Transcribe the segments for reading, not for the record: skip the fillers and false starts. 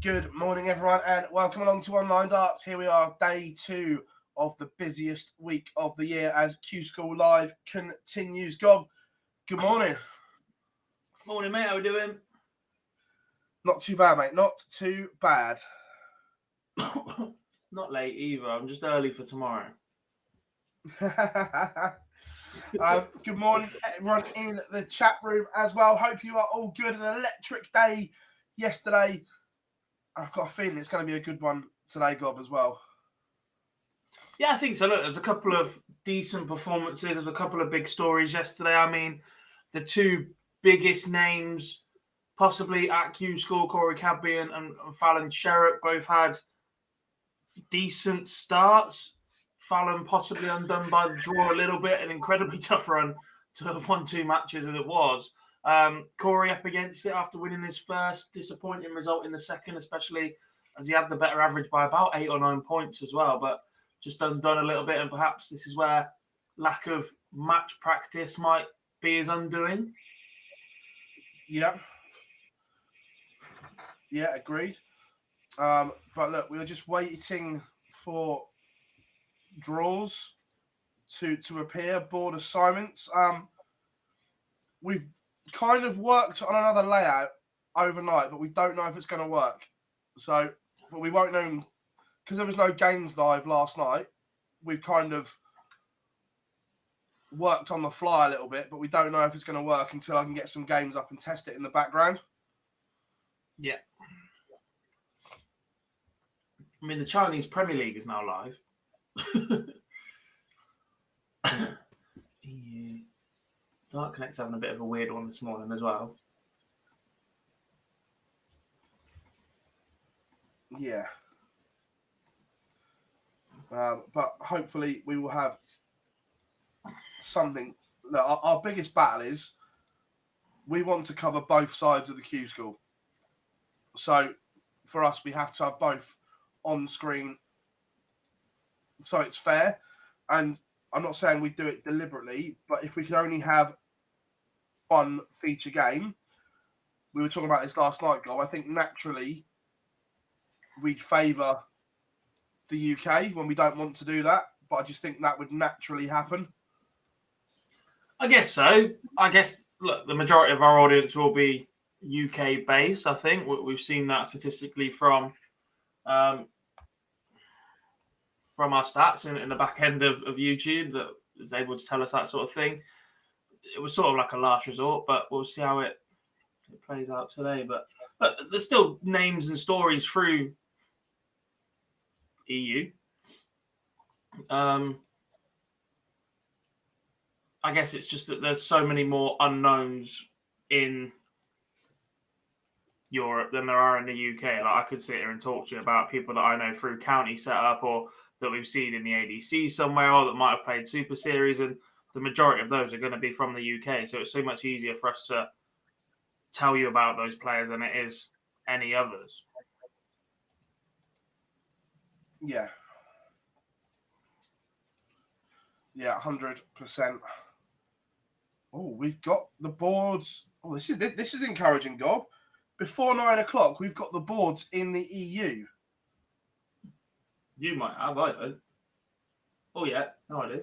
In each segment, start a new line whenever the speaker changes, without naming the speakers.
Good morning, everyone, and welcome along to Online Darts. Here we are, day 2 of the busiest week of the year as Q-School Live continues. Gob, good morning.
Morning, mate. How we doing?
Not too bad, mate. Not too bad.
Not late either. I'm just early for tomorrow.
Good morning, everyone in the chat room as well. Hope you are all good. An electric day yesterday. I've got a feeling it's going to be a good one today, Gob, as well.
Yeah, I think so. Look, there's a couple of decent performances. There's a couple of big stories yesterday. I mean, the two biggest names possibly at Q-School, Corey Cadby and Fallon Sherrock, both had decent starts. Fallon possibly undone by the draw a little bit, an incredibly tough run to have won 2 matches as it was. Corey up against it after winning his first, disappointing result in the second, especially as he had the better average by about 8 or 9 points as well, but just undone a little bit, and perhaps this is where lack of match practice might be his undoing.
Yeah, agreed. But look, we were just waiting for draws to appear, board assignments. We've kind of worked on another layout overnight, but we don't know if it's going to work. So, but we won't know because there was no games live last night. We've kind of worked on the fly a little bit, but we don't know if it's going to work until I can get some games up and test it in the background.
Yeah. I mean, the Chinese Premier League is now live. Dark Connect's having a bit of a weird one this morning as well.
Yeah. But hopefully we will have something. Look, our biggest battle is we want to cover both sides of the Q-School. So for us, we have to have both on screen so it's fair. And I'm not saying we do it deliberately, but if we could only have one feature game, we were talking about this last night, Gob, I think naturally we'd favour the UK when we don't want to do that, but I just think that would naturally happen.
I guess so. I guess, look, the majority of our audience will be UK based. I think we've seen that statistically from our stats in the back end of YouTube that is able to tell us that sort of thing. It was sort of like a last resort, but we'll see how it plays out today. But there's still names and stories through EU. I guess it's just that there's so many more unknowns in Europe than there are in the UK. Like, I could sit here and talk to you about people that I know through county setup or that we've seen in the ADC somewhere or that might have played Super Series, and the majority of those are going to be from the UK. So it's so much easier for us to tell you about those players than it is any others.
Yeah. Yeah, 100%. Oh, we've got the boards. Oh, this is encouraging, Gob. Before 9 o'clock, we've got the boards in the EU.
You might have, I don't. Oh, yeah. No, I do.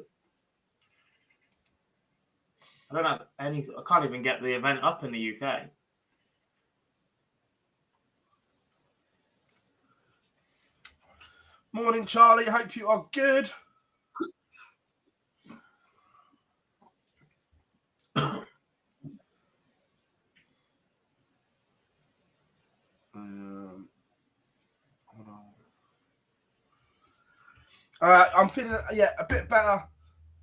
I don't have any. I can't even get the event up in the UK.
Morning, Charlie. Hope you are good. I'm feeling a bit better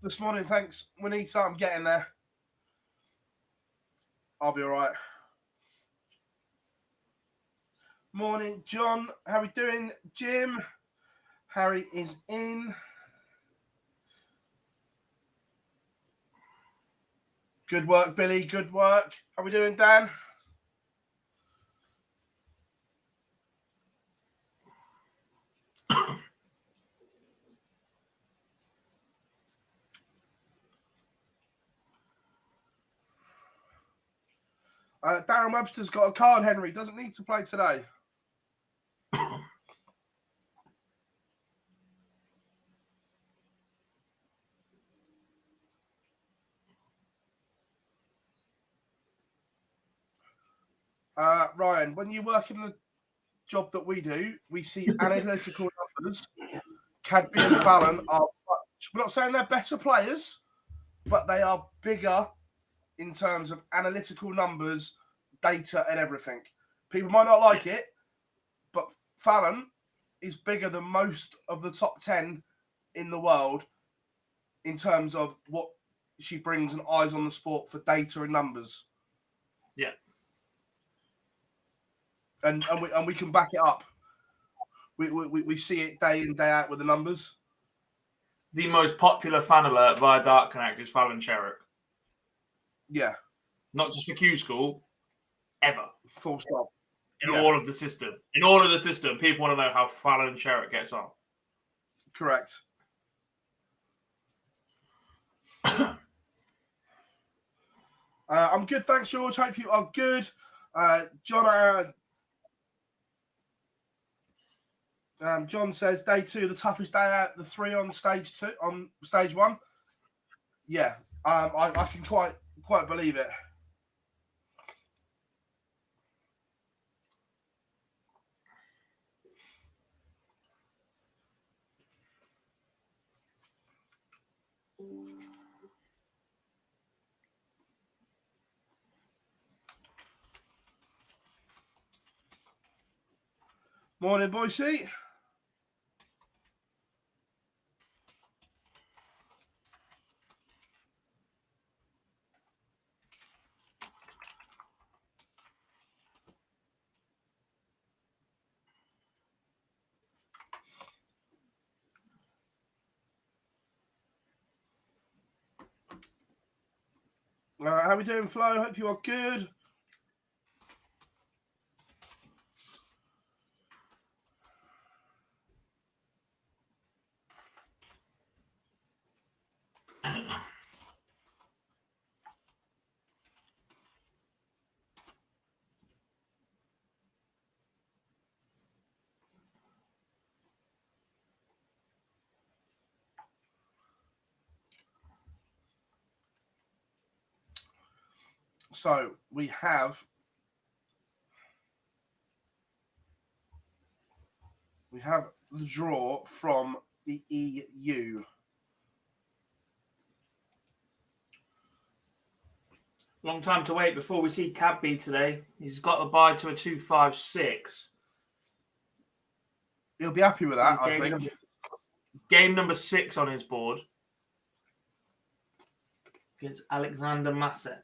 this morning. Thanks, Juanita. I'm getting there. I'll be all right. Morning, John. How we doing, Jim? Harry is in. Good work, Billy. Good work. How we doing, Dan? Darren Webster's got a card, Henry. Doesn't need to play today. Ryan, when you work in the job that we do, we see analytical numbers. Cadby and Fallon are, we're not saying they're better players, but they are bigger in terms of analytical numbers, data, and everything. People might not like it, but Fallon is bigger than most of the top 10 in the world in terms of what she brings and eyes on the sport for data and numbers.
Yeah.
And we can back it up. We see it day in, day out with the numbers.
The most popular fan alert via Dark Connect is Fallon Sherrick.
Yeah.
Not just for Q-School, ever.
Full stop.
In all of the system. In all of the system, people want to know how Fallon Sherrick gets on.
Correct. I'm good, thanks, George. Hope you are good. John John says day 2, the toughest day out. The 3 on stage 2, on stage 1. Yeah, I can quite believe it. Morning, Boise. How we doing, Flo? Hope you are good. So we have the draw from the EU.
Long time to wait before we see Cadby today. He's got a bye to a 2-5-6.
He'll be happy with that, I think.
Game number 6 on his board against Alexander Masek.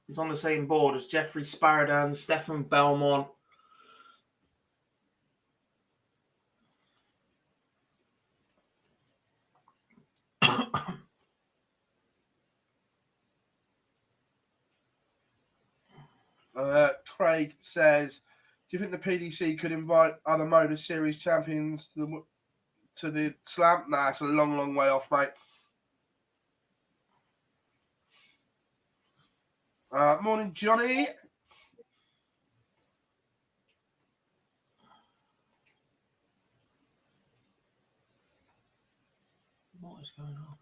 He's on the same board as Jeffrey Sparadan, Stefan Belmont.
Craig says, do you think the PDC could invite other MODUS series champions to the slam? Nah, it's a long, long way off, mate. Morning, Johnny.
What is going on?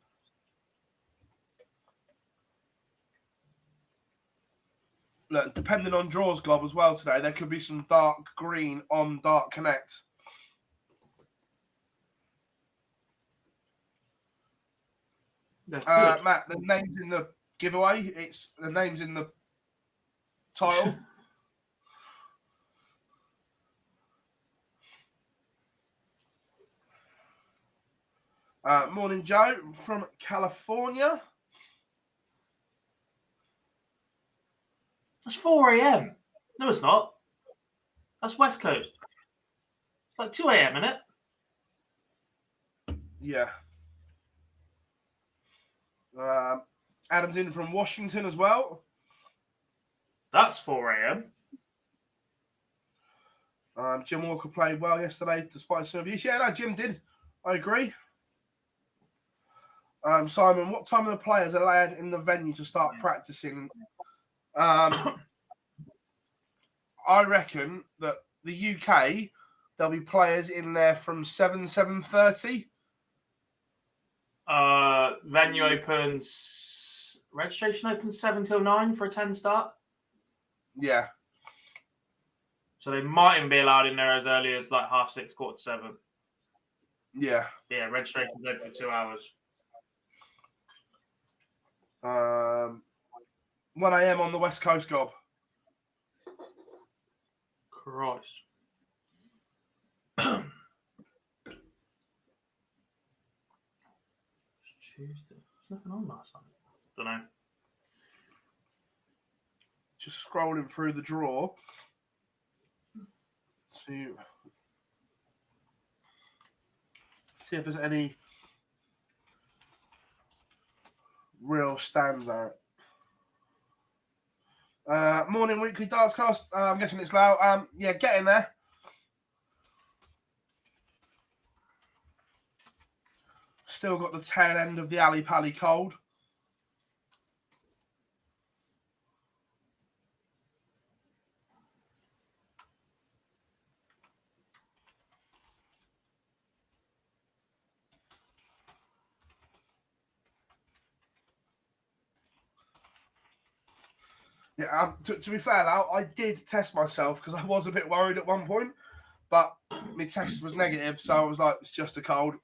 Look, depending on draws, Glob, as well today, there could be some dark green on Dark Connect. Matt, the name's in the giveaway. It's the name's in the title. Morning, Joe from California.
That's 4 a.m. No, it's not. That's West Coast. It's like 2 a.m., isn't it?
Yeah. Adam's in from Washington as well.
That's 4 a.m.
Jim Walker played well yesterday, despite some abuse. Yeah, no, Jim did. I agree. Simon, what time are the players allowed in the venue to start practicing? I reckon that the UK, there'll be players in there from 7:30.
Venue opens, registration opens 7 till 9 for a 10 start.
Yeah.
So they might even be allowed in there as early as like 6:30, 7:15.
Yeah.
Yeah, registration dead for 2 hours.
1 a.m. on the West Coast, Gob.
Christ. Tuesday. There's nothing on last night. Don't know.
Just scrolling through the draw to see if there's any real standout. Morning weekly darts cast. I'm guessing it's loud. Yeah, get in there. Still got the tail end of the Ali Pally cold. Yeah, to be fair now, I did test myself because I was a bit worried at one point, but my test was negative, so I was like, it's just a cold.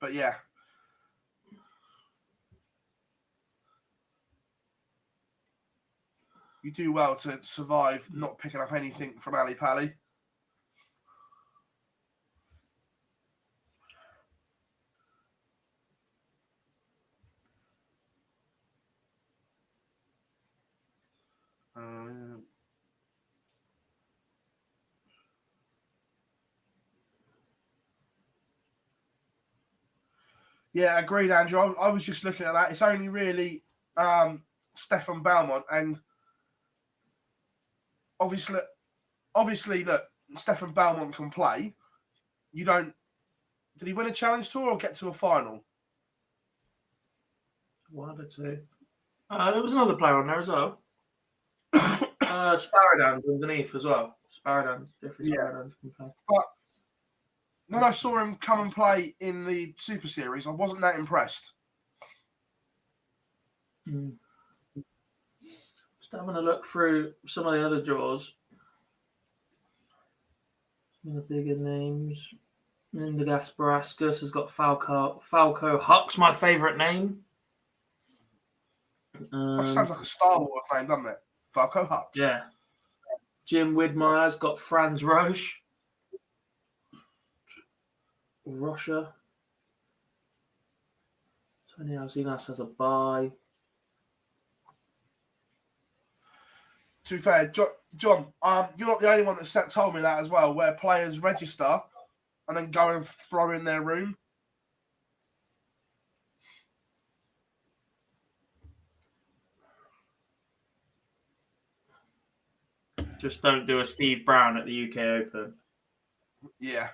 But yeah. You do well to survive not picking up anything from Ali Pally. Yeah, agreed, Andrew. I was just looking at that. It's only really Stefan Belmont, and obviously, look, Stefan Belmont can play. You don't. Did he win a challenge tour or get to a final?
One of the two. There was another player on there as well. Sparadans underneath as well. Sparadans, Jeffrey Sparadans can play.
But when I saw him come and play in the Super Series, I wasn't that impressed.
Just having a look through some of the other draws. Some of the bigger names. Indagas Barascus has got Falco Huck's my favourite name.
Sounds like a Star Wars name, doesn't it? Falco Hux.
Yeah. Jim Widmeyer's got Franz Roche. Russia. Tony Alzinas has a bye.
To be fair, John, you're not the only one that told me that as well, where players register and then go and throw in their room.
Just don't do a Steve Brown at the UK Open.
Yeah.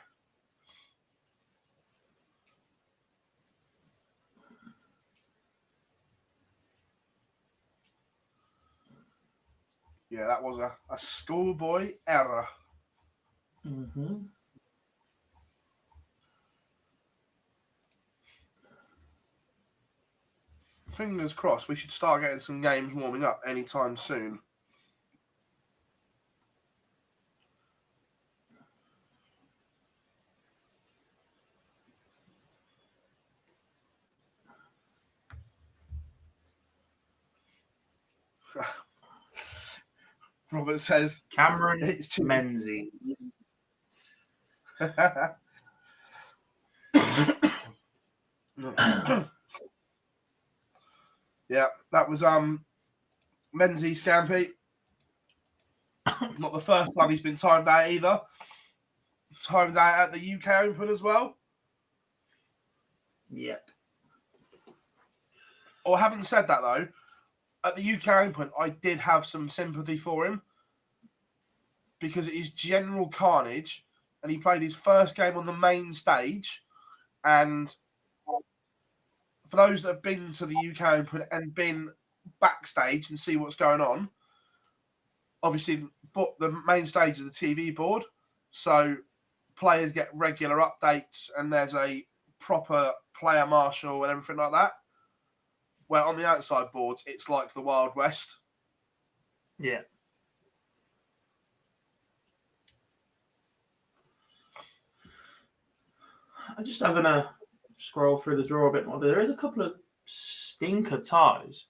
Yeah, that was a schoolboy error.
Mm-hmm.
Fingers crossed, we should start getting some games warming up anytime soon. Robert says
Cameron Menzies.
Yeah, that was Menzies Scampy. Not the first time he's been timed out either. Timed out at the UK Open as well.
Yep.
Or having said that though, at the UK Open, I did have some sympathy for him because it is general carnage, and he played his first game on the main stage. And for those that have been to the UK Open and been backstage and see what's going on, obviously, but the main stage is the TV board, so players get regular updates, and there's a proper player marshal and everything like that. where on the outside boards, it's like the Wild West.
Yeah. I'm just having a scroll through the draw a bit more. There is a couple of stinker ties.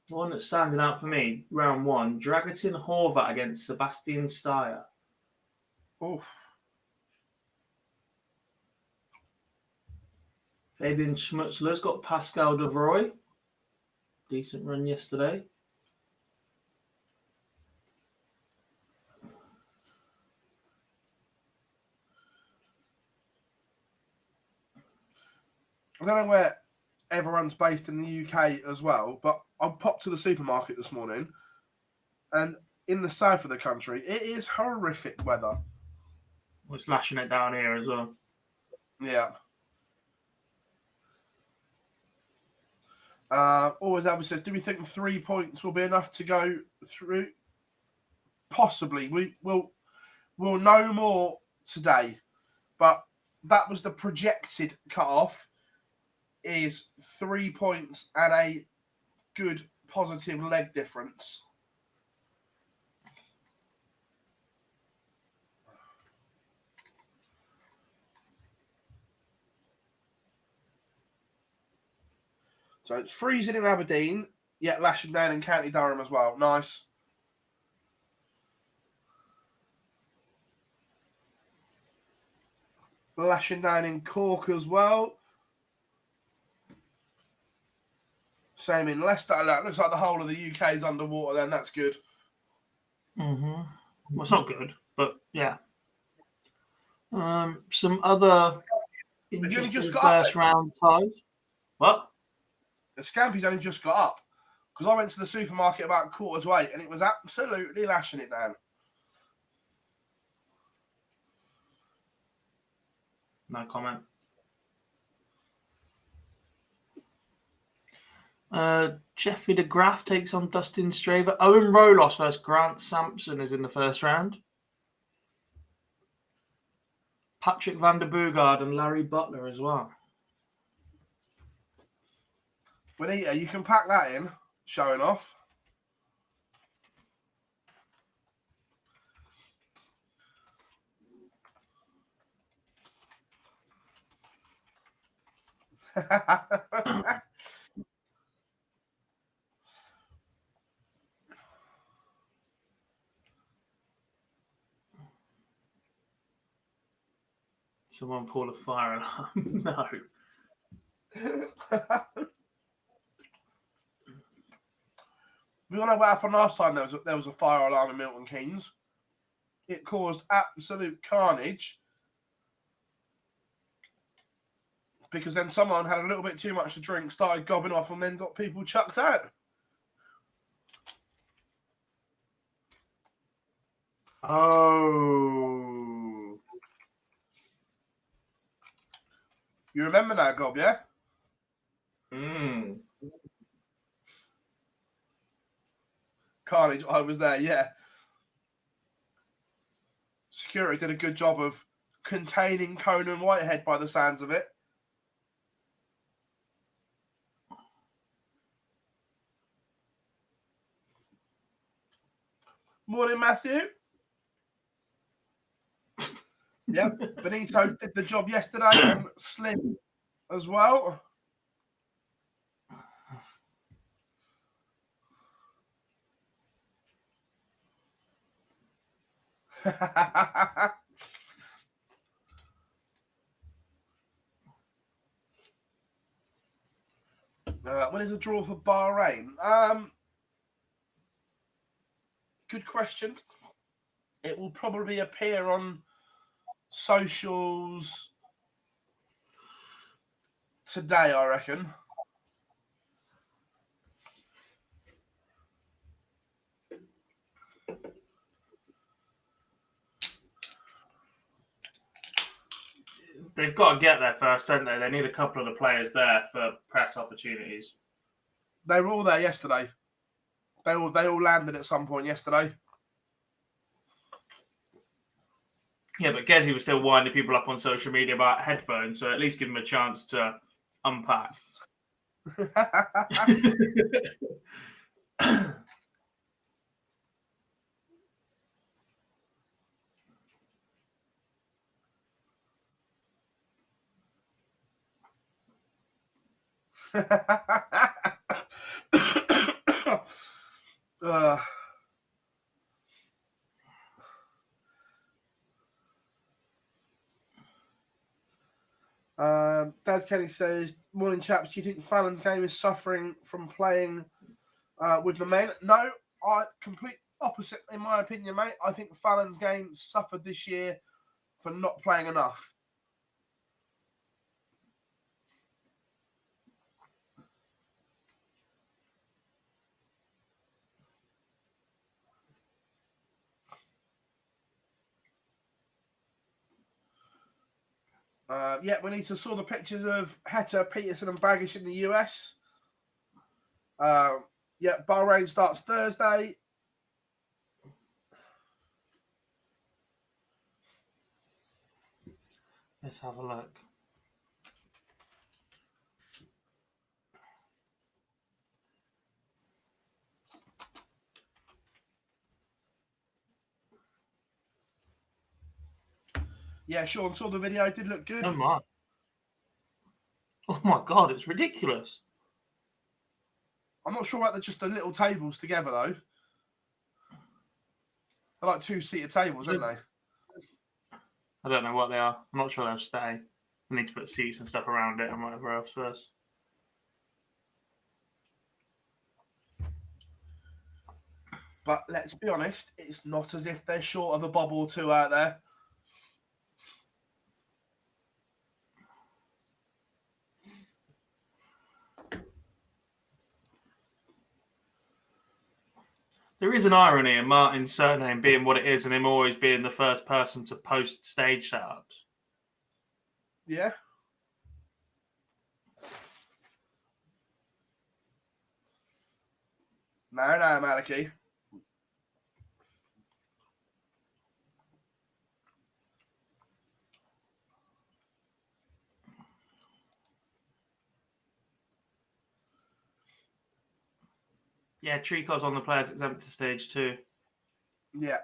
One that's standing out for me, round one, Dragutin Horvat against Sebastian Steyer.
Oof.
Fabian Schmutzler's got Pascal Devroy. Decent run yesterday.
I don't know where everyone's based in the UK as well, but I popped to the supermarket this morning, and in the south of the country, it is horrific weather.
Well, it's lashing it down here as well.
Yeah. Always Albert says, do we think 3 points will be enough to go through? Possibly. We'll know more today, but that was the projected cut-off, is 3 points and a good positive leg difference. So it's freezing in Aberdeen, yet lashing down in County Durham as well. Nice. Lashing down in Cork as well. Same in Leicester. Looks like the whole of the UK is underwater then. That's good.
Mm-hmm. Well, it's not good, but yeah. Some other interesting first round ties. What?
The Scampi's only just got up, because I went to the supermarket about 7:45 and it was absolutely lashing it down.
No comment. Jeffrey de Graaf takes on Dustin Straver. Owen Rolos versus Grant Sampson is in the first round. Patrick van der Bogaard and Larry Butler as well.
Benita, you can pack that in, showing off.
Someone pull a fire alarm. No.
We all know what happened last time there was a fire alarm in Milton Keynes. It caused absolute carnage, because then someone had a little bit too much to drink, started gobbing off, and then got people chucked out.
Oh.
You remember that, Gob, yeah? Carnage, I was there, yeah. Security did a good job of containing Conan Whitehead by the sounds of it. Morning, Matthew. Yep, Benito did the job yesterday, and Slim as well. When is the draw for Bahrain? Good question. It will probably appear on socials today, I reckon.
They've got to get there first, don't they? They need a couple of the players there for press opportunities.
They were all there yesterday. They all landed at some point yesterday.
Yeah, but Gezi was still winding people up on social media about headphones, so at least give them a chance to unpack.
Daz Kenny says, morning chaps, do you think Fallon's game is suffering from playing with the men? No, complete opposite in my opinion, mate. I think Fallon's game suffered this year for not playing enough. Yeah, we need to saw the pictures of Heta, Peterson and Baggish in the US. Yeah, Bahrain starts Thursday.
Let's have a look.
Yeah, Sean saw the video. It did look good.
Oh my God, it's ridiculous.
I'm not sure about just the little tables together, though. They're like two-seater tables, aren't they?
I don't know what they are. I'm not sure they'll stay. We need to put seats and stuff around it and whatever else first.
But let's be honest, it's not as if they're short of a bob or two out there.
There is an irony in Martin's surname being what it is and him always being the first person to post stage setups.
Yeah. No, Maliki.
Yeah, Trico's on the players exempt to stage 2.
Yeah.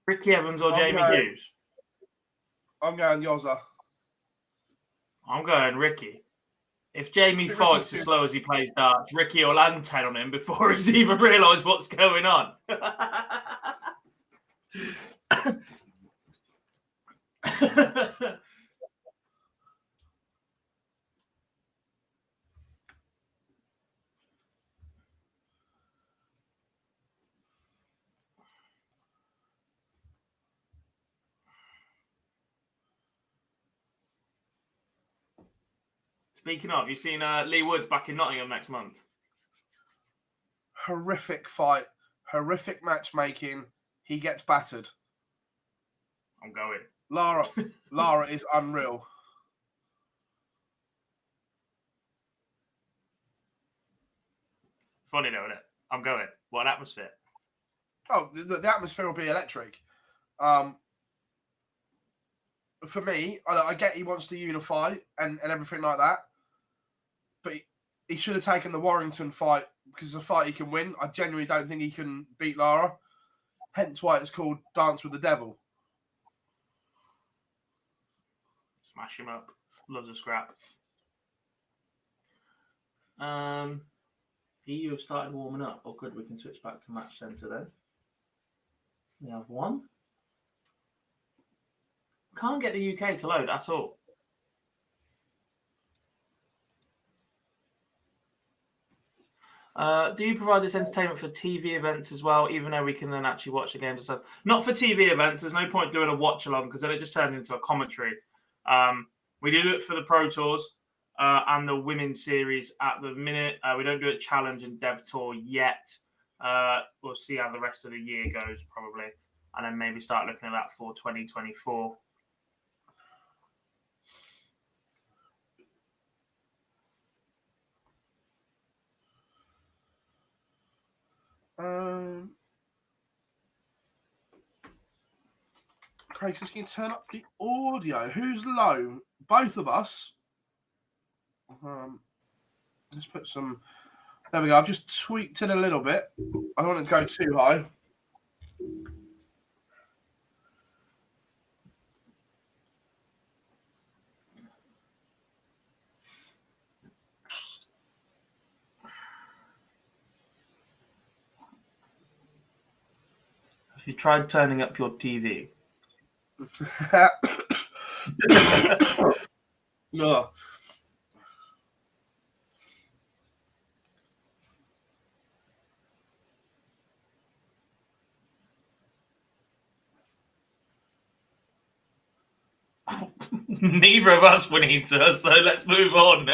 Ricky Evans or Jamie Hughes?
I'm going Yoza.
I'm going Ricky. If Jamie fights as slow as he plays darts, Ricky will land 10 on him before he's even realised what's going on. Speaking of, you've seen Lee Woods back in Nottingham next month.
Horrific fight. Horrific matchmaking. He gets battered.
I'm going.
Lara is unreal.
Funny though, isn't it? I'm going. What an atmosphere.
Oh, the atmosphere will be electric. For me, I get he wants to unify and everything like that. But he should have taken the Warrington fight because it's a fight he can win. I genuinely don't think he can beat Lara. Hence why it's called Dance with the Devil.
Smash him up. Loves a scrap. EU have started warming up. Oh, good. We can switch back to Match Centre then. We have one. Can't get the UK to load at all. Do you provide this entertainment for TV events as well, even though we can then actually watch the games and stuff? Not for TV events. There's no point doing a watch along because then it just turns into a commentary. We do it for the Pro Tours and the Women's Series at the minute. We don't do a Challenge and Dev Tour yet. We'll see how the rest of the year goes probably. And then maybe start looking at that for 2024.
Crisis, can you turn up the audio? Who's low? Both of us. Let's put some. There we go. I've just tweaked it a little bit. I don't want it to go too high.
Have you tried turning up your TV?
No.
Neither of us were into, so let's move on.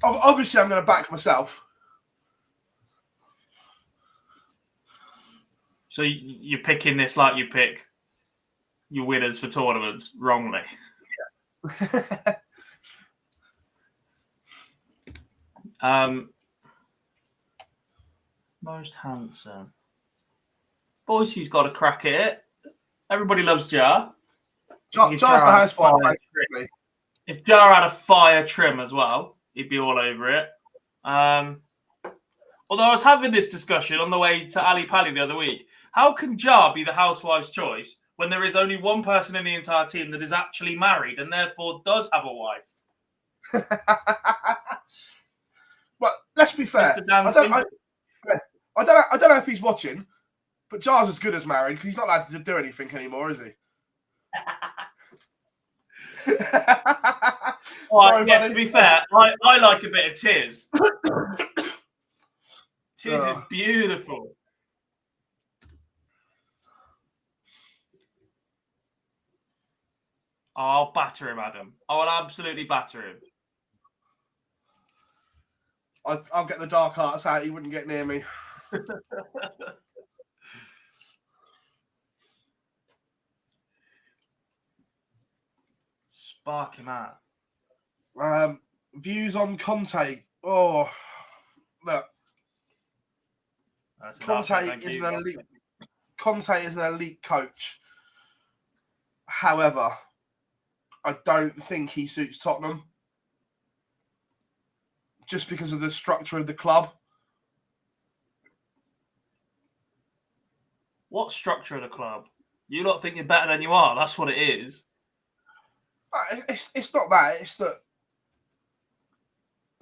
Obviously, I'm going to back myself.
So you're picking this like you pick your winners for tournaments wrongly. Most handsome. Boise's got a crack at it. Everybody loves Jar.
Jar's the highest one.
If Jar had a fire trim as well, he'd be all over it. Although I was having this discussion on the way to Ali Pali the other week. How can Jar be the housewife's choice when there is only one person in the entire team that is actually married and therefore does have a wife?
Well, let's be fair. I don't know if he's watching, but Jar's as good as married because he's not allowed to do anything anymore, is he?
Sorry, yeah, to be fair, I like a bit of Tiz. Tiz is beautiful. I'll batter him, Adam. I will absolutely batter him.
I'll get the dark arts out. He wouldn't get near me.
Spark him out.
Views on Conte. Oh, look. Conte is an elite coach. However, I don't think he suits Tottenham. Just because of the structure of the club.
What structure of the club? You lot think you're better than you are. That's what it is.
It's not that. It's the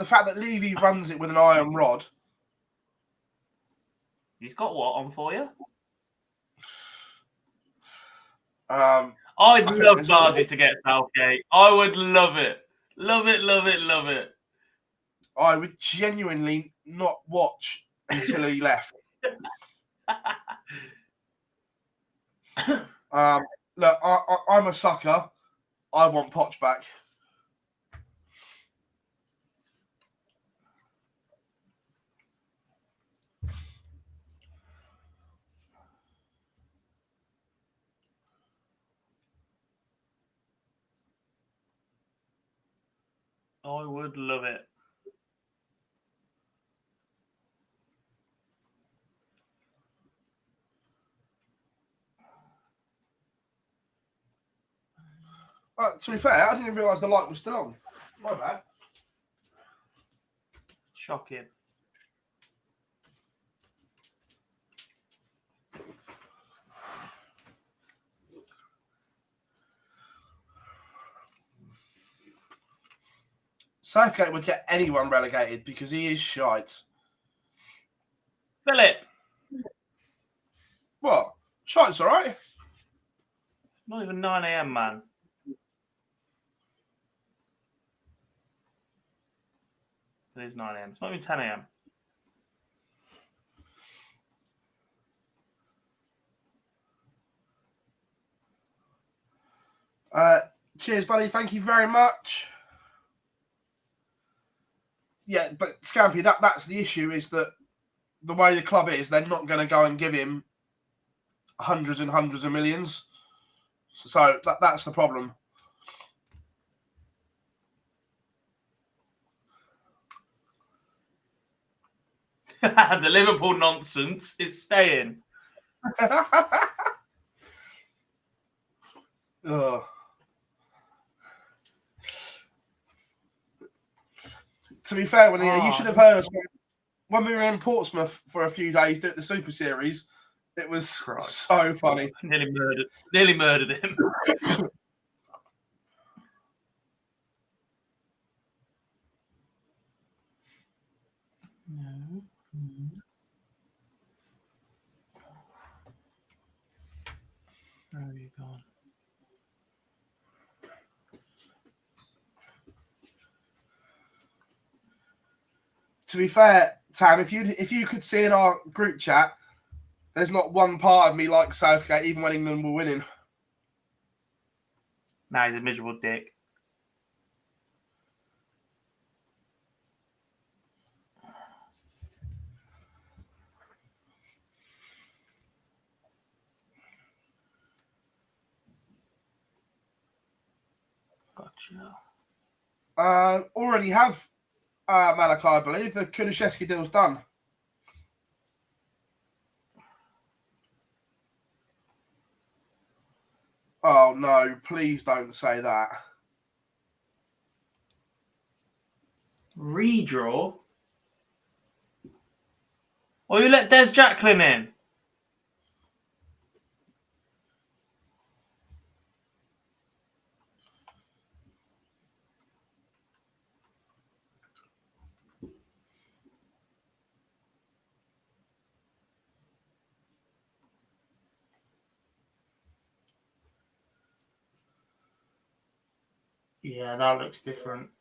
fact that Levy runs it with an iron rod.
He's got what on for you?
I'd
love Darcy to get Southgate. I would love it. Love it, love it, love it.
I would genuinely not watch until he left. Look, I'm a sucker. I want Poch back.
I would love it.
To be fair, I didn't even realise the light was still on. My bad.
Shocking.
Southgate would get anyone relegated because he is shite.
Philip.
What? Shite's all right.
Not even 9 a.m, man. It is 9 a.m. It's not even 10 a.m.
Cheers, buddy. Thank you very much. Yeah, but Scampy, that's the issue, is that the way the club is, they're not going to go and give him hundreds and hundreds of millions. So that's the problem.
The Liverpool nonsense is staying.
Oh. To be fair, you should have heard us when we were in Portsmouth for a few days doing the Super Series. It was so funny.
Nearly murdered him. No. Where have you gone?
To be fair, Tam, if you could see in our group chat, there's not one part of me like Southgate, even when England were winning.
Nah, he's a miserable dick. Gotcha.
Already have Malachi, I believe. The Kulusevski deal's done. Oh, no. Please don't say that.
Redraw? Or you let Des Jacklin in? Yeah, that looks different.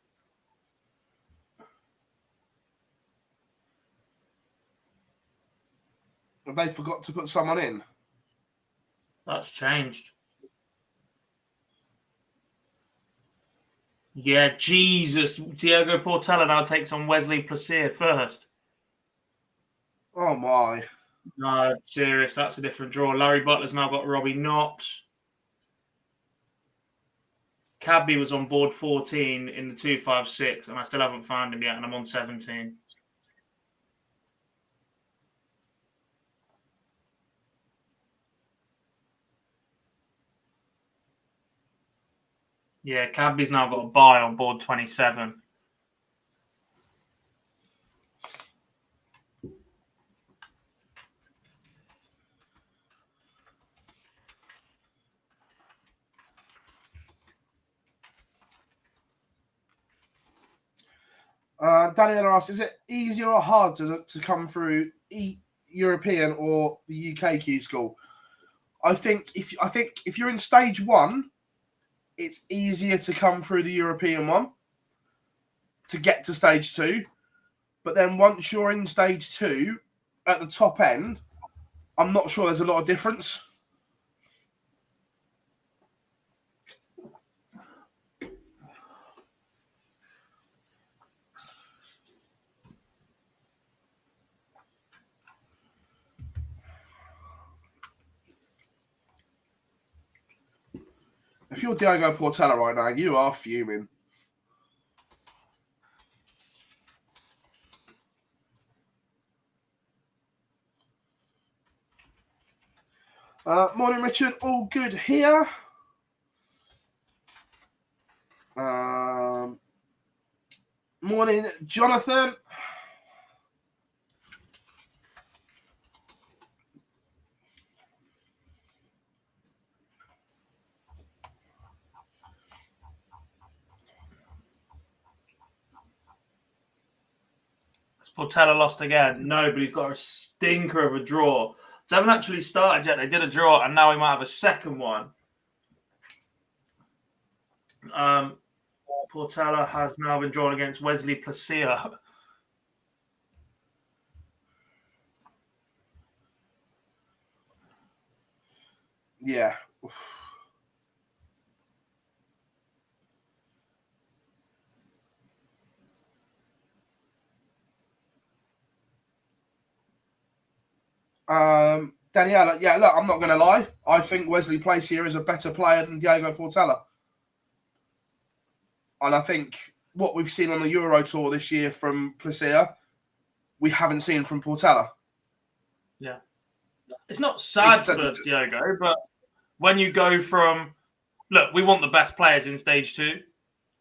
Have they forgot to put someone in?
That's changed. Yeah, Jesus. Diogo Portela now takes on Wesley Plaisir first.
Oh, my.
No, serious. That's a different draw. Larry Butler's now got Robbie Knox. Cabby was on board 14 in the 256, and I still haven't found him yet, and I'm on 17. Yeah, Cabby's now got a buy on board 27.
Daniel asks, is it easier or hard to come through European or the UK Q-School? I think if you're in stage 1, it's easier to come through the European one to get to stage 2. But then once you're in stage 2 at the top end, I'm not sure there's a lot of difference. If you're Diogo Portela right now, you are fuming. Morning, Richard. All good here. Morning, Jonathan.
Portela lost again. No, but he's got a stinker of a draw. They haven't actually started yet. They did a draw, and now we might have a second one. Portela has now been drawn against Wesley Plaisir.
Yeah. Daniela, yeah, look, I'm not going to lie. I think Wesley Plaisir is a better player than Diogo Portela. And I think what we've seen on the Euro Tour this year from Plaisir, we haven't seen from Portela.
Yeah. It's not sad for
It's-
Diogo, but when you go from, look, we want the best players in stage 2.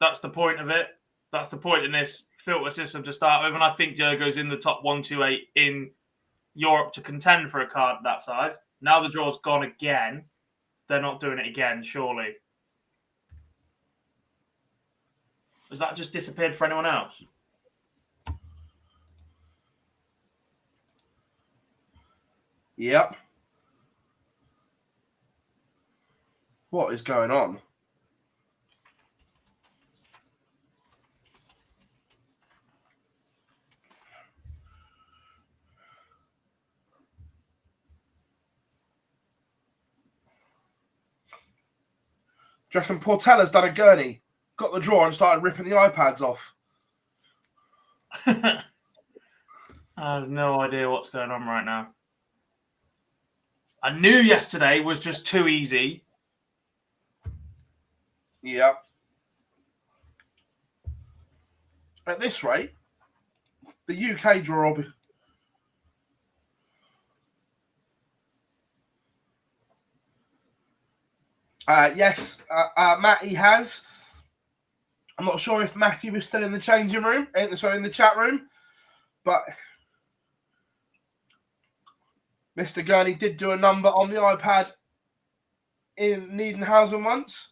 That's the point of it. That's the point in this filter system to start with. And I think Diogo's in the top 128 in Europe to contend for a card that side. Now the draw's gone again. They're not doing it again, surely. Has that just disappeared for anyone else?
Yep. What is going on? Do you reckon Portela's done a gurney, got the draw and started ripping the iPads off?
I have no idea what's going on right now. I knew yesterday was just too easy.
Yep. At this rate, the UK draw will be... yes, Matty has. I'm not sure if Matthew is still in the changing room, sorry, in the chat room, but Mr. Gurney did do a number on the iPad in Niedenhausen once.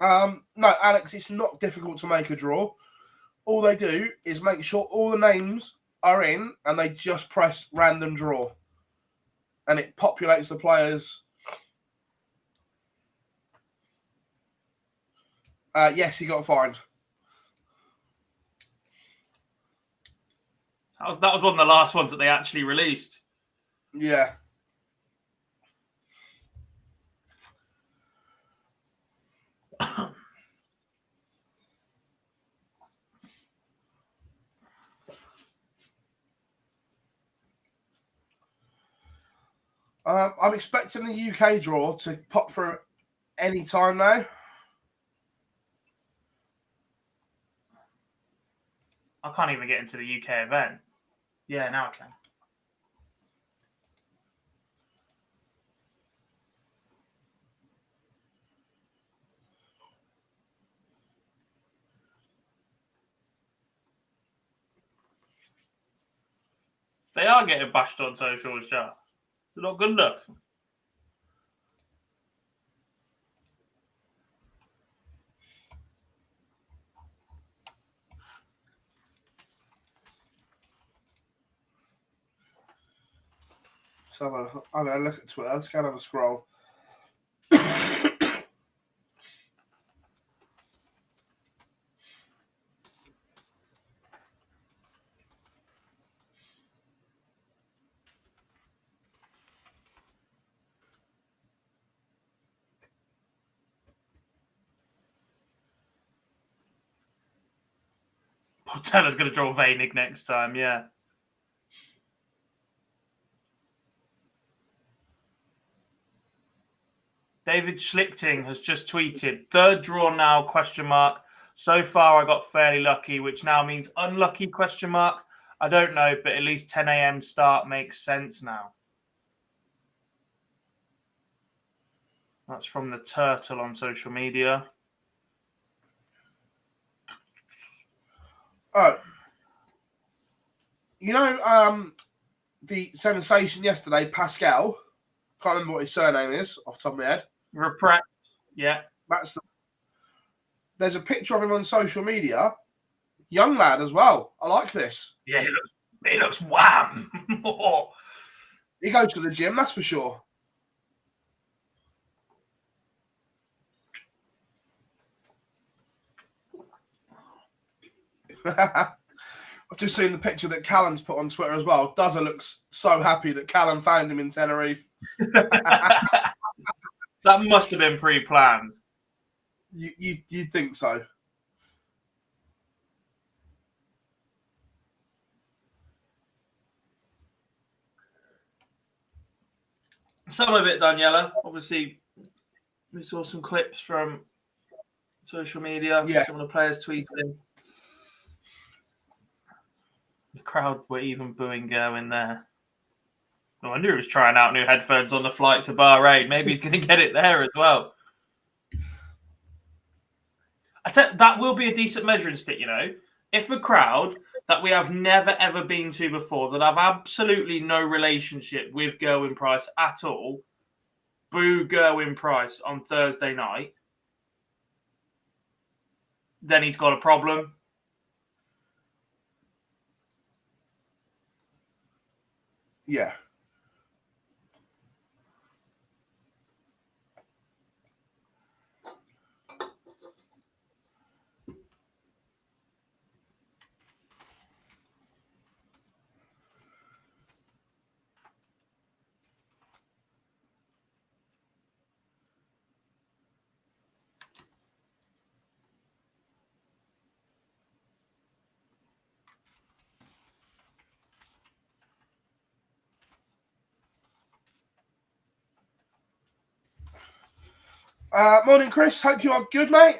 No, Alex, it's not difficult to make a draw. All they do is make sure all the names are in and they just press random draw. And it populates the players. Yes, he got fined.
That was one of the last ones that they actually released.
Yeah. I'm expecting the UK draw to pop through any time now.
I can't even get into the UK event. Yeah, now I can. They are getting bashed on socials, Jack. They're not good enough.
So I'm going to look at Twitter. Let's go and have a scroll.
Portela's going to draw Vainig next time, yeah. David Schlichting has just tweeted, third draw now, question mark. So far, I got fairly lucky, which now means unlucky, question mark. I don't know, but at least 10 a.m. start makes sense now. That's from the Turtle on social media.
Oh. You know, the sensation yesterday, Pascal, can't remember what his surname is off the top of my head.
Repress, yeah.
There's a picture of him on social media. Young lad as well. I like this.
Yeah, he looks wham.
He goes to the gym, that's for sure. I've just seen the picture that Callum's put on Twitter as well. Duzza looks so happy that Callum found him in Tenerife.
That must have been pre-planned.
You'd think so.
Some of it, Daniela. Obviously, We saw some clips from social media.
Yeah.
Some of the players tweeting. The crowd were even booing going there. No, I knew he was trying out new headphones on the flight to Bahrain. Maybe he's going to get it there as well. That will be a decent measuring stick, you know. If a crowd that we have never, ever been to before, that have absolutely no relationship with Gerwyn Price at all, boo Gerwyn Price on Thursday night, then he's got a problem.
Yeah. Morning, Chris. Hope you are good, mate.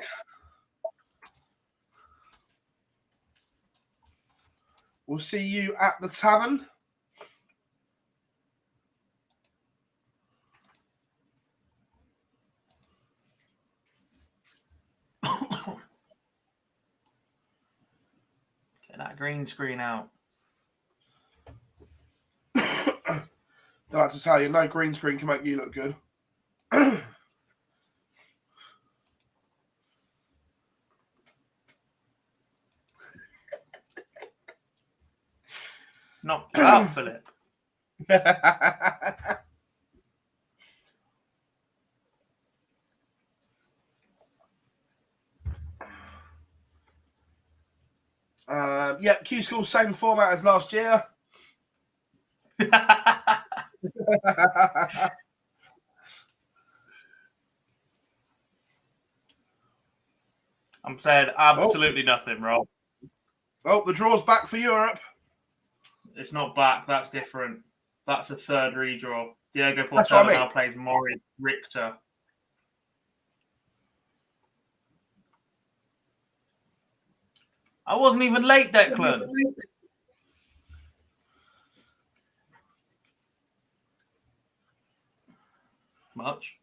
We'll see you at the tavern.
Get that green screen out.
Don't have to tell you, no green screen can make you look good.
Knock you out, Philip.
Yeah, Q-School, same format as last year.
I'm saying absolutely nothing, Rob.
Oh, the draw's back for Europe.
It's not back. That's different. That's a third redraw. Diego
That's what I
Portela
mean.
now plays Maury Richter. I wasn't even late, Declan. Much.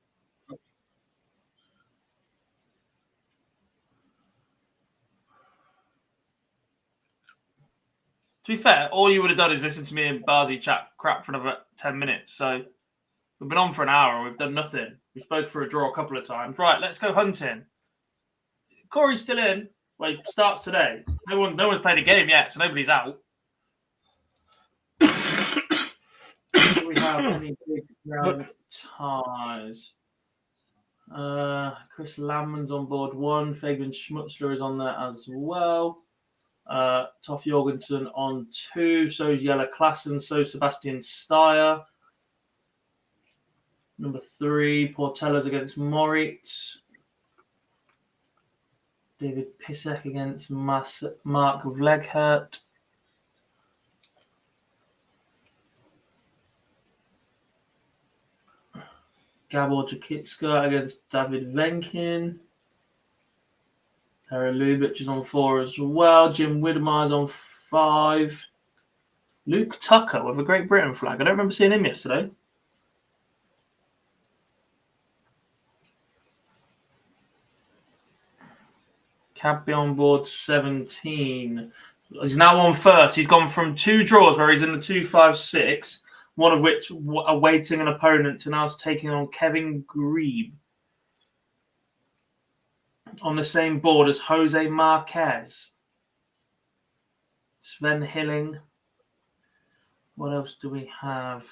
To be fair, all you would have done is listen to me and Barzy chat crap for another 10 minutes. So we've been on for an hour and we've done nothing. We spoke for a draw a couple of times. Right, let's go hunting. Corey's still in. Well, he starts today. No one's played a game yet, so nobody's out. Do we have any big round ties? Chris Lamman's on board 1. Fabian Schmutzler is on there as well. Toff Jorgensen on 2. So is Jelle Klassen. So Sebastian Steyer. Number 3, Portella's against Moritz. David Pisek against Mark Vleghert. Gabor Jakitska against David Venkin. Harry Lubitsch is on 4 as well. Jim Widemeyer's on 5. Luke Tucker with a Great Britain flag. I don't remember seeing him yesterday. Cabby on board 17. He's now on first. He's gone from 2 draws where he's in the 2-5-6, one of which awaiting an opponent, to now taking on Kevin Grebe on the same board as Jose Marquez. Sven Hilling. What else do we have?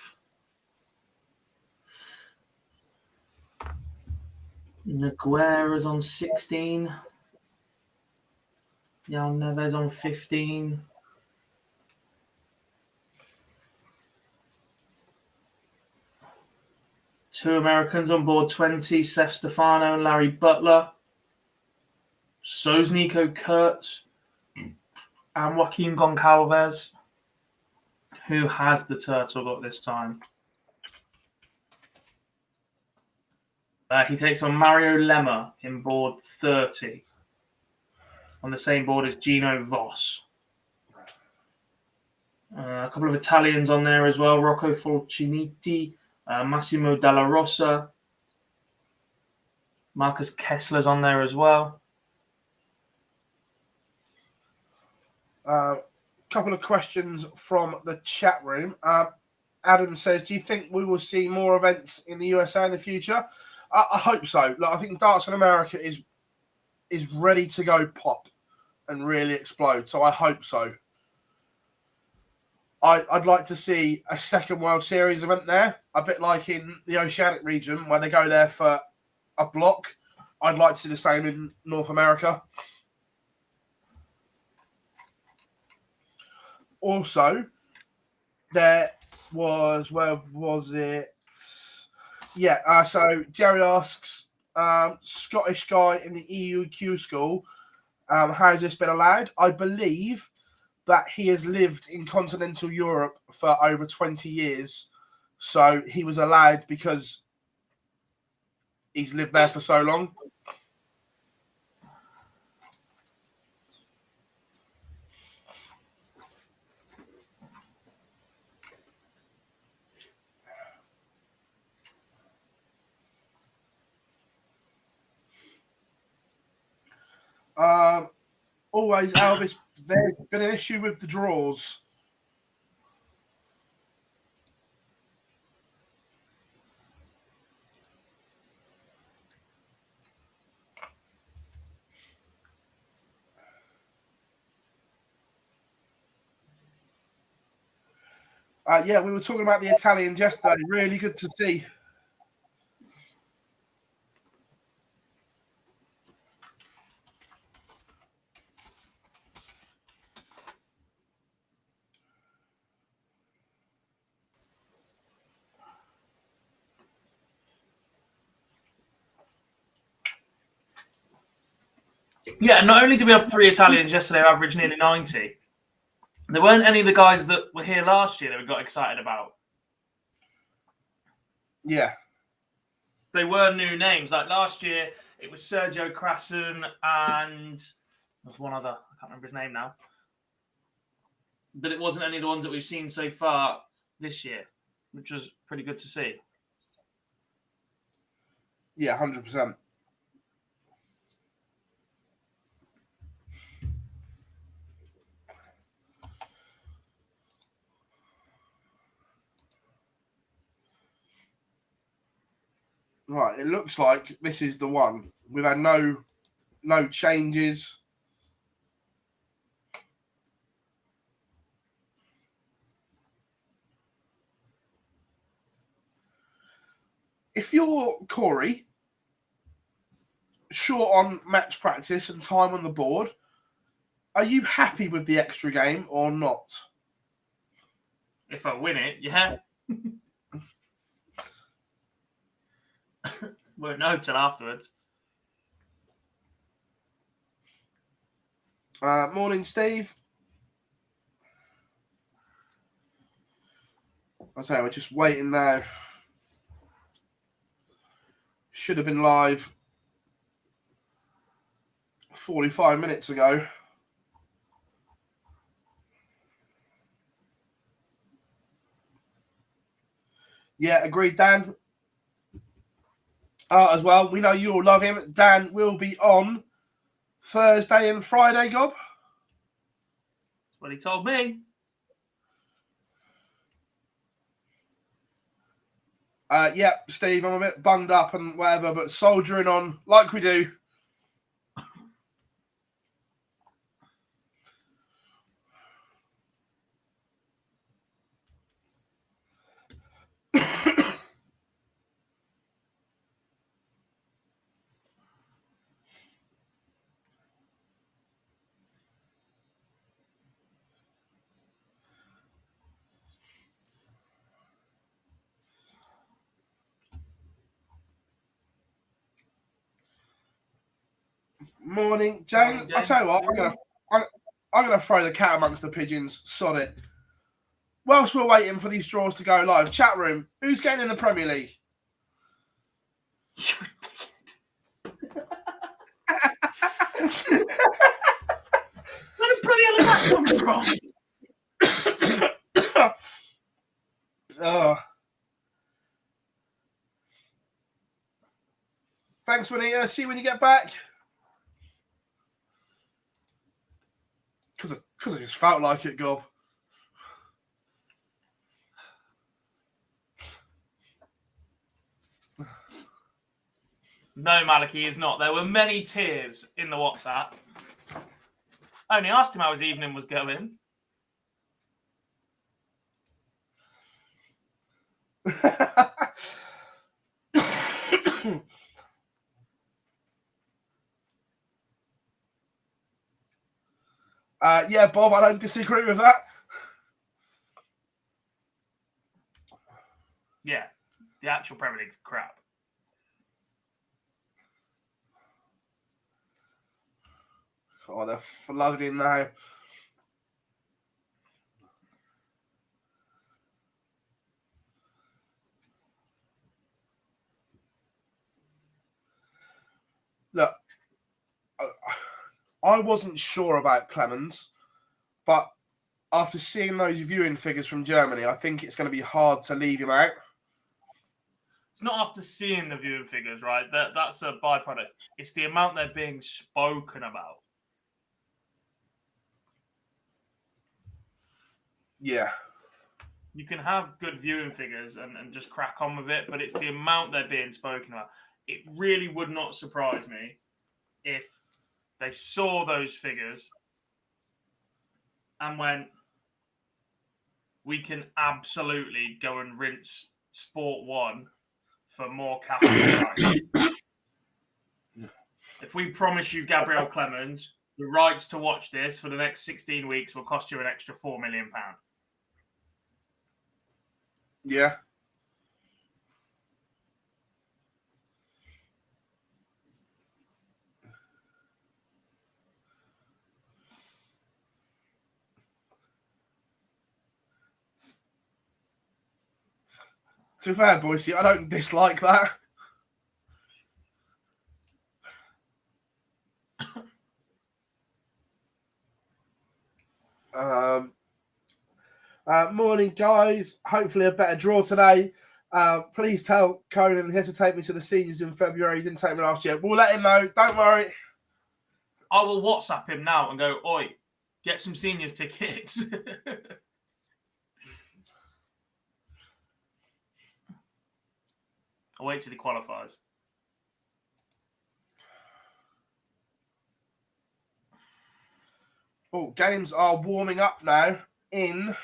Naguera's on 16. Jan Neves on 15. Two Americans on board 20. Seth Stefano and Larry Butler. So's Nico Kurtz and Joaquin Goncalves. Who has the turtle got this time? He takes on Mario Lemma in board 30. On the same board as Gino Voss. A couple of Italians on there as well. Rocco Fulciniti, Massimo Dalla Rosa. Marcus Kessler's on there as well.
Couple of questions from the chat room. Adam says, do you think we will see more events in the USA in the future? I hope so. Look, I think darts in America is ready to go pop and really explode. So I hope so. I'd like to see a second World Series event there, a bit like in the Oceanic region where they go there for a block. I'd like to see the same in North America. Also, there was, where was it? Yeah, so Jerry asks, Scottish guy in the EU Q-School, how has this been allowed? I believe that he has lived in continental Europe for over 20 years. So he was allowed because he's lived there for so long. Always, Elvis, there's been an issue with the draws. Yeah, we were talking about the Italians yesterday. Really good to see.
Yeah, not only did we have 3 Italians yesterday who averaged nearly 90, there weren't any of the guys that were here last year that we got excited about.
Yeah.
They were new names. Like last year, it was Sergio Krasen and there's one other. I can't remember his name now. But it wasn't any of the ones that we've seen so far this year, which was pretty good to see.
Yeah, 100%. Right, it looks like this is the one. We've had no changes. If you're Corey, short on match practice and time on the board, are you happy with the extra game or not?
If I win it, yeah. Won't know till afterwards.
Morning, Steve. I'll say we're just waiting now. Should have been live 45 minutes ago. Yeah, agreed, Dan. As well, we know you all love him. Dan will be on Thursday and Friday, Gob.
That's what he told me.
Yeah, Steve, I'm a bit bunged up and whatever, but soldiering on like we do. Morning, Jane. I'll tell you what, I'm gonna throw the cat amongst the pigeons. Sod it. Whilst we're waiting for these draws to go live, chat room, who's getting in the Premier League?
Where the bloody hell did that come from?
Oh. Thanks, Juanita. See you when you get back. Because I just felt like it, Gob.
No, Maliki is not. There were many tears in the WhatsApp. I only asked him how his evening was going.
Yeah, Bob, I don't disagree with that.
Yeah, the actual Premier League's crap.
Oh, they're flooding now. Look, I wasn't sure about Clemens, but after seeing those viewing figures from Germany, I think it's going to be hard to leave him out.
It's not after seeing the viewing figures, right? That's a byproduct. It's the amount they're being spoken about.
Yeah.
You can have good viewing figures and just crack on with it, but it's the amount they're being spoken about. It really would not surprise me if they saw those figures and went, we can absolutely go and rinse Sport 1 for more capital. If we promise you Gabriel Clemens, the rights to watch this for the next 16 weeks will cost you an extra £4 million.
Yeah. To be fair, Boise, I don't dislike that. Morning, guys. Hopefully a better draw today. Please tell Conan he has to take me to the seniors in February. He didn't take me last year. We'll let him know. Don't worry.
I will WhatsApp him now and go, oi, get some seniors tickets. I'll wait till he qualifies.
Oh, games are warming up now in...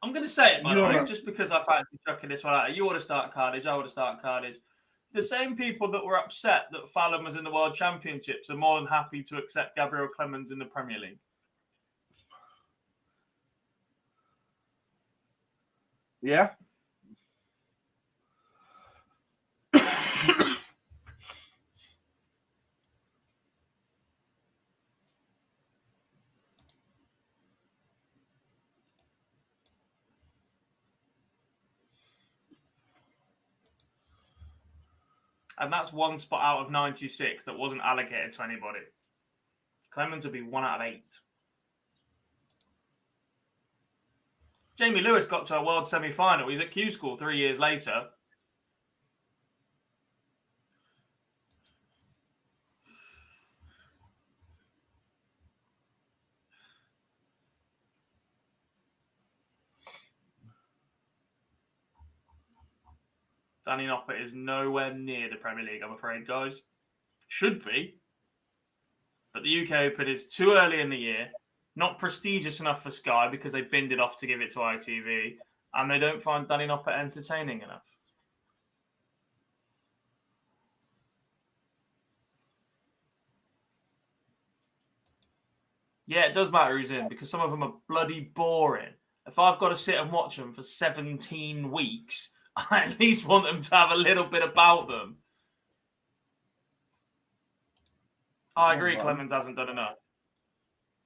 I'm going to say it, by the way, just because I fancy chucking this one out. You want to start Cardiff, I want to start Cardiff. The same people that were upset that Fallon was in the World Championships are more than happy to accept Gabriel Clemens in the Premier League.
Yeah.
And that's one spot out of 96 that wasn't allocated to anybody. Clemens would be 1 out of 8. Jamie Lewis got to a World semi-final. He's at Q-School 3 years later. Danny Noppert is nowhere near the Premier League, I'm afraid, guys. Should be. But the UK Open is too early in the year, not prestigious enough for Sky because they binned it off to give it to ITV, and they don't find Danny Noppert entertaining enough. Yeah, it does matter who's in because some of them are bloody boring. If I've got to sit and watch them for 17 weeks, I at least want them to have a little bit about them. I agree, Clemens hasn't done enough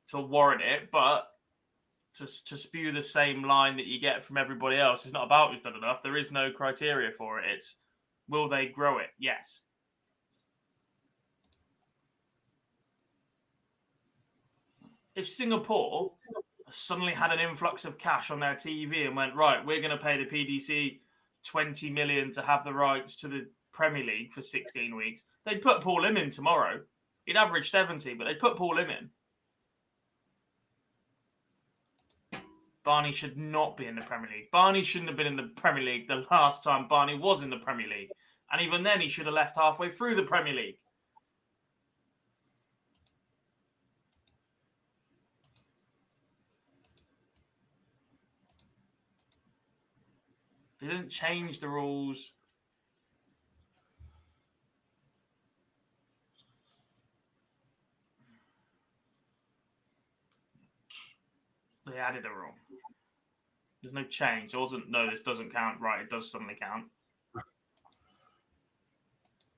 to warrant it, but to spew the same line that you get from everybody else. It's not about who's done enough. There is no criteria for it. It's will they grow it? Yes. If Singapore suddenly had an influx of cash on their TV and went, right, we're going to pay the PDC 20 million to have the rights to the Premier League for 16 weeks, they'd put Paul Lim in tomorrow. He'd average 70, but they'd put Paul Lim in. Barney should not be in the Premier League. Barney shouldn't have been in the Premier League the last time Barney was in the Premier League. And even then, he should have left halfway through the Premier League. They didn't change the rules. They added a rule. There's no change. It wasn't, no, this doesn't count. Right, it does suddenly count.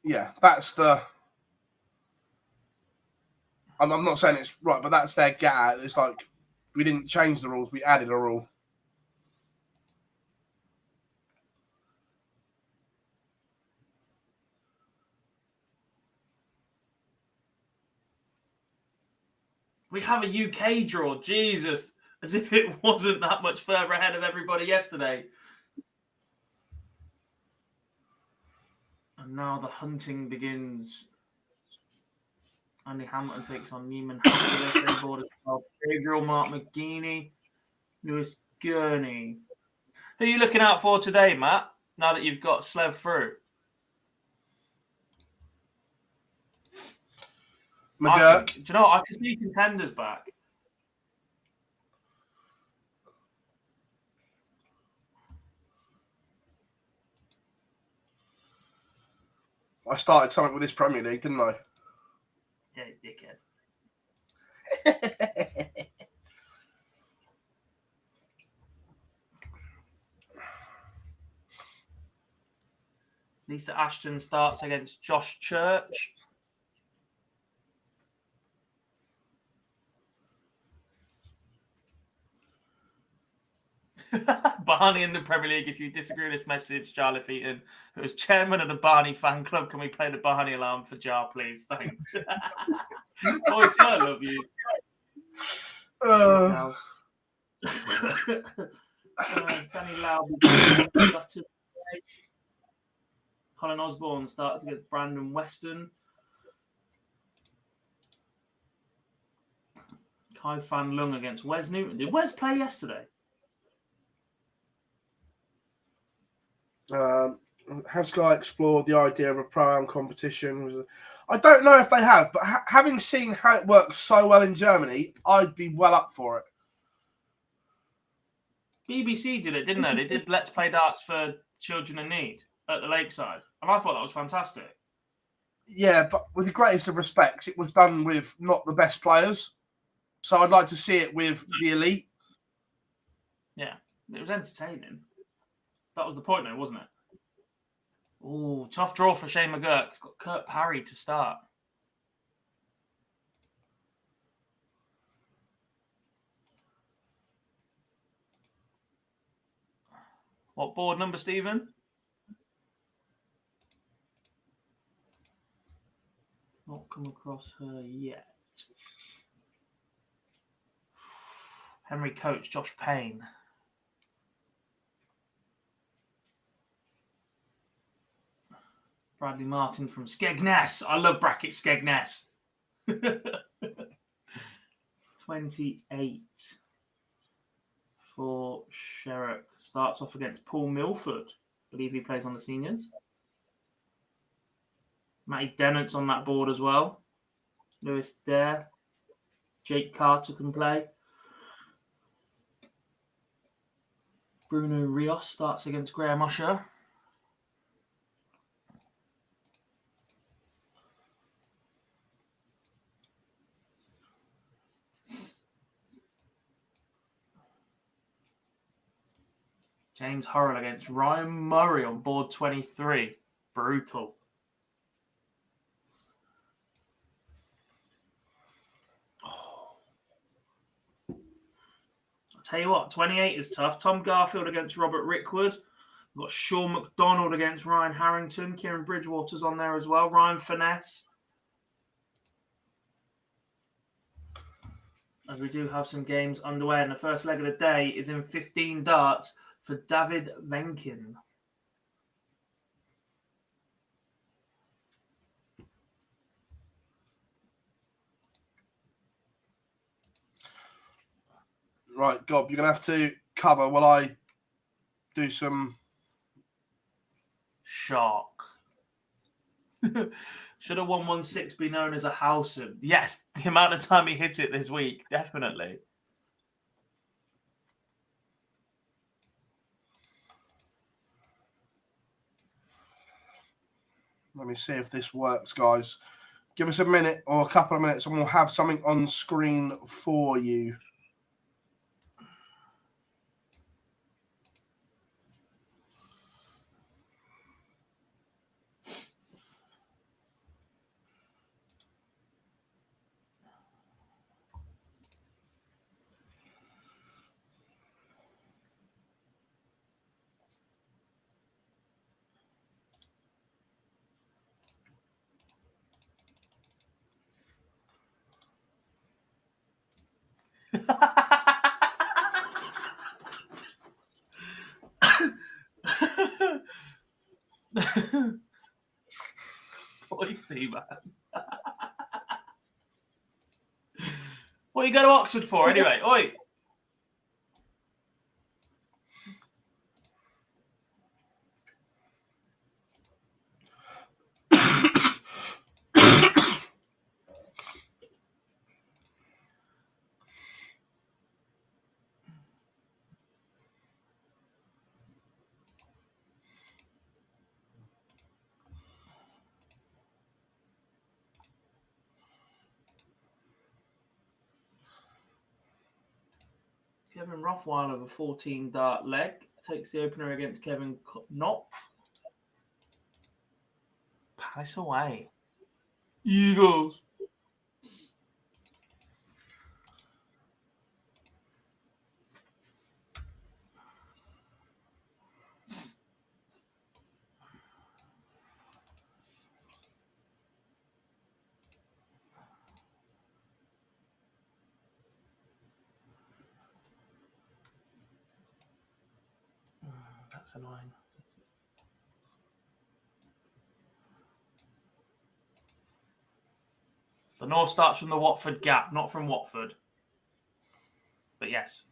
Yeah, that's the... I'm not saying it's right, but that's their get at. It's like, we didn't change the rules, we added a rule.
We have a UK draw. Jesus. As if it wasn't that much further ahead of everybody yesterday. And now the hunting begins. Andy Hamilton takes on Neiman Hampshire. Gabriel, Mark McGeaney, Lewis Gurney. Who are you looking out for today, Matt, now that you've got Slev through?
McGurk.
Do you know what? I can see contenders back.
I started something with this Premier League, didn't I?
Yeah, dickhead. Lisa Ashton starts against Josh Church. Barney in the Premier League. If you disagree with this message, Charlie Featon, who is chairman of the Barney fan club, can we play the Barney alarm for Jar, please? Thanks. Boys, I love you. Danny Loud. Colin Osborne starts against Brandon Weston. Kai Fan Lung against Wes Newton. Did Wes play yesterday?
Has Sky explored the idea of a pro-am competition? I don't know if they have, but having seen how it works so well in Germany, I'd be well up for it.
BBC did it, didn't they? They did Let's Play Darts for Children in Need at the Lakeside. And I thought that was fantastic.
Yeah, but with the greatest of respects, it was done with not the best players. So I'd like to see it with the elite.
Yeah, it was entertaining. That was the point, though, wasn't it? Oh, tough draw for Shane McGurk. He's got Kurt Parry to start. What board number, Stephen? Not come across her yet. Henry Coates, Josh Payne. Bradley Martin from Skegness. I love bracket Skegness. 28 for Sherrock. Starts off against Paul Milford. I believe he plays on the seniors. Matty Dennant's on that board as well. Lewis Dare. Jake Carter can play. Bruno Rios starts against Graham Usher. James Hurrell against Ryan Murray on board 23. Brutal. Tell you what, 28 is tough. Tom Garfield against Robert Rickwood. We've got Sean McDonald against Ryan Harrington. Kieran Bridgewater's on there as well. Ryan Finesse. As we do have some games underway, and the first leg of the day is in 15 darts for David Venkin.
Right, Gob, you're going to have to cover while I do some...
Shock. Should a 116 be known as a Howson? Yes, the amount of time he hit it this week, definitely.
Let me see if this works, guys. Give us a minute or a couple of minutes and we'll have something on screen for you.
Boise, man. What you go to Oxford for, anyway? Oi. Kevin Rothweiler with a 14-dart leg. Takes the opener against Kevin Knopf. Pass away. Eagles. That's annoying. The North starts from the Watford gap, not from Watford. But yes.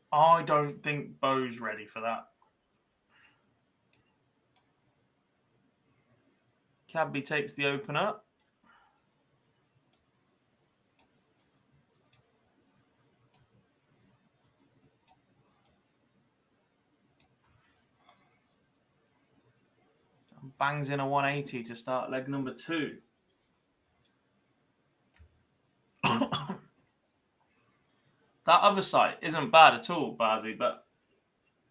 I don't think Bo's ready for that. Cadby takes the opener. And bangs in a 180 to start leg number 2. That other site isn't bad at all, Bazzy, but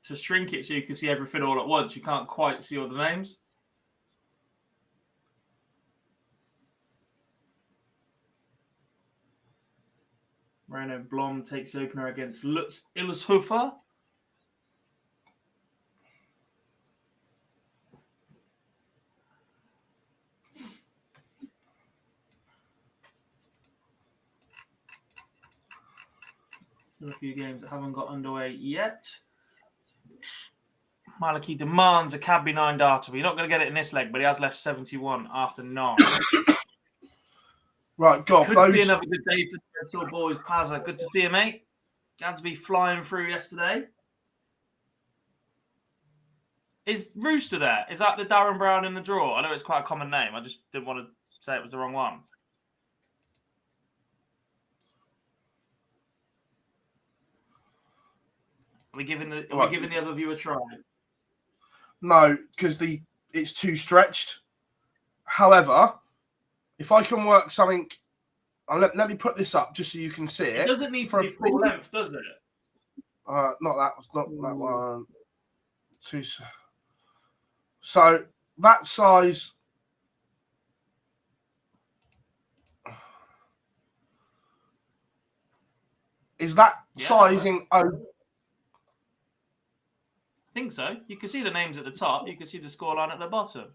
to shrink it so you can see everything all at once, you can't quite see all the names. Moreno Blom takes the opener against Lutz Illushofer. Still a few games that haven't got underway yet. Maliki demands a Cadby 9-darter. You're not going to get it in this leg, but he has left 71 after 9.
Right, Gob.
Could be another good day for the Red boys. Pazza, good to see you, mate. Gadsby flying through yesterday. Is Rooster there? Is that the Darren Brown in the draw? I know it's quite a common name. I just didn't want to say it was the wrong one. Are we giving the other view a try?
No, because it's too stretched. However, if I can work something let me put this up just so you can see it.
It doesn't need to be full length, does it?
Not that one. Two. So that size. Is that sizing? I
think so. You can see the names at the top. You can see the scoreline at the bottom.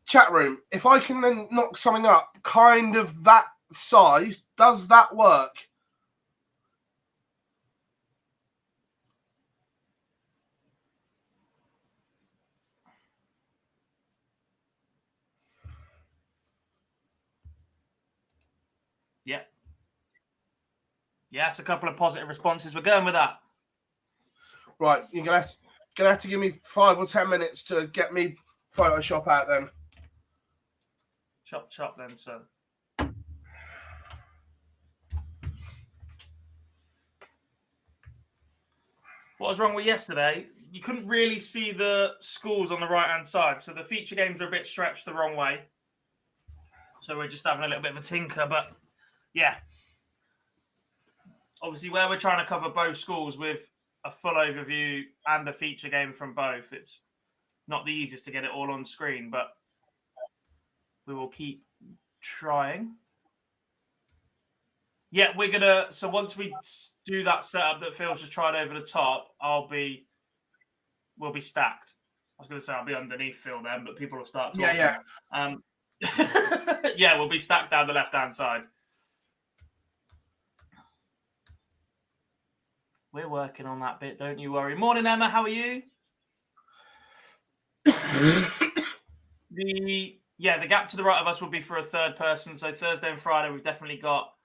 Chat room. If I can then knock something up, kind of that size, does that work?
Yeah. Yes, a couple of positive responses. We're going with that.
Right, you're gonna have to give me 5 or 10 minutes to get me Photoshop out then.
Chop then, son. What was wrong with yesterday? You couldn't really see the schools on the right-hand side, so the feature games are a bit stretched the wrong way. So we're just having a little bit of a tinker, but yeah. Obviously, where we're trying to cover both schools with a full overview and a feature game from both, it's not the easiest to get it all on screen, but we will keep trying. Yeah, we're gonna. So once we do that setup that Phil's just tried over the top, we'll be stacked. I was gonna say I'll be underneath Phil then, but people will start talking.
Yeah.
Yeah, we'll be stacked down the left-hand side. We're working on that bit, don't you worry. Morning, Emma. How are you? The gap to the right of us will be for a third person. So Thursday and Friday, we've definitely got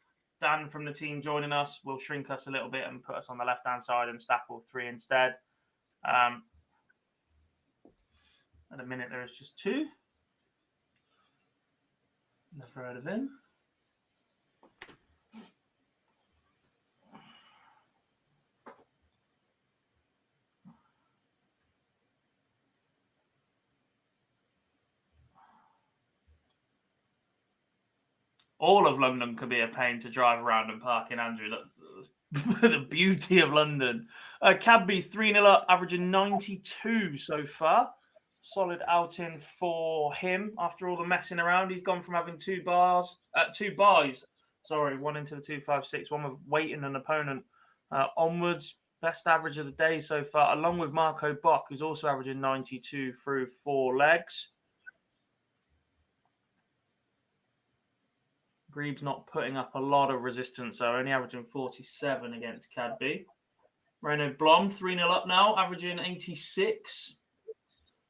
Dan from the team joining us. We'll shrink us a little bit and put us on the left-hand side and stack all three instead. At the minute, there is just two. Never heard of him. All of London could be a pain to drive around and park in, Andrew. Look, the beauty of London. Cadby 3-0 up, averaging 92 so far. Solid outing for him after all the messing around. He's gone from having two buys, one into the 256, one with waiting an opponent onwards. Best average of the day so far, along with Marco Bock, who's also averaging 92 through 4 legs. Greeb's not putting up a lot of resistance, though, only averaging 47 against Cadby. Rene Blom, 3-0 up now, averaging 86.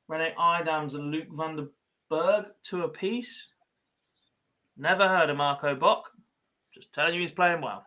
Rene Idams and Luke van der Berg, 2 apiece. Never heard of Marco Bock. Just telling you he's playing well.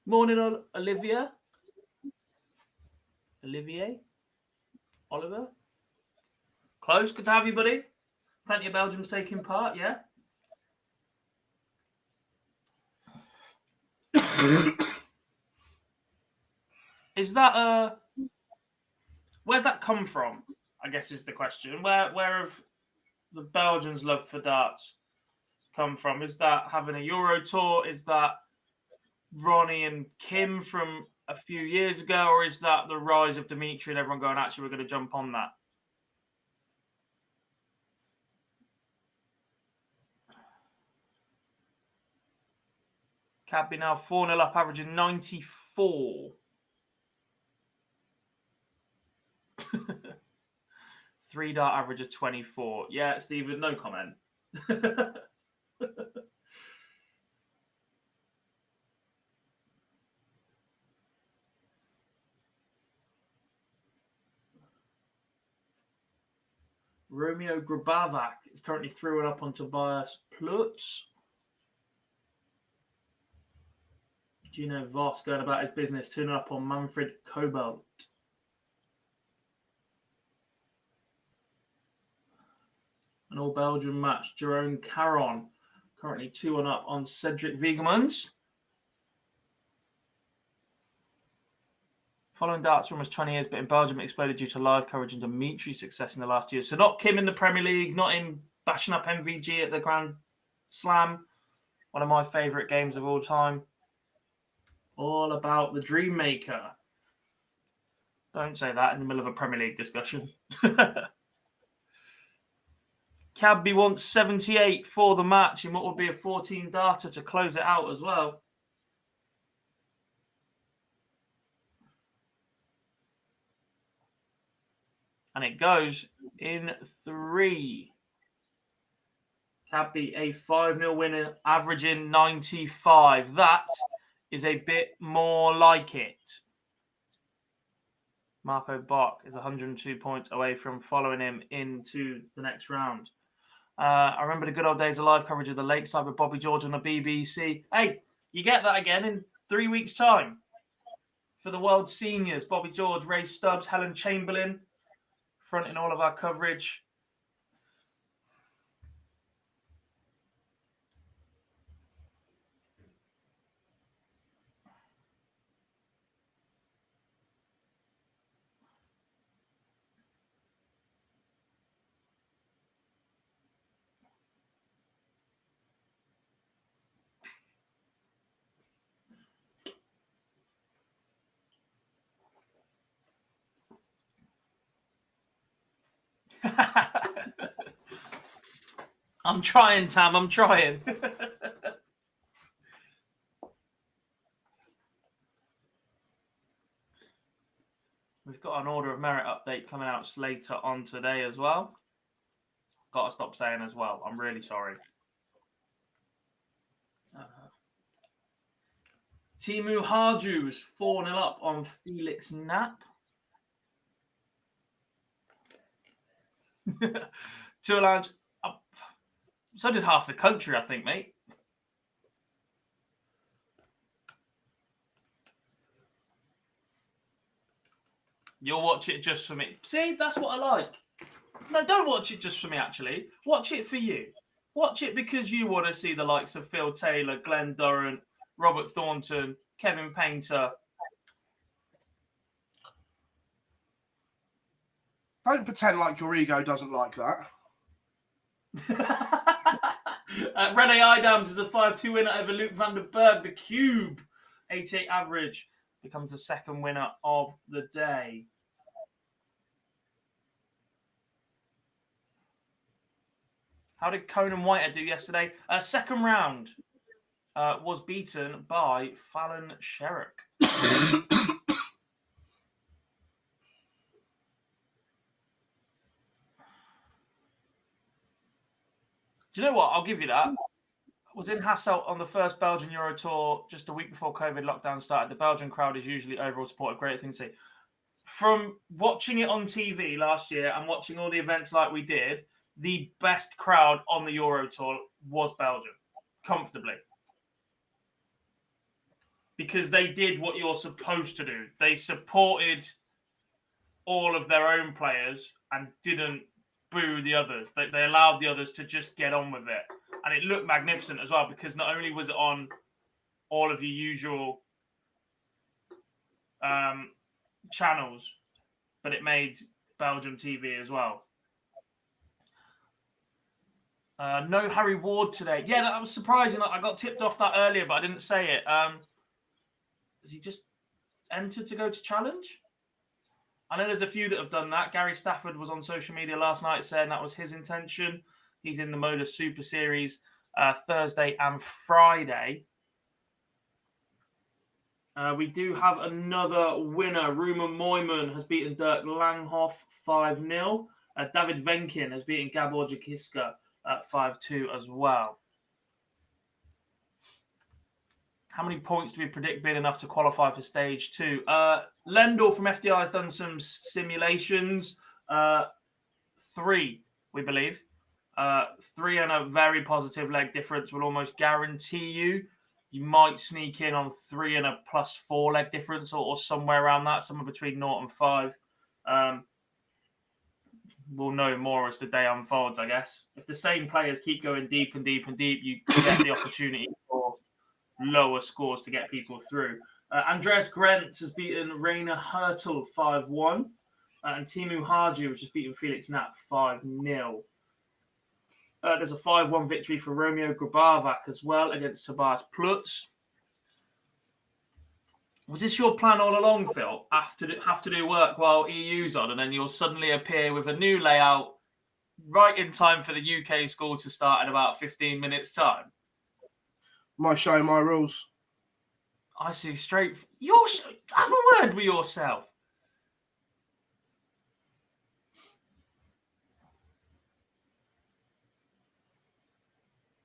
Morning, Olivier. Oliver. Close. Good to have you, buddy. Plenty of Belgians taking part, yeah? Is that where's that come from? I guess is the question. Where have the Belgians' love for darts come from? Is that having a Euro tour? Is that Ronnie and Kim from a few years ago, or is that the rise of Dimitri and everyone going, actually, we're going to jump on that? Cadby now 4-0 up, averaging 94. 3-dart average of 24. Yeah, Stephen, no comment. Romeo Grabavac is currently 3-1 up on Tobias Plutz. Gino Voss going about his business, 2-0 up on Manfred Cobalt. An all-Belgian match, Jerome Caron, currently 2-1 up on Cedric Wiegemans. Following darts for almost 20 years, but in Belgium it exploded due to live coverage and Dimitri's success in the last year. So not Kim in the Premier League, not in bashing up MVG at the Grand Slam. One of my favourite games of all time. All about the Dream Maker. Don't say that in the middle of a Premier League discussion. Cadby wants 78 for the match in what would be a 14 darter to close it out as well. And it goes in 3. Cadby a 5-0 winner, averaging 95. That is a bit more like it. Marco Bach is 102 points away from following him into the next round. I remember the good old days of live coverage of the Lakeside with Bobby George on the BBC. Hey, you get that again in 3 weeks' time. For the World Seniors, Bobby George, Ray Stubbs, Helen Chamberlain, fronting all of our coverage. I'm trying, Tam. I'm trying. We've got an Order of Merit update coming out later on today as well. Got to stop saying as well. I'm really sorry. Timu Harju's 4-0 up on Felix Knapp. To a lounge. So did half the country, I think, mate. You'll watch it just for me. See, that's what I like. No, don't watch it just for me, actually. Watch it for you. Watch it because you want to see the likes of Phil Taylor, Glenn Durrant, Robert Thornton, Kevin Painter.
Don't pretend like your ego doesn't like that.
Rene Idams is a 5-2 winner over Luke van der Berg. The Cube, 88 average, becomes the second winner of the day. How did Conan Whitehead do yesterday? Second round was beaten by Fallon Sherrock. Do you know what? I'll give you that. I was in Hasselt on the first Belgian Euro Tour just a week before COVID lockdown started. The Belgian crowd is usually overall supportive. Great thing to see. From watching it on TV last year and watching all the events like we did, the best crowd on the Euro Tour was Belgium, comfortably. Because they did what you're supposed to do. They supported all of their own players and didn't boo the others. They allowed the others to just get on with it. And it looked magnificent as well, because not only was it on all of your usual channels, but it made Belgium TV as well. No Harry Ward today. Yeah, that was surprising. I got tipped off that earlier, but I didn't say it. Has he just entered to go to challenge? I know there's a few that have done that. Gary Stafford was on social media last night saying that was his intention. He's in the MODUS Super Series Thursday and Friday. We do have another winner. Ruben Moyman has beaten Dirk Langhoff 5-0. David Venkin has beaten Gabor Jakiska at 5-2 as well. How many points do we predict being enough to qualify for stage 2? Lendl from FDI has done some simulations. 3 we believe. 3 and a very positive leg difference will almost guarantee you might sneak in on 3 and a +4 leg difference or somewhere around that, somewhere between 0 and 5. We'll know more as the day unfolds, I guess. If the same players keep going deep and deep and deep, you get the opportunity for lower scores to get people through. Andreas Grenz has beaten Rainer Hertel 5-1. And Timu Haji, which has beaten Felix Knapp 5-0. There's a 5-1 victory for Romeo Grabavak as well against Tobias Plutz. Was this your plan all along, Phil? Have to do work while EU's on, and then you'll suddenly appear with a new layout right in time for the UK school to start in about 15 minutes' time?
My show, my rules.
I see straight. Have a word with yourself.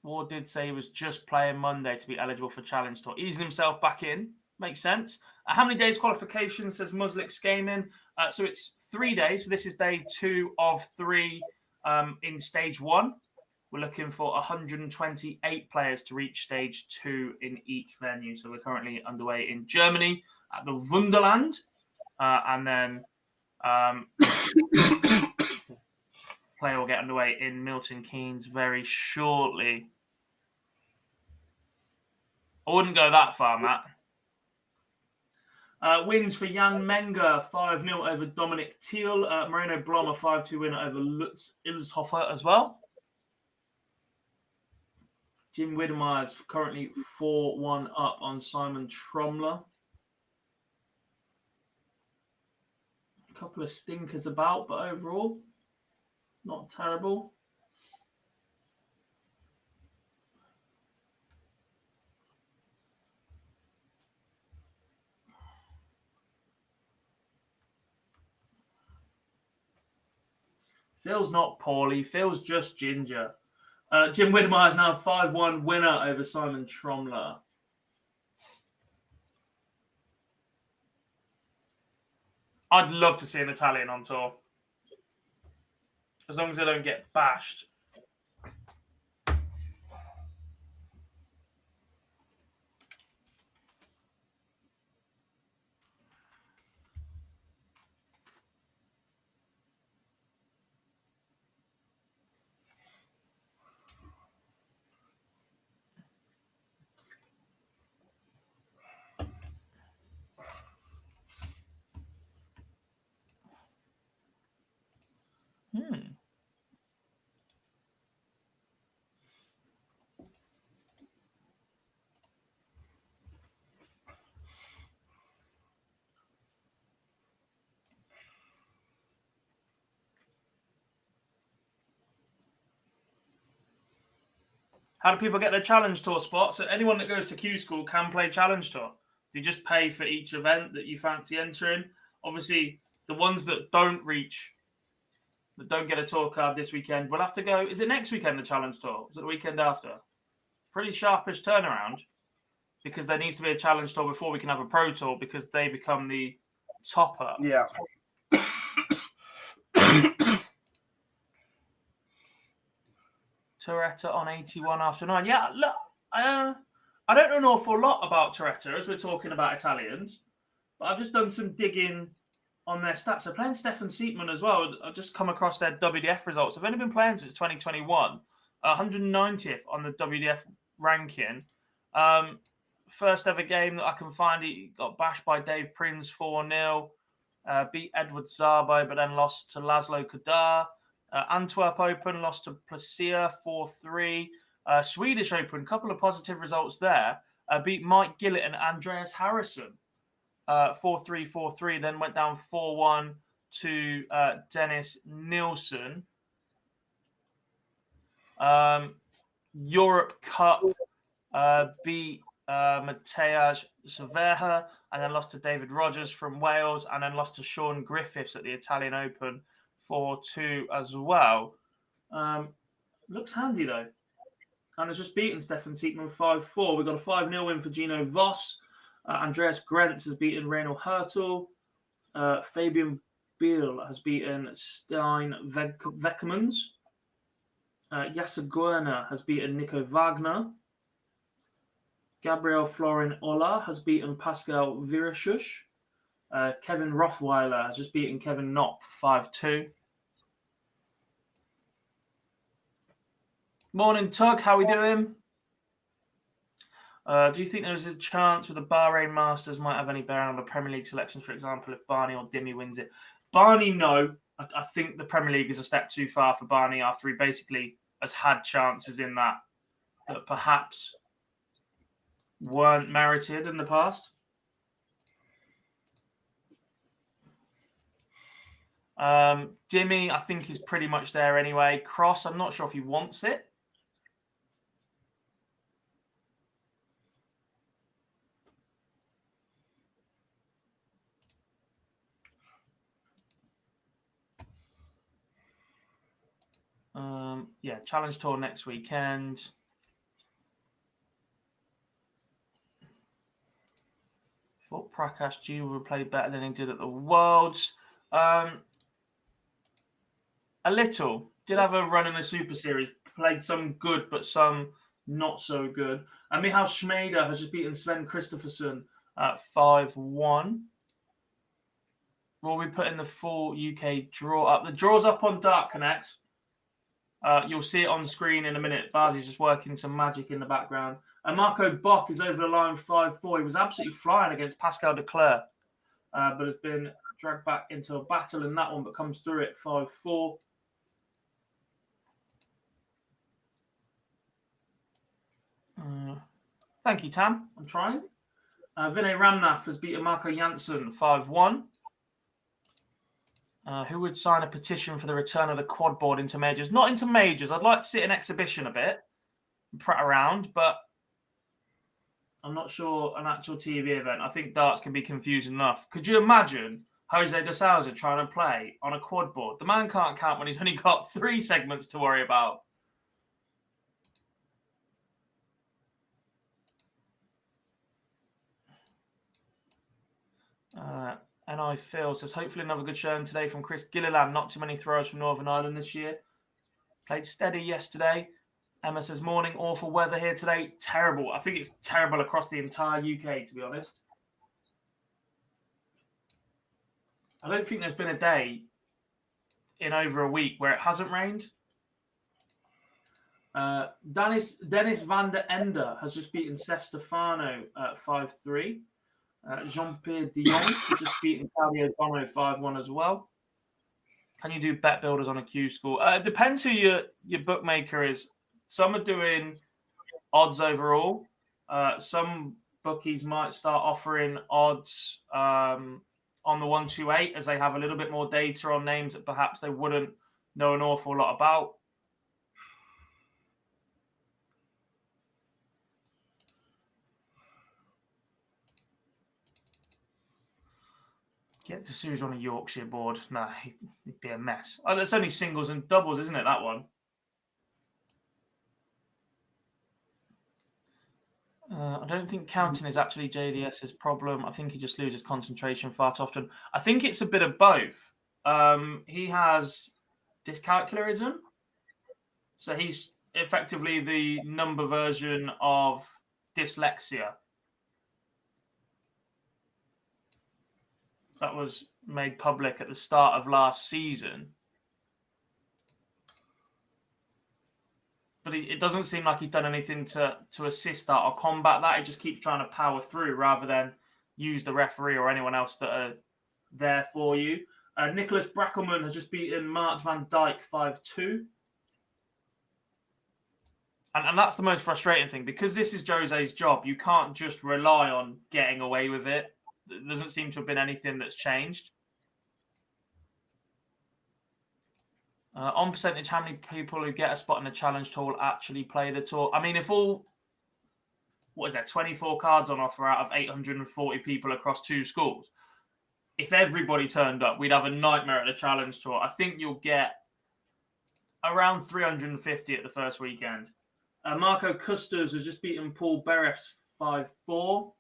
Ward did say he was just playing Monday to be eligible for Challenge Tour. Easing himself back in. Makes sense. How many days qualification, says Muslik Skaman? So it's 3 days. So this is day 2 of 3 in stage 1. We're looking for 128 players to reach stage 2 in each venue. So we're currently underway in Germany at the Wunderland. And then play will get underway in Milton Keynes very shortly. I wouldn't go that far, Matt. Wins for Jan Menger, 5-0 over Dominic Thiel. Moreno Blom, a 5-2 winner over Lutz Ilshofer as well. Jim Widmeyer is currently 4-1 up on Simon Tromler. A couple of stinkers about, but overall, not terrible. Phil's not poorly. Phil's just ginger. Jim Widmeyer is now a 5-1 winner over Simon Tromler. I'd love to see an Italian on tour. As long as they don't get bashed. How do people get their Challenge Tour spot? So anyone that goes to Q-School can play Challenge Tour. You just pay for each event that you fancy entering. Obviously, the ones that don't reach, that don't get a tour card this weekend, will have to go. Is it next weekend, the Challenge Tour? Is it the weekend after? Pretty sharpish turnaround, because there needs to be a Challenge Tour before we can have a Pro Tour, because they become the topper.
Yeah.
Toretta on 81 after 9. Yeah, look, I don't know an awful lot about Toretta as we're talking about Italians, but I've just done some digging on their stats. They're playing Stefan Siepmann as well. I've just come across their WDF results. They've only been playing since 2021. 190th on the WDF ranking. First ever game that I can find, he got bashed by Dave Prinz 4-0. Beat Edward Szabo, but then lost to Laszlo Kadar. Antwerp Open lost to Placia 4-3. Swedish Open, couple of positive results there. Beat Mike Gillett and Andreas Harrison 4-3, 4-3. Then went down 4-1 to Dennis Nilsson. Europe Cup beat Mateusz Zaverha and then lost to David Rogers from Wales and then lost to Sean Griffiths at the Italian Open 4-2 as well. Looks handy though. And has just beaten Stefan Siepmann 5-4. We've got a 5-0 win for Gino Voss. Andreas Grenz has beaten Rainer Hertel. Fabian Biel has beaten Stein Weckermans. Yasagurna has beaten Nico Wagner. Gabriel Florin Ola has beaten Pascal Virashush. Kevin Rothweiler has just beaten Kevin Knopp 5-2. Morning, Tug. How we doing? Do you think there is a chance with the Bahrain Masters might have any bearing on the Premier League selections, for example, if Barney or Dimmy wins it? Barney, no. I think the Premier League is a step too far for Barney after he basically has had chances in that perhaps weren't merited in the past. Dimmy, I think, is pretty much there anyway. Cross, I'm not sure if he wants it. Yeah, Challenge Tour next weekend. Thought Prakash G would play better than he did at the Worlds. A little. Did have a run in the Super Series. Played some good, but some not so good. And Michal Schmeider has just beaten Sven Kristoffersson at 5-1. Will we put in the full UK draw up? The draw's up on Dark Connect. You'll see it on screen in a minute. Barzy's just working some magic in the background. And Marco Bock is over the line 5-4. He was absolutely flying against Pascal Declercq, but has been dragged back into a battle in that one, but comes through it 5-4. Thank you, Tam. I'm trying. Vinay Ramnath has beaten Marco Janssen 5-1. Who would sign a petition for the return of the quad board into majors? Not into majors. I'd like to see it in exhibition a bit and prat around, but I'm not sure an actual TV event. I think darts can be confusing enough. Could you imagine Jose de Souza trying to play on a quad board? The man can't count when he's only got 3 segments to worry about. NI Phil says, hopefully another good showing today from Chris Gilliland. Not too many throws from Northern Ireland this year. Played steady yesterday. Emma says, morning, awful weather here today. Terrible. I think it's terrible across the entire UK, to be honest. I don't think there's been a day in over a week where it hasn't rained. Dennis van der Ende has just beaten Seth Stefano at 5-3. Jean-Pierre de Jong has just beaten Claudio Bono 5-1 as well. Can you do bet builders on a Q-School? It depends who your bookmaker is. Some are doing odds overall. Some bookies might start offering odds on the 128 as they have a little bit more data on names that perhaps they wouldn't know an awful lot about. Get the series on a Yorkshire board. Nah, it'd be a mess. Oh, that's only singles and doubles, isn't it, that one? I don't think counting is actually JDS's problem. I think he just loses concentration far too often. I think it's a bit of both. He has dyscalculism. So he's effectively the number version of dyslexia. That was made public at the start of last season. But it doesn't seem like he's done anything to assist that or combat that. He just keeps trying to power through rather than use the referee or anyone else that are there for you. Nicholas Brackelman has just beaten Mark van Dijk 5-2. And that's the most frustrating thing. Because this is Jose's job, you can't just rely on getting away with it. There doesn't seem to have been anything that's changed. On percentage, how many people who get a spot in the challenge tour will actually play the tour? I mean, if all, 24 cards on offer out of 840 people across 2 schools. If everybody turned up, we'd have a nightmare at the challenge tour. I think you'll get around 350 at the first weekend. Marco Custers has just beaten Paul Bereffs 5-4.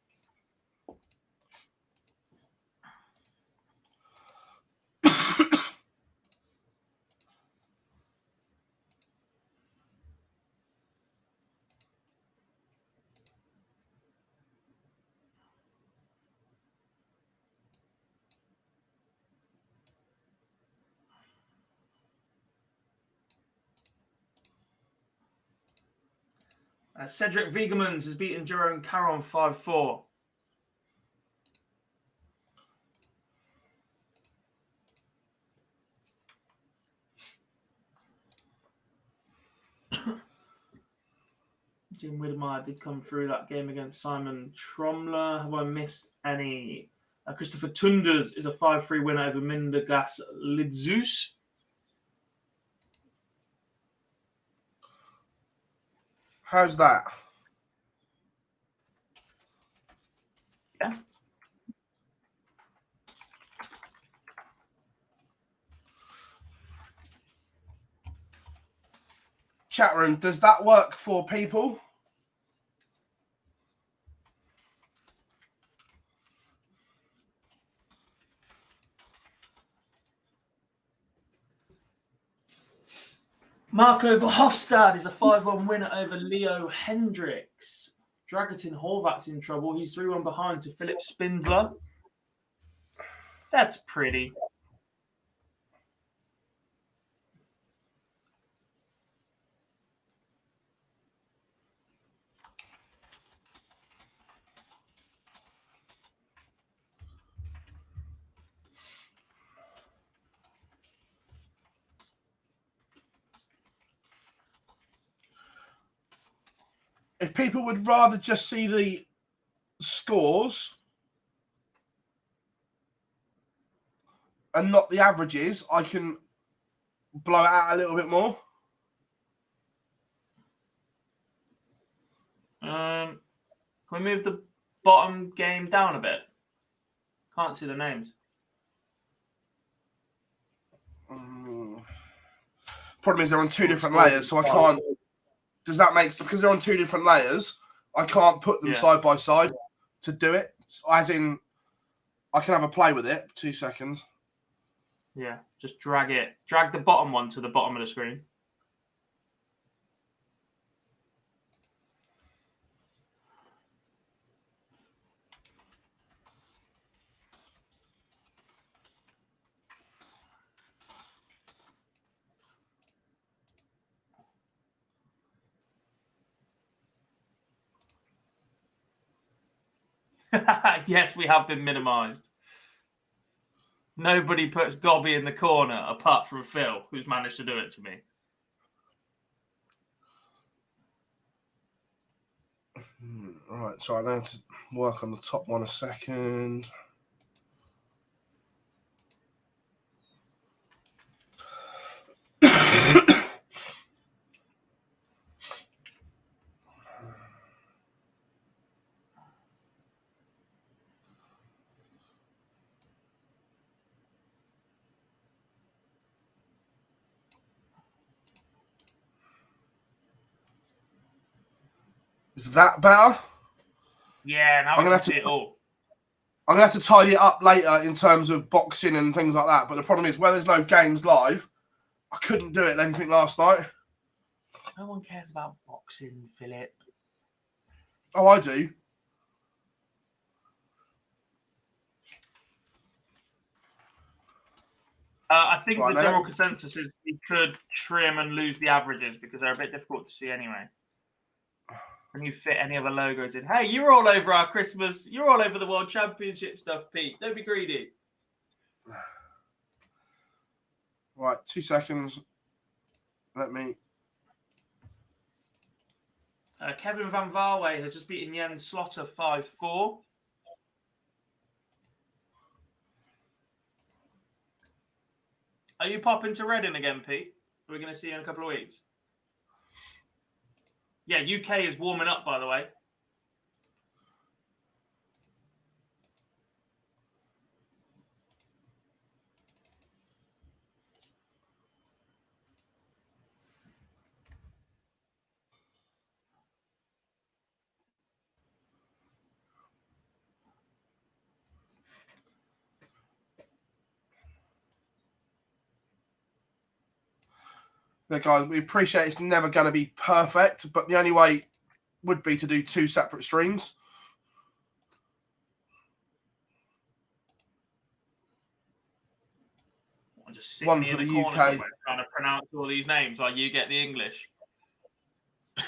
Cedric Vigemans has beaten Jerome Caron 5-4. Jim Widmeyer did come through that game against Simon Tromler. Have I missed any? Christopher Tunders is a 5-3 winner over Mindergas Lidzus.
How's that?
Yeah.
Chat room, does that work for people?
Marco Verhofstadt is a 5-1 winner over Leo Hendricks. Dragutin Horvat's in trouble. He's 3-1 behind to Philip Spindler. That's pretty.
If people would rather just see the scores and not the averages, I can blow it out a little bit more.
Can we move the bottom game down a bit? Can't see the names.
Problem is they're on two different layers, so I can't. Does that make sense? Because they're on two different layers, I can't put them side by side to do it. As in, I can have a play with it. 2 seconds.
Yeah, just drag it. Drag the bottom one to the bottom of the screen. Yes, we have been minimised. Nobody puts Gobby in the corner apart from Phil, who's managed to do it to me.
All right, so I need to work on the top one a second. Is that better?
Yeah, now I'm going to see it all.
I'm going to have to tidy it up later in terms of boxing and things like that. But the problem is, where there's no games live, I couldn't do it anything last night.
No one cares about boxing, Philip.
Oh, I do.
I think the general consensus is we could trim and lose the averages because they're a bit difficult to see anyway. When you fit any other logos in. Hey, you're all over our Christmas. You're all over the World Championship stuff, Pete. Don't be greedy.
Right, 2 seconds. Let me...
Kevin Van Varway has just beaten Jens Slotter 5-4. Are you popping to Reading again, Pete? Are we going to see you in a couple of weeks? Yeah, UK is warming up, by the way.
Yeah, guys, we appreciate it's never going to be perfect, but the only way would be to do 2 separate streams.
Just
one for the UK.
Trying to pronounce all these names while you get the English.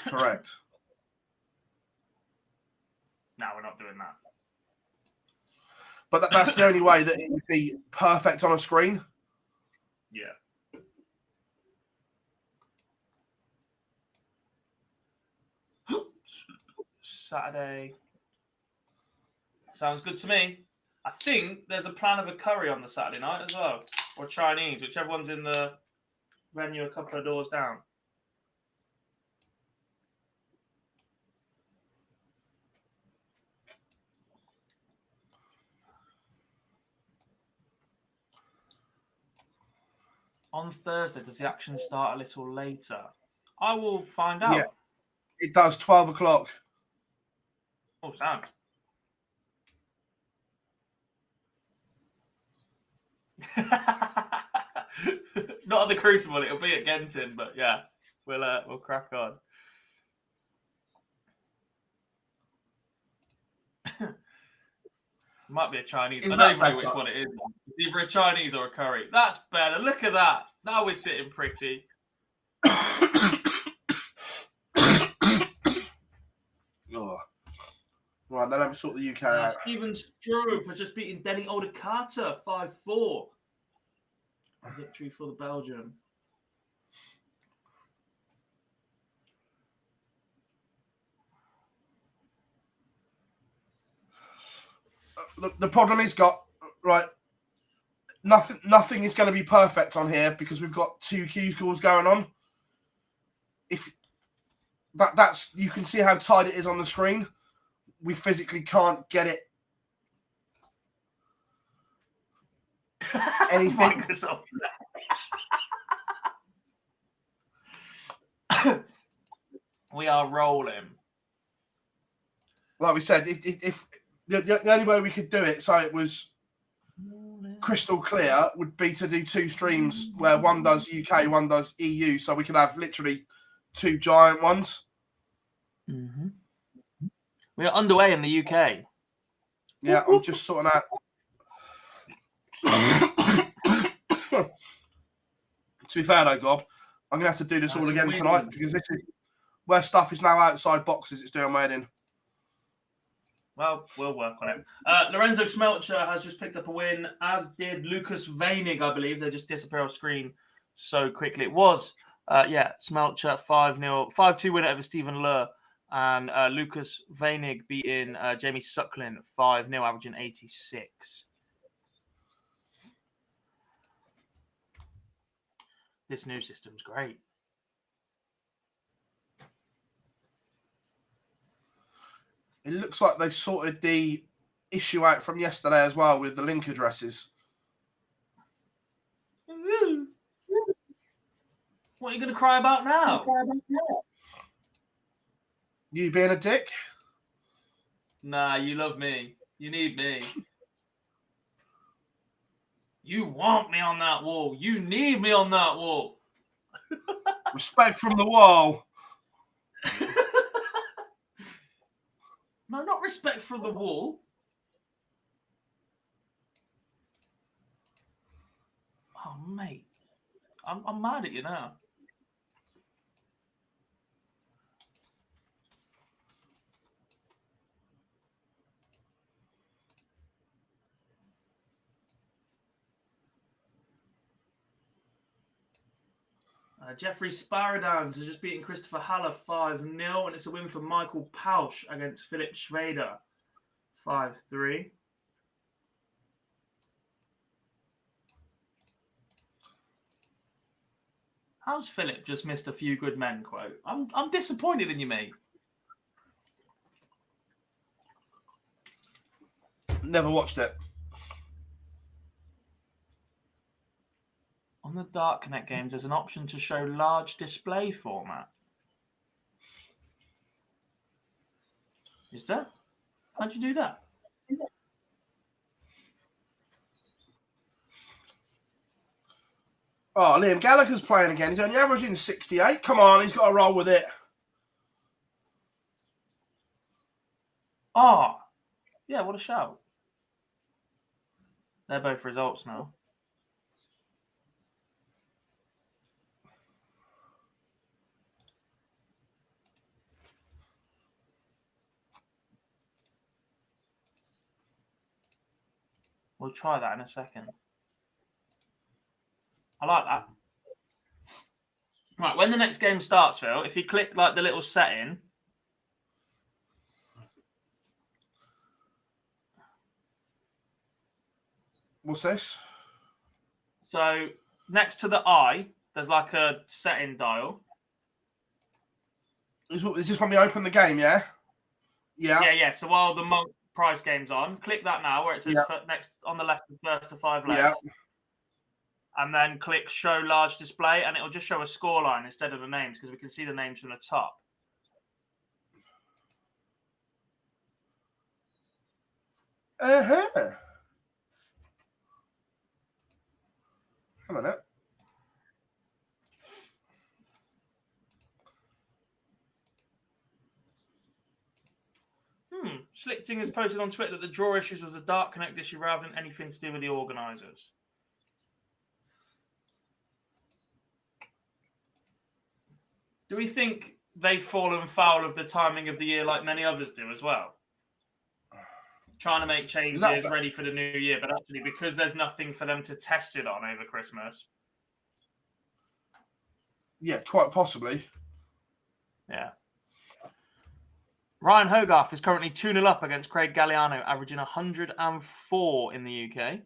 Correct.
No, we're not doing that.
But that's the only way that it would be perfect on a screen.
Yeah. Saturday. Sounds good to me. I think there's a plan of a curry on the Saturday night as well. Or Chinese, whichever one's in the venue a couple of doors down. On Thursday, does the action start a little later? I will find out.
Yeah, it does, 12 o'clock.
Oh, sound. Not at the Crucible, it'll be at Genton, but yeah, we'll crack on. Might be a Chinese. I don't even know which one it is. It's either a Chinese or a curry. That's better. Look at that. Now we're sitting pretty.
Oh. Right, then let me sort the UK out.
Stephen Stroop has just beaten Denny Older Carter 5-4. Victory for the Belgium.
The problem is right. Nothing is going to be perfect on here because we've got 2 Q-Schools going on. If that's you can see how tight it is on the screen. We physically can't get it. Anything.
Microsoft. We are rolling.
Like we said, if the only way we could do it so it was crystal clear would be to do 2 streams where one does UK, one does EU, so we could have literally 2 giant ones.
Mm-hmm. We are underway in the UK.
Yeah, I'm just sorting out. To be fair though, Gob, I'm going to have to do this all again tonight because this is where stuff is now outside boxes. It's doing my head in.
Well, we'll work on it. Lorenzo Smelcher has just picked up a win, as did Lucas Veinig, I believe. They just disappear off screen so quickly. It was, Smelcher 5-0, 5-2 winner over Stephen Lur. And Lucas Veinig beating Jamie Sucklin 5-0, averaging 86. This new system's great.
It looks like they've sorted the issue out from yesterday as well with the link addresses.
What are you going to cry about now?
You being a dick?
Nah, you love me. You need me. You want me on that wall. You need me on that wall.
Respect from the wall.
No, not respect from the wall. Oh, mate. I'm mad at you now. Jeffrey Sparadans has just beaten Christopher Haller 5-0, and it's a win for Michael Pausch against Philip Schrader 5-3. How's Philip just missed a few good men quote? I'm disappointed in you, mate.
Never watched it.
On the Darknet games, there's an option to show large display format. Is there? How'd you do that?
Oh, Liam Gallagher's playing again. He's only averaging 68. Come on, he's got to roll with it.
Oh, yeah, what a shout. They're both results now. We'll try that in a second. I like that. Right, when the next game starts, Phil, if you click like the little setting.
What's this?
So next to the eye, there's like a setting dial.
Is this when we open the game, yeah? Yeah.
Yeah. So while the Monk prize game's on, click that now where it says next on the left, first to 5 legs.
Yeah.
And then click show large display, and it'll just show a scoreline instead of the names because we can see the names from the top.
Hang on a minute.
Slichting has posted on Twitter that the draw issues was a Dark Connect issue rather than anything to do with the organisers. Do we think they've fallen foul of the timing of the year like many others do as well? Trying to make changes ready for the new year, but actually because there's nothing for them to test it on over Christmas.
Yeah, quite possibly.
Yeah. Ryan Hogarth is currently 2-0 up against Craig Galliano, averaging 104 in the UK.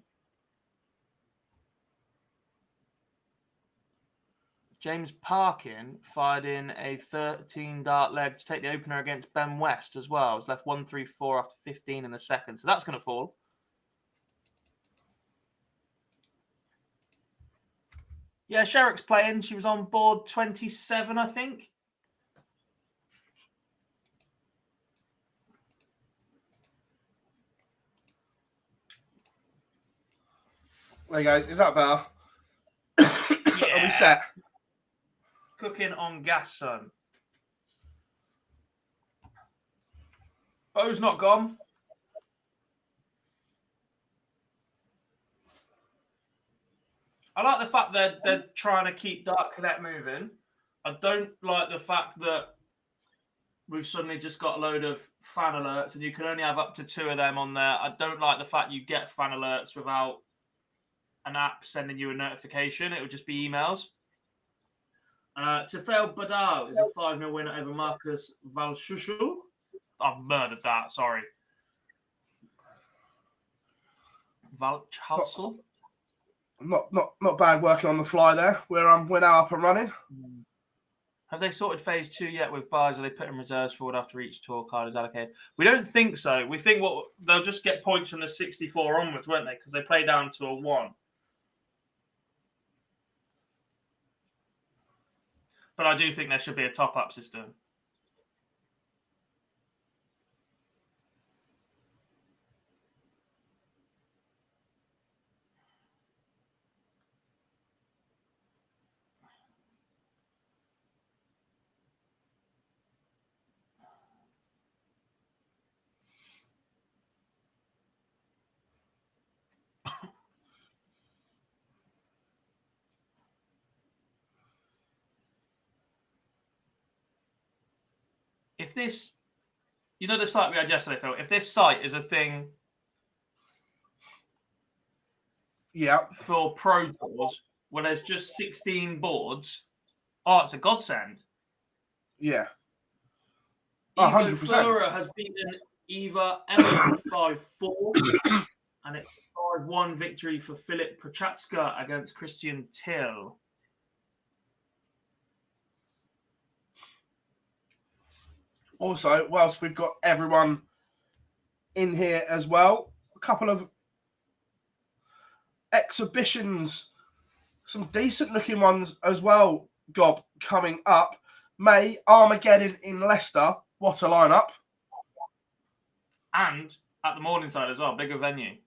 James Parkin fired in a 13-dart leg to take the opener against Ben West as well. It's left 1-3-4 after 15 in the second. So that's going to fall. Yeah, Sherrick's playing. She was on board 27, I think.
There you go. Is that better?
Yeah.
Are we set?
Cooking on gas, son. Bo's not gone. I like the fact that they're trying to keep Dark Connect moving. I don't like the fact that we've suddenly just got a load of fan alerts and you can only have up to 2 of them on there. I don't like the fact you get fan alerts without an app sending you a notification. It would just be emails. Tefel Badal is a 5-0 winner over Marcus Valshushu. I've murdered that, sorry. Valchhassel?
Not bad working on the fly there. We're now up and running.
Have they sorted phase 2 yet with bars? Are they putting reserves forward after each tour card is allocated? We don't think so. We think they'll just get points from the 64 onwards, won't they? Because they play down to a 1. But I do think there should be a top-up system. If this, the site we had yesterday, Phil, if this site is a thing for pro tours where there's just 16 boards, it's a godsend.
Yeah.
100%. Flora has beaten Eva Emily 5-4 and it's 5-1 victory for Filip Prochatska against Christian Till.
Also, whilst we've got everyone in here as well, a couple of exhibitions, some decent looking ones as well, Gob, coming up. May, Armageddon in Leicester. What a lineup.
And at the Morningside as well, bigger venue.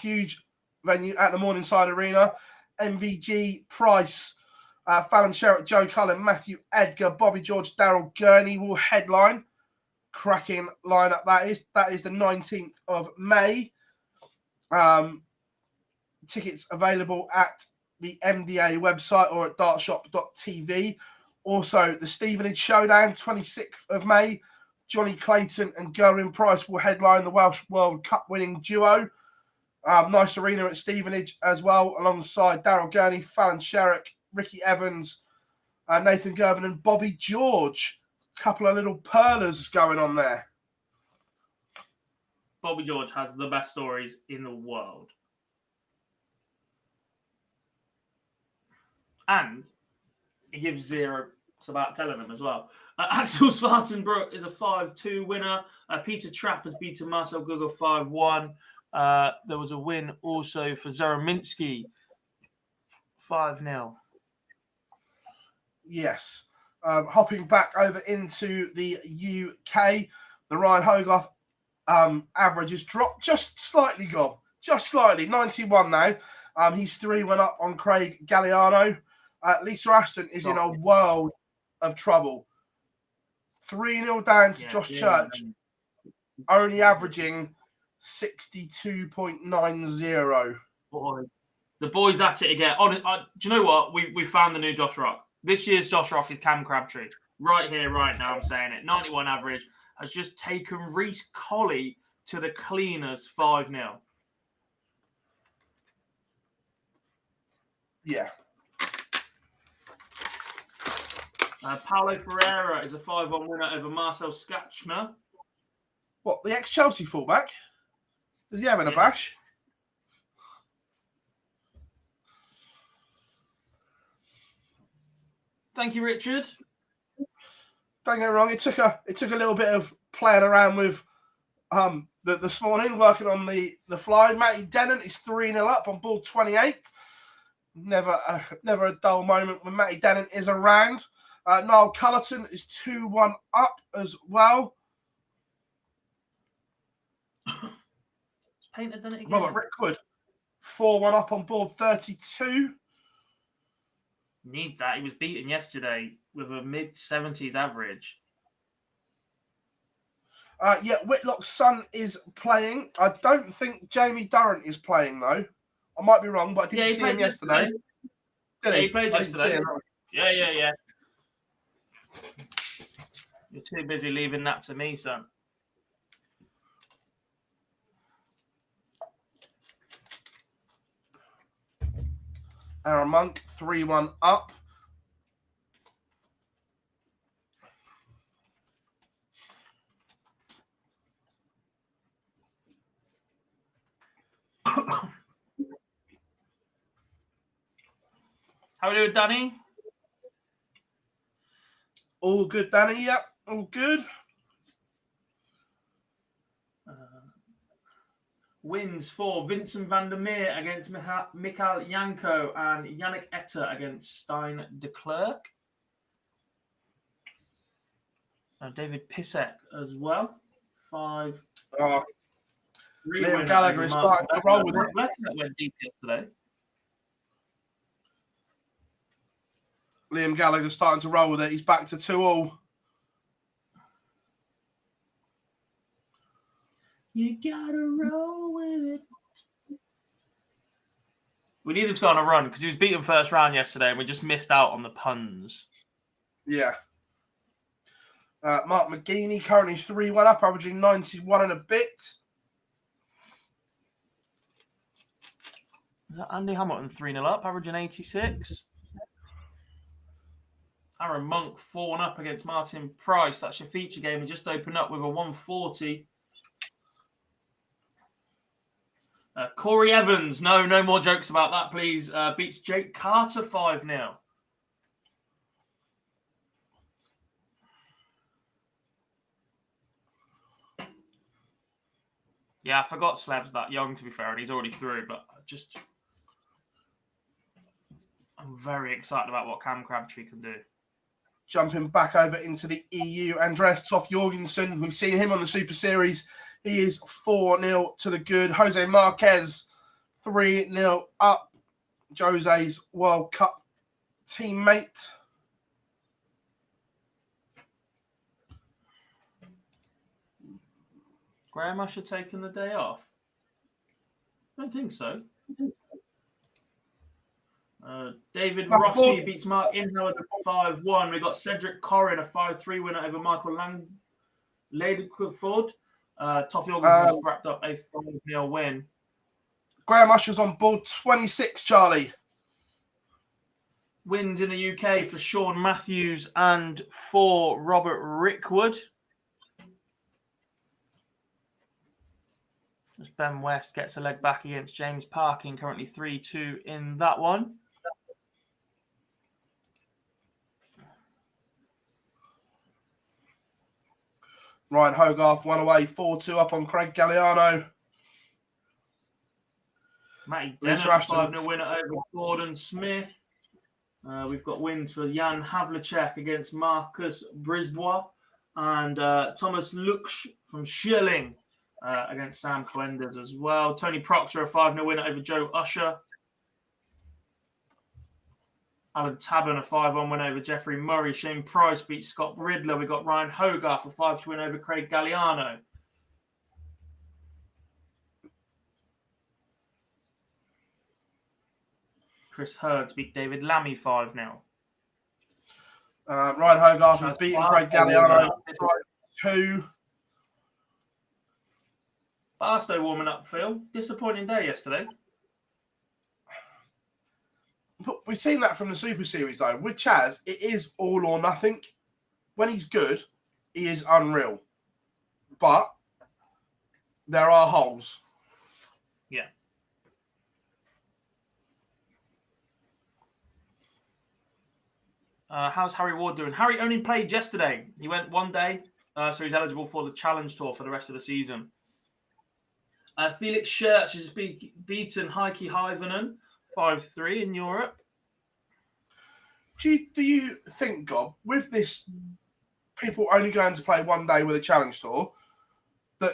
Huge venue at the Morningside Arena. MVG, Price, Fallon Sherrick, Joe Cullen, Matthew Edgar, Bobby George, Daryl Gurney will headline. Cracking lineup that is. That is the 19th of May. Tickets available at the MDA website or at dartshop.tv. Also, the Stevenage Showdown, 26th of May. Johnny Clayton and Gerwyn Price will headline the Welsh World Cup winning duo. Nice arena at Stevenage as well, alongside Daryl Gurney, Fallon Sherrick, Ricky Evans, Nathan Gervin and Bobby George. Couple of little pearlers going on there.
Bobby George has the best stories in the world. And he gives zero. It's about telling them as well. Axel Svartenbrook is a 5-2 winner. Peter Trapp has beaten Marcel Guga 5-1. There was a win also for Zarominski, 5-0.
Yes. Hopping back over into the UK, the Ryan Hogarth average has dropped just slightly, Gob. Just slightly. 91 now. He's 3-1 up on Craig Galliano. Lisa Ashton is in a world of trouble. 3-0 down to Josh Church. Only averaging 62.90.
Boy, the boys at it again. Do you know what? We found the new Josh Rock. This year's Josh Rock is Cam Crabtree. Right here, right now, I'm saying it. 91 average has just taken Reece Colley to the cleaners 5-0.
Yeah.
Paulo Ferreira is a 5-1 winner over Marcel Skatchner.
What, the ex-Chelsea fullback? Is he having a bash?
Thank you, Richard.
Don't get me wrong, it took a little bit of playing around with this morning, working on the fly. Matty Dennant is 3-0 up on ball 28. Never a dull moment when Matty Dennant is around. Niall Cullerton is 2-1 up as well.
Painter done it again.
Robert Rickwood, 4-1 up on board 32.
Needs that. He was beaten yesterday with a mid-70s average.
Whitlock's son is playing. I don't think Jamie Durrant is playing, though. I might be wrong, but I didn't see him yesterday. Did he?
He played yesterday. Yeah. You're too busy leaving that to me, son.
Aaron Monk, 3-1 up.
How are we doing, Danny?
All good, Danny. Yep, all good.
Wins for Vincent van der Meer against Mikael Janko and Yannick Etter against Stein de Klerk. David Pisek as well. 5.
Liam Gallagher is starting to roll with it.
That went deep yesterday.
Liam Gallagher's starting to roll with it. He's back to 2-2.
You gotta roll with it. We need him to go on a run because he was beaten first round yesterday and we just missed out on the puns.
Yeah. Mark McGeaney currently 3-1 up, averaging 91 and a bit.
Is that Andy Hamilton 3-0 up, averaging 86? Aaron Monk 4-1 up against Martin Price. That's your feature game. He just opened up with a 140. Corey Evans, no more jokes about that, please. Beats Jake Carter 5-0. Yeah, I forgot Slev's that young, to be fair, and he's already through, but I'm very excited about what Cam Crabtree can do.
Jumping back over into the EU, Andreas Toff Jorgensen. We've seen him on the Super Series. He is 4-0 to the good. Jose Marquez, 3-0 up. Jose's World Cup teammate.
Graham Usher taking the day off? I don't think so. David Rossi beats Mark Inhoud at 5-1. We got Cedric Corrin, a 5-3 winner over Michael Ladycliford. Toff Jorgensen wrapped up a 5-0 win.
Graham Usher's on board 26, Charlie.
Wins in the UK for Sean Matthews and for Robert Rickwood. As Ben West gets a leg back against James Parkin, currently 3-2 in that one.
Ryan Hogarth one away, 4-2 up on Craig Galliano.
Matty
Lisa
Denham,
Ashton.
5-0 winner over Gordon Smith. We've got wins for Jan Havlicek against Marcus Brisbois and Thomas Luksch from Schilling against Sam Coenders as well. Tony Proctor, a 5-0 winner over Joe Usher. Alan Tabban, a 5-1 win over Jeffrey Murray. Shane Price beats Scott Riddler. We've got Ryan Hogarth, a 5-2 win over Craig Galliano. Chris Hurd beat David Lammy 5-0.
Ryan Hogarth has beaten Craig Galliano 5-2.
Barstow warming up, Phil. Disappointing day yesterday.
But we've seen that from the Super Series, though. With Chaz, it is all or nothing. When he's good, he is unreal. But there are holes.
Yeah. How's Harry Ward doing? Harry only played yesterday. He went one day, so he's eligible for the Challenge Tour for the rest of the season. Felix Schertz has beaten Heikki Hyvänen 5-3 in Europe.
Do you think, Gob, with this, people only going to play one day with a Challenge Tour, that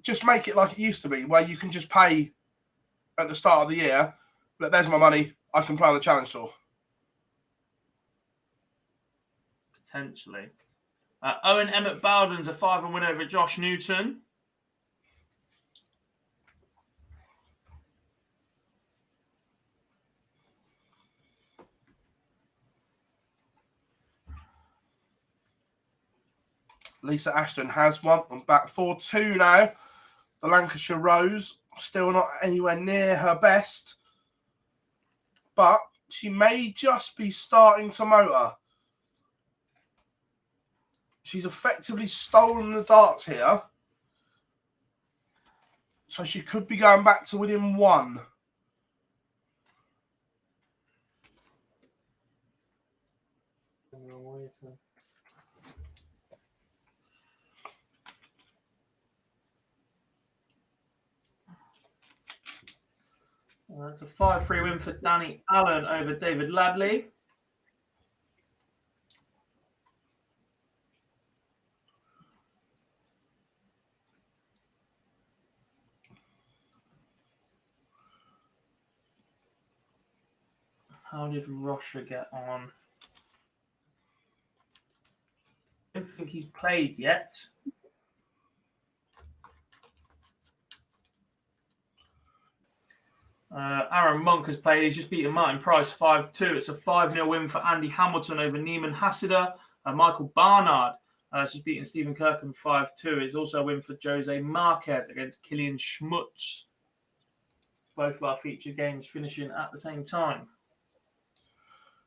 just make it like it used to be, where you can just pay at the start of the year, but there's my money, I can play on the Challenge Tour?
Potentially. Owen Emmett Bowden's a 5-1 win over Josh Newton.
Lisa Ashton has one on back 4-2 now. The Lancashire Rose still not anywhere near her best, but she may just be starting to motor. She's effectively stolen the darts here, so she could be going back to within one.
It's a 5-3 win for Danny Allen over David Ladley. How did Rocha get on? I don't think he's played yet. Aaron Monk has played. He's just beaten Martin Price 5-2. It's a 5-0 win for Andy Hamilton over Neiman Hassida. Michael Barnard has just beaten Stephen Kirkham 5-2. It's also a win for Jose Marquez against Kilian Schmutz. Both of our featured games finishing at the same time.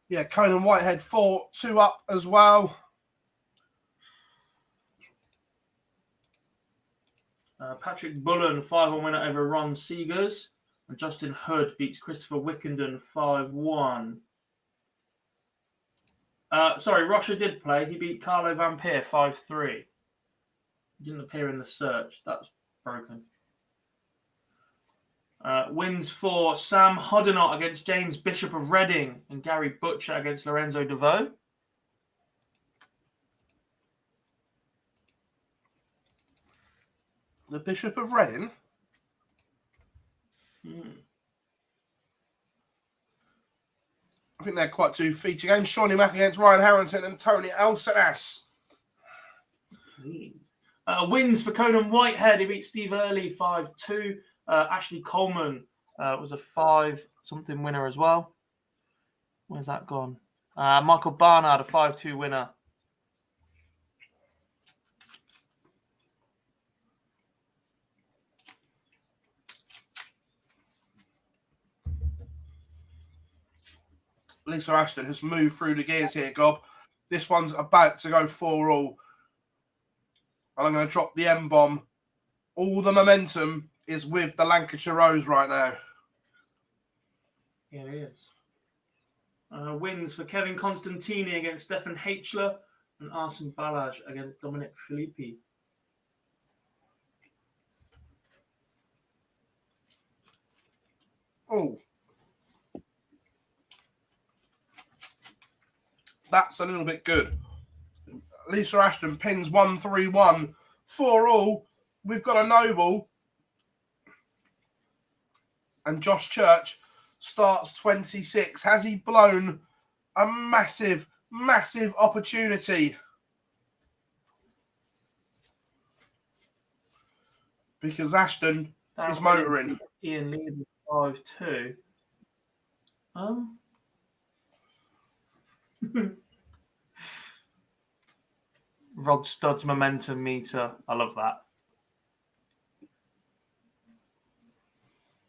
Yeah, Conan Whitehead 4-2 up as well.
Patrick Bullen 5-1 winner over Ron Seegers. And Justin Hood beats Christopher Wickenden 5-1. Sorry, Rocha did play. He beat Carlo Vampire 5-3. He didn't appear in the search. That's broken. Wins for Sam Hoddenot against James Bishop of Reading and Gary Butcher against Lorenzo DeVoe.
The Bishop of Reading? I think they're quite two feature games. Shawnee Mack against Ryan Harrington and Tony Elsanas.
Wins for Conan Whitehead. He beat Steve Early 5-2. Ashley Coleman was a 5-something winner as well. Where's that gone? Michael Barnard, a 5-2 winner.
Lisa Ashton has moved through the gears here, Gob. This one's about to go 4-all. And I'm going to drop the M-bomb. All the momentum is with the Lancashire Rose right now.
Yeah, it is. Wins for Kevin Constantini against Stefan Hachler and Arsene Balaj against Dominic Filippi.
Oh. That's a little bit good. Lisa Ashton pins 1-3-1. 4-all. We've got a Noble. And Josh Church starts 26. Has he blown a massive, massive opportunity? Because Ashton is motoring.
Ian leading 5-2. Rod Studd's momentum meter. I love that.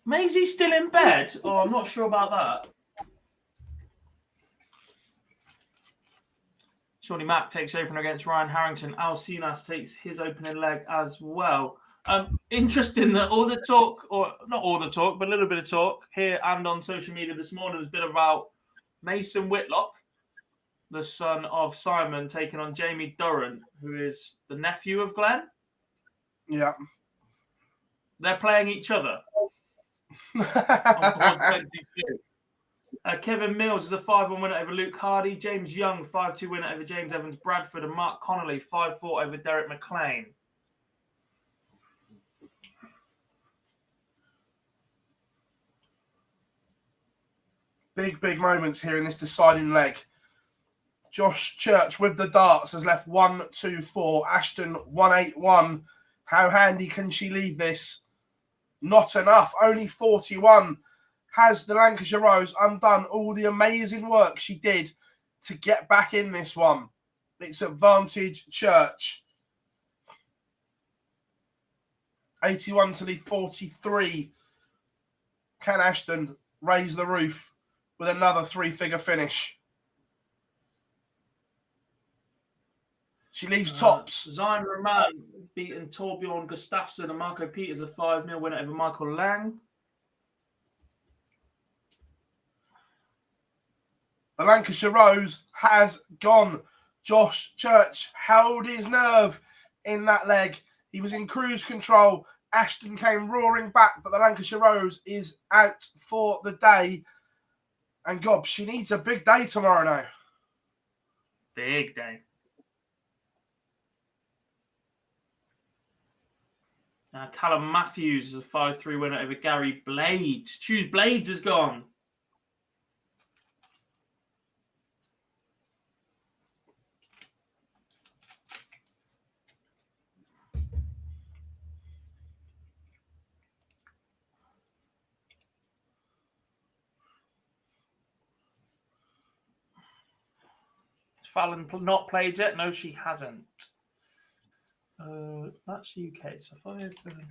Maisie's still in bed? Oh, I'm not sure about that. Shawnee Mack takes opener against Ryan Harrington. Alcinas takes his opening leg as well. Interesting that all the talk, or not all the talk, but a little bit of talk here and on social media this morning has been about Mason Whitlock, the son of Simon, taking on Jamie Durrant, who is the nephew of Glenn.
Yeah.
They're playing each other. On board 22. Kevin Mills is a 5-1 winner over Luke Hardy. James Young, 5-2 winner over James Evans Bradford. And Mark Connolly, 5-4 over Derek McLean.
Big, big moments here in this deciding leg. Josh Church with the darts has left 1-2-4. Ashton 1-8-1. How handy can she leave this? Not enough. Only 41. Has the Lancashire Rose undone all the amazing work she did to get back in this one? It's advantage Church. 81 to lead 43. Can Ashton raise the roof with another 3-figure finish? She leaves tops.
Zayn Rahman has beaten Torbjorn Gustafsson and Marco Peters, a 5-0 winner over Michael Lang.
The Lancashire Rose has gone. Josh Church held his nerve in that leg. He was in cruise control. Ashton came roaring back, but the Lancashire Rose is out for the day. And Gob, she needs a big day tomorrow now.
Big day. Callum Matthews is a 5-3 winner over Gary Blades. Choose Blades is gone. Fallon not played yet? No, she hasn't. That's UK. So if I open...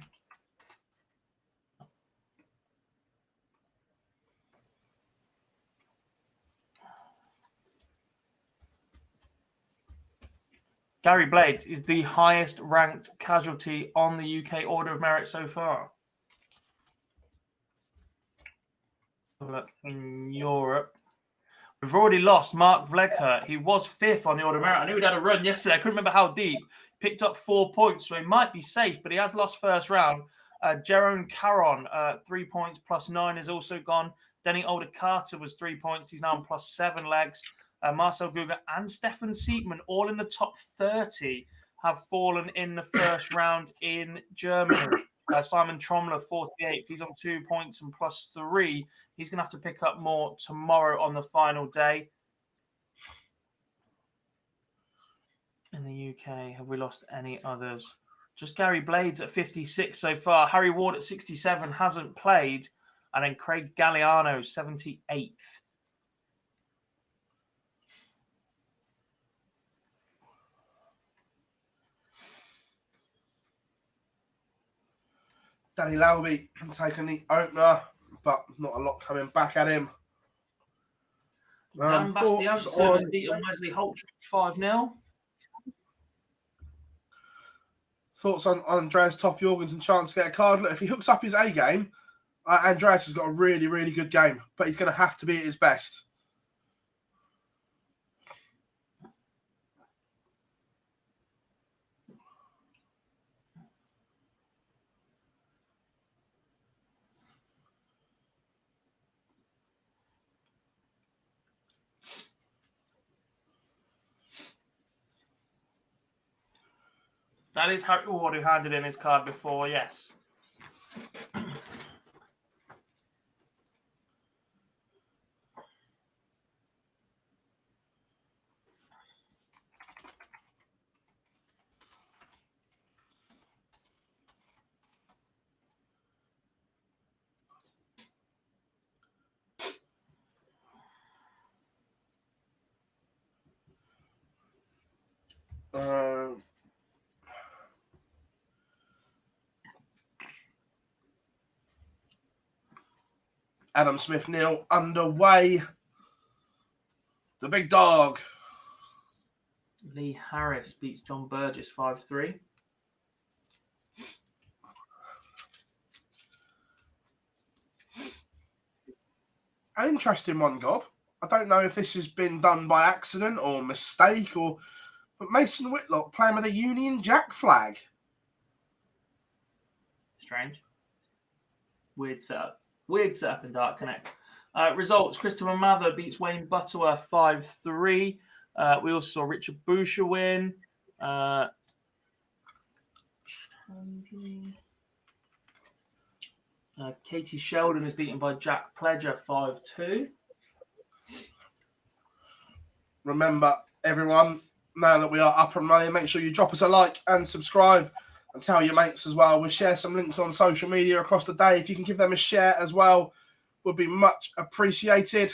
Gary Blades is the highest ranked casualty on the UK Order of Merit so far. Look in Europe. We've already lost Mark Vleghert. He was 5th on the Order of Merit. I knew he'd had a run yesterday. I couldn't remember how deep. Picked up 4 points, so he might be safe, but he has lost first round. Jerome Caron, 3 points plus 9 is also gone. Denny Older Carter was 3 points. He's now on plus 7 legs. Marcel Guga and Stefan Siegmann, all in the top 30, have fallen in the first round in Germany. Simon Trommler, 48th. He's on 2 points and plus 3. He's going to have to pick up more tomorrow on the final day. In the UK, have we lost any others? Just Gary Blades at 56 so far. Harry Ward at 67 hasn't played. And then Craig Galliano, 78th.
Danny Lalby taking the opener, but not a lot coming back at him.
Dan Bastiansen has beaten Wesley Holt 5-0.
Thoughts on Andreas Toff Jorgensen chance to get a card? Look, if he hooks up his A game, Andreas has got a really, really good game, but he's going to have to be at his best.
That is Harry Ward who handed in his card before, yes.
Adam Smith nil underway. The big dog.
Lee Harris beats John Burgess 5-3.
An interesting one, Gob. I don't know if this has been done by accident or mistake, but Mason Whitlock playing with a Union Jack flag.
Strange. Weird setup. Weird setup in Dark Connect. Results: Christopher Mather beats Wayne Butterworth 5-3. We also saw Richard Boucher win. Katie Sheldon is beaten by Jack Pledger 5-2.
Remember, everyone, now that we are up and running, make sure you drop us a like and subscribe and tell your mates as well. We'll share some links on social media across the day. If you can give them a share as well, would be much appreciated.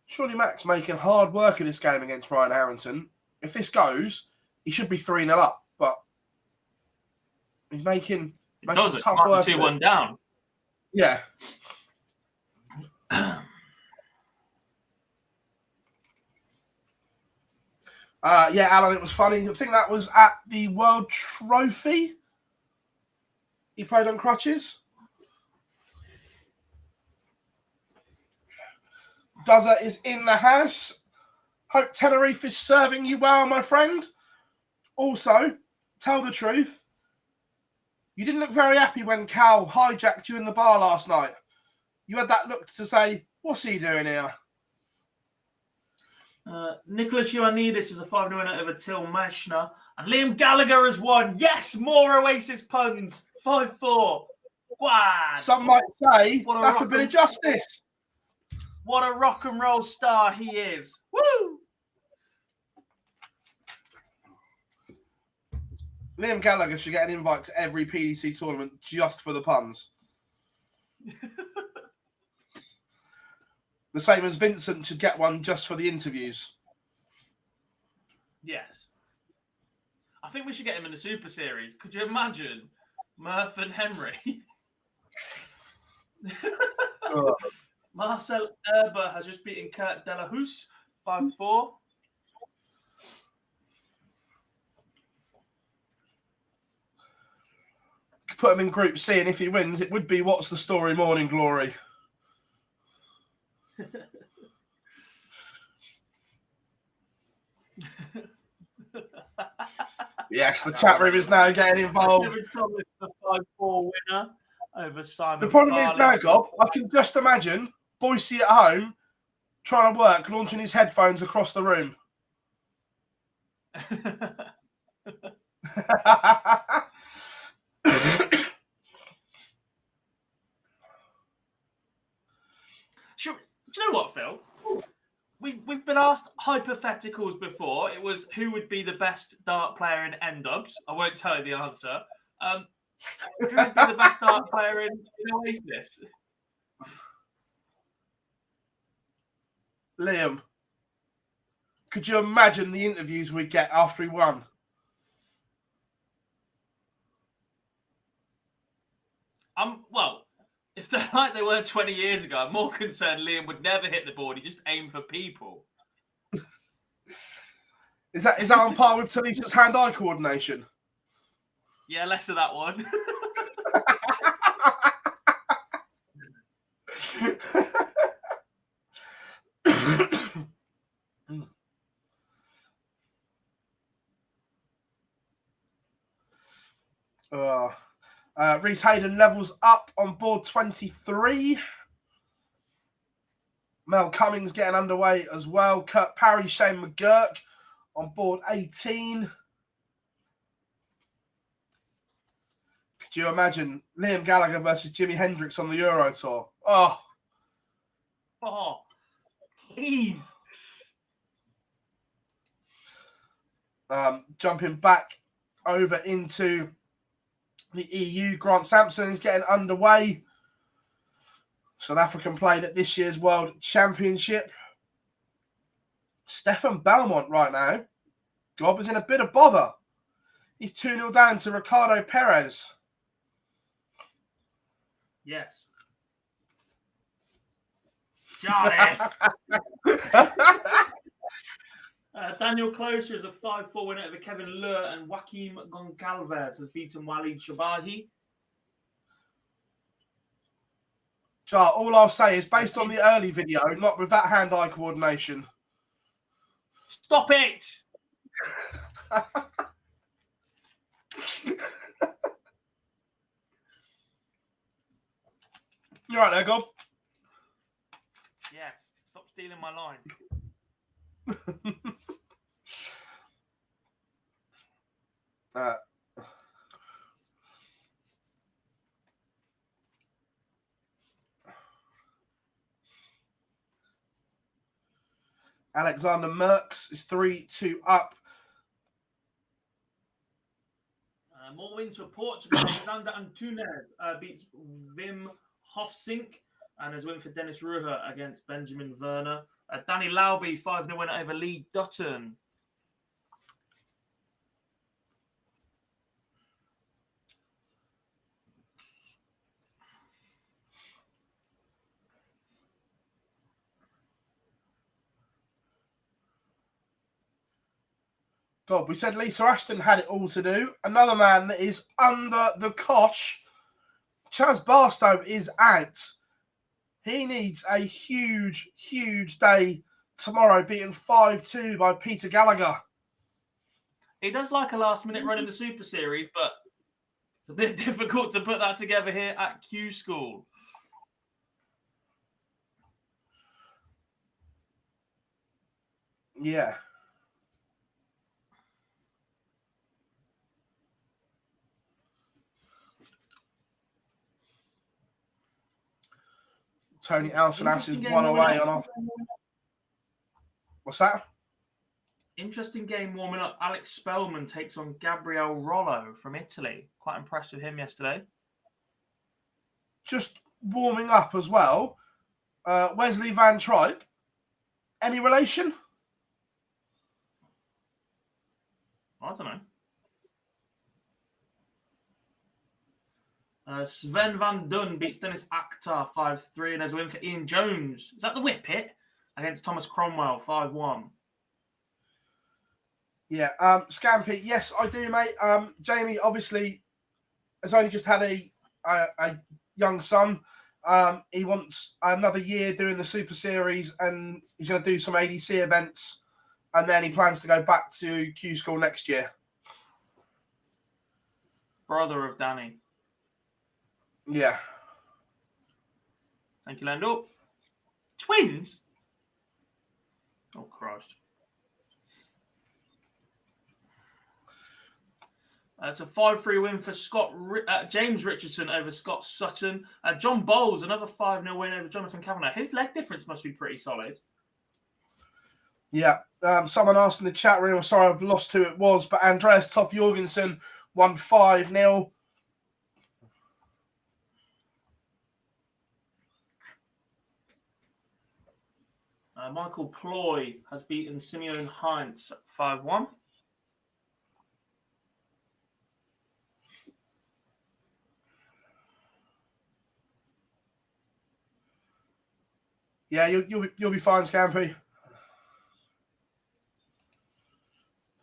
Surely Max making hard work in this game against Ryan Harrington. If this goes, he should be 3-0 up, but he's making tough work.
2-1 down.
Yeah. Yeah, Alan, it was funny. I think that was at the World Trophy. He played on crutches. Duzza is in the house. Hope Tenerife is serving you well, my friend. Also, tell the truth. You didn't look very happy when Cal hijacked you in the bar last night. You had that look to say, what's he doing here?
Nicholas Ioannidis is a 5-0 winner over Till Meshner. And Liam Gallagher has won. Yes, more Oasis puns. 5-4. Wow.
Some might say that's a bit of justice.
What a rock and roll star he is. Woo!
Liam Gallagher should get an invite to every PDC tournament just for the puns. The same as Vincent should get one just for the interviews.
Yes. I think we should get him in the Super Series. Could you imagine Murph and Henry? Marcel Erber has just beaten Kurt Delahousse 5-4.
Put him in Group C, and if he wins, it would be What's the Story Morning Glory. Yes, the chat room is now getting involved.
Kevin Thomas, the 5-4 winner over Simon.
The problem
Farley.
is now, Gob, I can just imagine Boise at home trying to work, launching his headphones across the room.
Sure. Do you know what, Phil? We've been asked hypotheticals before. It was who would be the best dart player in N-Dubs. I won't tell you the answer. Who would be the best dart player in Oasis?
Liam, could you imagine the interviews we'd get after he won?
Well, if they're like they were 20 years ago, I'm more concerned Liam would never hit the board. He just aimed for people.
Is that on par with Talisa's hand-eye coordination?
Yeah, less of that one.
Reese Hayden levels up on board 23. Mel Cummings getting underway as well. Kurt Parry, Shane McGurk on board 18. Could you imagine Liam Gallagher versus Jimi Hendrix on the Euro Tour? Oh,
Please.
Jumping back over into the EU, Grant Sampson is getting underway. South African played at this year's World Championship. Stefan Belmont right now, Gob, is in a bit of bother. He's 2-0 down to Ricardo Perez.
Yes. Jareth. Daniel Closer is a 5-4 winner over Kevin Lur, and Joaquim Goncalves has beaten Walid Shabahi.
Jar, all I'll say is based on the early video, not with that hand-eye coordination.
Stop it!
You right there, Gob?
Yes. Stop stealing my line.
Alexander Merckx is 3-2 up.
More wins for Portugal. Alexander Antunes beats Wim Hofsink, and has win for Dennis Ruher against Benjamin Werner. Danny Lauby, 5-0 winner over Lee Dutton.
God, we said Lisa Ashton had it all to do. Another man that is under the cosh. Chaz Barstow is out. He needs a huge, huge day tomorrow, beaten 5-2 by Peter Gallagher.
He does like a last-minute run in the Super Series, but it's a bit difficult to put that together here at Q-School.
Yeah. Tony Alcinas is one away on off. What's that?
Interesting game warming up. Alex Spellman takes on Gabriel Rollo from Italy. Quite impressed with him yesterday.
Just warming up as well. Wesley Van Tripe. Any relation?
I don't know. Sven Van Dunn beats Dennis Akhtar 5-3 and has a win for Ian Jones. Is that the Whippet? Against Thomas Cromwell 5-1.
Yeah. Scampy, yes, I do, mate. Jamie obviously has only just had a young son. He wants another year doing the Super Series, and he's going to do some ADC events, and then he plans to go back to Q-School next year.
Brother of Danny.
Yeah.
Thank you, Lando. Twins? Oh, Christ. It's a 5-3 win for James Richardson over Scott Sutton. John Bowles, another 5-0 win over Jonathan Kavanagh. His leg difference must be pretty solid.
Yeah. Someone asked in the chat room, I'm sorry I've lost who it was, but Andreas Toff Jorgensen won 5-0.
Michael Ploy has beaten Simeon Heinz 5-1.
Yeah, you'll be fine, Scampy.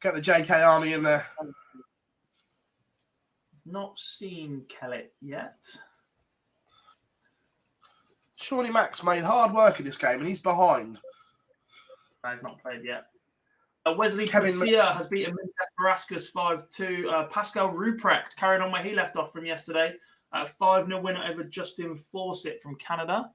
Get the JK Army in there.
Not seen Kellett yet.
Shawnee Max made hard work in this game, and he's behind.
No, he's not played yet. Wesley
Kevin
Garcia has beaten Marascus 5-2. Pascal Ruprecht carrying on where he left off from yesterday. 5-0 winner over Justin Fawcett from Canada.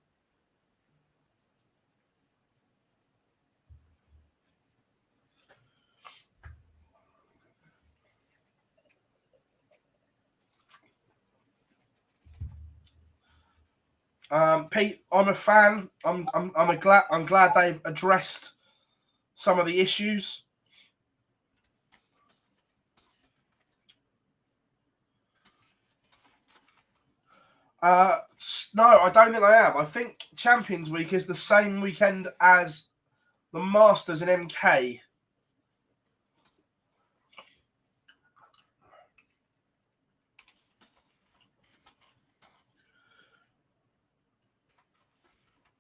Pete, I'm a fan. I'm glad they've addressed some of the issues. No, I don't think I am. I think Champions Week is the same weekend as the Masters in MK.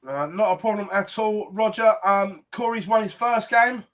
Not a problem at all. Roger, Corey's won his first game.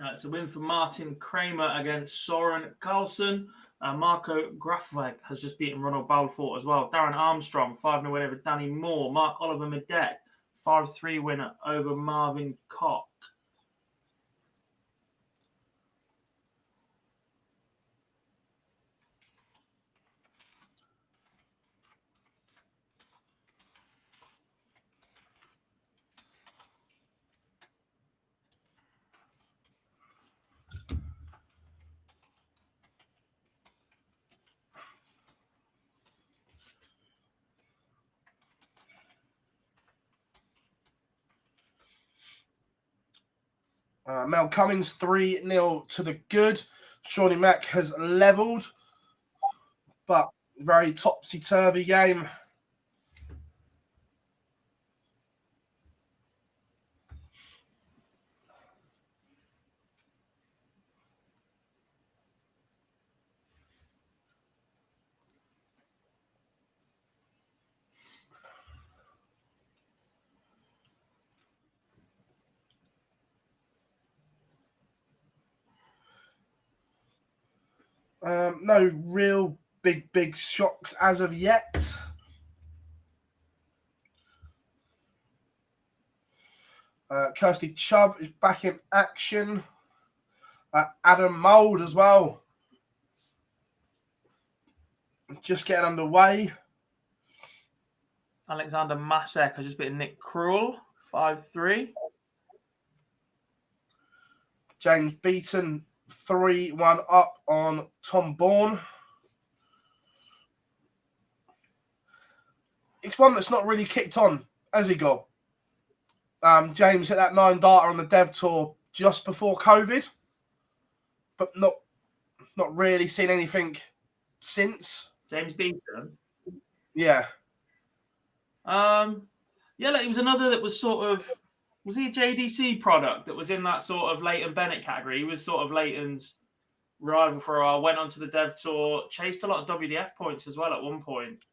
It's a win for Martin Kramer against Soren Carlson. Marco Grafweg has just beaten Ronald Balfour as well. Darren Armstrong, 5-0 win over Danny Moore. Mark Oliver Medek, 5-3 winner over Marvin Koch.
Mel Cummings 3-0 to the good. Shawnee Mack has levelled, but very topsy-turvy game. No real big shocks as of yet. Kirsty Chubb is back in action. Adam Mould as well. Just getting underway.
Alexander Masek has just beaten Nick Krul, 5-3.
James Beaton 3-1 up on Tom Bourne. It's one that's not really kicked on, has he got? James hit that 9 darter on the Dev Tour just before COVID, but not really seen anything since.
James Beaton?
Yeah.
Yeah, like, he was another that was sort of... Was he a JDC product that was in that sort of Leighton Bennett category? He was sort of Leighton's rival for a while, went on to the Dev Tour, chased a lot of WDF points as well at one point.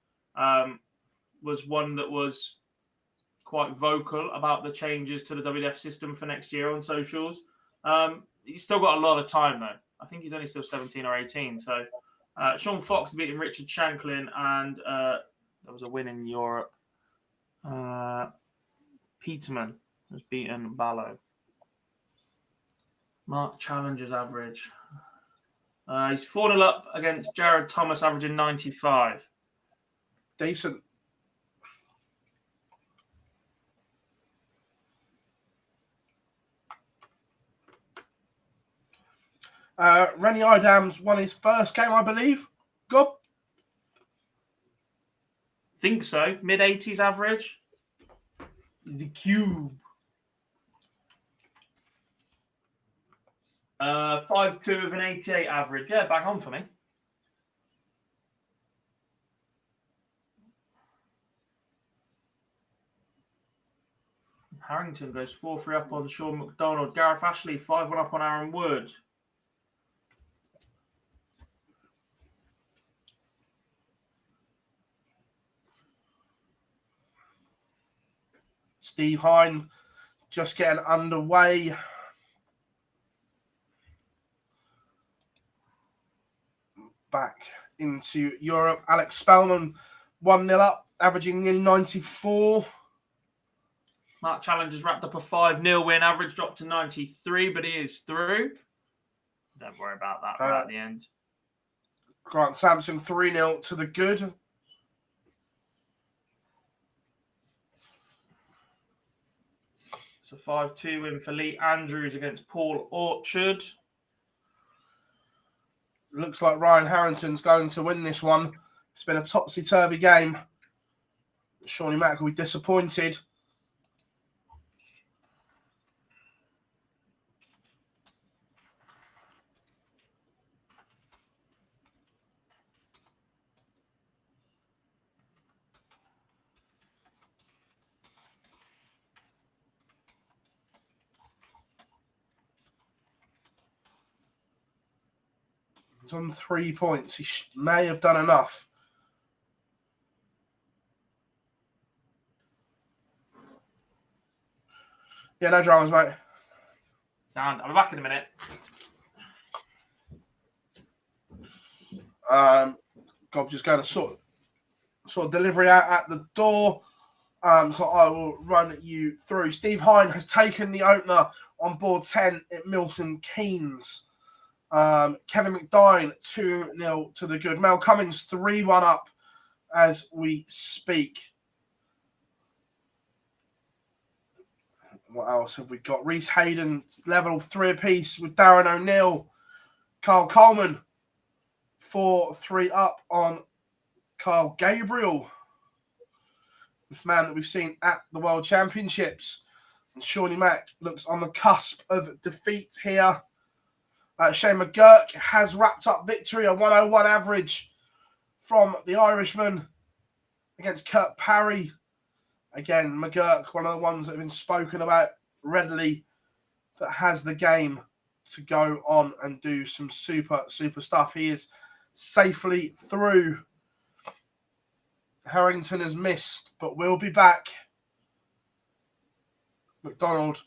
Was one that was quite vocal about the changes to the WDF system for next year on socials. He's still got a lot of time, though. I think he's only still 17 or 18. So Sean Fox beating Richard Shanklin, and there was a win in Europe. Peterman has beaten Ballo. Mark Challenger's average. He's 4-0 up against Jared Thomas, averaging 95.
Decent. Rennie Idams won his first game, I believe. Gob?
Think so. Mid-80s average. The Cube. 5'2" with an 88 average. Yeah, bang on for me. Harrington goes 4-3 up on Sean McDonald. Gareth Ashley 5-1 up on Aaron Wood.
Steve Hine just getting underway. Back into Europe. Alex Spellman 1-0 up, averaging nearly 94.
Mark Challengers wrapped up a 5-0 win. Average dropped to 93, but he is through. Don't worry about that at the end.
Grant Sampson 3-0 to the good.
It's a 5-2 win for Lee Andrews against Paul Orchard.
Looks like Ryan Harrington's going to win this one. It's been a topsy-turvy game. Shawnee Mack will be disappointed. He's on 3 points. He may have done enough. Yeah, no dramas, mate.
Sound. I'll be back in a minute.
Gob's just going to sort of delivery out at the door. So I will run you through. Steve Hine has taken the opener on board 10 at Milton Keynes. Kevin McDine 2-0 to the good. Mel Cummins 3-1 up as we speak. What else have we got? Reese Hayden level 3 apiece with Darren O'Neill. Carl Coleman 4-3 up on Carl Gabriel, this man that we've seen at the World Championships. And Shawnee Mack looks on the cusp of defeat here. Shane McGurk has wrapped up victory, a 101 average from the Irishman against Kurt Parry. Again, McGurk, one of the ones that have been spoken about readily, that has the game to go on and do some super stuff. He is safely through. Harrington has missed, but will be back. McDonald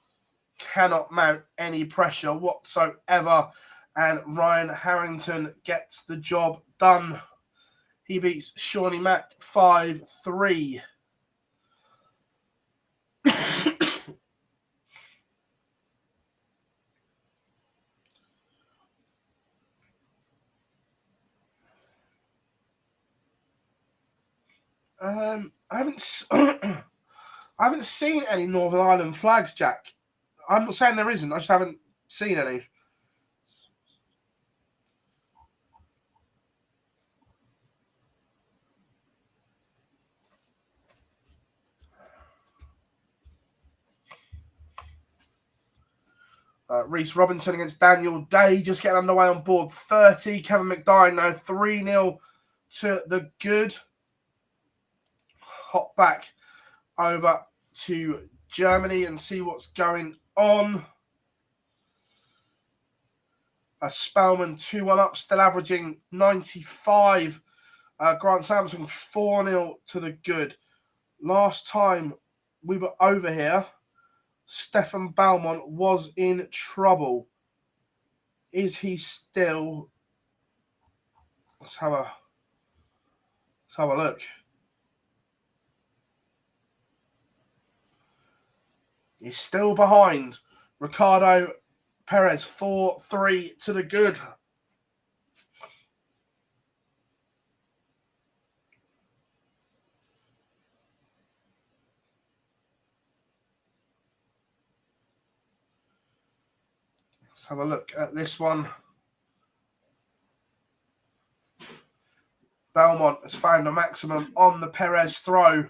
cannot mount any pressure whatsoever, and Ryan Harrington gets the job done. He beats Shawnee Mack 5-3. I haven't seen any Northern Ireland flags, Jack. I'm not saying there isn't. I just haven't seen any. Reese Robinson against Daniel Day, just getting underway on board 30. Kevin McDine now 3-0 to the good. Hop back over to Germany and see what's going on. Spellman 2-1 up, still averaging 95. Grant Sampson 4-0 to the good. Last time we were over here, Stefan Balmont was in trouble. Is he still? Let's have a look. He's still behind. Ricardo Perez 4-3 to the good. Let's have a look at this one. Belmont has found a maximum on the Perez throw.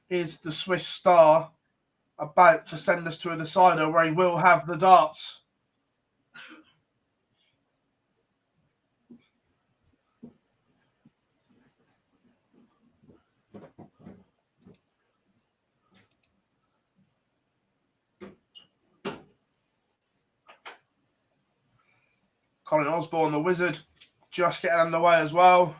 Is the Swiss star about to send us to a decider where he will have the darts? Colin Osborne, the Wizard, just getting underway as well.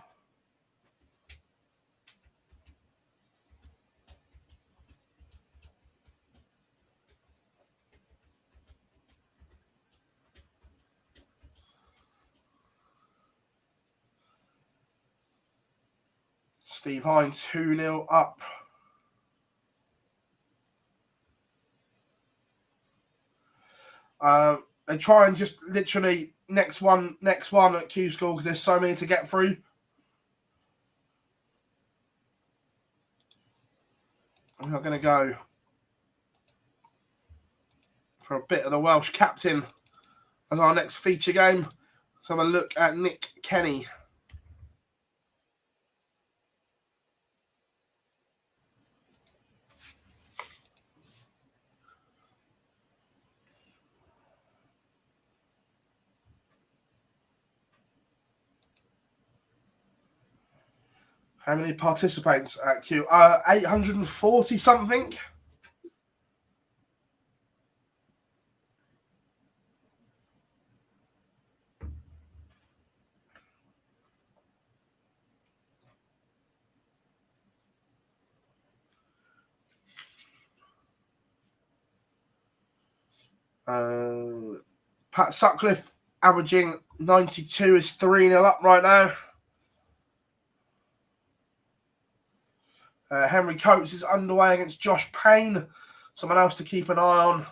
Steve Hine 2-0 up. They try and just literally next one at Q-School because there's so many to get through. We're going to go for a bit of the Welsh captain as our next feature game. Let's have a look at Nick Kenny. How many participants at Q? 840 something. Pat Sutcliffe averaging 92 is 3-0 up right now. Henry Coates is underway against Josh Payne. Someone else to keep an eye on.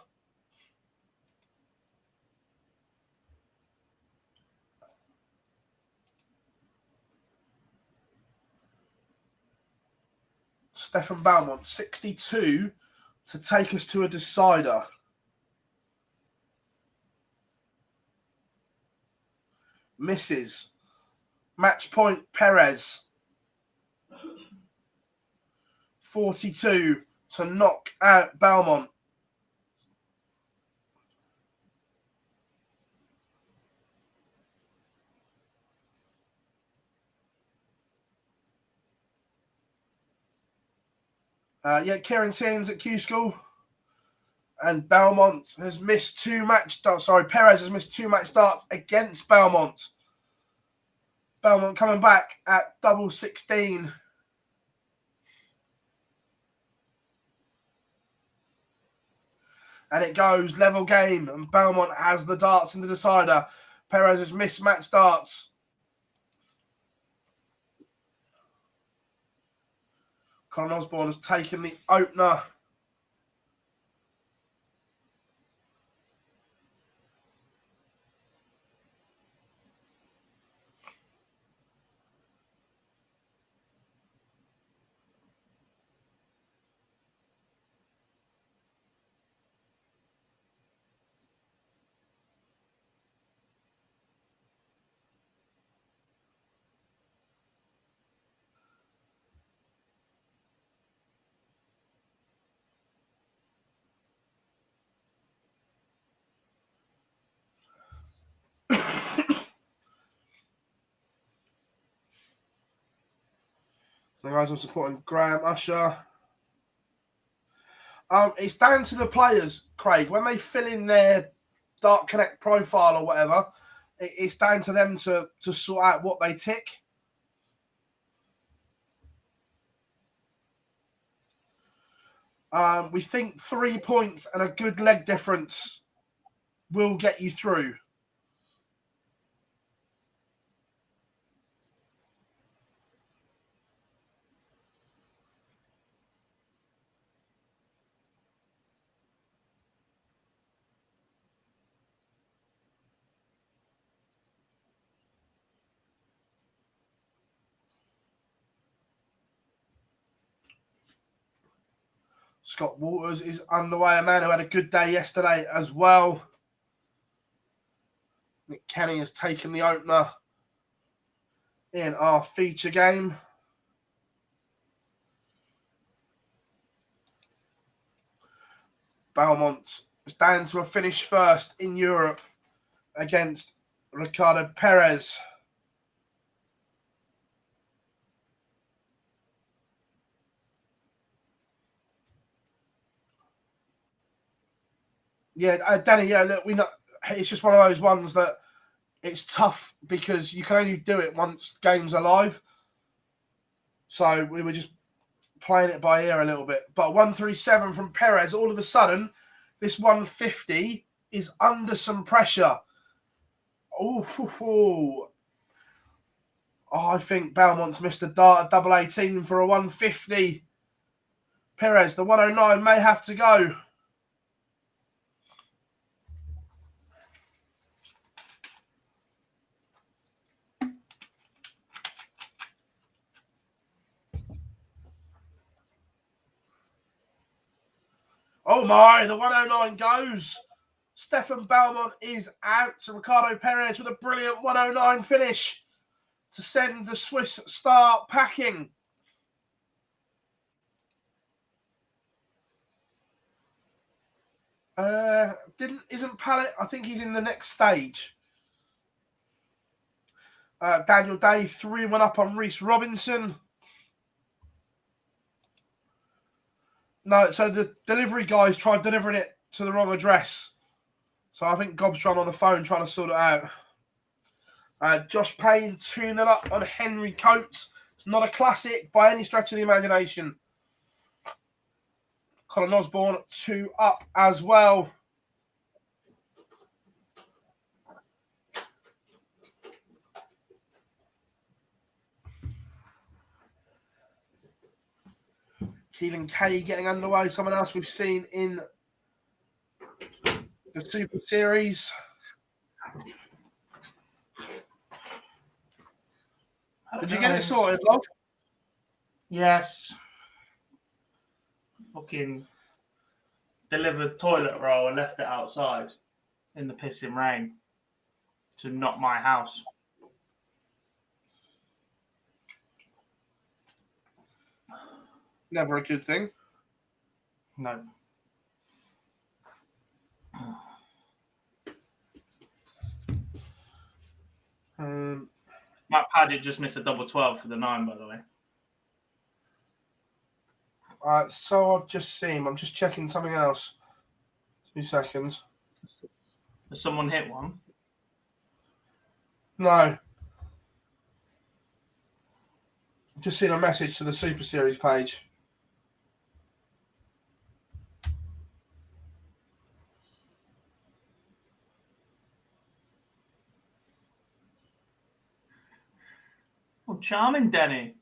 Stefan Belmont, 62 to take us to a decider. Misses. Match point, Perez. 42 to knock out Belmont. Kieran Tierney's at Q-School. And Belmont has missed Perez has missed 2 match darts against Belmont. Belmont coming back at double 16. And it goes level game, and Belmont has the darts in the decider. Perez has missed match darts. Colin Osborne has taken the opener. So guys, I'm supporting Graham Usher. It's down to the players, Craig. When they fill in their Dart Connect profile or whatever, it's down to them to sort out what they tick. We think 3 points and a good leg difference will get you through. Scott Waters is underway, a man who had a good day yesterday as well. Nick Kenny has taken the opener in our feature game. Belmont is down to a finish first in Europe against Ricardo Perez. Yeah, Danny, look, we know it's just one of those ones that it's tough because you can only do it once games are live. So we were just playing it by ear a little bit. But 137 from Perez, all of a sudden, this 150 is under some pressure. Oh, I think Belmont's missed a dart at double 18 for a 150. Perez, the 109 may have to go. Oh my, the 109 goes. Stefan Belmont is out. So Ricardo Perez with a brilliant 109 finish to send the Swiss star packing. Isn't Pallet? I think he's in the next stage. Daniel Day 3-1 up on Reese Robinson. No, so the delivery guys tried delivering it to the wrong address. So I think Gob's trying on the phone trying to sort it out. Josh Payne 2-0 up on Henry Coates. It's not a classic by any stretch of the imagination. Colin Osborne 2 up as well. Keelan Kay getting underway. Someone else we've seen in the Super Series. Did you get it sorted, love?
Yes. Fucking delivered toilet roll and left it outside in the pissing rain to not my house.
Never a good thing.
No. Matt Padgett just missed a double 12 for the 9, by the way.
So I've just seen. I'm just checking something else. 2 seconds.
Has someone hit one?
No. Just seen a message to the Super Series page.
Oh, charming, Denny.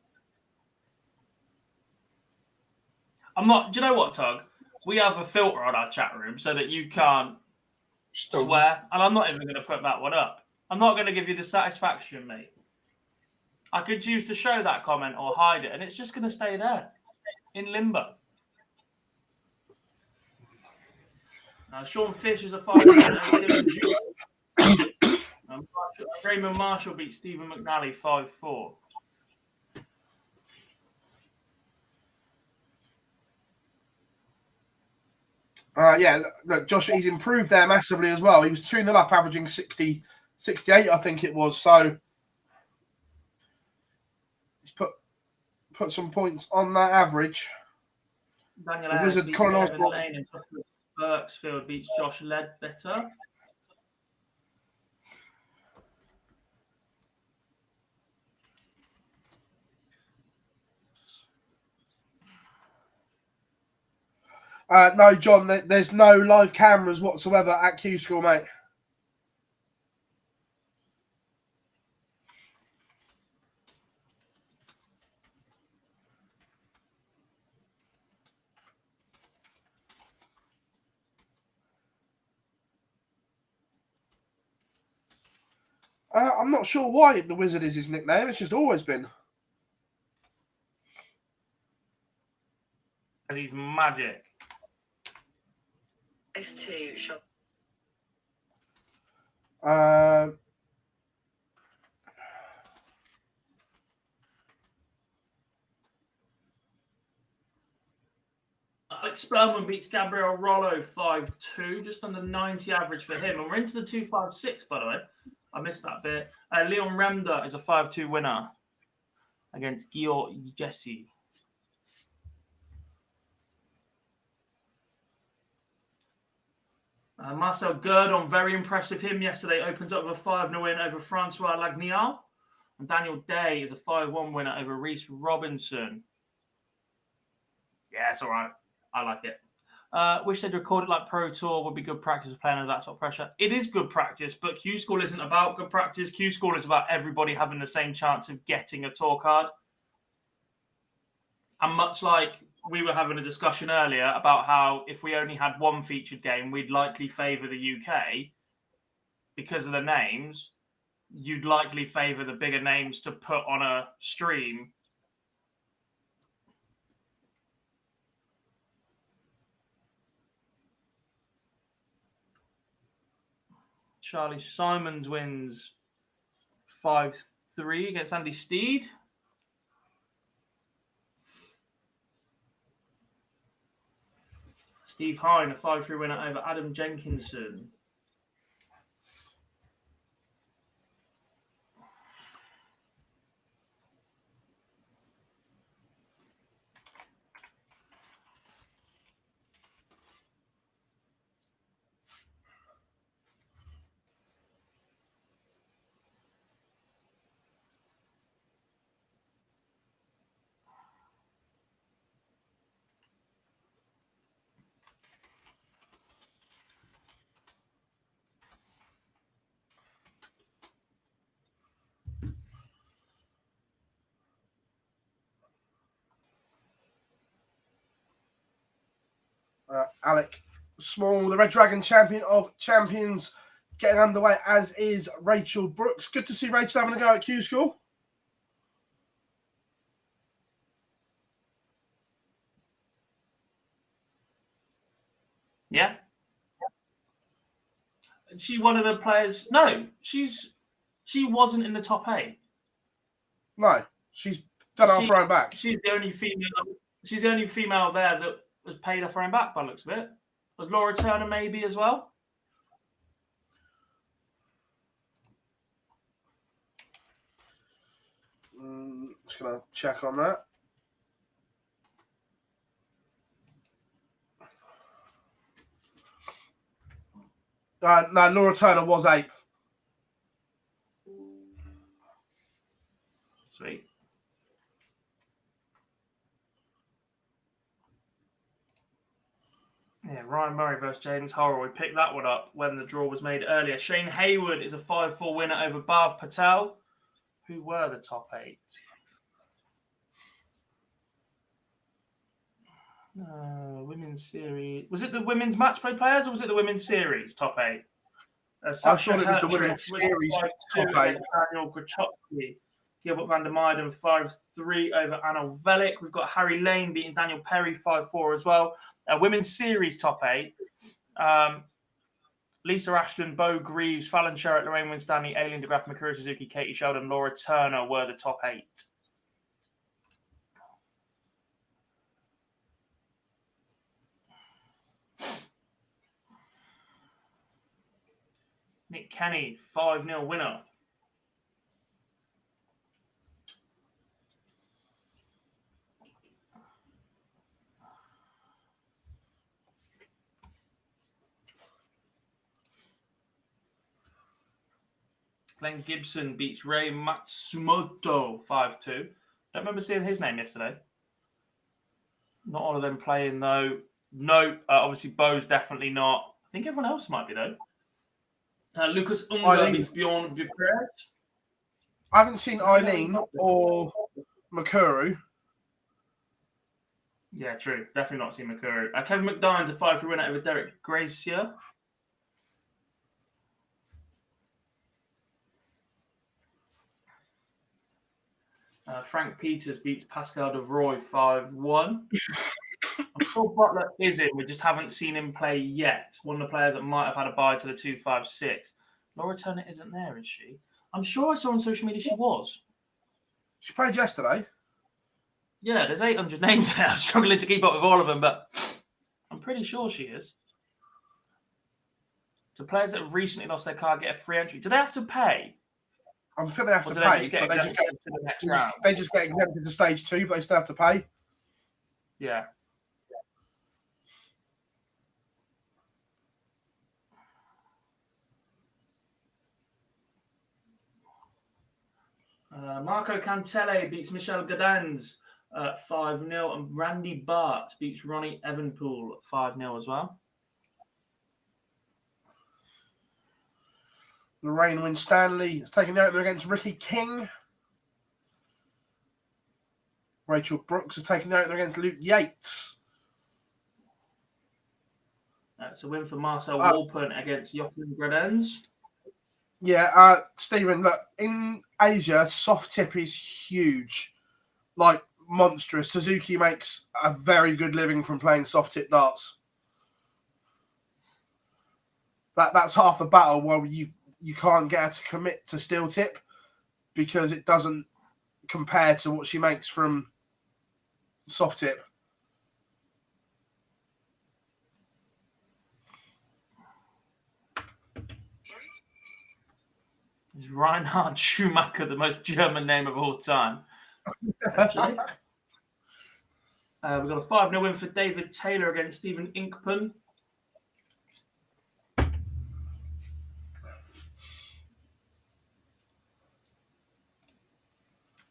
I'm not. Do you know what, Tug? We have a filter on our chat room so that you can't swear, and I'm not even going to put that one up. I'm not going to give you the satisfaction, mate. I could choose to show that comment or hide it, and it's just going to stay there in limbo. Now, Sean Fish is a 5-0. Raymond Marshall beat Stephen McNally 5-4.
Yeah, look, Josh, he's improved there massively as well. He was 2-0 up, averaging 60, 68, I think it was. So he's put some points on that average.
Daniel
the
Ayres
Wizard
beats
Colin
Kevin
Osborne.
Lane and Burksfield beats Josh Ledbetter.
No, John, there's no live cameras whatsoever at Q-School, mate. I'm not sure why the Wizard is his nickname. It's just always been.
Because he's magic.
It's 2 shot.
Alex Spellman beats Gabriel Rollo 5-2, just under 90 average for him. And we're into the 256, by the way. I missed that bit. Leon Remda is a 5-2 winner against Georg Jesse. Marcel Gurdon, very impressed with him yesterday. Opens up with a 5-0 win over Francois Lagnial. And Daniel Day is a 5-1 winner over Reece Robinson. Yeah, it's all right. I like it. Wish they'd record it like Pro Tour. Would be good practice for playing under that sort of pressure. It is good practice, but Q-School isn't about good practice. Q-School is about everybody having the same chance of getting a tour card. And much like we were having a discussion earlier about how if we only had one featured game, we'd likely favour the UK because of the names. You'd likely favour the bigger names to put on a stream. Charlie Simons wins 5-3 against Andy Steed. Steve Hine, a 5-3 winner over Adam Jenkinson.
Alec Small, the Red Dragon champion of champions, getting underway, as is Rachel Brooks. Good to see Rachel having a go at Q-School.
Yeah. She one of the players. No, she wasn't in the top 8.
No, she's done off her own back.
She's the only female. She's the only female there that was paid off her own back by the looks of it. Was Laura Turner maybe as well?
Just gonna check on that. No, Laura Turner was 8th.
Sweet. Yeah, Ryan Murray versus James Horrell. We picked that one up when the draw was made earlier. Shane Hayward is a 5-4 winner over Bhav Patel. Who were the top 8? Women's series. Was it the women's match play players or was it the women's series top 8?
I thought it was the women's series top 8.
Daniel Grachowski. Gilbert van der Meijden 5-3 over Anil Velik. We've got Harry Lane beating Daniel Perry 5-4 as well. Women's series top 8. Lisa Ashton, Bo Greaves, Fallon Sherritt, Lorraine Winstanley, Aileen de Graaf, Mikuru Suzuki, Katie Sheldon, Laura Turner were the top 8. Nick Kenny, 5-0 winner. Glenn Gibson beats Ray Matsumoto 5-2. Don't remember seeing his name yesterday. Not all of them playing though. No, obviously Bo's definitely not. I think everyone else might be though. Lucas Unga beats Bjorn Bucharest.
I haven't seen Eileen or Makuru.
Yeah, true. Definitely not seen Makuru. Kevin McDine's a 5-3 winner over Derek Gracia. Frank Peters beats Pascal de Roy 5-1. I'm sure Butler is in. We just haven't seen him play yet. One of the players that might have had a bye to the 2-5-6. Laura Turner isn't there, is she? I'm sure I saw on social media she was.
She played yesterday.
Yeah, there's 800 names there. I'm struggling to keep up with all of them, but I'm pretty sure she is. So players that have recently lost their card get a free entry. Do they have to pay?
I'm sure they have to pay, but they just get exempted to stage 2, but they still have to pay.
Yeah. Marco Cantele beats Michel Gadans 5-0, and Randy Bart beats Ronnie Evanpool 5-0 as well.
Lorraine Winstanley is taking the opener against Ricky King. Rachel Brooks is taking the opener against Luke Yates.
It's a win for Marcel Walpern against Joachim Gradens.
Yeah, Stephen, look, in Asia, soft tip is huge. Like, monstrous. Suzuki makes a very good living from playing soft tip darts. That's half the battle where you can't get her to commit to steel tip because it doesn't compare to what she makes from soft tip.
Is Reinhard Schumacher the most German name of all time? Actually. We've got a 5-0 win for David Taylor against Stephen Inkpen.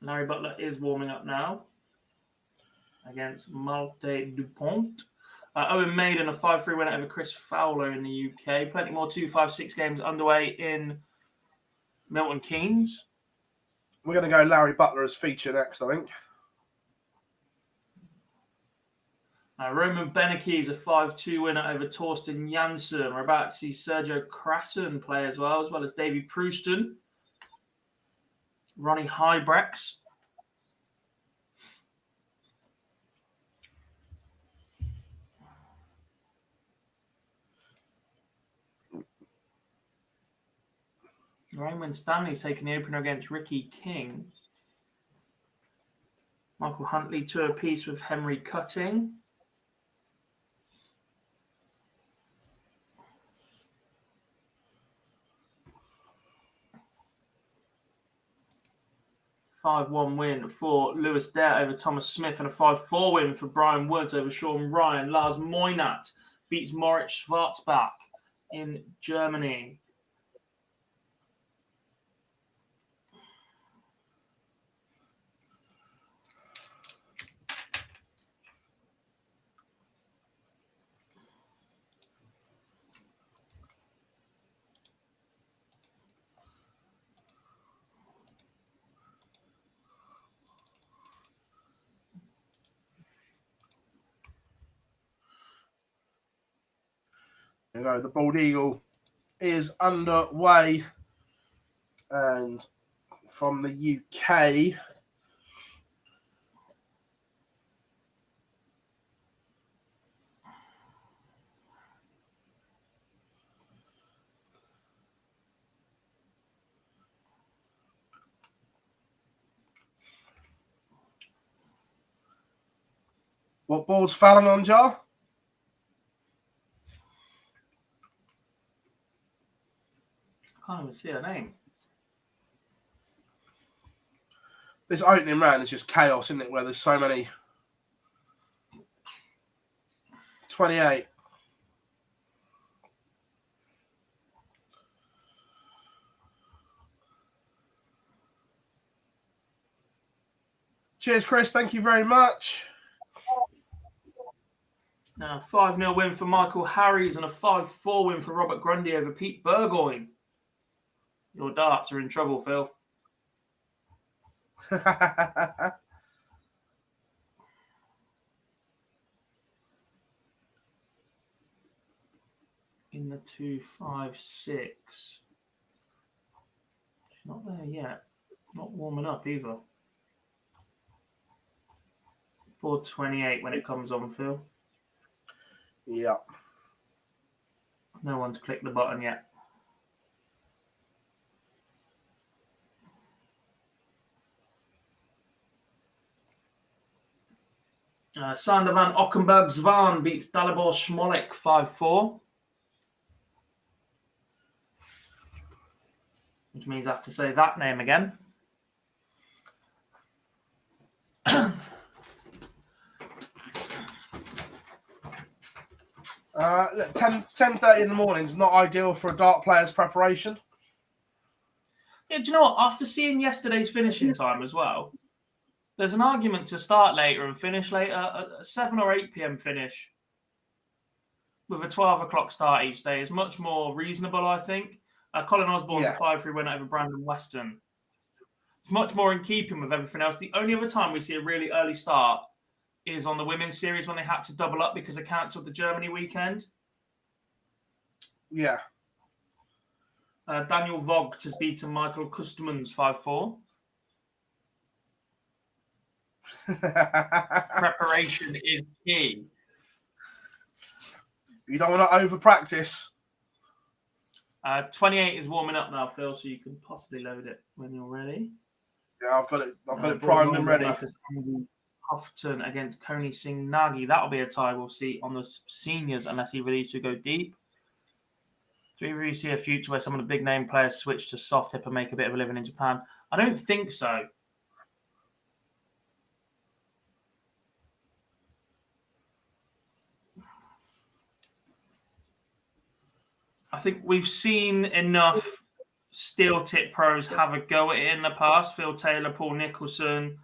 Larry Butler is warming up now against Malte Dupont. Owen Maiden, a 5-3 win over Chris Fowler in the UK. Plenty more 2-5-6 games underway in Milton Keynes.
We're going to go Larry Butler as feature next, I think.
Roman Beneke is a 5-2 winner over Torsten Janssen. We're about to see Sergio Krasen play as well as Davy Prouston. Ronnie Hybrex. Raymond Stanley's taking the opener against Ricky King. Michael Huntley 2 apiece with Henry Cutting. A 5-1 win for Lewis Dare over Thomas Smith, and a 5-4 win for Brian Woods over Sean Ryan. Lars Moynat beats Moritz Schwarzbach in Germany.
You know, the Bald Eagle is underway, and from the UK, what board's Fallon on, Jar?
I can't even see her name.
This opening round is just chaos, isn't it? Where there's so many. 28. Cheers, Chris. Thank you very much.
Now, 5-0 win for Michael Harries and a 5-4 win for Robert Grundy over Pete Burgoyne. Your darts are in trouble, Phil. In the 2-5-6. She's not there yet. Not warming up either. 4:28 when it comes on, Phil.
Yeah.
No one's clicked the button yet. Sander van Ockenberg-Zwan beats Dalibor Smolek 5-4. Which means I have to say that name again.
10:30 in the morning is not ideal for a dart player's preparation.
Yeah, do you know what? After seeing yesterday's finishing time as well, there's an argument to start later and finish later. A 7 or 8 p.m. finish with a 12 o'clock start each day is much more reasonable, I think. Colin Osborne's a 5-3 win over Brandon Weston. It's much more in keeping with everything else. The only other time we see a really early start is on the women's series when they had to double up because they cancelled the Germany weekend.
Yeah.
Daniel Vogt has beaten Michael Kustemans 5-4. Preparation is key.
You don't want to over practice.
28 is warming up now, Phil, so you can possibly load it when you're ready.
Yeah, I've got it primed and ready.
Houghton against Koni Singh Nagy. That'll be a tie we'll see on the seniors unless he really to go deep. Do you really see a future where some of the big name players switch to soft tip and make a bit of a living in Japan? I don't think so. I think we've seen enough steel tip pros have a go at it in the past. Phil Taylor, Paul Nicholson,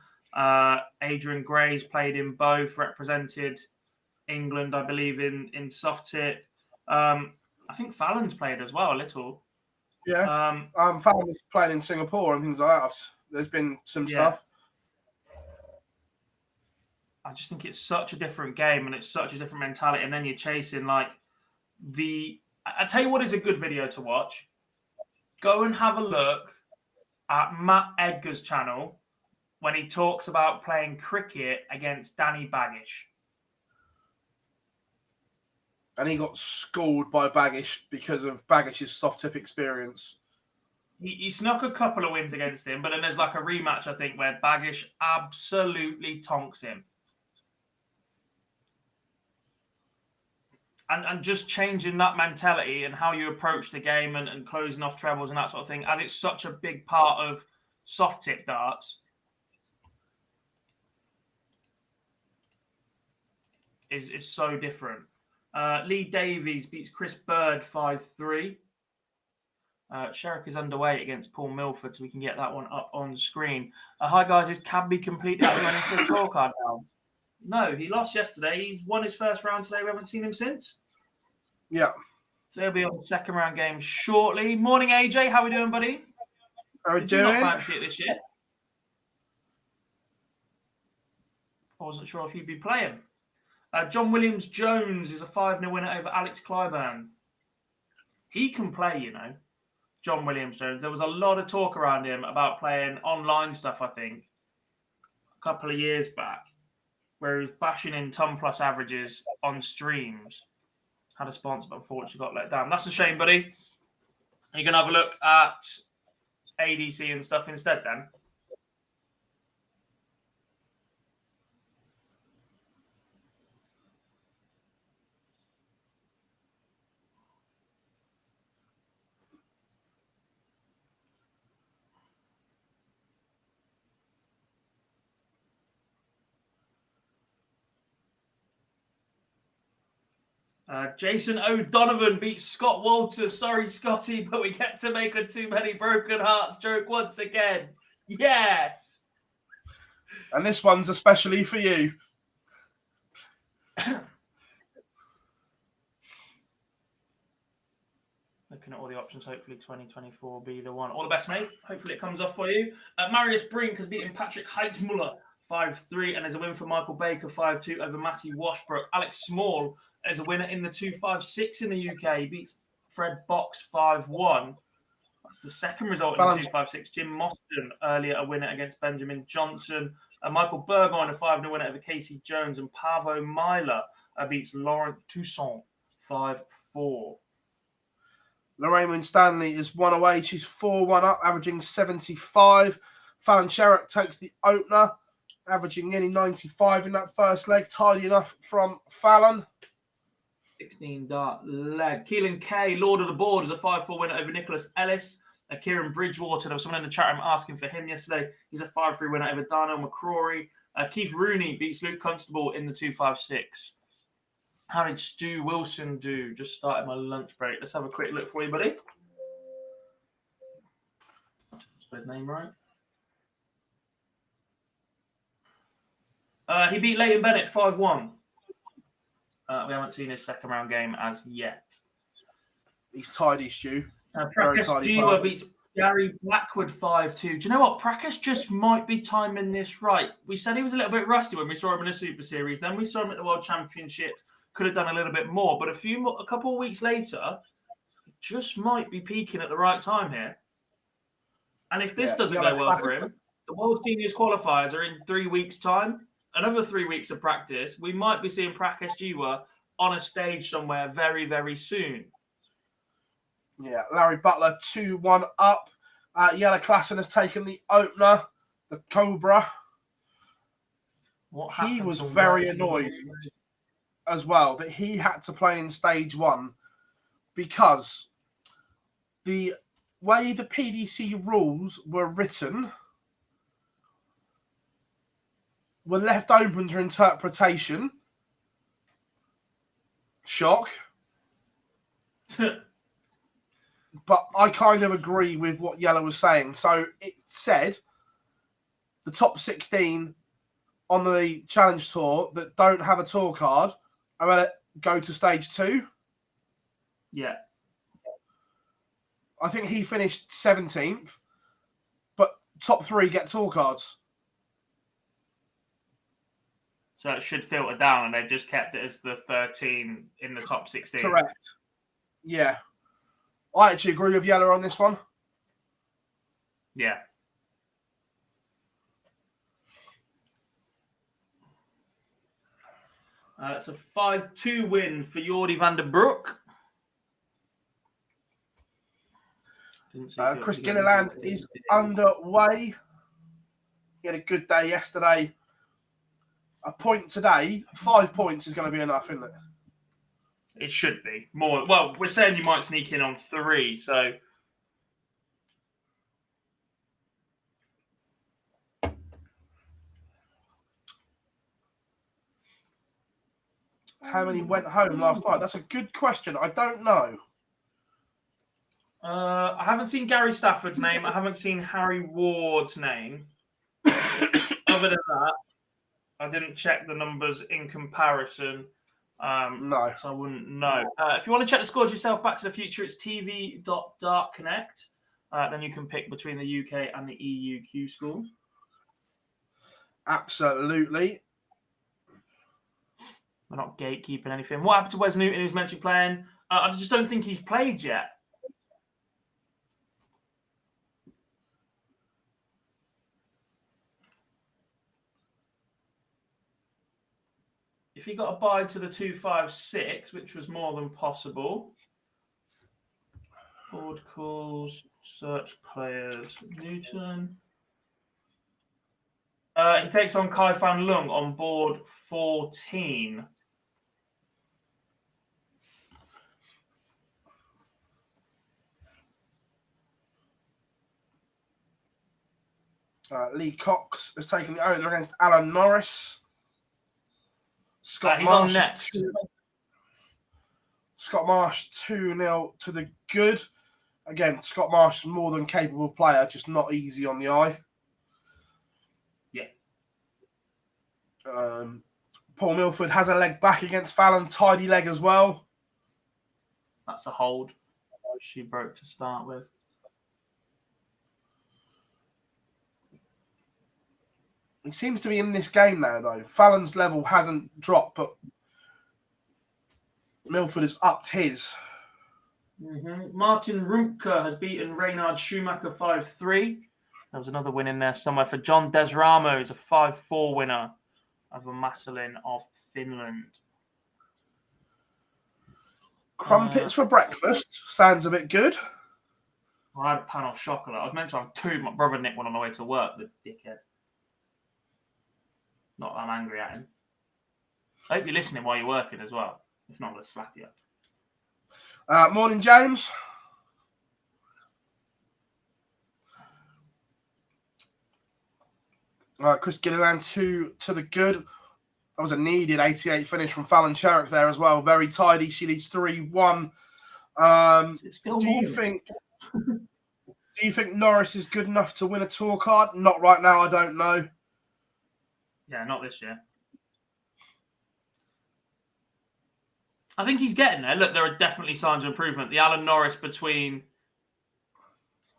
Adrian Gray's played in both, represented England, I believe, in soft tip. I think Fallon's played as well a little.
Yeah. Fallon's playing in Singapore and things like that. There's been some stuff.
I just think it's such a different game and it's such a different mentality. And then you're chasing I tell you what is a good video to watch. Go and have a look at Matt Edgar's channel when he talks about playing cricket against Danny Baggish.
And he got schooled by Baggish because of Baggish's soft tip experience.
He snuck a couple of wins against him, but then there's like a rematch, I think, where Baggish absolutely tonks him. And just changing that mentality and how you approach the game and closing off trebles and that sort of thing, as it's such a big part of soft tip darts, is so different. Lee Davies beats Chris Bird 5-3. Sherrick is underway against Paul Milford, so we can get that one up on screen. Hi, guys. Is Cabby completely out running for a tour card now? No, he lost yesterday. He's won his first round today. We haven't seen him since.
Yeah.
So he'll be on the second round game shortly. Morning, AJ. How are we doing, buddy?
How are we
Did
doing?
you not fancy it this year? I wasn't sure if you'd be playing. John Williams-Jones is a 5-0 winner over Alex Clyburn. He can play, you know, John Williams-Jones. There was a lot of talk around him about playing online stuff, I think, a couple of years back, where he was bashing in ton plus averages on streams. Had a sponsor, but unfortunately got let down. That's a shame, buddy. You can have a look at ADC and stuff instead then. Jason O'Donovan beats Scott Walters. Sorry, Scotty, but we get to make a too many broken hearts joke once again. Yes.
And this one's especially for you.
Looking at all the options, hopefully 2024 will be the one. All the best, mate. Hopefully it comes off for you. Marius Brink has beaten Patrick Heitmuller 5-3, and there's a win for Michael Baker 5-2 over Matty Washbrook. Alex Small is a winner in the 2-5-6 in the UK. He beats Fred Box 5-1. That's the second result in the 2-5-6. Jim Mostyn earlier a winner against Benjamin Johnson. Michael Burgoyne a 5-0 winner over Casey Jones, and Pavo Myler beats Laurent Toussaint 5-4.
Lorraine Winstanley is 1 away. She's 4-1 up, averaging 75. Fallon Sherrick takes the opener, averaging nearly 95 in that first leg. Tidy enough from Fallon.
16 dart leg. Keelan Kay, Lord of the Board, is a 5-4 winner over Nicholas Ellis. Kieran Bridgewater, there was someone in the chat room asking for him yesterday. He's a 5-3 winner over Darnell McCrory. Keith Rooney beats Luke Constable in the 2-5-6. How did Stu Wilson do? Just started my lunch break. Let's have a quick look for you, buddy. his name right. He beat Leighton Bennett 5-1. We haven't seen his second round game as yet.
He's tidy, Stu.
Prakash Jiwa beats Gary Blackwood 5-2. Do you know what? Prakash just might be timing this right. We said he was a little bit rusty when we saw him in the Super Series. Then we saw him at the World Championships. Could have done a little bit more. But a couple of weeks later, he just might be peaking at the right time here. And if this doesn't go well for him, the World Seniors qualifiers are in 3 weeks' time. Another 3 weeks of practice. We might be seeing Prakash Jiwa on a stage somewhere very, very soon.
Yeah, Larry Butler 2-1 up. Yellow Klassen has taken the opener, the Cobra. He was very annoyed as well that he had to play in stage 1 because the way the PDC rules were written were left open to interpretation. Shock. But I kind of agree with what Yellow was saying. So it said the top 16 on the Challenge Tour that don't have a tour card are going to go to stage 2.
Yeah.
I think he finished 17th, but top 3 get tour cards.
So it should filter down, and they've just kept it as the 13 in the top 16.
Correct. Yeah. I actually agree with Yellow on this one.
Yeah. It's a 5-2 win for Jordi van der Broek.
Chris Gilliland is underway. He had a good day yesterday. A point today, 5 points is going to be enough, isn't it?
It should be more. Well, we're saying you might sneak in on 3, so.
How many went home last night? That's a good question. I don't know.
I haven't seen Gary Stafford's name. I haven't seen Harry Ward's name. Other than that, I didn't check the numbers in comparison.
No.
So I wouldn't know. If you want to check the scores yourself, Back to the Future, it's tv.darkconnect. Then you can pick between the UK and the EU Q-School.
Absolutely.
We're not gatekeeping anything. What happened to Wes Newton, who's meant to be playing? I just don't think he's played yet. If he got a bye to the 256, which was more than possible. Board calls, search players. Newton. He takes on Kai Fan Lung on board 14.
Lee Cox has taken the opener against Alan Norris.
He's on net.
Scott Marsh 2-0 to the good. Again, Scott Marsh, more than capable player, just not easy on the eye.
Yeah.
Paul Milford has a leg back against Fallon, tidy leg as well.
That's a hold. She broke to start with.
He seems to be in this game now, though. Fallon's level hasn't dropped, but Milford has upped his.
Mm-hmm. Martin Rumke has beaten Reynard Schumacher 5-3. There was another win in there somewhere for John Desramo. He's a 5-4 winner of a Massillin of Finland.
Crumpets for breakfast. Sounds a bit good.
I had a pan of chocolate. I was meant to have 2. My brother nicked one on the way to work, the dickhead. Not that I'm angry at him. I hope you're listening while you're working as well. If not, let's slap you.
Morning, James. Chris Gilliland 2 to the good. That was a needed 88 finish from Fallon Sherrick there as well. Very tidy. She leads 3-1.
It's still
do
morning.
you think... Do you think Norris is good enough to win a tour card? Not right now, I don't know.
Yeah, not this year. I think he's getting there. Look, there are definitely signs of improvement. The Alan Norris between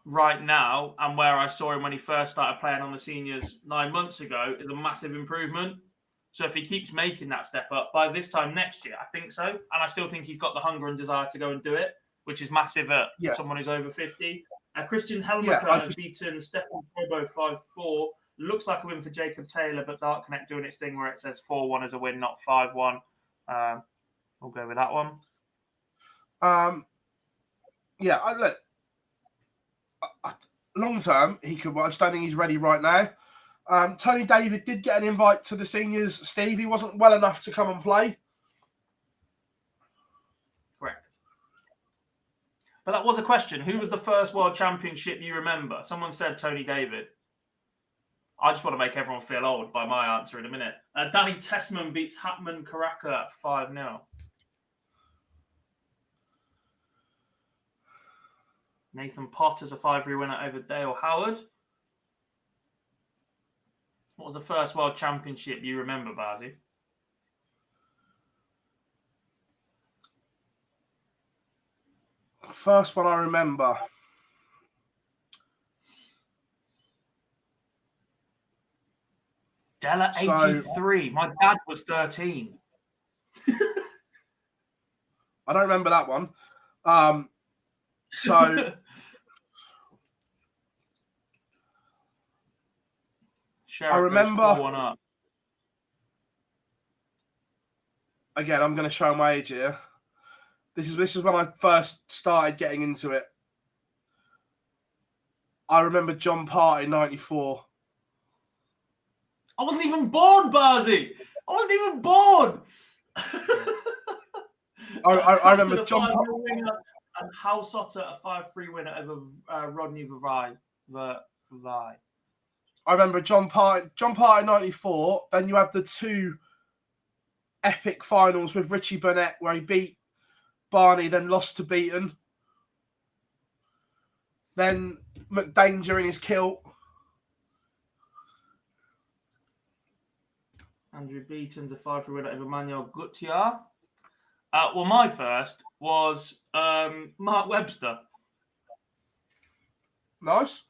right now and where I saw him when he first started playing on the seniors 9 months ago is a massive improvement. So if he keeps making that step up by this time next year, I think so. And I still think he's got the hunger and desire to go and do it, which is massive at someone who's over 50. Christian Helmerker has beaten Stefan Bobo 5-4. Looks like a win for Jacob Taylor, but Dark Connect doing its thing where it says 4-1 as a win, not 5-1. We'll go with that one.
Look, long term, he could watch. I don't think he's ready right now. Tony David did get an invite to the seniors. Steve, he wasn't well enough to come and play.
Correct. But that was a question. Who was the first World Championship you remember? Someone said Tony David. I just want to make everyone feel old by my answer in a minute. Danny Tessman beats Hatman Karaka 5-0. Nathan Potter's a 5-3 winner over Dale Howard. What was the first World Championship you remember, Barzy?
First one I remember.
Della 83. My dad was 13.
I don't remember that one. I remember.
Up.
Again, I'm going to show my age here. This is when I first started getting into it. I remember John Party 94.
I wasn't even born, Barzy. I wasn't even born.
I remember John Party
and House Otter a 5-3 winner over Rodney Vai.
I remember John Party 94. Then you had the two epic finals with Richie Burnett where he beat Barney, then lost to Beaton. Then McDanger in his kilt.
Andrew Beaton's a 5-3 winner over Manuel Gutier. Well, my first was Mark Webster.
Nice.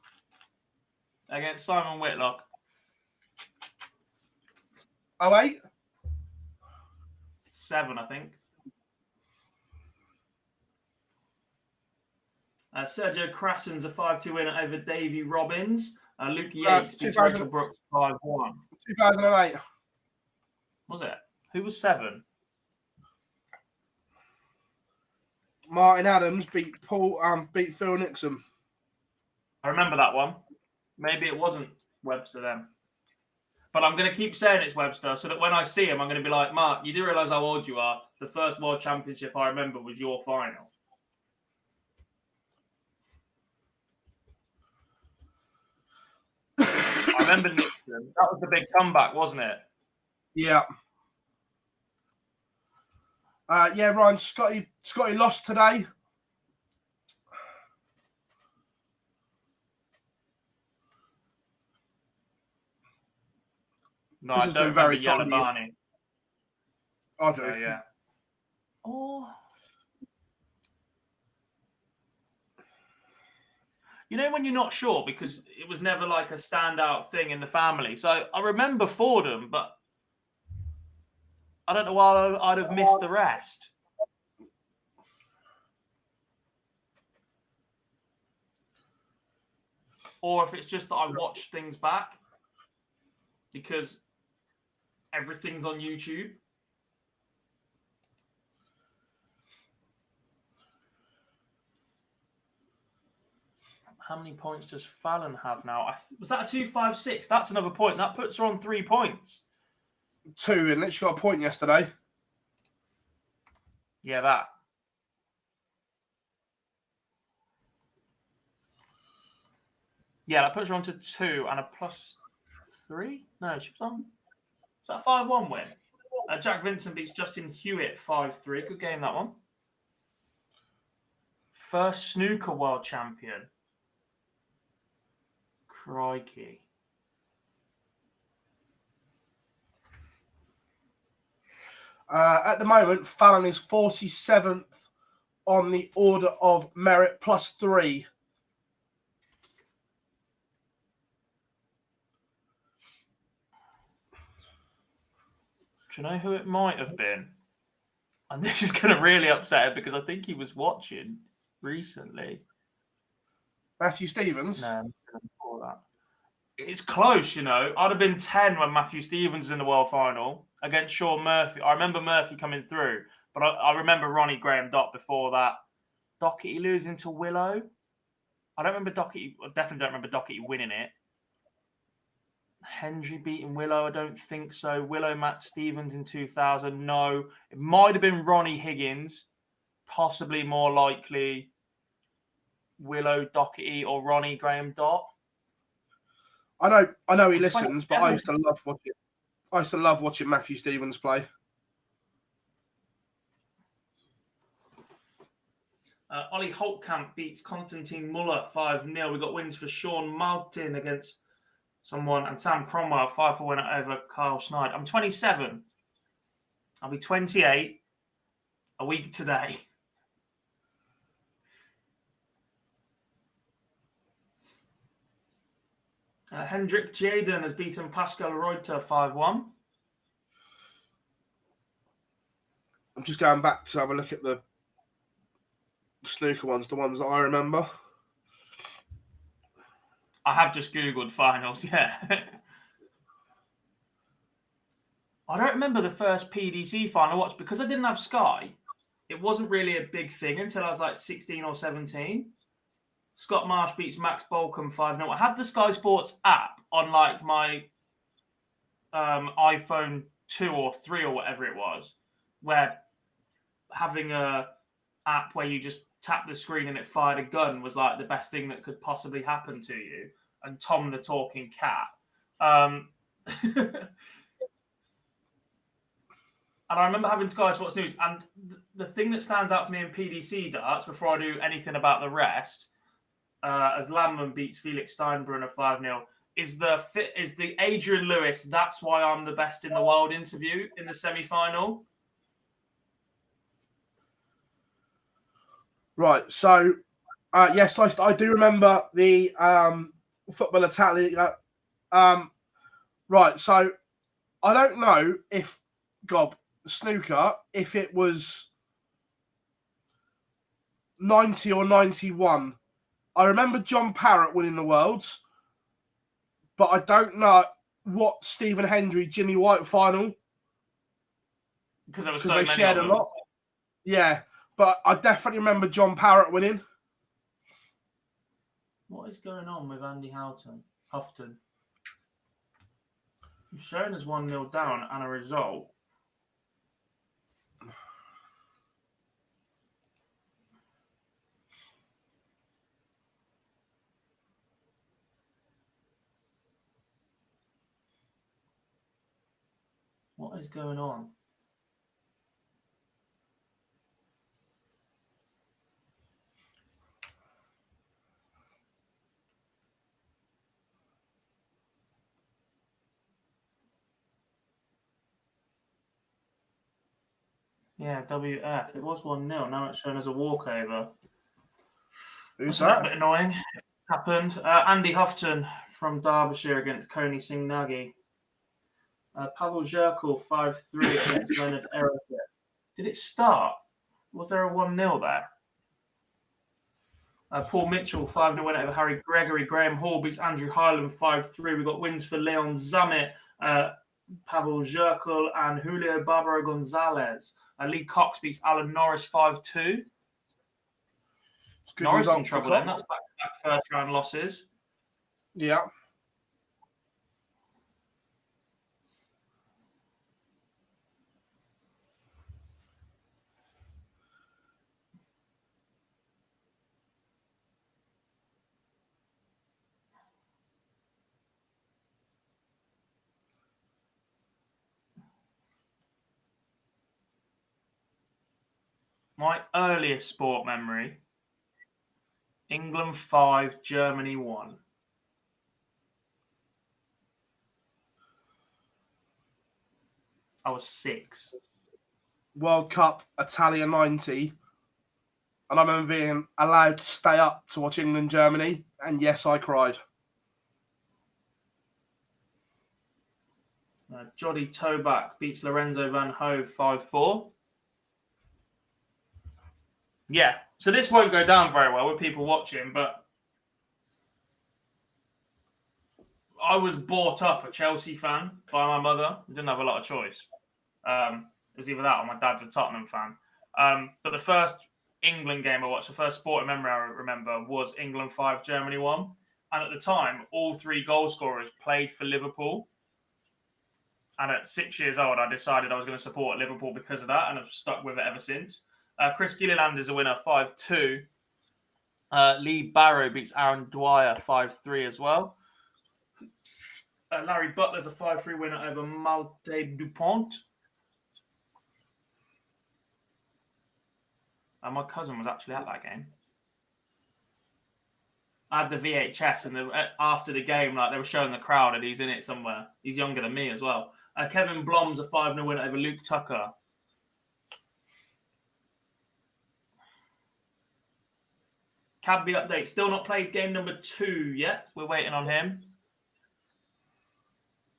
Against Simon Whitlock.
08?
7, I think. Sergio Crassen's a 5-2 winner over Davey Robbins. Luke Yates beats Rachel Brooks 5-1.
2008.
Was it? Who was 7?
Martin Adams beat Phil Nixon.
I remember that one. Maybe it wasn't Webster then. But I'm going to keep saying it's Webster so that when I see him, I'm going to be like, Mark, you do realise how old you are. The first World Championship I remember was your final. I remember Nixon. That was the big comeback, wasn't it?
Yeah. Ryan, Scotty lost today.
No, I don't remember Yellow Barney.
I do.
Yeah. Oh. You know when you're not sure because it was never like a standout thing in the family. So I remember Fordham, but I don't know why I'd have missed the rest. Or if it's just that I watched things back because everything's on YouTube. How many points does Fallon have now? Was that a 2.56? That's another point. That puts her on 3 points.
2, and she got a point yesterday.
Yeah, that. Yeah, that puts her on to 2 and a +3. No, she was on. Is that a 5-1 win? Jack Vincent beats Justin Hewitt 5-3. Good game, that one. First snooker world champion. Crikey.
At the moment, Fallon is 47th on the order of merit, +3.
Do you know who it might have been? And this is going to really upset him because I think he was watching recently.
Matthew Stevens?
No, before that. It's close, you know. I'd have been 10 when Matthew Stevens was in the World Final against Sean Murphy. I remember Murphy coming through, but I remember Ronnie Graham Dott before that. Doherty losing to Willow. I definitely don't remember Doherty winning it. Hendry beating Willow, I don't think so. Willow, Matt Stevens in 2000, no. It might have been Ronnie Higgins, possibly more likely Willow, Doherty, or Ronnie Graham Dott.
I know he listens, but I used to love watching Matthew Stevens play.
Ollie Holtkamp beats Konstantin Muller 5-0. We got wins for Sean Martin against someone and Sam Cromwell 5-4 winner over Kyle Schneid. I'm 27. I'll be 28 a week today. Hendrik Jaden has beaten Pascal Reuter 5-1.
I'm just going back to have a look at the snooker ones, the ones that I remember.
I have just Googled finals, yeah. I don't remember the first PDC final I watched because I didn't have Sky. It wasn't really a big thing until I was like 16 or 17. Scott Marsh beats Max Bolcom 5-0. I had the Sky Sports app on like my iPhone 2 or 3 or whatever it was, where having a app where you just tap the screen and it fired a gun was like the best thing that could possibly happen to you. And Tom the Talking Cat. And I remember having Sky Sports News. And the thing that stands out for me in PDC darts, before I do anything about the rest, as Landman beats Felix Steinbrunner 5-0, is the Adrian Lewis, that's why I'm the best in the world interview in the semi-final.
Right, so yes, I do remember the Football Italia. Right, so I don't know if snooker, if it was 90 or 91. I remember John Parrott winning the Worlds, but I don't know what Stephen Hendry, Jimmy White final.
Because there was
they shared a lot. Yeah, but I definitely remember John Parrott winning.
What is going on with Andy Houghton? I'm showing us 1-0 down and a result. What is going on? Yeah, WF. It was 1-0. Now it's shown as a walkover.
Who's
That's
that?
a bit annoying. It happened. Andy Houghton from Derbyshire against Coney Singh Nagy. Pavel Zherkal 5-3 against Leonard Eric. Did it start? Was there a 1-0 there? Paul Mitchell 5-0 win over Harry Gregory. Graham Hall beats Andrew Hyland 5-3. We got wins for Leon Zammit, Pavel Zherkal, and Julio Barbaro Gonzalez. Lee Cox beats Alan Norris 5-2. Norris in trouble then. That's back-to-back first round losses.
Yeah.
My earliest sport memory, England 5, Germany 1. I was 6.
World Cup Italia 90. And I remember being allowed to stay up to watch England-Germany. And yes, I cried.
Jody Toback beats Lorenzo Van Hove 5-4. Yeah, so this won't go down very well with people watching, but I was brought up a Chelsea fan by my mother. I didn't have a lot of choice. It was either that or my dad's a Tottenham fan. But the first England game I watched, the first sporting memory I remember was England 5, Germany 1. And at the time, all 3 goal scorers played for Liverpool. And at 6 years old, I decided I was going to support Liverpool because of that, and I've stuck with it ever since. Chris Gilliland is a winner, 5-2. Lee Barrow beats Aaron Dwyer, 5-3 as well. Larry Butler's a 5-3 winner over Malte Dupont. My cousin was actually at that game. I had the VHS, and after the game, like they were showing the crowd, and he's in it somewhere. He's younger than me as well. Kevin Blom's a 5-0 winner over Luke Tucker. Cadby update. Still not played game number 2 yet. We're waiting on him.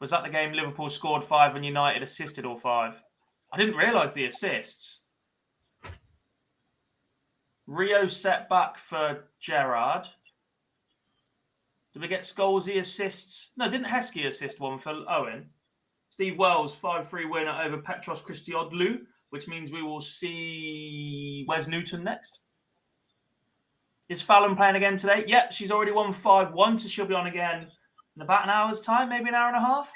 Was that the game Liverpool scored 5 and United assisted all 5? I didn't realise the assists. Rio set back for Gerrard. Did we get Scholesy assists? No, didn't Heskey assist one for Owen? Steve Wells, 5-3 winner over Petros Christodoulou, which means we will see Wes Newton next. Is Fallon playing again today? Yep, she's already won 5-1, so she'll be on again in about an hour's time, maybe an hour and a half.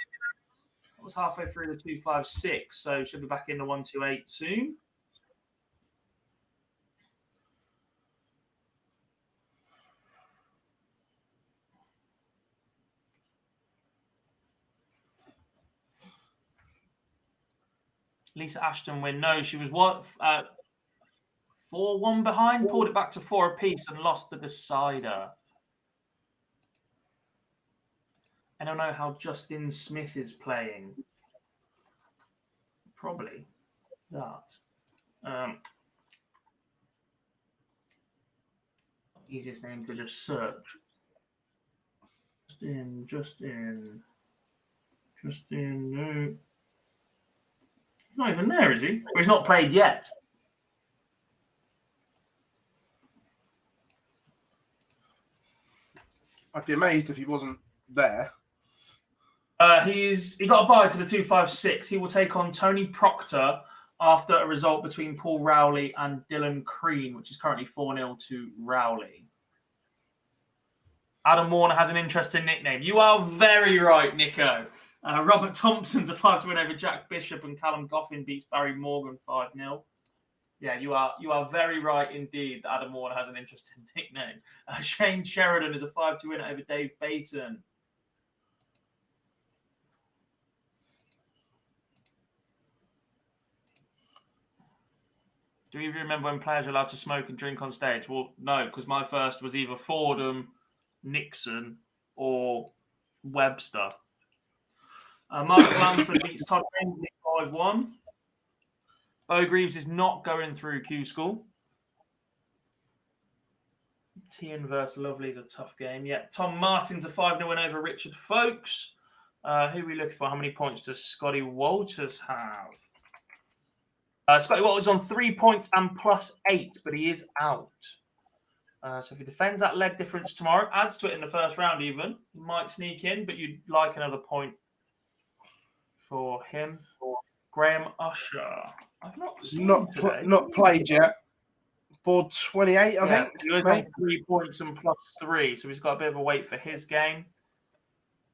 That was halfway through the 256, so she'll be back in the 128 soon. Lisa Ashton win. No, she was 4-1 behind, pulled it back to 4 apiece and lost the decider. I don't know how Justin Smith is playing. Probably that. Easiest name to just search. Justin. No. He's not even there, is he? Or he's not played yet.
I'd be amazed if he wasn't there.
He got a bye to the 256. He will take on Tony Proctor after a result between Paul Rowley and Dylan Crean, which is currently 4-0 to Rowley. Adam Warner has an interesting nickname. You are very right, Nico. Robert Thompson's a 5 to win over Jack Bishop, and Callum Goffin beats Barry Morgan 5-0. Yeah, you are very right indeed that Adam Warner has an interesting nickname. Shane Sheridan is a 5 to win over Dave Baton. Do you remember when players were allowed to smoke and drink on stage? Well, no, because my first was either Fordham, Nixon, or Webster. Mark Blanford beats Todd Hensley 5-1. Bo Greaves is not going through Q-School. Tian versus Lovely is a tough game. Yeah, Tom Martin's a 5-0 win over Richard Folkes. Who are we looking for? How many points does Scotty Walters have? Scotty Walters on 3 points and +8, but he is out. So if he defends that leg difference tomorrow, adds to it in the first round even, he might sneak in, but you'd like another point for him. Graham Usher. I've not seen him today.
Not played yet. Board 28, I think.
He was on 3 points and +3, so he's got a bit of a wait for his game.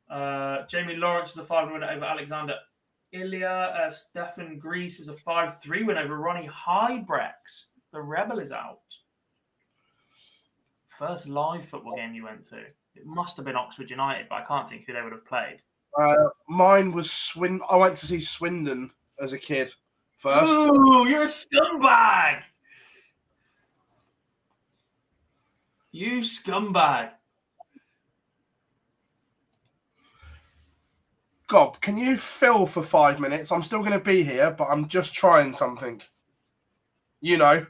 Jamie Lawrence is a 5 win over Alexander Ilya. Stefan Grease is a 5-3 win over Ronnie Hybrex. The Rebel is out. First live football game you went to. It must have been Oxford United, but I can't think who they would have played.
Mine was I went to see Swindon as a kid first.
Ooh, you're a scumbag. You scumbag.
Gob, can you fill for 5 minutes? I'm still going to be here, but I'm just trying something. You know.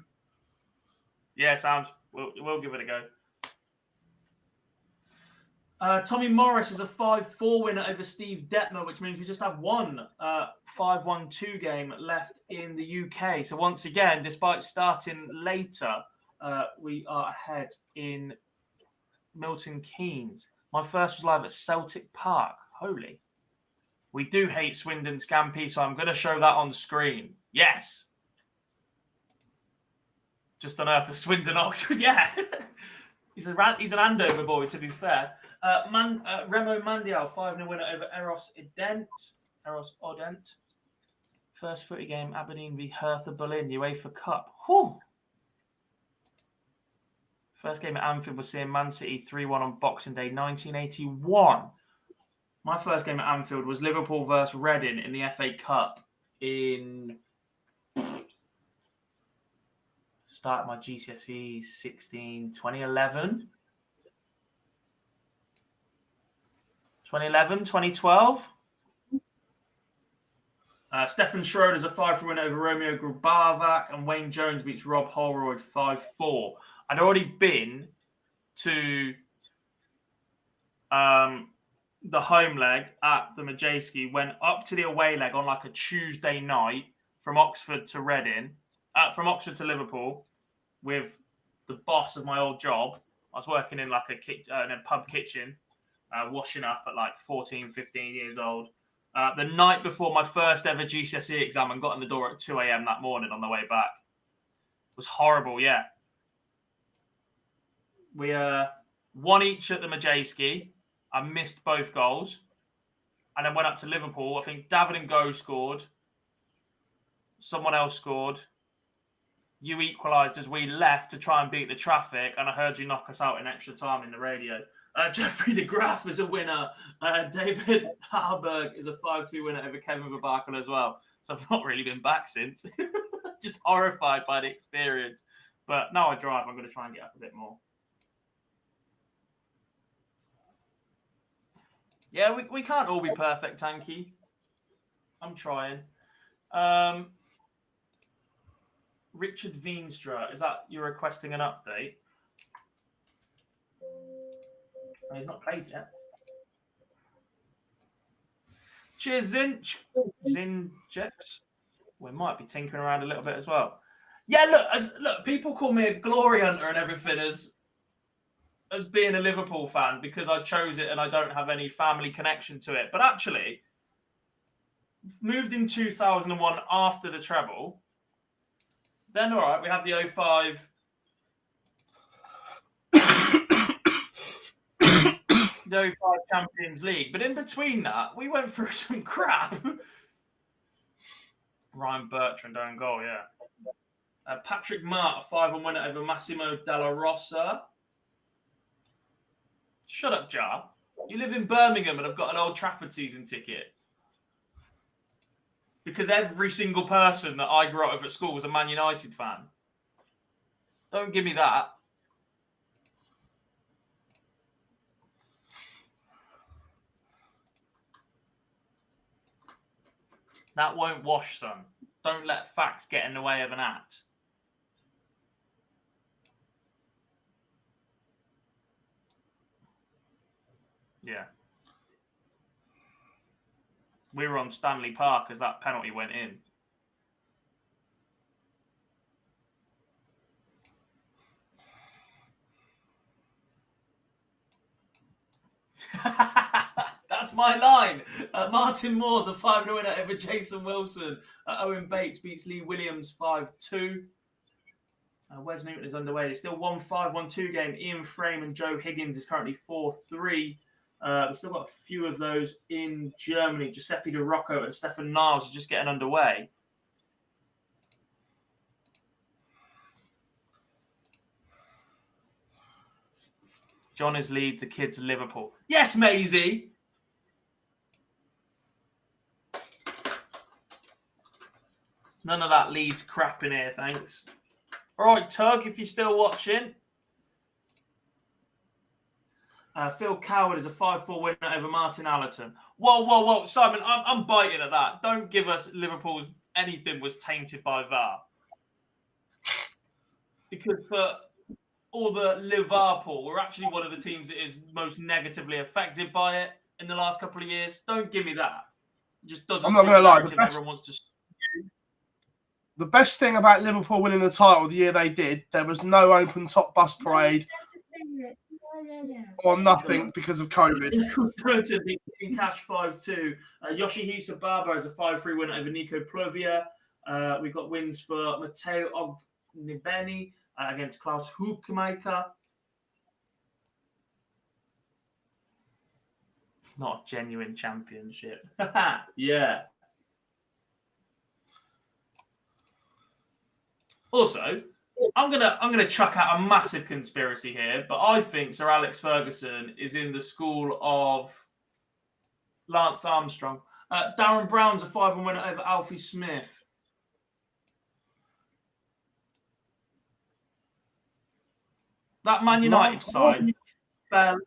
Yeah, sound. We'll give it a go. Tommy Morris is a 5-4 winner over Steve Detmer, which means we just have one 5-1-2 game left in the UK. So once again, despite starting later, we are ahead in Milton Keynes. My first was live at Celtic Park. Holy. We do hate Swindon Scampi, so I'm going to show that on screen. Yes. Just unearthed the Swindon Oxford. Yeah. He's an Andover boy, to be fair. Remo Mandial, 5-0 winner over Eros Odent. First footy game, Aberdeen v Hertha Berlin, UEFA Cup. Whew. First game at Anfield was seeing Man City 3-1 on Boxing Day 1981. My first game at Anfield was Liverpool versus Reading in the FA Cup in... Started my GCSE 2011. 2011, 2012. Stefan Schroeder's a 5-3 win over Romeo Grubavac, and Wayne Jones beats Rob Holroyd 5-4. I'd already been to the home leg at the Majewski, went up to the away leg on like a Tuesday night from Oxford to Reading, from Oxford to Liverpool with the boss of my old job. I was working in like in a pub kitchen, washing up at like 14, 15 years old. The night before my first ever GCSE exam, and got in the door at 2 a.m. that morning on the way back. It was horrible, yeah. We won each at the Majewski. I missed both goals. And then went up to Liverpool. I think David and Go scored. Someone else scored. You equalised as we left to try and beat the traffic. And I heard you knock us out in extra time in the radio. Jeffrey de Graaf is a winner. David Harburg is a 5-2 winner over Kevin Verbakel as well. So I've not really been back since. Just horrified by the experience. But now I drive, I'm going to try and get up a bit more. Yeah, we can't all be perfect, Tanky. I'm trying. Richard Veenstra, is that you're requesting an update? Oh, he's not played yet. Cheers, Zinjex. We might be tinkering around a little bit as well. Yeah, look, people call me a glory hunter and everything as being a Liverpool fan because I chose it and I don't have any family connection to it. But actually, moved in 2001 after the treble. Then, all right, we had the 05... the 05 Champions League. But in between that, we went through some crap. Ryan Bertrand own goal, yeah. Patrick Mart, a 5-1 winner over Massimo Della Rosa. Shut up, Jar. You live in Birmingham and have got an Old Trafford season ticket. Because every single person that I grew up with at school was a Man United fan. Don't give me that. That won't wash, son. Don't let facts get in the way of an act. Yeah. We were on Stanley Park as that penalty went in. That's my line. Martin Moore's a 5-0 winner over Jason Wilson. Owen Bates beats Lee Williams 5-2. Wes Newton is underway. It's still 1-5, 1-2 game. Ian Frame and Joe Higgins is currently 4-3. We've still got a few of those in Germany. Giuseppe De Rocco and Stefan Niles are just getting underway. John is Leeds, the kids are Liverpool. Yes, Maisie! None of that Leeds crap in here, thanks. All right, Tug, if you're still watching. Phil Coward is a 5-4 winner over Martin Allerton. Whoa. Simon, I'm biting at that. Don't give us Liverpool's anything was tainted by VAR. Because for all the Liverpool, we're actually one of the teams that is most negatively affected by it in the last couple of years. Don't give me that. It just doesn't.
I'm not going to lie.
Everyone wants to.
The best thing about Liverpool winning the title the year they did, there was no open top bus parade or nothing because of COVID.
Cash 5-2. Yoshihisa Baba is a 5-3 win over Nico Plovia. We've got wins for Matteo Ognibeni against Klaus Hoekemaker. Not a genuine championship. Yeah. Also, I'm gonna chuck out a massive conspiracy here, but I think Sir Alex Ferguson is in the school of Lance Armstrong. Darren Brown's a 5-1 winner over Alfie Smith. That Man United side fell,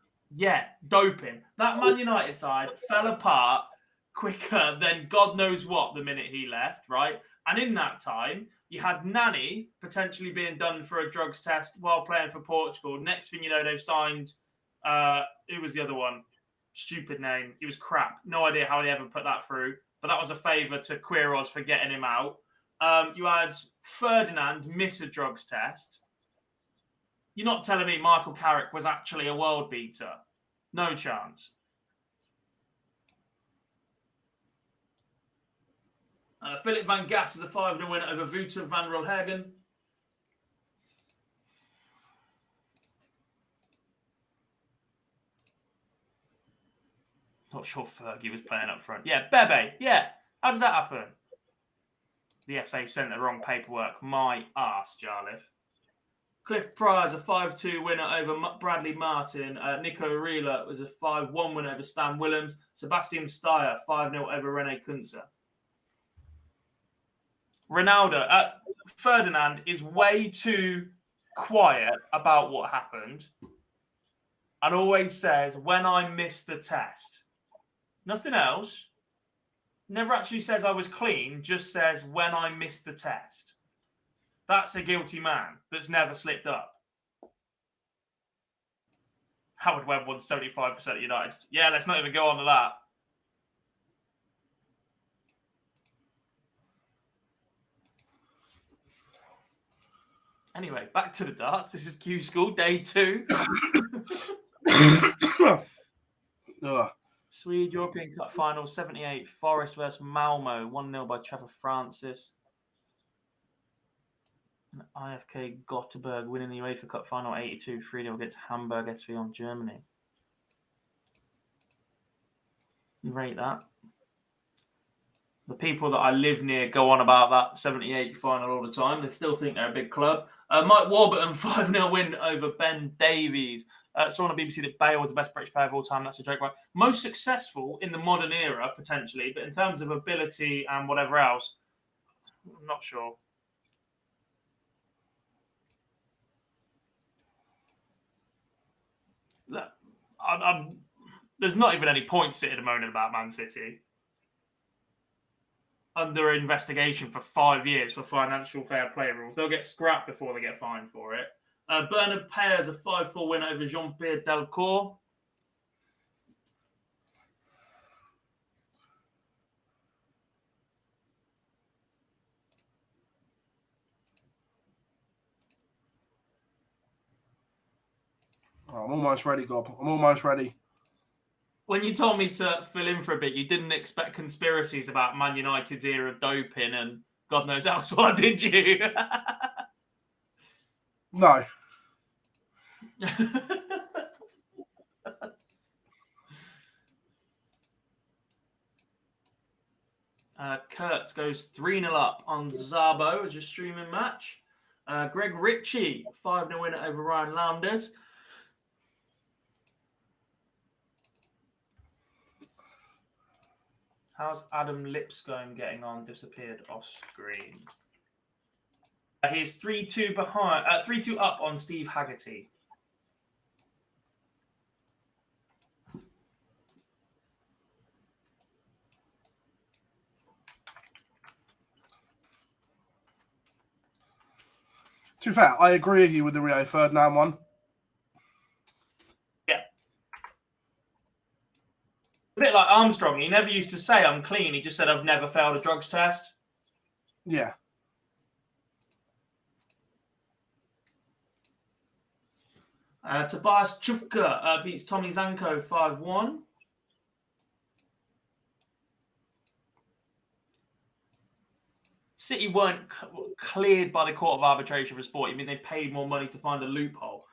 doping. That Man United side fell apart quicker than God knows what the minute he left, right? And in that time, you had Nani potentially being done for a drugs test while playing for Portugal. Next thing you know, they've signed, who was the other one? Stupid name. He was crap. No idea how they ever put that through. But that was a favour to Queiroz for getting him out. You had Ferdinand miss a drugs test. You're not telling me Michael Carrick was actually a world beater. No chance. Philip van Gass is a 5-0 winner over Wouter van Rolhagen. Not sure Fergie was playing up front. Yeah, Bebe. Yeah. How did that happen? The FA sent the wrong paperwork. My arse, Jarlif. Cliff Pryor's a 5-2 winner over Bradley Martin. Nico Rila was a 5-1 winner over Stan Willems. Sebastian Steyer, 5-0 over Rene Kunze. Ronaldo. Ferdinand is way too quiet about what happened and always says, when I missed the test. Nothing else. Never actually says I was clean, just says when I missed the test. That's a guilty man that's never slipped up. Howard Webb won 75% of United. Yeah, let's not even go on to that. Anyway, back to the darts. This is Q-School, day 2. Swede European Cup final, 78. Forest versus Malmo, 1-0 by Trevor Francis. And IFK Gothenburg winning the UEFA Cup final, 82. 3-0 against Hamburg SV on Germany. You rate that? The people that I live near go on about that 78 final all the time. They still think they're a big club. Mike Warburton, 5-0 win over Ben Davies. Saw on the BBC that Bale was the best British player of all time. That's a joke, right? Most successful in the modern era, potentially. But in terms of ability and whatever else, I'm not sure. There's not even any point sitting moaning about Man City. Under investigation for 5 years for financial fair play rules. They'll get scrapped before they get fined for it. Bernard Payers a 5-4 win over Jean-Pierre Delcourt.
I'm almost ready, Gob. I'm almost ready.
When you told me to fill in for a bit, you didn't expect conspiracies about Man United's era of doping and God knows else what, did you?
No.
Kurt goes 3-0 up on Zabo as a streaming match. Greg Ritchie, 5-0 winner over Ryan Lowndes. How's Adam Lipscombe getting on? Disappeared off screen. He's 3-2 behind, 3-2 up on Steve Haggerty.
To be fair, I agree with you with the Rio Ferdinand one.
Yeah. A bit like Armstrong. He never used to say, I'm clean. He just said, I've never failed a drugs test.
Yeah.
Tobias Chufka beats Tommy Zanko 5-1. City weren't cleared by the Court of Arbitration for Sport. I mean, they paid more money to find a loophole.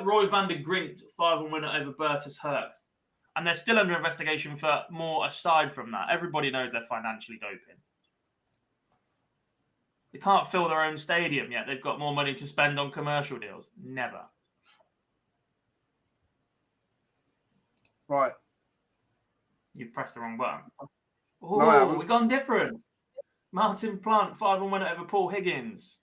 Roy van der Grint, 5-1 winner over Bertus Herx. And they're still under investigation for more aside from that. Everybody knows they're financially doping. They can't fill their own stadium yet. They've got more money to spend on commercial deals. Never.
Right.
You've pressed the wrong button.
No, I haven't.
We've gone different. Martin Plant, 5-1 winner over Paul Higgins.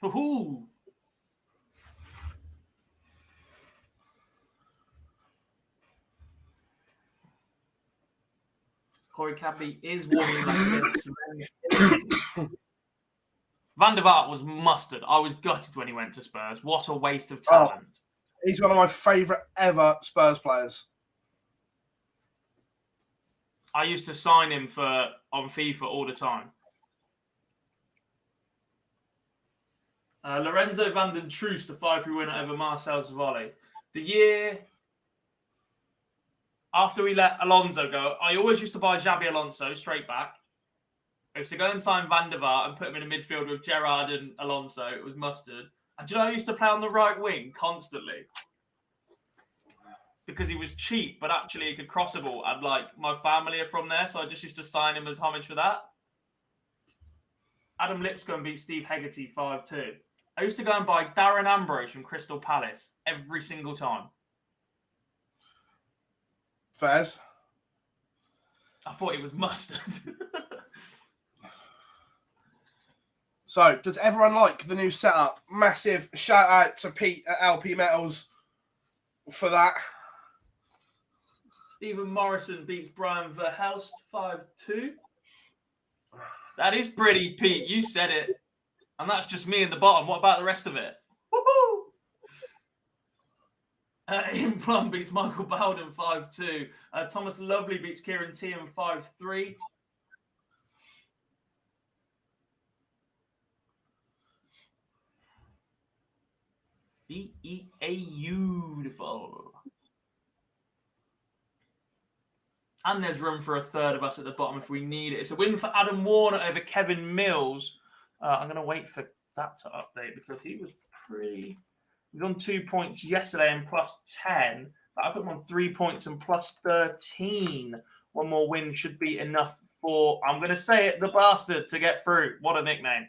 Woohoo! Corey Cadby is warming up. Van der Vaart was mustard. I was gutted when he went to Spurs. What a waste of talent.
He's one of my favourite ever Spurs players.
I used to sign him on FIFA all the time. Lorenzo van den Truce, the 5-3 winner over Marcel Zavoli. The year after we let Alonso go, I always used to buy Xabi Alonso straight back. I used to go and sign Van der Vaart and put him in a midfield with Gerrard and Alonso. It was mustard. And do you know I used to play on the right wing constantly? Because he was cheap, but actually he could cross a ball. And my family are from there, so I just used to sign him as homage for that. Adam Lipscomb beat Steve Hegarty 5-2. I used to go and buy Darren Ambrose from Crystal Palace every single time.
Fairs.
I thought it was mustard.
So, does everyone like the new setup? Massive shout out to Pete at LP Metals for that.
Stephen Morrison beats Brian Verhelst 5-2. That is pretty, Pete. You said it. And that's just me in the bottom. What about the rest of it? Woohoo! Ian Plum beats Michael Bowden 5-2. Thomas Lovely beats Kieran Tiam 5-3. Beautiful. And there's room for a third of us at the bottom if we need it. It's a win for Adam Warner over Kevin Mills. I'm going to wait for that to update because he was pretty... He was on 2 points yesterday and plus 10. I put him on 3 points and plus 13. One more win should be enough for, I'm going to say it, the bastard to get through. What a nickname.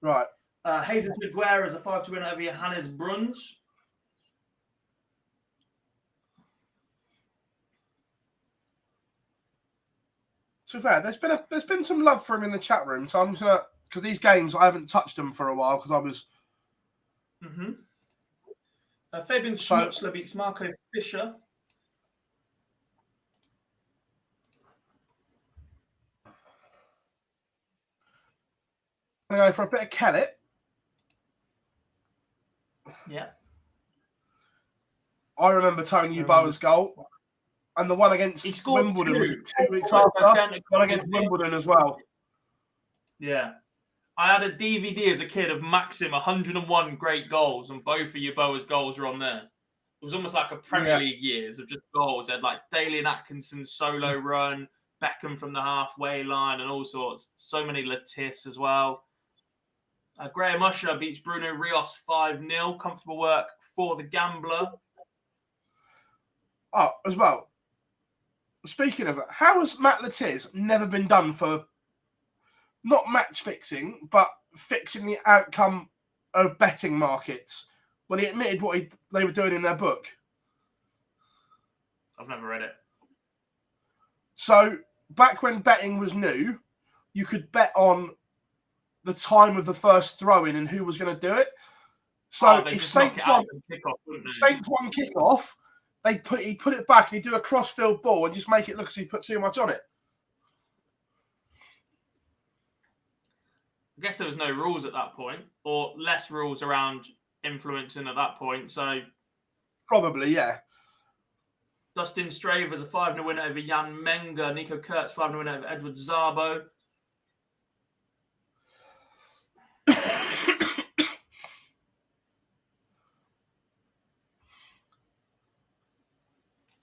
Right.
Jesus Miguel is a 5-2 winner over Johannes Bruns.
To be fair, there's been some love for him in the chat room, so I'm just gonna, because these games I haven't touched them for a while because I was.
Fabian Schmutzler beats Marco Fischer.
I'm gonna go for a bit of Kellett.
Yeah.
I remember Tony Yeboah's goal. And the one against Wimbledon was 2 weeks after. One against Wimbledon as well.
Yeah. I had a DVD as a kid of Maxim 101 great goals, and both of Yeboah's goals are on there. It was almost like a Premier League years of just goals. They had Daly and Atkinson's solo run, Beckham from the halfway line, and all sorts. So many Latisse as well. Graham Usher beats Bruno Rios 5-0. Comfortable work for the gambler.
Oh, as well. Speaking of it, how has Matt Latisse never been done for not match fixing, but fixing the outcome of betting markets when he admitted what they were doing in their book?
I've never read it.
So back when betting was new, you could bet on the time of the first throw-in and who was going to do it. So if Saints won kickoff, he'd put it back and he'd do a cross-field ball and just make it look as if he put too much on it.
I guess there was no rules at that point, or less rules around influencing at that point. So
probably, yeah.
Dustin Stravers a 5-0 win over Jan Menga. Nico Kurtz 5-0 win over Edward Szabo.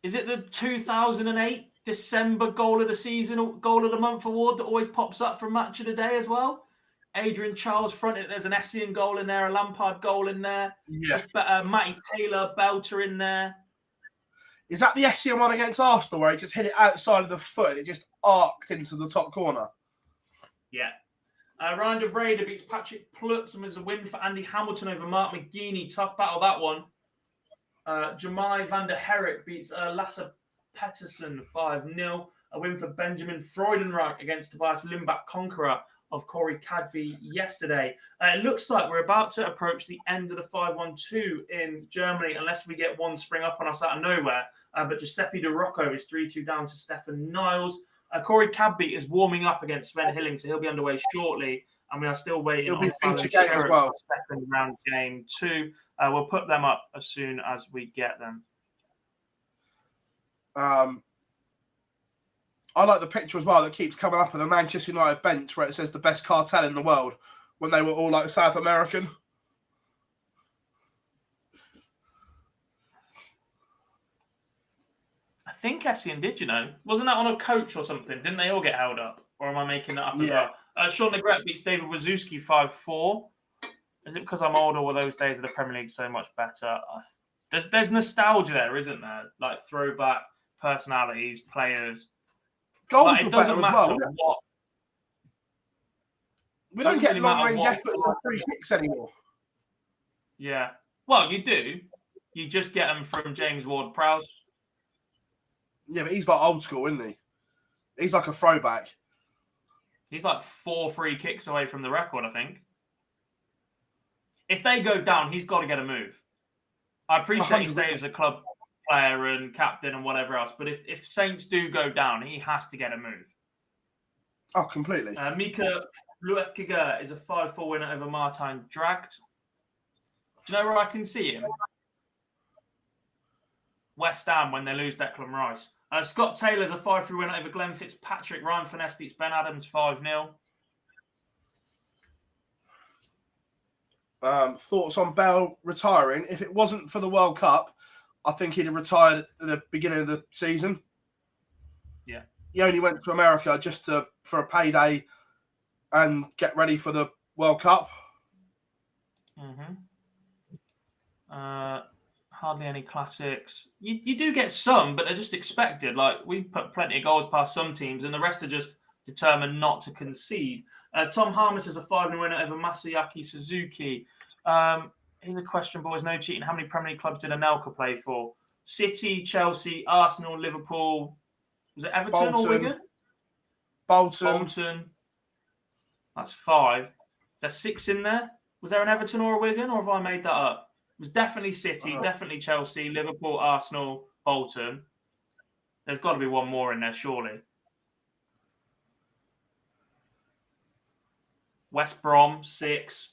Is it the 2008 December goal of the season, goal of the month award that always pops up from Match of the Day as well? Adrian Charles fronted. There's an Essien goal in there, a Lampard goal in there.
Yeah.
Matty Taylor belter in there.
Is that the Essien one against Arsenal where he just hit it outside of the foot and it just arced into the top corner?
Yeah. Ryan de Vrede beats Patrick Plutz and there's a win for Andy Hamilton over Mark McGeaney. Tough battle, that one. Jamai van der Herrick beats Lasse Pettersson 5-0. A win for Benjamin Freudenreich against Tobias Limbach, conqueror of Corey Cadby yesterday. It looks like we're about to approach the end of the 5-1-2 in Germany, unless we get one spring up on us out of nowhere. But Giuseppe De Rocco is 3-2 down to Stefan Niles. Corey Cadby is warming up against Sven Hilling, so he'll be underway shortly. And we are still waiting on
feature game as well.
Second round game 2. We'll put them up as soon as we get them.
I like the picture as well that keeps coming up of the Manchester United bench where it says the best cartel in the world when they were all like South American.
I think Essien did, Wasn't that on a coach or something? Didn't they all get held up? Or am I making that up as well? Sean Negret beats David Wazowski 5-4. Is it because I'm old or were those days of the Premier League so much better? There's nostalgia there, isn't there? Like throwback personalities, players.
Goals
it doesn't matter what.
We don't get long-range effort for free kicks anymore.
Yeah. Well, you do. You just get them from James Ward-Prowse.
Yeah, but he's like old school, isn't he? He's like a throwback.
He's like 4 free kicks away from the record, I think. If they go down, he's got to get a move. I appreciate he stays as a club player and captain and whatever else, but if Saints do go down, he has to get a move.
Oh, completely.
Mika Luekiger is a 5-4 winner over Martijn Dragt. Do you know where I can see him? West Ham when they lose Declan Rice. Scott Taylor's a 5-3 winner over Glenn Fitzpatrick. Ryan Finesse beats Ben Adams 5-0.
Thoughts on Bell retiring? If it wasn't for the World Cup, I think he'd have retired at the beginning of the season.
Yeah. He
only went to America just for a payday and get ready for the World Cup.
Mm-hmm. Hardly any classics. You do get some, but they're just expected. Like, we put plenty of goals past some teams, and the rest are just determined not to concede. Tom Harmus is a 5-0 winner over Masayaki Suzuki. Here's a question, boys. No cheating. How many Premier League clubs did Anelka play for? City, Chelsea, Arsenal, Liverpool. Was it Everton or Wigan?
Bolton.
That's 5. Is there 6 in there? Was there an Everton or a Wigan, or have I made that up? It was definitely City, definitely Chelsea, Liverpool, Arsenal, Bolton. There's got to be one more in there, surely. West Brom, 6.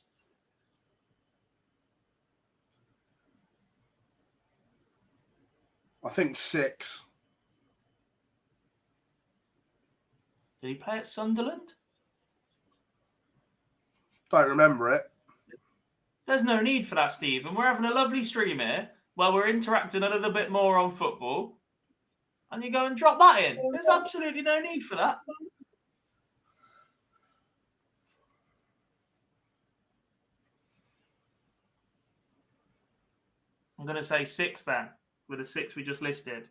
I think 6.
Did he play at Sunderland?
Don't remember it.
There's no need for that, Steve. And we're having a lovely stream here where we're interacting a little bit more on football. And you go and drop that in. There's absolutely no need for that. I'm going to say 6 then, with the 6 we just listed.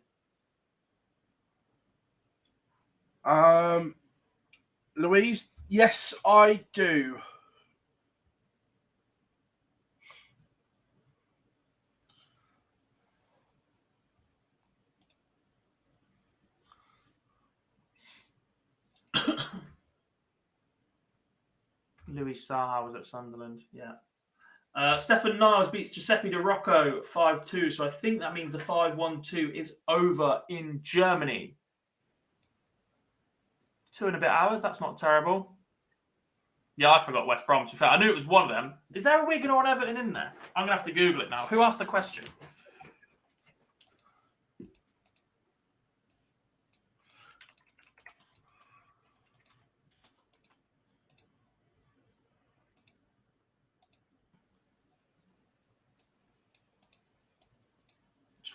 Louise, yes, I do.
Louis Saha was at Sunderland. Yeah. Stefan Niles beats Giuseppe De Rocco 5-2. So I think that means the 5-1-2 is over in Germany. 2 and a bit hours. That's not terrible. Yeah, I forgot West Brom. To be fair, I knew it was one of them. Is there a Wigan or an Everton in there? I'm going to have to Google it now. Who asked the question?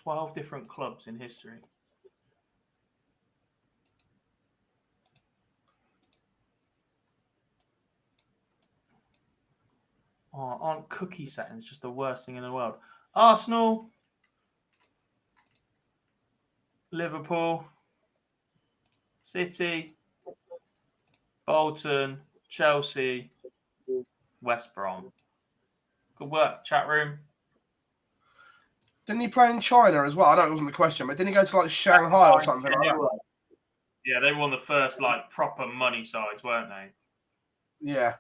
"12 different clubs in history." Oh, aren't cookie settings just the worst thing in the world? Arsenal, Liverpool, City, Bolton, Chelsea, West Brom. Good work, chat room.
Didn't he play in China as well? I know it wasn't the question, but didn't he go to like Shanghai or something like that?
Yeah, they were one of the first like proper money sides, weren't they?
Yeah.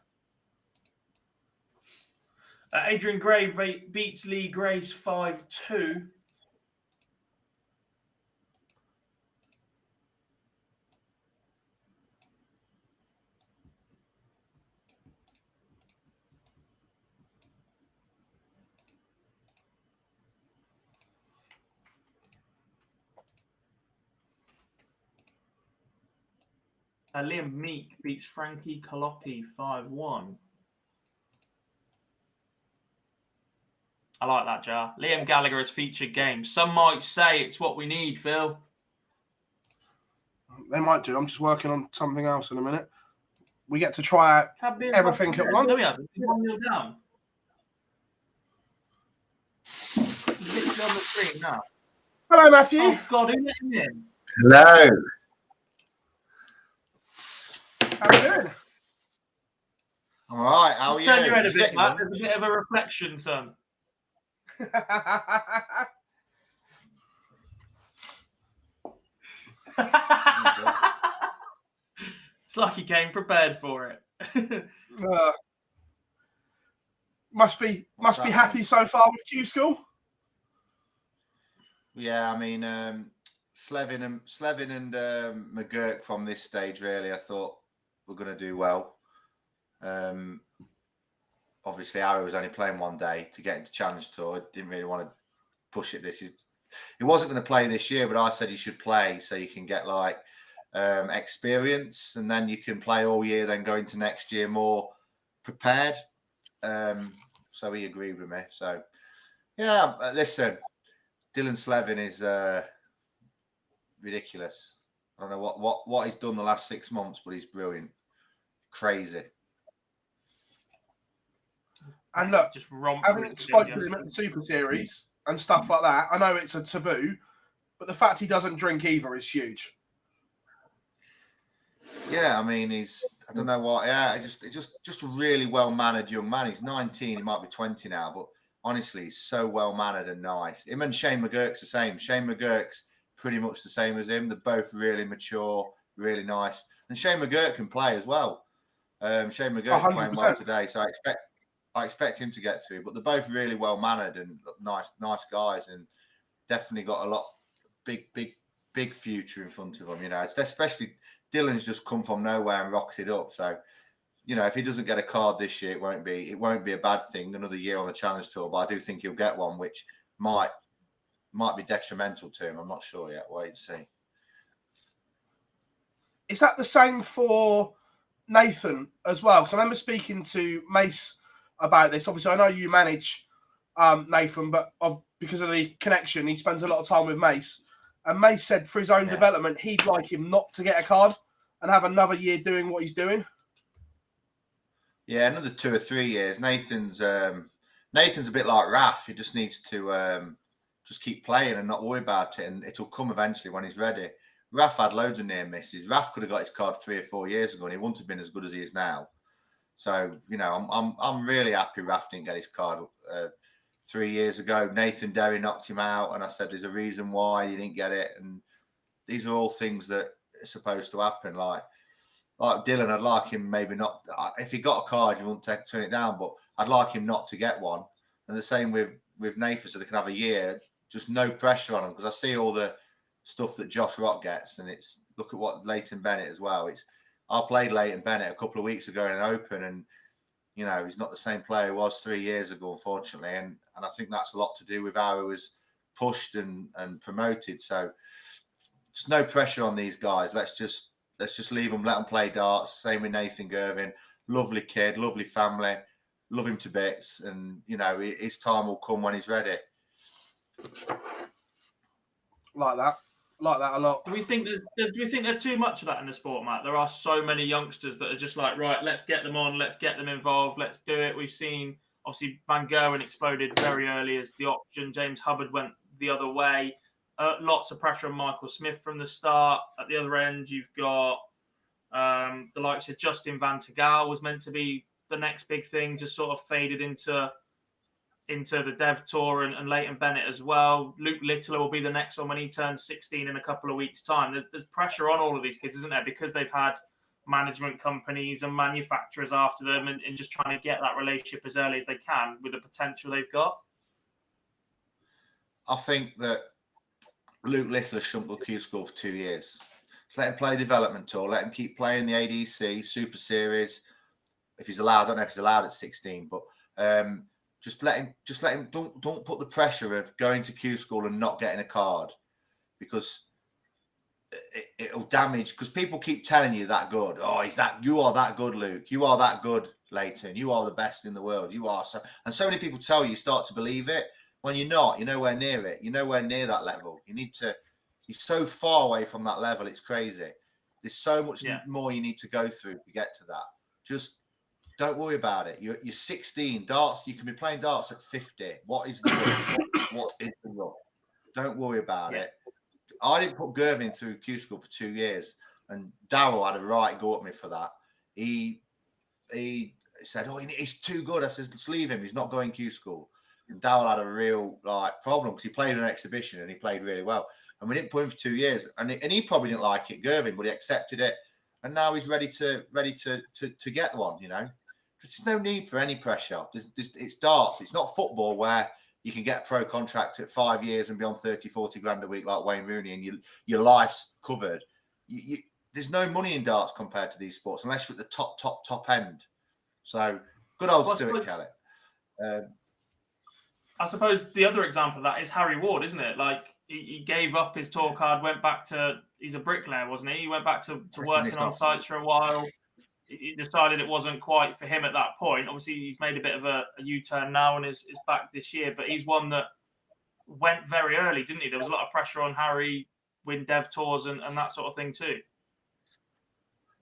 Adrian Gray beats Lee Grace 5-2. Liam Meek beats Frankie Calopi 5-1. I like that, Jar. Liam Gallagher has featured games. Some might say it's what we need, Phil.
They might do. I'm just working on something else in a minute. We get to try out everything at once.
No, he hasn't. He's 1-0 down. He's literally on the screen now.
Hello, Matthew.
Oh, God, who let him in?
Hello.
How are you doing?
I'm all right. How are you?
Turn your head a bit, Matt. There's a bit of a reflection, son. It's like he came prepared for it.
Must be happy so far with Q-School.
Yeah, I mean, Slevin and McGurk from this stage, really, I thought were going to do well. Obviously, Harry was only playing one day to get into Challenge Tour. Didn't really want to push it. He wasn't going to play this year, but I said he should play so you can get like experience, and then you can play all year, then go into next year more prepared. So he agreed with me. So, yeah, listen, Dylan Slevin is ridiculous. I don't know what he's done the last 6 months, but he's brilliant. Crazy.
And look,
just
having spoken to him at the Super Series and stuff like that, I know it's a taboo, but the fact he doesn't drink either is huge.
Yeah, I mean, I don't know what. Yeah, just a really well-mannered young man. He's 19. He might be 20 now, but honestly, he's so well-mannered and nice. Him and Shane McGurk's the same. Shane McGurk's pretty much the same as him. They're both really mature, really nice. And Shane McGurk can play as well. Shane McGurk's playing well today, so I expect him to get through. But they're both really well-mannered and nice guys, and definitely got a lot big future in front of them. You know, especially Dylan's just come from nowhere and rocked it up. So, you know, if he doesn't get a card this year, it won't be a bad thing. Another year on the Challenge Tour, but I do think he'll get one, which might be detrimental to him. I'm not sure yet. Wait and see.
Is that the same for Nathan as well? Because I remember speaking to Mace about this. Obviously, I know you manage Nathan, but because of the connection, he spends a lot of time with Mace. And Mace said for his own development, he'd like him not to get a card and have another year doing what he's doing.
Yeah, another 2 or 3 years. Nathan's a bit like Raf. He just needs to just keep playing and not worry about it, and it'll come eventually when he's ready. Raf had loads of near misses. Raf could have got his card 3 or 4 years ago, and he wouldn't have been as good as he is now. So, you know, I'm really happy Raf didn't get his card 3 years ago. Nathan Derry knocked him out, and I said there's a reason why he didn't get it. And these are all things that are supposed to happen. Like, like Dylan, I'd like him maybe not. If he got a card, you wouldn't turn it down, but I'd like him not to get one. And the same with Nathan, so they can have a year, just no pressure on him, because I see all the stuff that Josh Rock gets, and it's look at what Leighton Bennett as well. I played Leighton Bennett a couple of weeks ago in an Open, and you know he's not the same player he was 3 years ago, unfortunately, and I think that's a lot to do with how he was pushed and promoted. So just no pressure on these guys. Let's just leave them, let them play darts. Same with Nathan Gervin, lovely kid, lovely family, love him to bits, and you know his time will come when he's ready.
Like that a lot.
Do we think there's too much of that in the sport, Matt? There are so many youngsters that are just like, right, let's get them on, let's get them involved, let's do it. We've seen, obviously, Van Gerwen exploded very early as the option. James Hubbard went the other way. Lots of pressure on Michael Smith from the start. At the other end, you've got the likes of Justin Van Tagal was meant to be the next big thing, just sort of faded into the Dev Tour, and Leighton Bennett as well. Luke Littler will be the next one when he turns 16 in a couple of weeks' time. There's pressure on all of these kids, isn't there? Because they've had management companies and manufacturers after them, and just trying to get that relationship as early as they can with the potential they've got.
I think that Luke Littler shouldn't go Q-School for 2 years. Just let him play development tour. Let him keep playing the ADC Super Series if he's allowed. I don't know if he's allowed at 16, but just let him. Don't put the pressure of going to Q-School and not getting a card, because it'll damage. Because people keep telling you that good. Oh, you are that good, Luke. You are that good, Leighton. You are the best in the world. You are so. And so many people tell you start to believe it when you're not. You're nowhere near it. You're nowhere near that level. You're so far away from that level. It's crazy. There's so much more you need to go through to get to that. Just don't worry about it. You're 16. Darts, you can be playing darts at 50. What is the rush? What is the rush? Don't worry about it. I didn't put Gervin through Q-School for 2 years, and Darryl had a right go at me for that. He said, "Oh, he's too good." I said, "Let's leave him. He's not going Q-School." And Darryl had a real problem because he played an exhibition and he played really well. And we didn't put him for 2 years, and he probably didn't like it, Gervin, but he accepted it, and now he's ready to get one. You know, there's no need for any pressure. It's darts. It's not football where you can get a pro contract at 5 years and be on 30, 40 grand a week like Wayne Rooney, and your life's covered. There's no money in darts compared to these sports unless you're at the top end. So good old Stuart Kelly.
I suppose the other example of that is Harry Ward, isn't it? Like he gave up his tour card, went back to, he's a bricklayer, wasn't he? He went back to working on sites for a while. He decided it wasn't quite for him at that point. Obviously, he's made a bit of a U-turn now and is back this year, but he's one that went very early, didn't he? There was a lot of pressure on Harry, win dev tours and that sort of thing too.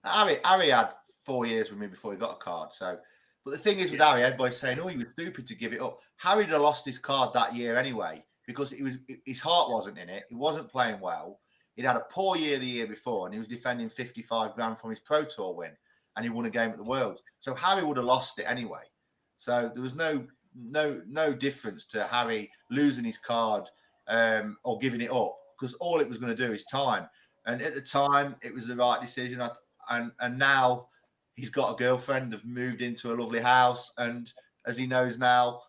Harry had 4 years with me before he got a card. So, but the thing is with Harry, everybody's saying, "Oh, he was stupid to give it up." Harry'd have lost his card that year anyway because his heart wasn't in it. He wasn't playing well. He'd had a poor year the year before, and he was defending 55 grand from his Pro Tour win, and he won a game at the Worlds. So Harry would have lost it anyway. So there was no difference to Harry losing his card or giving it up, because all it was going to do is time. And at the time, it was the right decision. And now he's got a girlfriend, have moved into a lovely house, and as he knows now,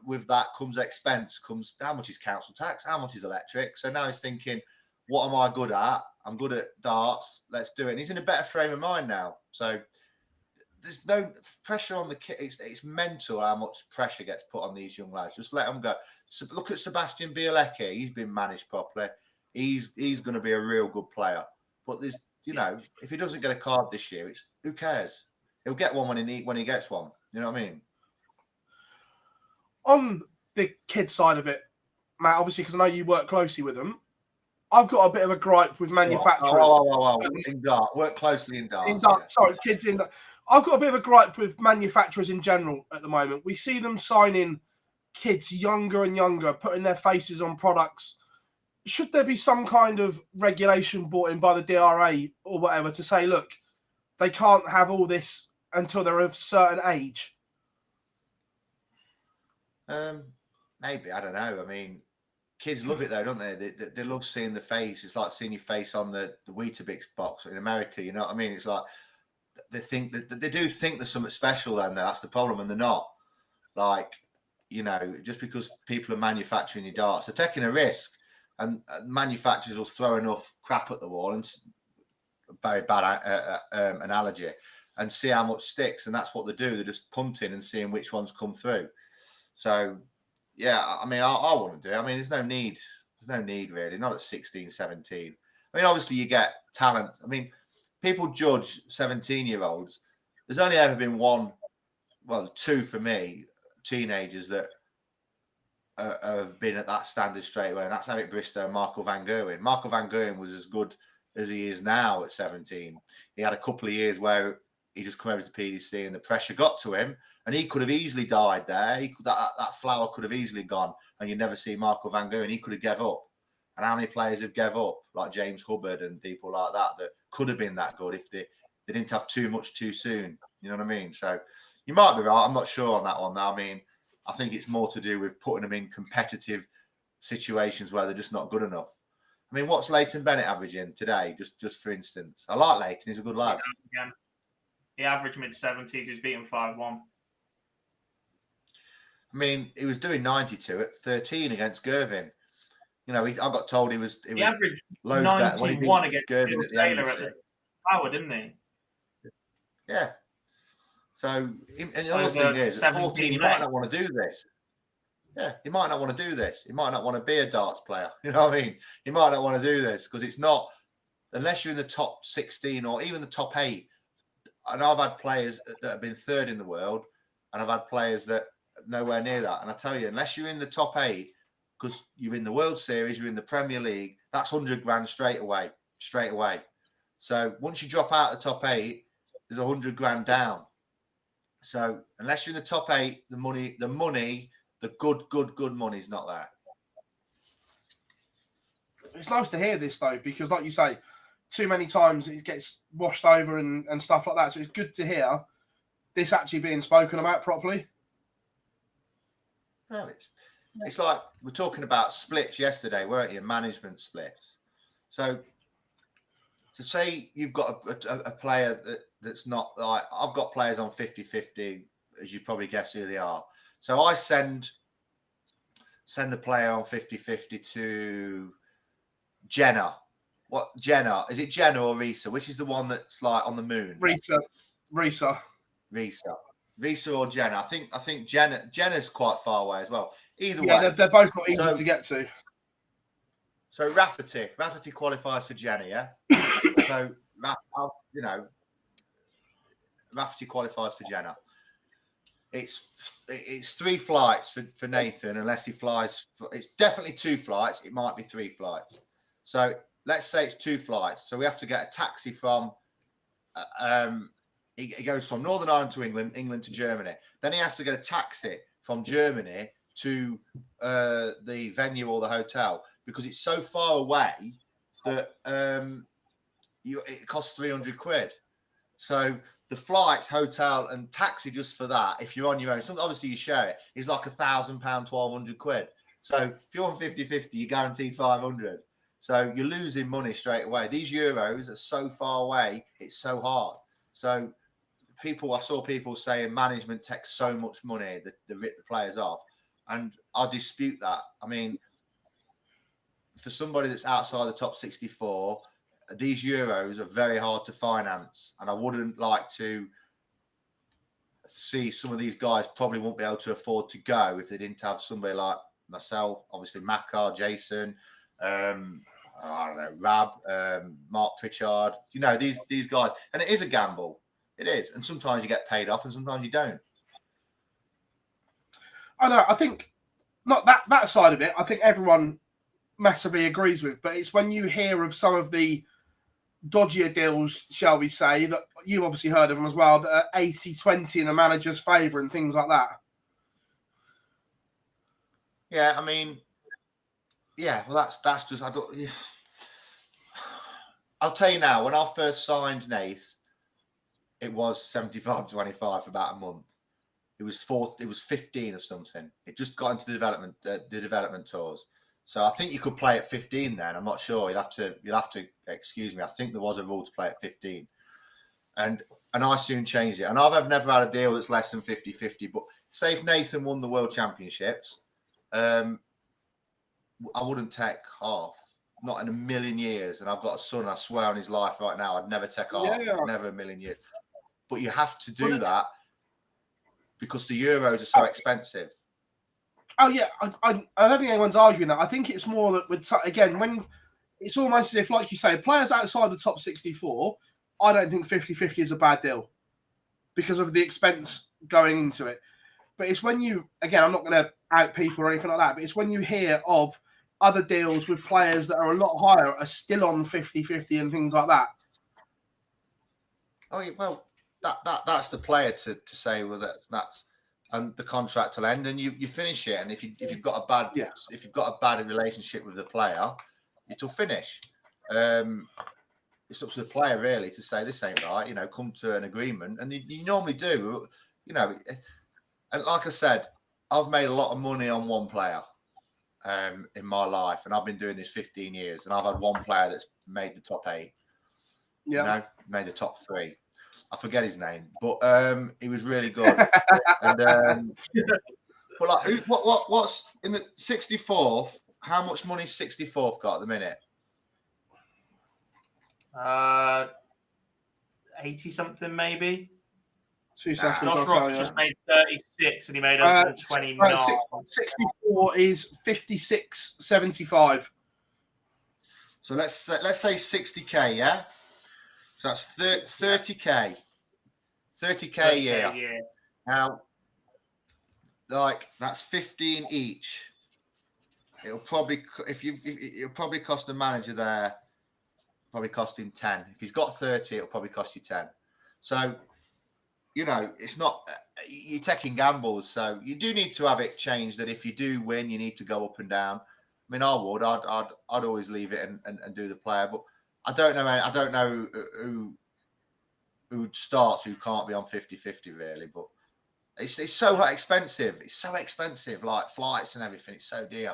with that comes expense, comes how much is council tax, how much is electric. So now he's thinking, what am I good at? I'm good at darts. Let's do it. And he's in a better frame of mind now. So there's no pressure on the kid. It's mental how much pressure gets put on these young lads. Just let them go. So look at Sebastian Bielecki. He's been managed properly. He's going to be a real good player. But there's, if he doesn't get a card this year, who cares? He'll get one when he gets one. You know what I mean?
On the kid side of it, Matt, obviously, because I know you work closely with them, I've got a bit of a gripe with manufacturers.
In dart, work closely in dart.
Sorry, kids in dart. I've got a bit of a gripe with manufacturers in general at the moment. We see them signing kids younger and younger, putting their faces on products. Should there be some kind of regulation brought in by the DRA or whatever to say, look, they can't have all this until they're of a certain age?
Maybe, I don't know. I mean, kids love it though, don't they? They love seeing the face. It's like seeing your face on the Weetabix box in America. You know what I mean? It's like they think that they do think there's something special then. That's the problem, and they're not. Like, you know, just because people are manufacturing your darts, they're taking a risk, and manufacturers will throw enough crap at the wall, and a very bad analogy, and see how much sticks, and that's what they do. They're just punting and seeing which ones come through. So, yeah, I mean, I want to do it. I mean, there's no need. There's no need really. Not at 16, 17. I mean, obviously you get talent. I mean, people judge 17-year-olds. There's only ever been one, well, two for me, teenagers that have been at that standard straight away, and that's Eric Bristow and Marco Van Gerwen. Marco Van Gerwen was as good as he is now at 17. He had a couple of years where he just come over to PDC and the pressure got to him, and he could have easily died there. That flower could have easily gone, and you'd never see Marco Van Gerwen. He could have gave up. And how many players have gave up, like James Hubbard and people like that could have been that good if they didn't have too much too soon. You know what I mean? So you might be right. I'm not sure on that one now. I mean, I think it's more to do with putting them in competitive situations where they're just not good enough. I mean, what's Leighton Bennett averaging today? Just for instance, I like Leighton. He's a good lad.
Yeah. He averaged mid-70s. He's beaten 5-1.
I mean, he was doing 92 at 13 against Gervin. You know, I got told he
averaged
loads better when he beat
against
Gervin at the end
Taylor
of
at
it.
the Tower, didn't he?
Yeah. So, and the other thing is, at 14, he might not want to do this. Yeah, he might not want to do this. He might not want to be a darts player. You know what I mean? He might not want to do this because it's not, unless you're in the top 16 or even the top 8. And I've had players that have been third in the world, and I've had players that are nowhere near that. And I tell you, unless you're in the top 8, because you're in the World Series, you're in the Premier League, that's 100 grand straight away. So once you drop out of the top 8, there's 100 grand down. So unless you're in the top 8, the good money is not there.
It's nice to hear this though, because like you say, too many times it gets washed over and stuff like that. So it's good to hear this actually being spoken about properly.
No, it's like we're talking about splits yesterday, weren't you? Management splits. So to say you've got a player that's not like, I've got players on 50-50, as you probably guess who they are. So I send the player on 50-50 to Jenna. What Jenna? Is it Jenna or Risa? Which is the one that's like on the moon?
Risa
or Jenna? I think Jenna's quite far away as well. Either way,
yeah, they're both not easy to get to.
So Rafferty qualifies for Jenna, yeah. So Rafferty qualifies for Jenna. It's 3 flights for Nathan, unless he flies. It's definitely 2 flights. It might be 3 flights. So let's say it's 2 flights. So we have to get a taxi from. He goes from Northern Ireland to England to Germany. Then he has to get a taxi from Germany to the venue or the hotel, because it's so far away that it costs 300 quid. So the flights, hotel, and taxi just for that, if you're on your own, obviously you share it, is like £1,000, 1,200 quid. So if you're on 50-50, you're guaranteed 500. So you're losing money straight away. These Euros are so far away, it's so hard. So I saw people saying management takes so much money that they rip the players off. And I dispute that. I mean, for somebody that's outside the top 64, these Euros are very hard to finance. And I wouldn't like to see some of these guys probably won't be able to afford to go if they didn't have somebody like myself, obviously Makar, Jason, I don't know, Rab, Mark Pritchard, you know, these guys. And it is a gamble. It is. And sometimes you get paid off and sometimes you don't.
I know. I think not that side of it, I think everyone massively agrees with. But it's when you hear of some of the dodgier deals, shall we say, that you've obviously heard of them as well, that are 80-20 in the manager's favour and things like that.
Yeah, I mean, yeah, well, that's just, I'll tell you now, when I first signed Nath, it was 75-25 for about a month. It was 15 or something. It just got into the development tours. So I think you could play at 15 then. I'm not sure. You'll have to excuse me. I think there was a rule to play at 15. And I soon changed it. And I've never had a deal that's less than 50-50. But say if Nathan won the World Championships, I wouldn't take half. Not in a million years. And I've got a son, I swear on his life right now, I'd never take half.
Yeah.
Never a million years. But you have to do that because the Euros are so expensive.
Oh, yeah. I don't think anyone's arguing that. I think it's more that, again, when it's almost as if, like you say, players outside the top 64, I don't think 50-50 is a bad deal because of the expense going into it. But it's when you, again, I'm not going to out people or anything like that, but it's when you hear of other deals with players that are a lot higher are still on 50-50 and things like that.
Oh, yeah, well, that's the player to say, well, that's and the contract will end and you finish it. And if you've got a bad relationship with the player, it'll finish. It's up to the player really to say this ain't right, you know, come to an agreement, and you normally do, you know. And like I said, I've made a lot of money on one player in my life, and I've been doing this 15 years, and I've had one player that's made the top 8.
Yeah,
you know, made the top 3. I forget his name, but he was really good. And but like, what's in the 64th? How much money 64th got at the minute?
80 something maybe.
2 seconds.
Josh Ross just made 36 and he made 129.
64 is 56.75.
So let's say 60k, yeah. So that's 30k. 30k a year.
Yeah.
Now, like that's 15 each. It'll probably it'll probably cost the manager there. Probably cost him 10. If he's got 30, it'll probably cost you 10. So, you know, it's not you're taking gambles. So you do need to have it changed. That if you do win, you need to go up and down. I mean, I would. I'd always leave it and do the player. But I don't know who starts, who can't be on 50-50 really. But it's so expensive. It's so expensive, like flights and everything. It's so dear.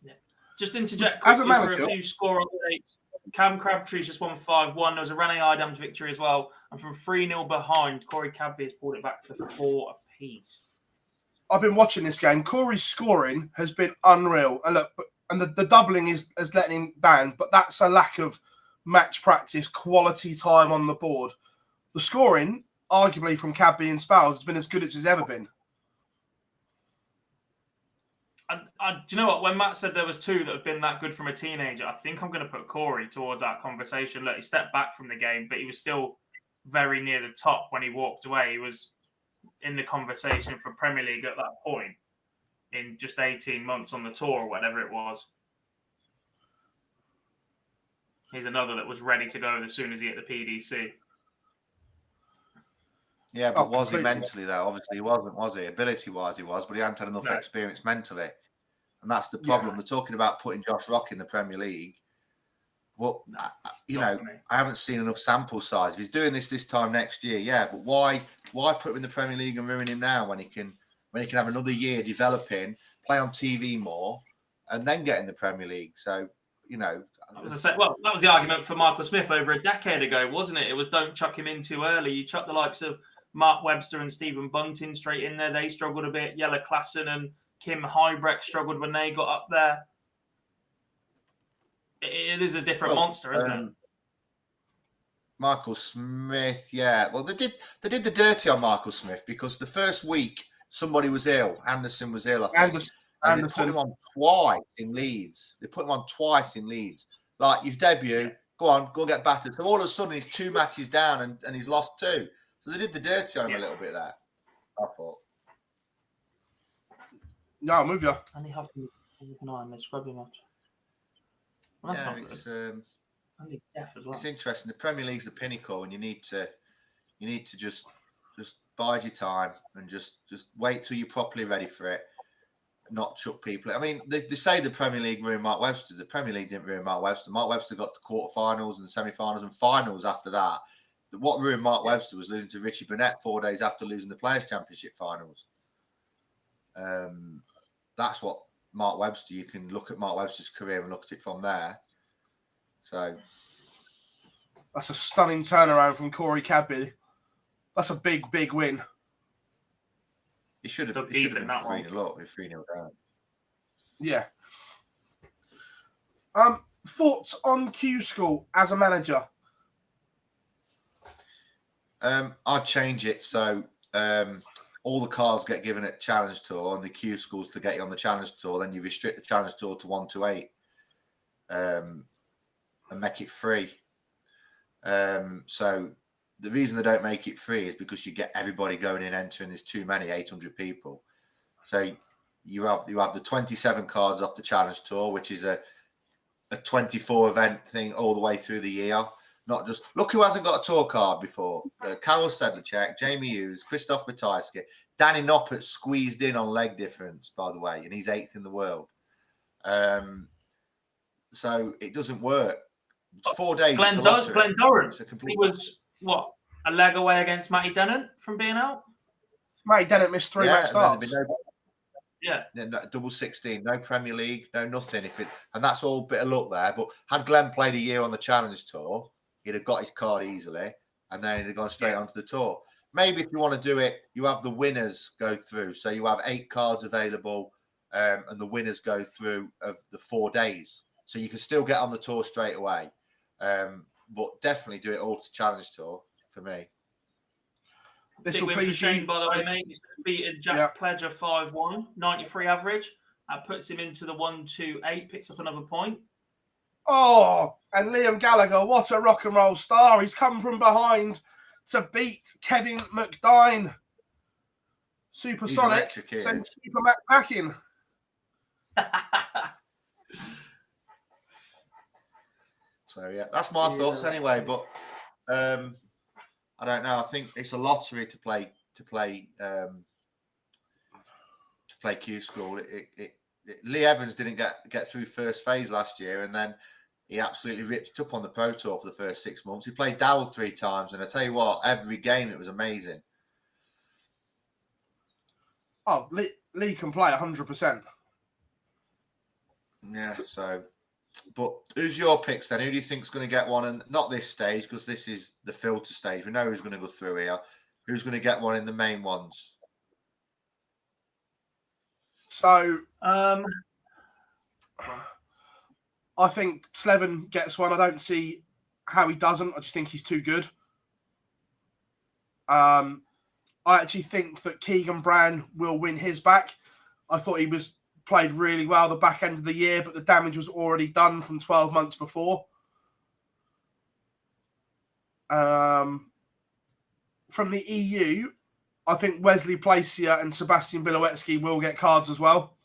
Yeah.
Just interject quickly for a few score updates. Cam Crabtree's just won 5-1. There was a Rene Adams victory as well. And from 3-0 behind, Corey Cadby has pulled it back to 4 apiece.
I've been watching this game. Corey's scoring has been unreal. And look, and the doubling is letting him down, but that's a lack of match practice, quality time on the board. The scoring, arguably from Cadby and Spowles, has been as good as it's ever been.
Do you know what? When Matt said there was 2 that have been that good from a teenager, I think I'm going to put Corey towards that conversation. Look, he stepped back from the game, but he was still very near the top when he walked away. He was in the conversation for Premier League at that point in just 18 months on the tour or whatever it was. He's another that was ready to go as soon as he hit the PDC.
Yeah, but was he mentally though? Obviously he wasn't, was he? Ability-wise he was, but he hadn't had enough experience mentally. And that's the problem. Yeah. They're talking about putting Josh Rock in the Premier League. Well, you know, I haven't seen enough sample size. If he's doing this time next year, yeah, but why put him in the Premier League and ruin him now when he can have another year developing, play on TV more, and then get in the Premier League? So, you know,
that was the argument for Michael Smith over a decade ago, wasn't it? It was don't chuck him in too early. You chuck the likes of Mark Webster and Stephen Bunting straight in there. They struggled a bit. Jelle Klassen and Kim Huybrecht struggled when they got up there. It is a different monster, isn't it?
Michael Smith, yeah. Well, they did the dirty on Michael Smith because the first week somebody was ill. Anderson was ill, I think. And they put him on twice in Leeds. Like, you've debuted, go on get battered. So all of a sudden he's 2 matches down and he's lost 2. So they did the dirty on him a little bit there, I thought.
Yeah, I'm with you.
And they have to keep an eye on this rugby match. Well, that's not good.
It's interesting. The Premier League's the pinnacle, and you need to just bide your time and just wait till you're properly ready for it. Not chuck people. I mean, they say the Premier League ruined Mark Webster. The Premier League didn't ruin Mark Webster. Mark Webster got to quarterfinals and semi-finals and finals after that. What ruined Mark Webster was losing to Richie Burnett 4 days after losing the Players' Championship finals. That's what Mark Webster, you can look at Mark Webster's career and look at it from there. So
that's a stunning turnaround from Corey Cadby. That's a big, big win.
He should have been 3-0 up with 3-0 down.
Yeah. Thoughts on Q-School as a manager?
I'd change it so all the cards get given at Challenge Tour and the Q-Schools to get you on the Challenge Tour. Then you restrict the Challenge Tour to 1 to 8 and make it free. So the reason they don't make it free is because you get everybody going in entering. There's too many, 800 people. So you have the 27 cards off the Challenge Tour, which is a 24 event thing all the way through the year. Not just look who hasn't got a tour card before. Karol Sedlacek, Jamie Hughes, Christoph Ratajski, Danny Noppert squeezed in on leg difference, by the way, and he's 8th in the world. So it doesn't work. 4 days.
Glenn Dorrans. He was what, a leg away against Matty Dennant from being out.
Matty Dennant missed 3 match starts.
No, double 16, no Premier League, no nothing. And that's all bit of luck there. But had Glenn played a year on the Challenge Tour, he'd have got his card easily, and then he'd have gone straight onto the tour. Maybe if you want to do it, you have the winners go through. So you have 8 cards available, and the winners go through of the 4 days. So you can still get on the tour straight away. But definitely do it all to Challenge Tour for me.
This
Big
will
win for
please
Shane,
you.
by the way, mate. He's beaten Jack Pledger 5-1, 93 average. That puts him into the 1-2-8, picks up another point.
Oh, and Liam Gallagher, what a rock and roll star. He's come from behind to beat Kevin McDine. Supersonic sent Super Mac packing.
So, yeah, that's my thoughts anyway. But I don't know. I think it's a lottery to play Q-School. Lee Evans didn't get through first phase last year, and then he absolutely ripped it up on the Pro Tour for the first 6 months. He played Dowell 3 times, and I tell you what, every game it was amazing.
Oh, Lee can play 100%.
Yeah, so... But who's your picks then? Who do you think is going to get one? And not this stage, because this is the filter stage. We know who's going to go through here. Who's going to get one in the main ones?
So, I think Slevin gets one. I don't see how he doesn't. I just think he's too good. I actually think that Keegan Brown will win his back. I thought he played really well the back end of the year, but the damage was already done from 12 months before. From the EU, I think Wesley Placier and Sebastian Bilowetsky will get cards as well.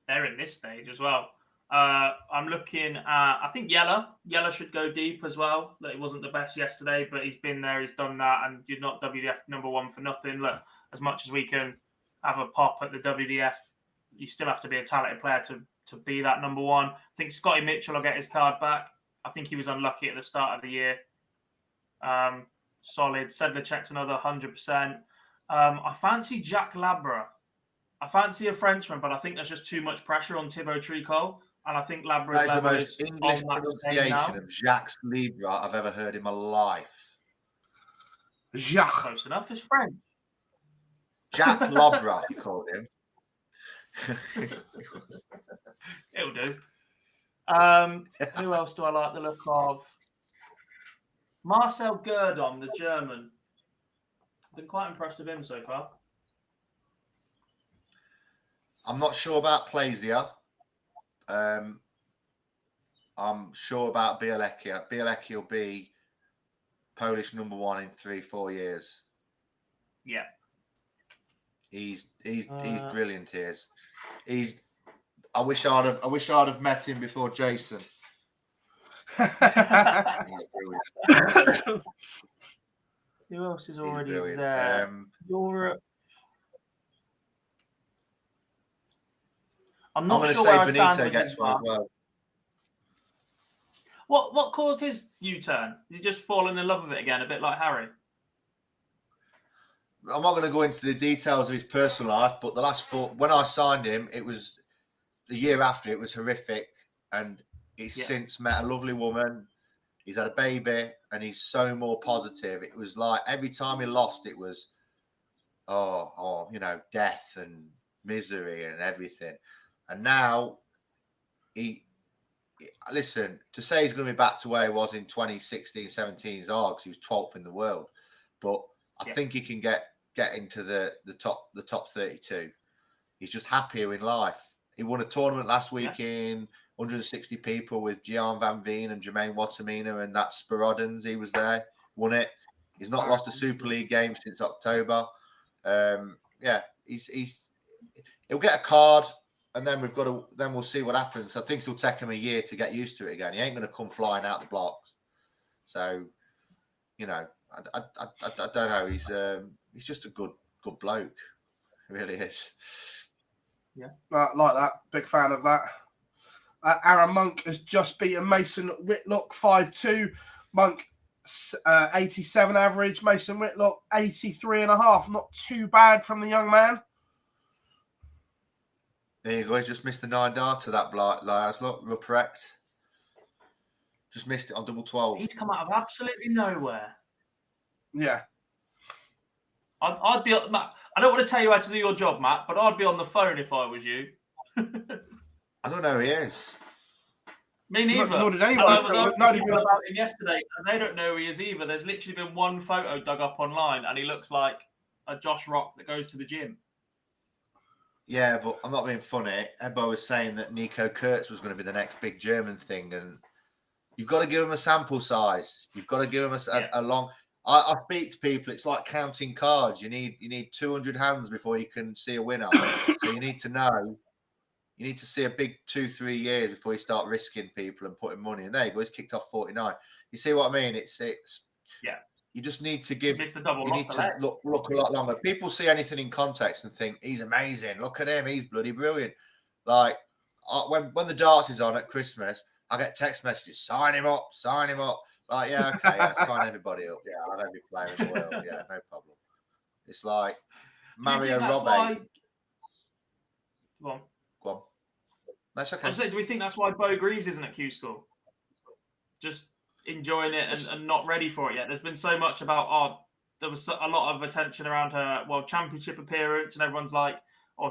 They're in this stage as well. I'm looking at, I think Yella should go deep as well. He wasn't the best yesterday, but he's been there, he's done that, and you're not WDF number 1 for nothing. Look, as much as we can have a pop at the WDF, you still have to be a talented player to be that number 1. I think Scotty Mitchell will get his card back. I think he was unlucky at the start of the year. Solid. Sedlacek's another 100%. I fancy Jack Labra. I fancy a Frenchman, but I think there's just too much pressure on Thibaut Tricol. And I think Labra's
that is the
level
most
is
English
on that
pronunciation of Jacques Libra I've ever heard in my life.
Jacques.
Close enough. It's French.
Jack Labra, you called him.
It'll do. Who else do I like the look of? Marcel Gerdon, the German. I've been quite impressed with him so far.
I'm not sure about Plazier. I'm sure about Bielecki. Bielecki will be Polish number 1 in 3-4 years.
Yeah.
He's brilliant. I wish I'd have met him before Jason. He's brilliant.
Who else is already there? Europe. I'm not sure where I stand.
Benito gets one as well.
What caused his U-turn? Did he just fall in love with it again, a bit like Harry?
I'm not going to go into the details of his personal life, but the last when I signed him, it was the year after. It was horrific, and he's since met a lovely woman. He's had a baby, and he's so more positive. It was like every time he lost, it was, death and misery and everything. And now listen, to say he's going to be back to where he was in 2016, 17 is hard because he was 12th in the world. But I think he can get into the top 32. He's just happier in life. He won a tournament last week in 160 people with Gian Van Veen and Jermaine Watamina, and that's Spirodans. He was there, won it. He's not lost a Super League game since October. He'll get a card, and then we'll see what happens. I think it'll take him a year to get used to it again. He ain't going to come flying out the blocks. So, I don't know. He's just a good bloke. He really is.
Yeah, like that. Big fan of that. Aaron Monk has just beaten Mason Whitlock 5-2. Monk 87 average. Mason Whitlock 83.5. Not too bad from the young man.
There you go. He's just missed the 9 dart to that Lars. Look, Ruprecht. Just missed it on double 12.
He's come out of absolutely nowhere.
Yeah.
I'd be, Matt. I don't want to tell you how to do your job, Matt, but I'd be on the phone if I was you.
I don't know who he is.
Me neither.
Nor did anyone.
I was asking people about him yesterday, and they don't know who he is either. There's literally been one photo dug up online, and he looks like a Josh Rock that goes to the gym.
Yeah, but I'm not being funny. Ebbo was saying that Nico Kurtz was going to be the next big German thing, and you've got to give him a sample size. You've got to give him a long. I speak to people. It's like counting cards. You need 200 hands before you can see a winner. So you need to know. You need to see a big 2-3 years before you start risking people and putting money. And there you go. He's kicked off 49. You see what I mean? It's You just need to give. You need to look a lot longer. People see anything in context and think he's amazing. Look at him. He's bloody brilliant. Like when the darts is on at Christmas, I get text messages. Sign him up. Sign him up. Like, yeah, okay, yeah, sign everybody up. Yeah, I'll have every player in the world. Yeah, no problem. It's like Mario Robbie.
Go
on. That's okay.
Do we think that's why Bo Greaves isn't at Q-School? Just enjoying it and not ready for it yet. There's been so much about, there was a lot of attention around her World Championship appearance, and everyone's like,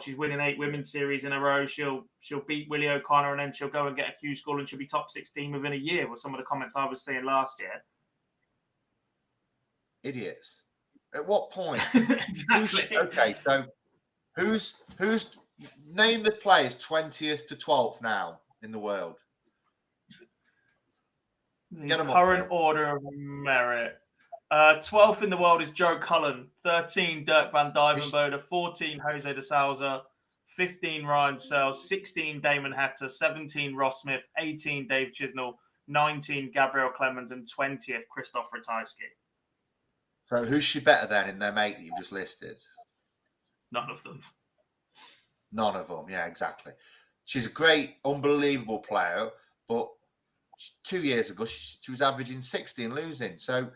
she's winning 8 women's series in a row. She'll beat Willie O'Connor, and then she'll go and get a Q-School, and she'll be top 16 within a year. Were some of the comments I was seeing last year.
Idiots. At what point?
Exactly.
Who's name the players 20th to 12th now in the world?
The current order of merit. 12th in the world is Joe Cullen, 13 Dirk van Dijvenbode, 14 Jose de Souza, 15 Ryan Searle, 16 Damon Hatter, 17 Ross Smith, 18 Dave Chisnell, 19 Gabriel Clemens, and 20th Christoph Ratajski.
So who's she better than in their mate that you've just listed?
None of them.
None of them, yeah, exactly. She's a great, unbelievable player, but 2 years ago she was averaging 60 and losing. So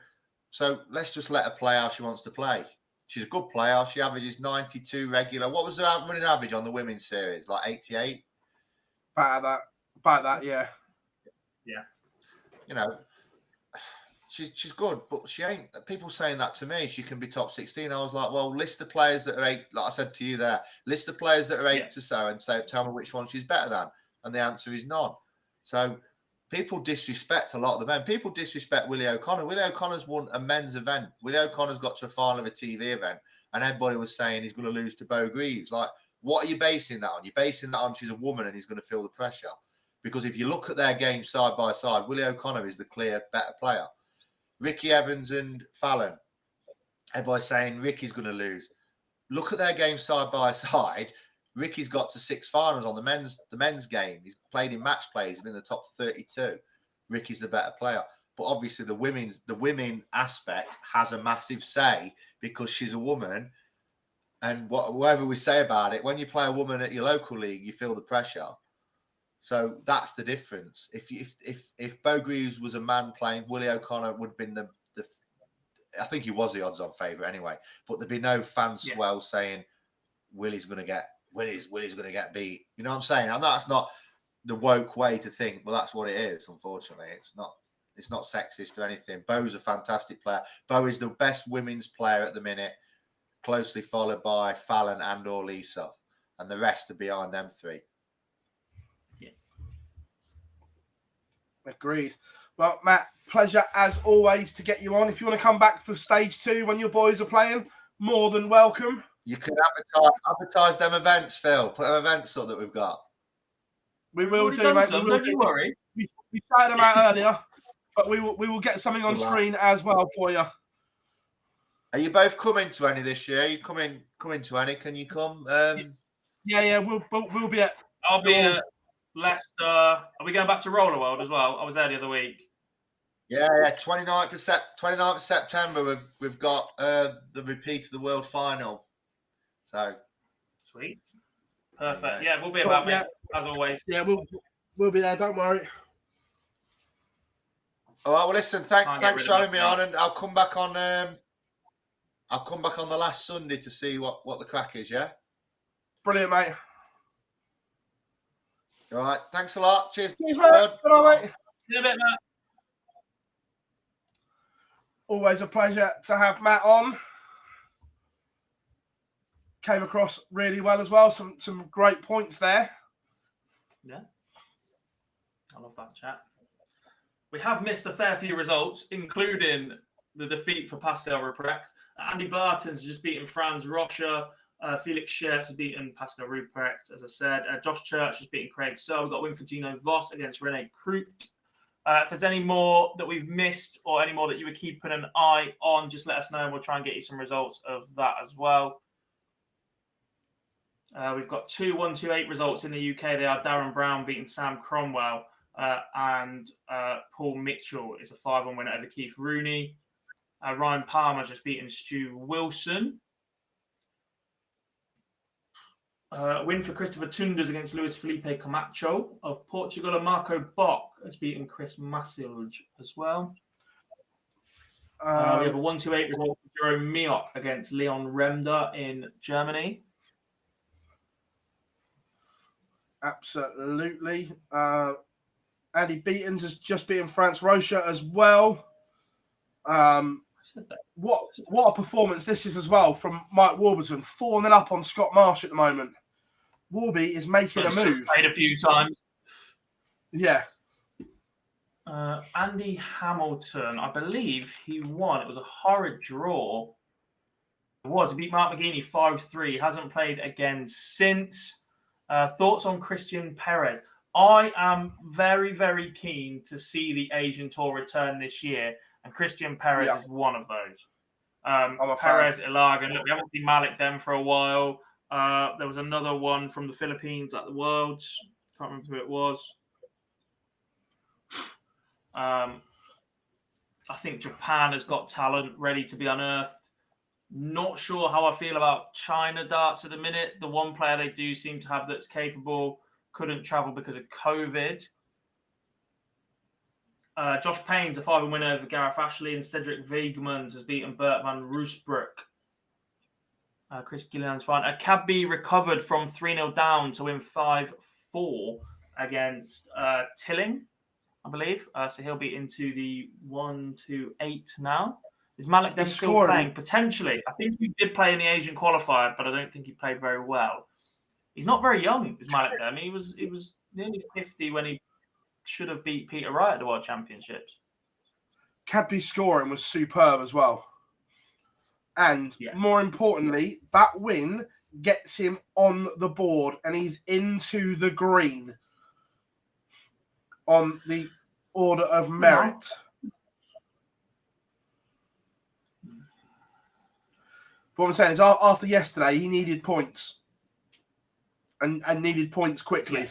let's just let her play how she wants to play. She's a good player. She averages 92 regular. What was her running average on the women's series? Like 88?
About that, yeah.
Yeah. She's good, but she ain't. People saying that to me, she can be top 16. I was like, well, list the players that are 8. Like I said to you there, list the players that are 8 to so and say, tell me which one she's better than. And the answer is none. So people disrespect a lot of the men. People disrespect Willie O'Connor. Willie O'Connor's won a men's event. Willie O'Connor's got to a final of a TV event, and everybody was saying he's going to lose to Bo Greaves. Like, what are you basing that on? You're basing that on she's a woman and he's going to feel the pressure. Because if you look at their games side by side, Willie O'Connor is the clear better player. Ricky Evans and Fallon, everybody's saying Ricky's going to lose. Look at their games side by side. Ricky's got to 6 finals on the men's game. He's played in match play. He's been in the top 32. Ricky's the better player. But obviously the women aspect has a massive say because she's a woman. And whatever we say about it, when you play a woman at your local league, you feel the pressure. So that's the difference. If Bo Greaves was a man playing, Willie O'Connor would have been I think he was the odds-on favourite anyway. But there'd be no fan swell saying Willie's going to get beat. You know what I'm saying? And that's not the woke way to think, but that's what it is. Unfortunately, it's not sexist or anything. Bo's a fantastic player. Bo is the best women's player at the minute, closely followed by Fallon and or Lisa, and the rest are behind them three.
Yeah.
Agreed. Well, Matt, pleasure as always to get you on. If you want to come back for stage 2 when your boys are playing, more than welcome.
You can advertise them events, Phil. Put them events up that we've got.
We will do, mate.
Don't you worry.
We shouted them out earlier, but we will get something on screen as well for you.
Are you both coming to any this year? Are you coming to any? Can you come?
Yeah. We'll be at.
I'll be at Leicester. Are we going back to Roller World as well? I was there the other week.
Yeah. 29th of September. We've got the repeat of the World Final. So
sweet, perfect. Yeah, we'll be about it as always.
Yeah, we'll be there. Don't worry.
All right. Well, listen. Thanks for having me on, and I'll come back on. I'll come back on the last Sunday to see what the crack is. Yeah.
Brilliant, mate.
All right. Thanks a lot. Cheers.
Cheers, mate. Good night, mate.
See you in a bit, Matt.
Always a pleasure to have Matt on. Came across really well as well. Some great points there.
Yeah. I love that chat. We have missed a fair few results, including the defeat for Pascal Ruprecht. Andy Barton's just beaten Franz Rocha. Felix Schertz has beaten Pascal Ruprecht, as I said. Josh Church has beaten Craig So. We've got a win for Gino Voss against Rene Krupp. If there's any more that we've missed or any more that you were keeping an eye on, just let us know and we'll try and get you some results of that as well. We've got 2 1-2-8 results in the UK. They are Darren Brown beating Sam Cromwell and Paul Mitchell is a 5-1 winner over Keith Rooney. Ryan Palmer just beating Stu Wilson. Win for Christopher Tunders against Luis Felipe Camacho of Portugal, and Marco Bock has beaten Chris Massilge as well. We have a 1-2-8 result for Jerome Miok against Leon Remder in Germany.
Absolutely. Andy Beatons has just beaten Franz Rocha as well. What a performance this is as well from Mike Warburton. 4-0 up on Scott Marsh at the moment. Warby is making a move.
Played a few times.
Yeah.
Andy Hamilton, I believe he won. It was a horrid draw. It was. He beat Mark McGeaney 5-3. Hasn't played again since. Thoughts on Christian Perez? I am very, very keen to see the Asian Tour return this year, and Christian Perez is one of those. Perez, Ilagan. Look, we haven't seen Malik Dem for a while. There was another one from the Philippines at the Worlds. Can't remember who it was. I think Japan has got talent ready to be unearthed. Not sure how I feel about China darts at the minute. The one player they do seem to have that's capable couldn't travel because of COVID. Josh Payne's a 5-1 winner over Gareth Ashley, and Cedric Weigmans has beaten Bert van Roosbroek. Chris Gillian's fine. Cabby recovered from 3-0 down to win 5-4 against Tilling, I believe. So he'll be into the 1-2-8 now. Is Malik Dem still playing? Potentially. I think he did play in the Asian qualifier, but I don't think he played very well. He's not very young, is Malik Dem. He was nearly 50 when he should have beat Peter Wright at the World Championships.
Cadby's scoring was superb as well. And more importantly, that win gets him on the board and he's into the green on the order of merit. What I'm saying is after yesterday, he needed points and needed points quickly.
Yeah.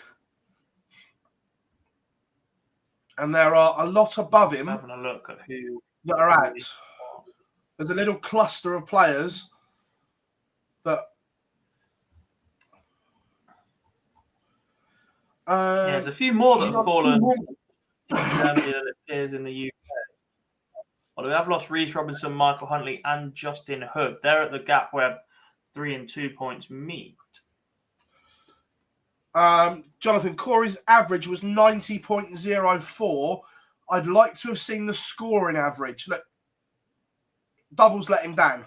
And there are a lot above him
Having a look at who
that are out. There's a little cluster of players that...
there's a few more that have fallen in Germany than it appears in the UK. Although we have lost Reece Robinson, Michael Huntley, and Justin Hood. They're at the gap where 3 and 2 points meet.
Jonathan, Corey's average was 90.04. I'd like to have seen the scoring average. Look, doubles let him down,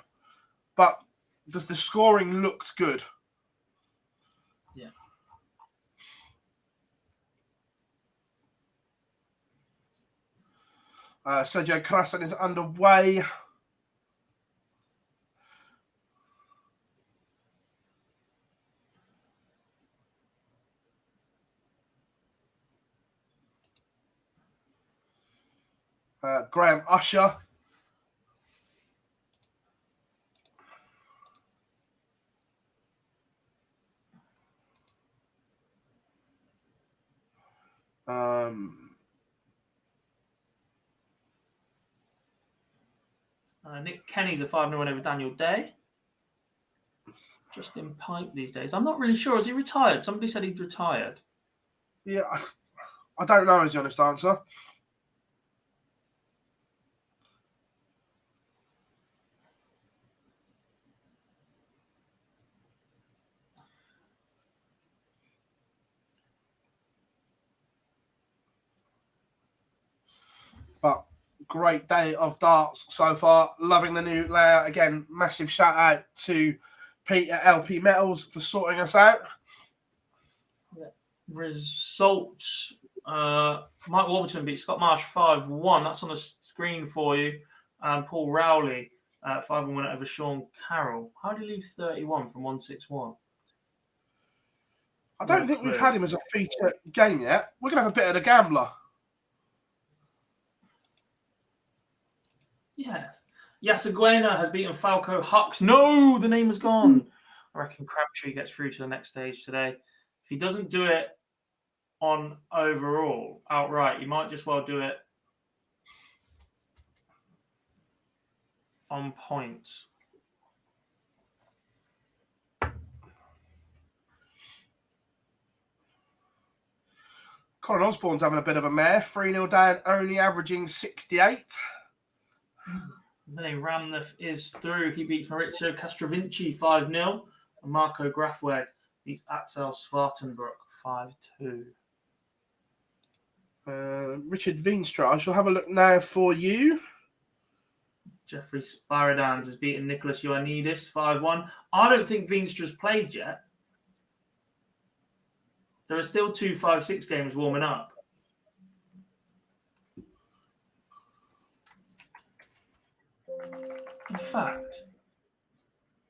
but the scoring looked good.
Yeah.
Sergio Krasan is underway. Graham Usher.
Nick Kenny's a 5-0 win over Daniel Day. Justin Pipe these days. I'm not really sure. Is he retired? Somebody said he'd retired.
Yeah, I don't know is the honest answer. But great day of darts so far. Loving the new layout. Again, massive shout out to Pete at LP Metals for sorting us out.
Results. Mike Warburton beat Scott Marsh 5-1. That's on the screen for you. And Paul Rowley 5-1 over Sean Carroll. How did he leave 31 from 161?
I don't think we've had him as a feature game yet. We're going to have a bit of the gambler.
Yes. Yasaguena has beaten Falco Hux. No, the name has gone. I reckon Crabtree gets through to the next stage today. If he doesn't do it on overall outright, he might just well do it on points.
Colin Osborne's having a bit of a mare. 3-0 down, only averaging 68.
Then Ramnath is through. He beats Maurizio Castrovinci 5-0. And Marco Grafweg beats Axel Svartenbroek 5-2.
Richard Veenstra, I shall have a look now for you.
Jeffrey Spyridans has beaten Nicholas Ioannidis 5-1. I don't think Veenstra's played yet. There are still 2 5-6 games warming up. In fact,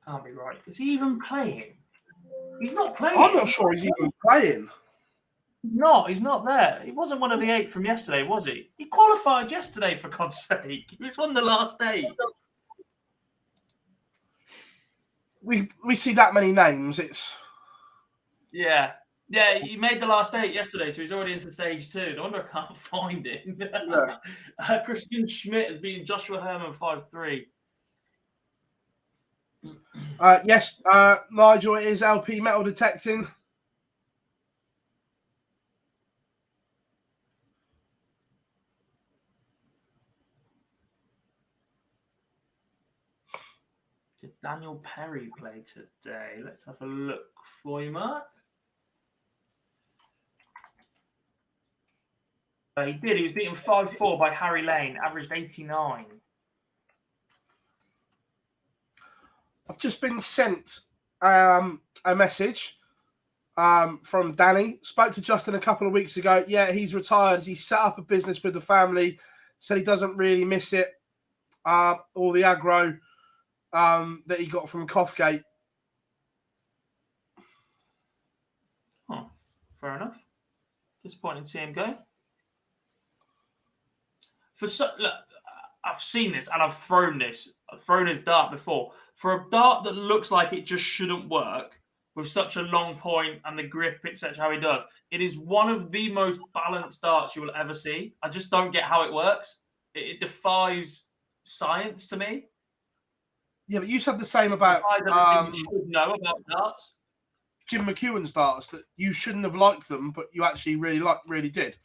can't be right. Is he even playing? He's not playing.
I'm not sure he's even playing.
No, he's not there. He wasn't one of the 8 from yesterday, was he? He qualified yesterday, for God's sake. He was one of the last 8.
We see that many names. It's
Yeah, he made the last 8 yesterday, so he's already into stage 2. No wonder I can't find him.
Yeah.
Christian Schmidt has beaten Joshua Herman 5-3.
Yes, Nigel, it is LP metal detecting.
Did Daniel Perry play today? Let's have a look for you, Mark. He did. He was beaten 5-4 by Harry Lane, averaged 89.
I've just been sent a message from Danny. Spoke to Justin a couple of weeks ago. Yeah, he's retired. He set up a business with the family. Said he doesn't really miss it. All the aggro that he got from Koffgate.
Oh, fair enough. Disappointing to see him go. Look, I've seen this and I've thrown this. I've thrown his dart before. For a dart that looks like it just shouldn't work with such a long point and the grip, etc., how he does, it is one of the most balanced darts you will ever see. I just don't get how it works. It defies science to me.
Yeah, but you said the same about
you should know about darts.
Jim McEwen's darts, that you shouldn't have liked them, but you actually really did.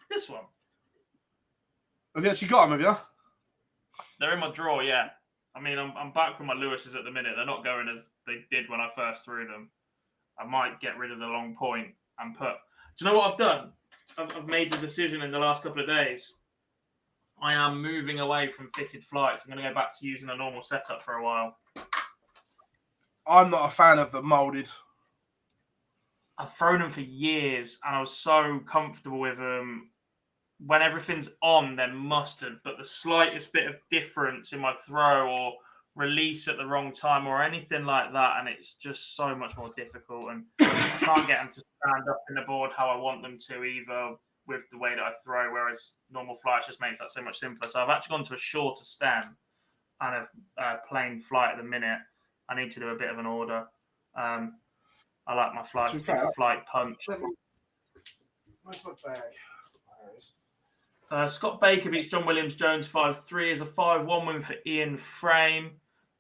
This one.
Have you actually got them, have you?
They're in my drawer, yeah. I mean, I'm back with my Lewis's at the minute. They're not going as they did when I first threw them. I might get rid of the long point and put... Do you know what I've done? I've made the decision in the last couple of days. I am moving away from fitted flights. I'm going to go back to using a normal setup for a while.
I'm not a fan of the moulded.
I've thrown them for years, and I was so comfortable with them. When everything's on, they're mustard, but the slightest bit of difference in my throw or release at the wrong time or anything like that, and it's just so much more difficult, and I can't get them to stand up in the board how I want them to either with the way that I throw, whereas normal flights just makes that so much simpler. So I've actually gone to a shorter stem and a plain flight at the minute. I need to do a bit of an order. I like my flights to be flight punch.
Where's my bag?
Scott Baker beats John Williams-Jones 5-3 as a 5-1 win for Ian Frame.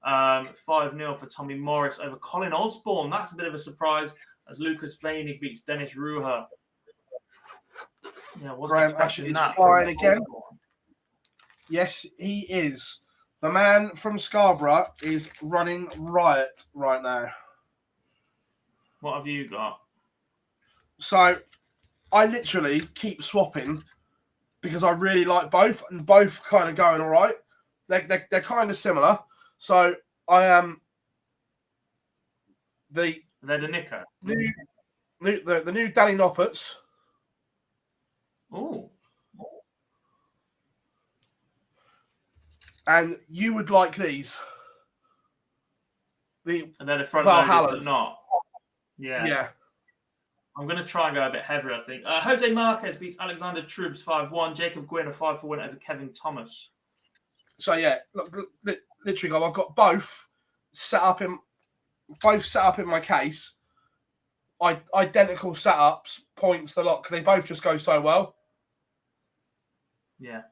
5-0 for Tommy Morris over Colin Osborne. That's a bit of a surprise as Lucas Vainig beats Dennis Ruher. Yeah, wasn't expecting that.
Flying again. Yes, he is. The man from Scarborough is running riot right now.
What have you got?
So, I literally keep swapping because I really like both, and both kind of going all right. They're kind of similar. So, I am
They're the Nicker.
The new Danny Nopperts.
Oh.
And you would like these.
And they're the front
Valhalla,
loaded, but not. Yeah.
Yeah.
I'm going to try and go a bit heavier, I think. Jose Marquez beats Alexander Trubs 5-1. Jacob Gwynn a 5-4 win over Kevin Thomas.
So, yeah, look, literally, I've got both set up in my case. Identical setups, points the lot, because they both just go so well.
Yeah.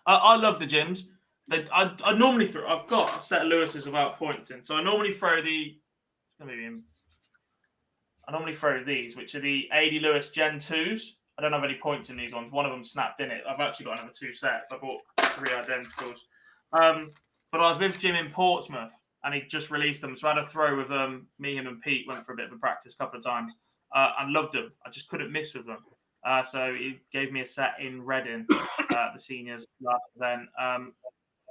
I love the gyms. I normally throw... I've got a set of Lewis's without points in. So I normally throw I normally throw these, which are the 80 Lewis Gen 2s. I don't have any points in these ones. One of them snapped in it. I've actually got another 2 sets. I bought 3 identicals. But I was with Jim in Portsmouth, and he just released them. So I had a throw with me, him, and Pete. Went for a bit of a practice a couple of times. And loved them. I just couldn't miss with them. So he gave me a set in Reading, the seniors last event.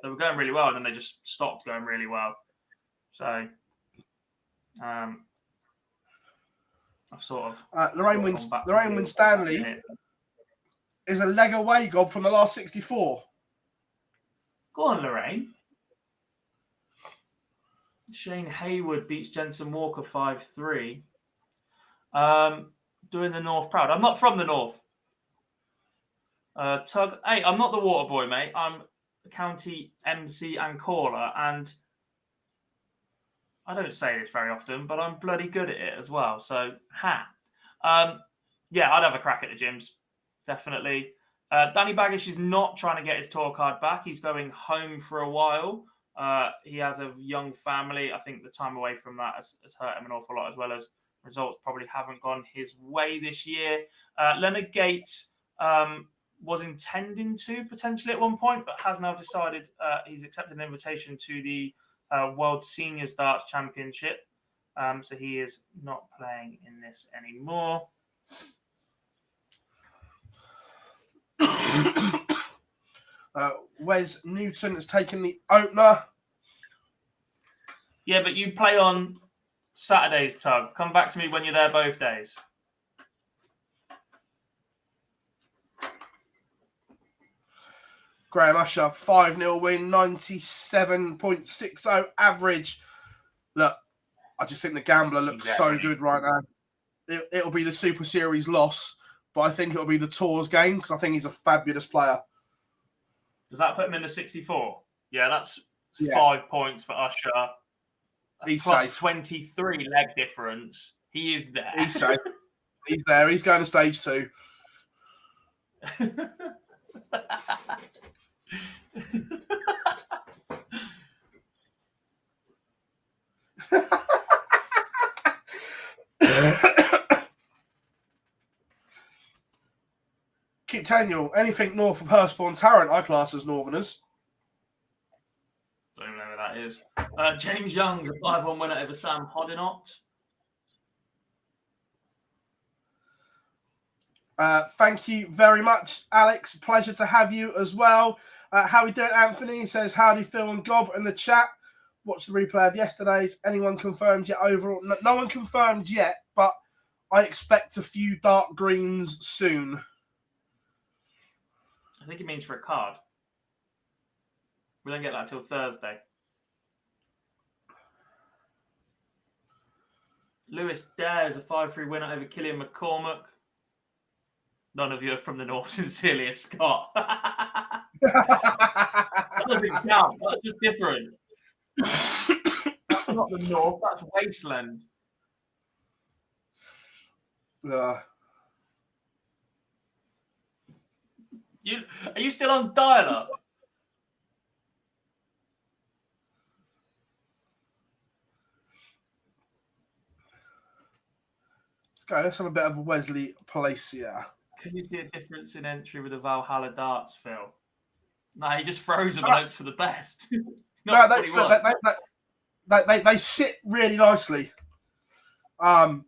They were going really well, and then they just stopped going really well. So I've sort of...
Lorraine Winstanley is a leg away, Gob, from the last 64.
Go on, Lorraine. Shane Hayward beats Jensen Walker 5-3. Doing the North proud. I'm not from the North. Tug. Hey, I'm not the water boy, mate. I'm County MC and caller, and I don't say this very often, but I'm bloody good at it as well. So, yeah, I'd have a crack at the gyms, definitely. Danny Baggish is not trying to get his tour card back. He's going home for a while. He has a young family. I think the time away from that has hurt him an awful lot, as well as results probably haven't gone his way this year. Leonard Gates was intending to potentially at one point, but has now decided he's accepted an invitation to the World Seniors Darts Championship. So he is not playing in this anymore.
Wes Newton has taken the opener.
Yeah, but you play on Saturdays, Tug. Come back to me when you're there both days.
Graham Usher, 5-0 win, 97.60 average. Look, I just think the gambler looks so good right now. It'll be the Super Series loss, but I think it'll be the Tours game because I think he's a fabulous player.
Does that put him in the 64? Yeah, that's 5 points for Usher.
He's
plus
safe.
23 leg difference. He is there.
He's safe. He's there. He's going to stage 2. Keep telling you, anything north of Hurstbourne Tarrant, I class as Northerners.
Don't even know who that is. James Young's a 5-1 winner over Sam Hodinot.
Thank you very much, Alex. Pleasure to have you as well. How we doing, Anthony? He says, how do you feel on Gob in the chat? Watch the replay of yesterday's. Anyone confirmed yet overall? No one confirmed yet, but I expect a few dark greens soon.
I think it means for a card. We don't get that till Thursday. Lewis Dare is a 5-3 winner over Killian McCormack. None of you are from the north, sincerely, Scott. That doesn't count. That's just different. That's not the north. That's wasteland. Are you still on dial-up?
Let's go. Let's have a bit of a Wesley Palacia.
Can you see a difference in entry with the Valhalla darts, Phil? No, he just froze them and hoped for the best.
They sit really nicely. And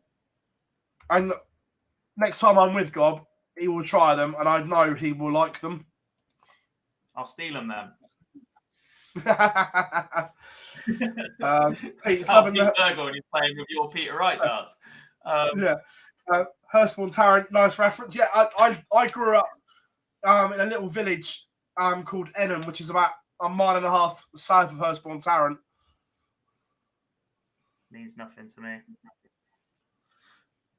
next time I'm with Gob, he will try them, and I know he will like them.
I'll steal them then.
Pete's
loving the Virgo and he's playing with your Peter Wright darts.
Hurstbourne Tarrant, nice reference. Yeah, I grew up in a little village called Enham, which is about a mile and a half south of Hurstbourne Tarrant.
Means nothing to me.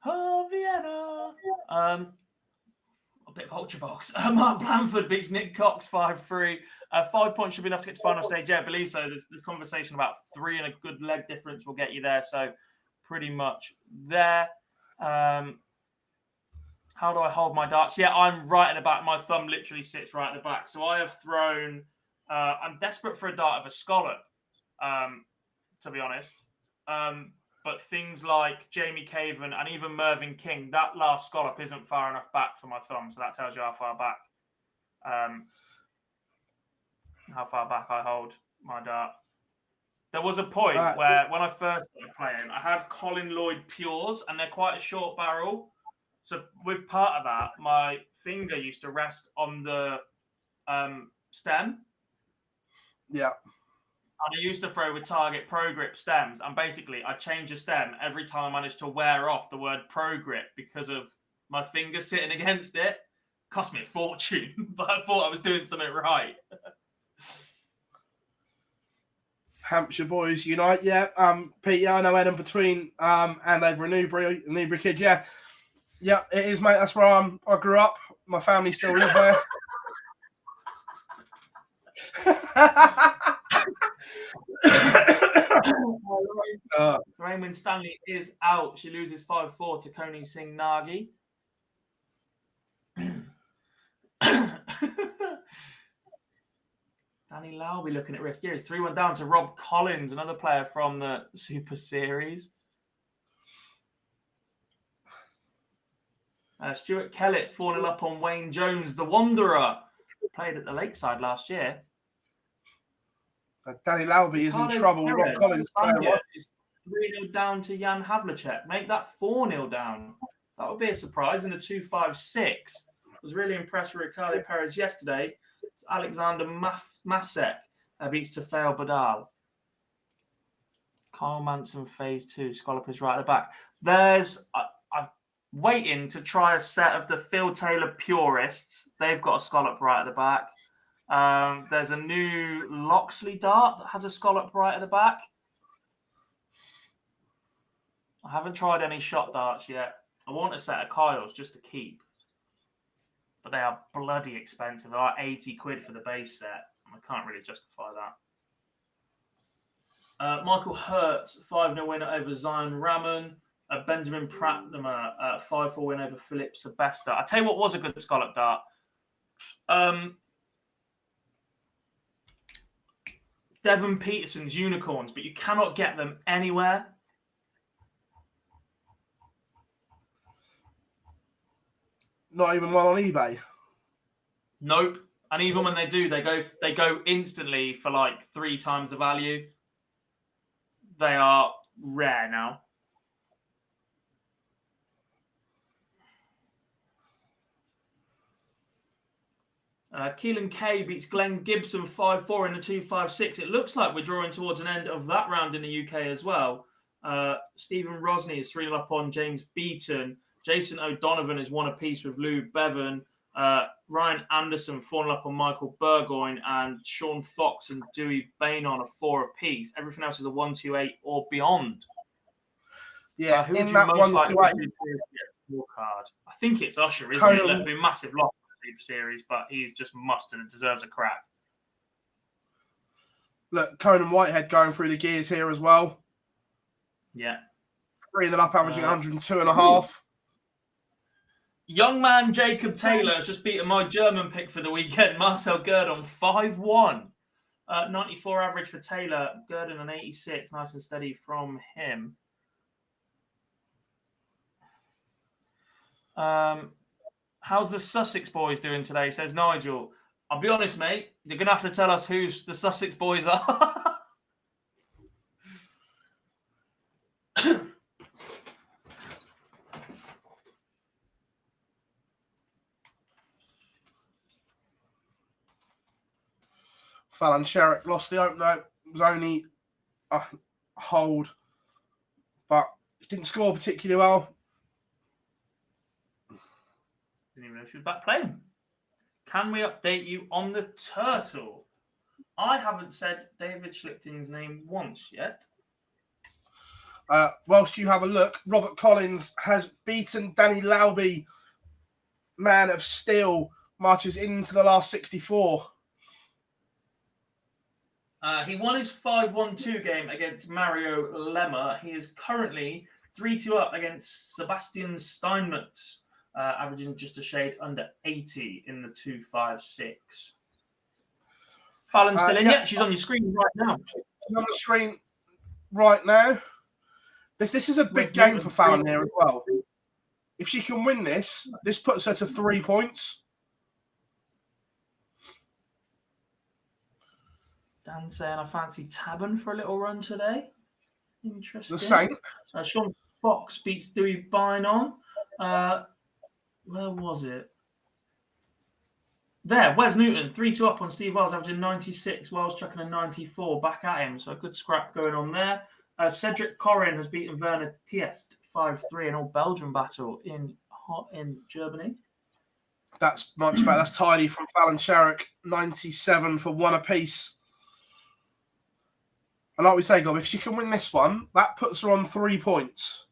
Oh, Vienna. A bit of Ultravox. Mark Blanford beats Nick Cox 5-3. 5 points should be enough to get to final stage. Yeah, I believe so. There's conversation about 3 and a good leg difference will get you there. So pretty much there. How do I hold my darts? Yeah, I'm right at the back. My thumb literally sits right at the back. So I have thrown... I'm desperate for a dart of a scallop, to be honest. But things like Jamie Caven and even Mervyn King, that last scallop isn't far enough back for my thumb. So that tells you how far back I hold my dart. There was a point where when I first started playing, I had Colin Lloyd Pures, and they're quite a short barrel. So with part of that, my finger used to rest on the stem.
Yeah.
And I used to throw with Target Pro Grip stems. And basically, I changed the stem every time I managed to wear off the word Pro Grip because of my finger sitting against it. Cost me a fortune, but I thought I was doing something right.
Hampshire boys unite, yeah. Pete, yeah, I know Adam between and over a Newbury kid, yeah. Yeah, it is, mate. That's where I grew up. My family still live there.
Raymond Stanley is out. She loses 5-4 to Koni Singh Nagi. Danny Lowby looking at risk. Yeah, it's 3-1 down to Rob Collins, another player from the Super Series. Stuart Kellett 4-0 up on Wayne Jones, the Wanderer. Played at the Lakeside last year.
Danny Lowby is in trouble. Rob Collins
is 3-0 down to Jan Havlicek. Make that 4-0 down. That would be a surprise in the 2-5-6. I was really impressed with Ricardo Perez yesterday. It's Alexander Masek beats Tafael Badal. Kyle Manson phase 2. Scallop is right at the back. I'm waiting to try a set of the Phil Taylor Purists. They've got a scallop right at the back. There's a new Loxley dart that has a scallop right at the back. I haven't tried any shot darts yet. I want a set of Kyle's just to keep. But they are bloody expensive. They're like 80 quid for the base set. I can't really justify that. Michael Hertz, 5-0 winner over Zion Raman. Benjamin Prattnamer, 5-4 win over Philip Sebesta. I tell you what was a good scallop dart. Devon Peterson's Unicorns, but you cannot get them anywhere.
Not even one on eBay.
Nope. And even when they do, they go instantly for like 3 times the value. They are rare now. Keelan Kay beats Glenn Gibson 5-4 in the 2-5-6. It looks like we're drawing towards an end of that round in the UK as well. Stephen Rosney is 3-0 up on James Beaton. Jason O'Donovan is 1 apiece with Lou Bevan. Ryan Anderson 4-0 up on Michael Burgoyne. And Sean Fox and Dewey Bainon are 4 apiece. Everything else is a 1-2-8 or beyond.
Yeah,
who
in
would you
that
most likely
1-2-8,
to get a score card? I think it's Usher, isn't it? It'll be a massive loss for the series, but he's just mustard and deserves a crack.
Look, Conan Whitehead going through the gears here as well.
Yeah.
3 up, averaging 102.5.
Young man Jacob Taylor has just beaten my German pick for the weekend, Marcel Gerdon, 5-1. 94 average for Taylor. Gerdon an 86. Nice and steady from him. How's the Sussex boys doing today, says Nigel. I'll be honest, mate. You're going to have to tell us who the Sussex boys are.
Fallon Sherrick lost the opener. It was only a hold, but he didn't score particularly well.
Didn't even know she was back playing. Can we update you on the turtle? I haven't said David Schlichting's name once yet.
Whilst you have a look, Robert Collins has beaten Danny Lauby, Man of Steel, marches into the last 64.
He won his 5-1-2 game against Mario Lemmer. He is currently 3-2 up against Sebastian Steinmetz, averaging just a shade under 80 in the 2-5-6. Fallon's still in. Yeah, she's on your screen right now.
She's on the screen right now. This is a big game for Fallon here as well. If she can win this puts her to 3 points.
Dan saying I fancy Tabern for a little run today. Interesting.
The same.
Sean Fox beats Dewey Bainon. Where was it? There, Wes Newton, 3-2 up on Steve Wells, averaging 96. Wells chucking a 94 back at him. So a good scrap going on there. Cedric Corrin has beaten Werner Tiest 5-3, an old Belgian battle in Germany.
That's much better. That's tidy from Fallon Sherrick, 97 for 1 apiece. And like we say, Gob, if she can win this one, that puts her on 3 points.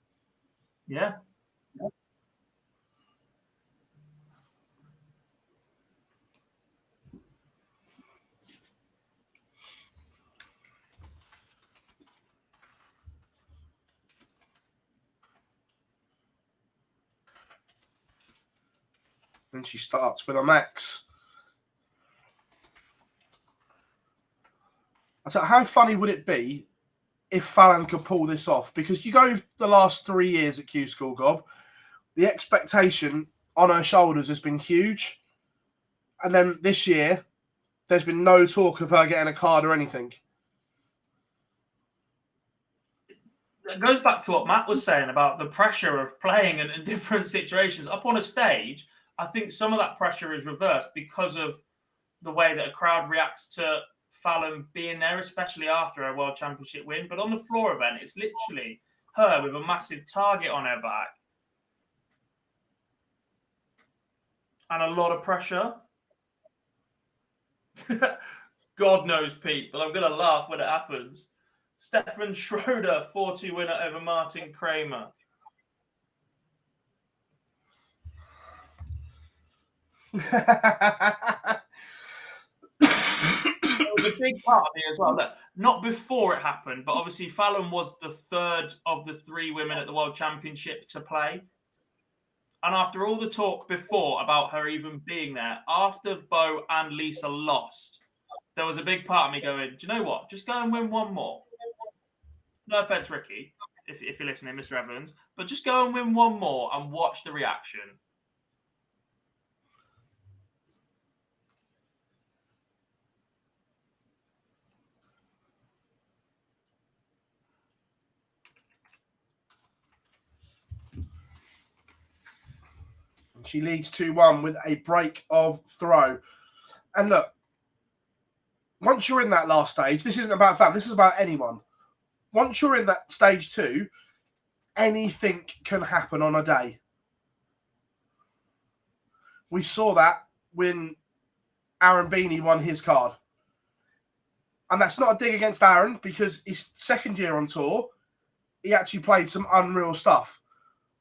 Yeah.
Then she starts with a max. I thought, how funny would it be if Fallon could pull this off? Because you go the last 3 years at Q-School, Gob, the expectation on her shoulders has been huge. And then this year, there's been no talk of her getting a card or anything.
It goes back to what Matt was saying about the pressure of playing in different situations. Up on a stage, I think some of that pressure is reversed because of the way that a crowd reacts to Fallon being there, especially after a World Championship win. But on the floor event, it's literally her with a massive target on her back and a lot of pressure. God knows, Pete, but I'm going to laugh when it happens. Stefan Schroeder, 4-2 winner over Martin Kramer. There was a big part of me as well that not before it happened, but obviously Fallon was the third of the 3 women at the World Championship to play. And after all the talk before about her even being there, after Bo and Lisa lost, there was a big part of me going, do you know what? Just go and win one more. No offense, Ricky, if you're listening, Mr. Evans, but just go and win one more and watch the reaction.
She leads 2-1 with a break of throw. And look, once you're in that last stage, this isn't about Fallon, this is about anyone. Once you're in that stage 2, anything can happen on a day. We saw that when Aaron Beanie won his card. And that's not a dig against Aaron, because his second year on tour, he actually played some unreal stuff.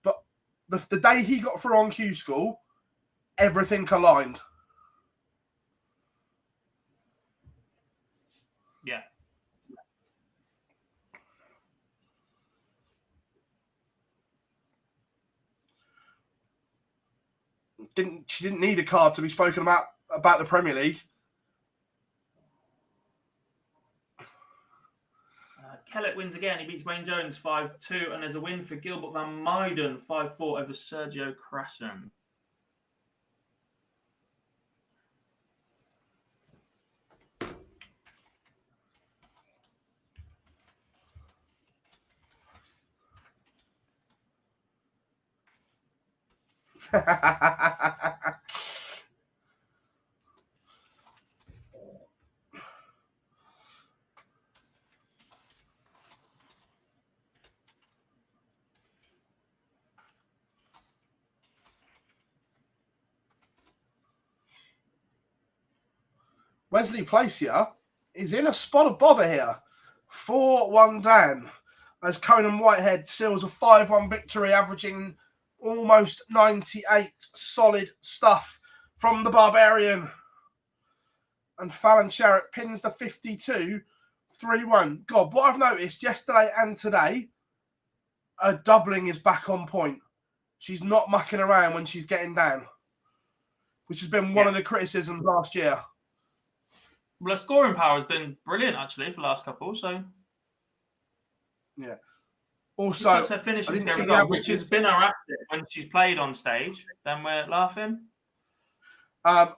But the day he got through on Q-School, everything aligned.
Yeah.
She didn't need a card to be spoken about the Premier League.
Kellett wins again. He beats Wayne Jones 5-2, and there's a win for Gilbert Van Meiden 5-4 over Sergio Cresson.
Wesley Placier is in a spot of bother here. 4-1 down as Conan Whitehead seals a 5-1 victory, averaging almost 98. Solid stuff from the Barbarian. And Fallon Sherritt pins the 52, 3-1. God, what I've noticed yesterday and today, her doubling is back on point. She's not mucking around when she's getting down, which has been one of the criticisms last year.
Well, her scoring power has been brilliant, actually, for the last couple, so...
Yeah. Also,
puts her finishing together, which has been her asset when she's played on stage. Then we're laughing.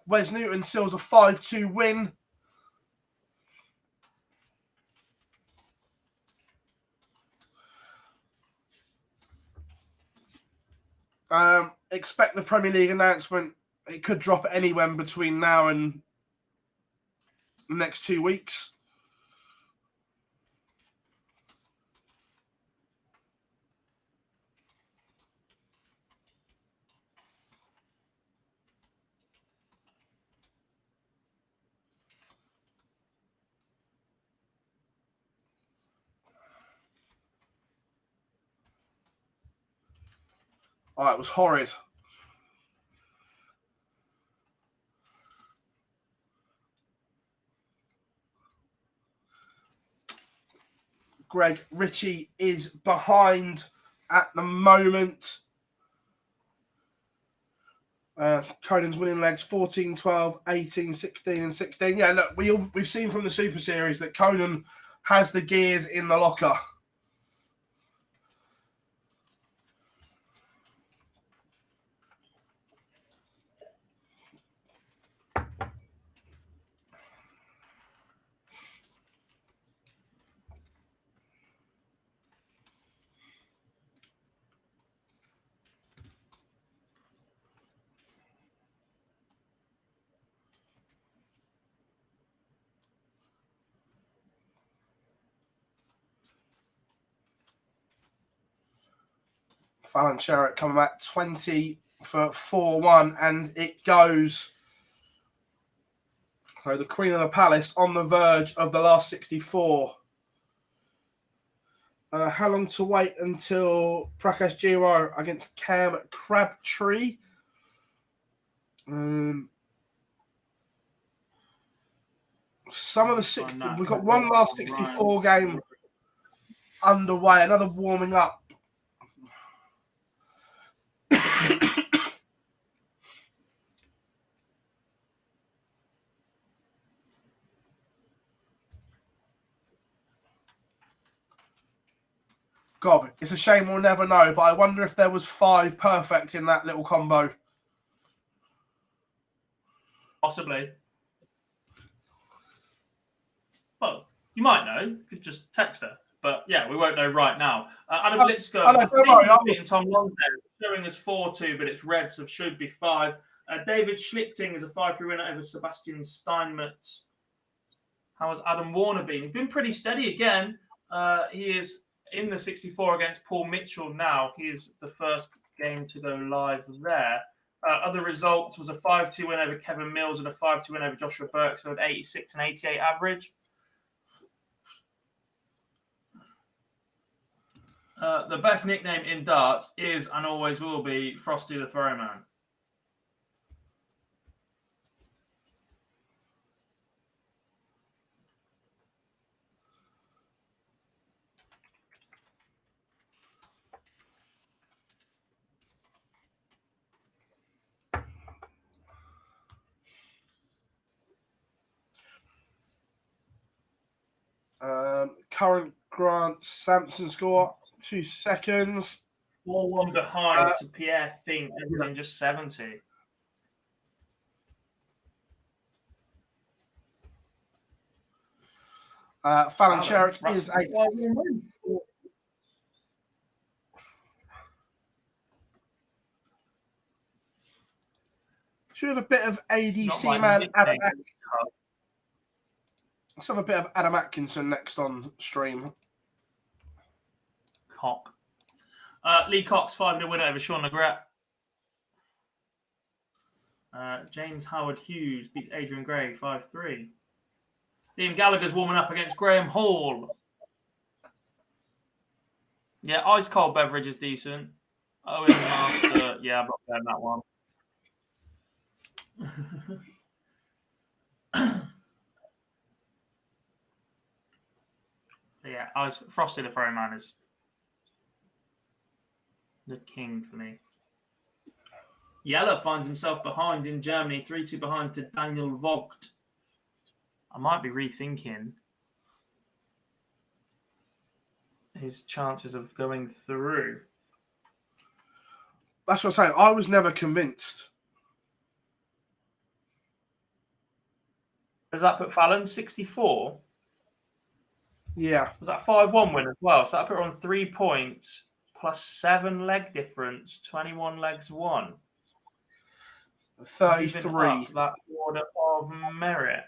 Wes Newton seals a 5-2 win. Expect the Premier League announcement. It could drop anywhere between now and the next 2 weeks. Oh, it was horrid. Greg Ritchie is behind at the moment. Conan's winning legs 14, 12, 18, 16 and 16. Yeah, look, we've seen from the Super Series that Conan has the gears in the locker. Fallon Sherritt coming back 20 for 4-1, and it goes. So the Queen of the Palace on the verge of the last 64. How long to wait until Prakash Giro against Cam Crabtree? Some of the 60. We've got one last 64 game underway. Another warming up. God, it's a shame we'll never know, but I wonder if there was 5 perfect in that little combo.
Possibly. Well, you might know. You could just text her. But yeah, we won't know right now. Adam Lipscomb,
I know,
I
don't
think
worry,
he's beaten Tom Lonsdale, showing us 4-2, but it's red, so should be 5. David Schlichting is a 5-3 winner over Sebastian Steinmetz. How has Adam Warner been? He's been pretty steady again. He is in the 64 against Paul Mitchell now. He is the first game to go live there. Other results was a 5-2 win over Kevin Mills and a 5-2 win over Joshua Burks, who had 86 and 88 average. The best nickname in darts is and always will be Frosty the Throwman.
Current Grant Sampson score, 2 seconds.
4-1 behind to Pierre Fink, everything just 70.
Fallon Sherrick is a... Should we have a bit of ADC man Adam Let's have a bit of Adam Atkinson next on stream.
Cock. Lee Cox, 5-0 winner over Sean LeGret. James Howard Hughes beats Adrian Gray, 5-3. Liam Gallagher's warming up against Graham Hall. Yeah, ice cold beverage is decent. Owen Master. Yeah, I'm not playing that one. Yeah, Frosty the Throwman is the king for me. Yeller finds himself behind in Germany, 3-2 behind to Daniel Vogt. I might be rethinking his chances of going through.
That's what I'm saying. I was never convinced.
Does that put Fallon 64?
Yeah.
Was that 5-1 win as well? So that put her on 3 points plus 7 leg difference, 21 legs won.
33.
That order of merit.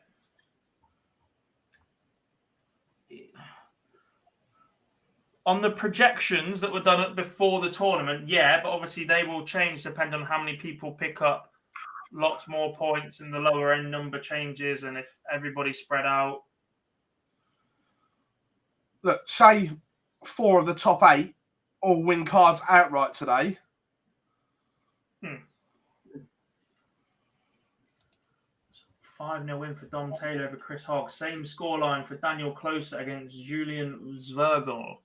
On the projections that were done before the tournament, yeah, but obviously they will change depending on how many people pick up lots more points and the lower end number changes and if everybody's spread out.
Look, say 4 of the top 8 all win cards outright today.
5-0 win for Dom Taylor over Chris Hogg. Same scoreline for Daniel Closer against Julian Zvergel.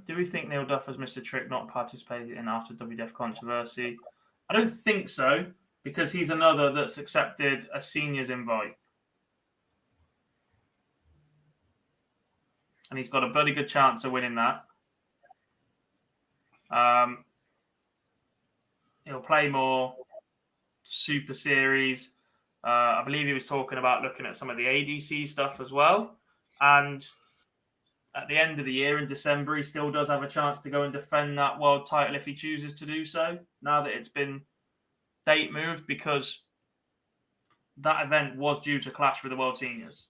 Do we think Neil Duff has missed a trick not participating in after WDF controversy? I don't think so, because he's another that's accepted a seniors invite. And he's got a bloody good chance of winning that. He'll play more Super Series. I believe he was talking about looking at some of the ADC stuff as well. And at the end of the year in December, he still does have a chance to go and defend that world title if he chooses to do so, now that it's been date moved, because that event was due to clash with the World Seniors.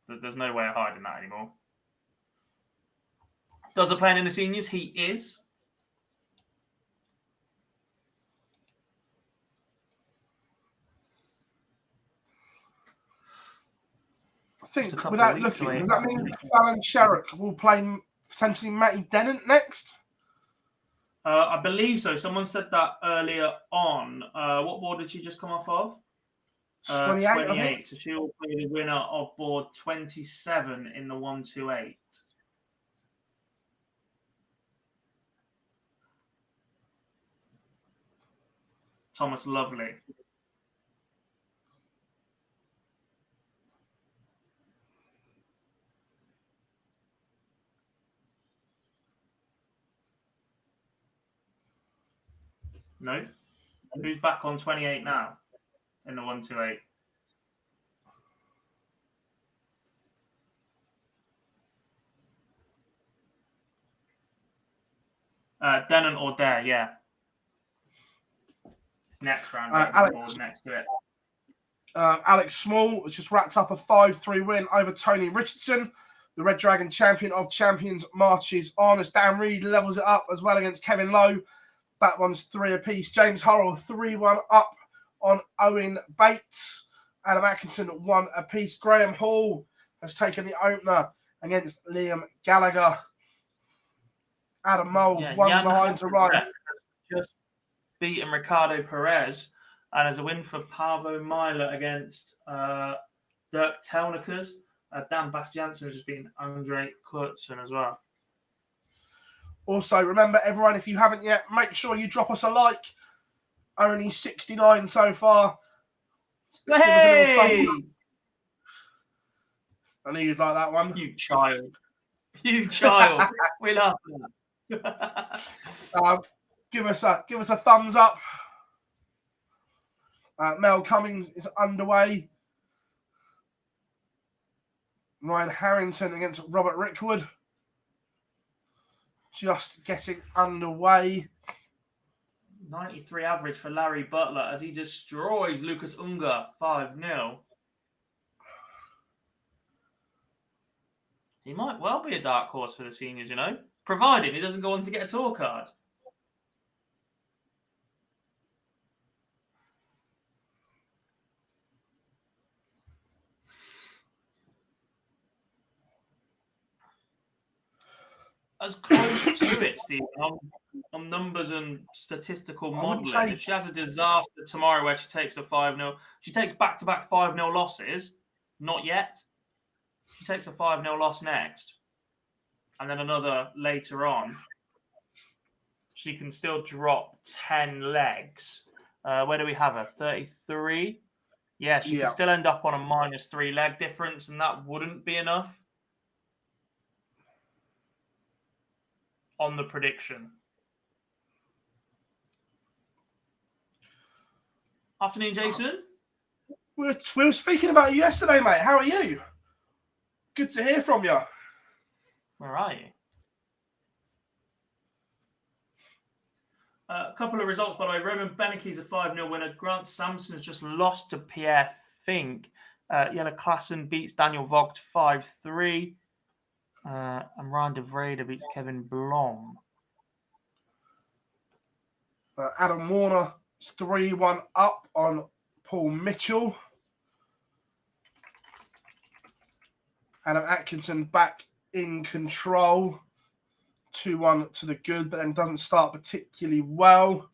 There's no way of hiding that anymore. Does he play in the seniors? He is.
I think, without looking, does that mean Fallon Sherrick will play potentially Matty Dennant next?
I believe so. Someone said that earlier on. What board did she just come off of? 28. So she will be the winner of board 27 in the 128. Thomas Lovely. No. Who's back on 28 now in the 128? Denon or Dare, yeah. It's next round.
Alex,
next to it.
Alex Small has just wrapped up a 5-3 win over Tony Richardson. The Red Dragon champion of champions marches on as Dan Reed levels it up as well against Kevin Lowe. That one's 3 apiece. James Hurrell 3-1 up on Owen Bates. Adam Atkinson 1 apiece. Graham Hall has taken the opener against Liam Gallagher. Adam Mole 1 behind to run.
Just beaten Ricardo Perez, and as a win for Paavo Myler against Dirk Telnikers. Dan Bastiansen has just beaten Andre Kurtzen as well.
Also, remember, everyone, if you haven't yet, make sure you drop us a like. Only 69 so far.
Hey!
I knew you'd like that one.
You child. You child. We love that.
Give us a thumbs up. Mel Cummings is underway. Ryan Harrington against Robert Rickwood. Just getting underway.
93 average for Larry Butler as he destroys Lucas Unger 5-0. He might well be a dark horse for the seniors, you know, provided he doesn't go on to get a tour card. As close to it, Steve, on numbers and statistical modelling. If she has a disaster tomorrow where she takes a 5-0, she takes back-to-back 5-0 losses, not yet. She takes a 5-0 loss next, and then another later on. She can still drop 10 legs. Where do we have her? 33? Yeah, she can still end up on a -3 leg difference, and that wouldn't be enough on the prediction. Afternoon, Jason.
We were speaking about you yesterday, mate. How are you? Good to hear from you.
Where are you? A couple of results, by the way. Roman Benecke's a 5-0 winner. Grant Sampson has just lost to Pierre Fink. Jelle Klassen beats Daniel Vogt 5-3. And Ryan de Vrede beats Kevin Blom.
Adam Warner is 3-1 up on Paul Mitchell. Adam Atkinson back in control. 2-1 to the good, but then doesn't start particularly well.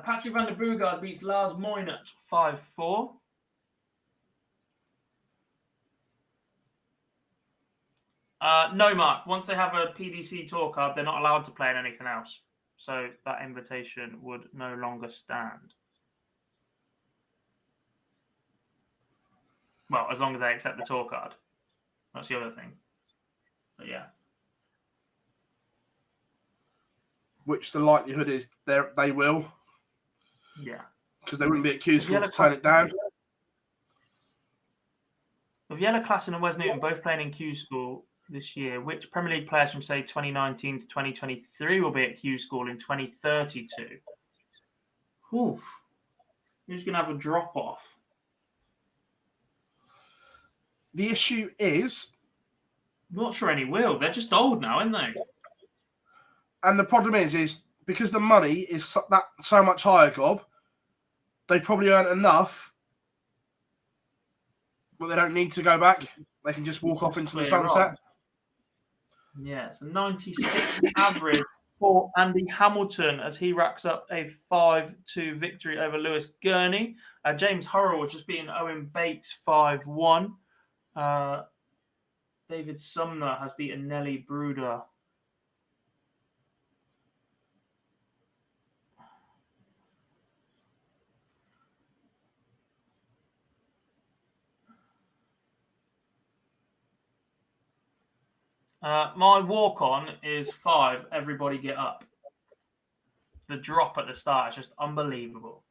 Patrick van der Boogaard beats Lars Moynert 5-4. No, Mark. Once they have a PDC tour card, they're not allowed to play in anything else. So that invitation would no longer stand. Well, as long as they accept the tour card. That's the other thing. But yeah.
Which the likelihood is they will.
Yeah.
Because they wouldn't be at Q-School to turn it down.
With Jelle Klassen and Wes Newton both playing in Q-School this year, which Premier League players from, say, 2019 to 2023 will be at Q-School in 2032? Oof. Who's going to have a drop-off?
The issue is...
I'm not sure any will. They're just old now, aren't they?
And the problem is because the money is so much higher, Gob, they probably earn enough, but they don't need to go back. They can just walk off into the sunset.
Yeah, it's a 96 average for Andy Hamilton as he racks up a 5-2 victory over Lewis Gurney. James Hurrell was just beating Owen Bates 5-1. David Sumner has beaten Nelly Bruder. My walk-on is 5. Everybody get up. The drop at the start is just unbelievable.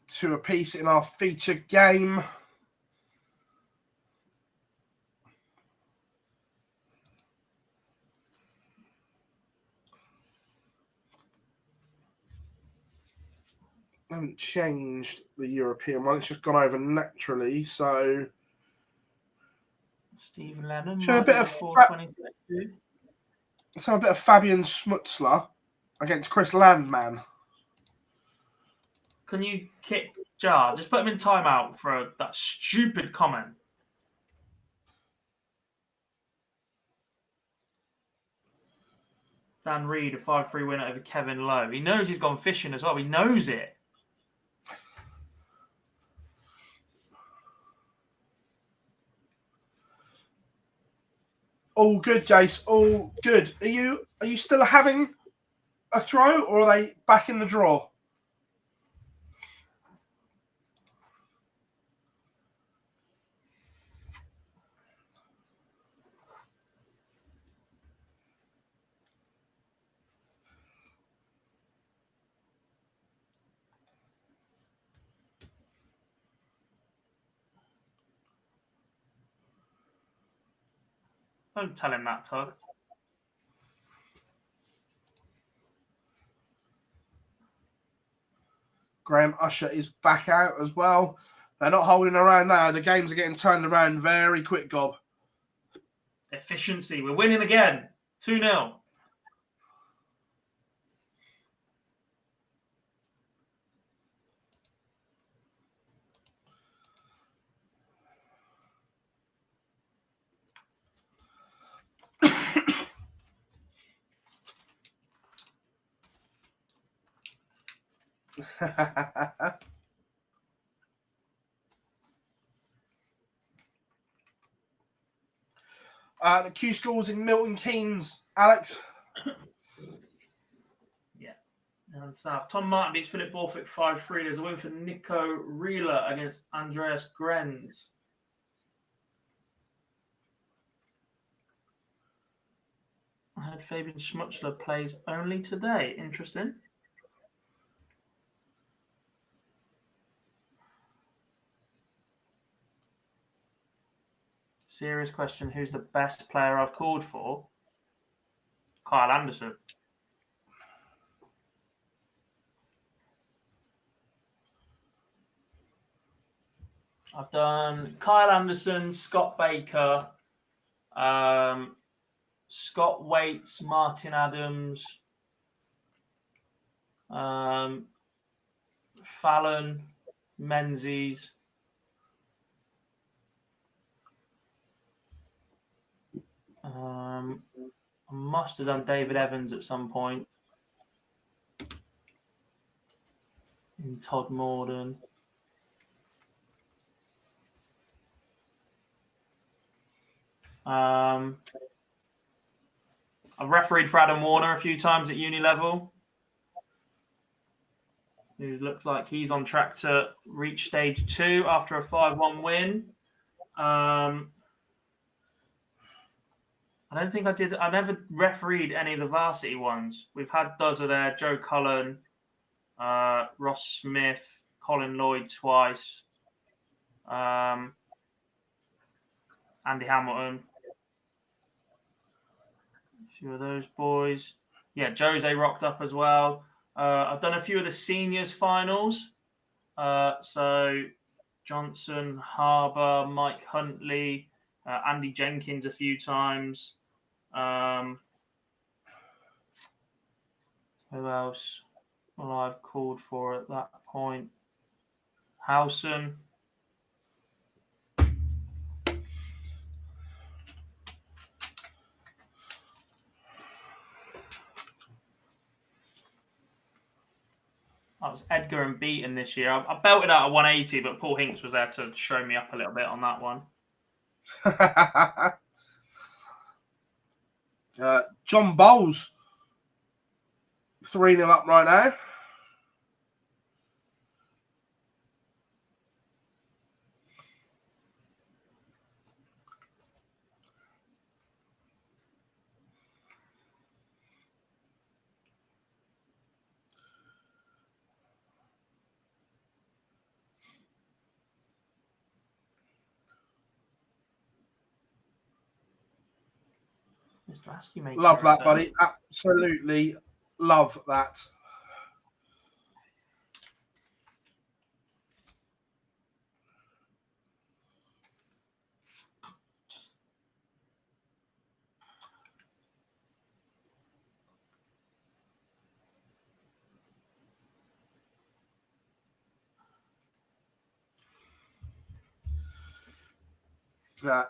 Two apiece in our feature game. Haven't changed the European one. It's just gone over naturally. So
Stephen Lennon.
show a bit of Fabian Schmutzler against Chris Landman.
Can you kick Jar? Just put him in timeout for that stupid comment. Dan Reed, a 5-3 winner over Kevin Lowe. He knows he's gone fishing as well. He knows it.
All good, Jace. All good. Are you still having a throw, or are they back in the draw?
Don't tell him that, Todd.
Graham Usher is back out as well. They're not holding around now. The games are getting turned around very quick, Gob.
Efficiency. We're winning again. 2-0.
The Q-School's in Milton Keynes, Alex.
Yeah. And South. Tom Martin beats Philip Borthwick 5-3. There's a win for Nico Reeler against Andreas Grenz. I heard Fabian Schmutzler plays only today. Interesting. Serious question. Who's the best player I've called for? Kyle Anderson. I've done Kyle Anderson, Scott Baker, Scott Waits, Martin Adams, Fallon, Menzies. I must have done David Evans at some point. In Todd Morden. I've refereed for Adam Warner a few times at uni level. Who looks like he's on track to reach stage 2 after a 5-1 win. I don't think I did. I never refereed any of the varsity ones. We've had Dozer there, Joe Cullen, Ross Smith, Colin Lloyd twice, Andy Hamilton. A few of those boys. Yeah, Jose rocked up as well. I've done a few of the seniors finals. So Johnson, Harbour, Mike Huntley, Andy Jenkins a few times. Who else? Well, I've called for at that point. Howson. That was Edgar and Beaton this year. I belted out a 180, but Paul Hinks was there to show me up a little bit on that one.
John Bowles 3-0 up right now.
Mr. Askew making
Love
a
that,
return.
buddy. Absolutely love that.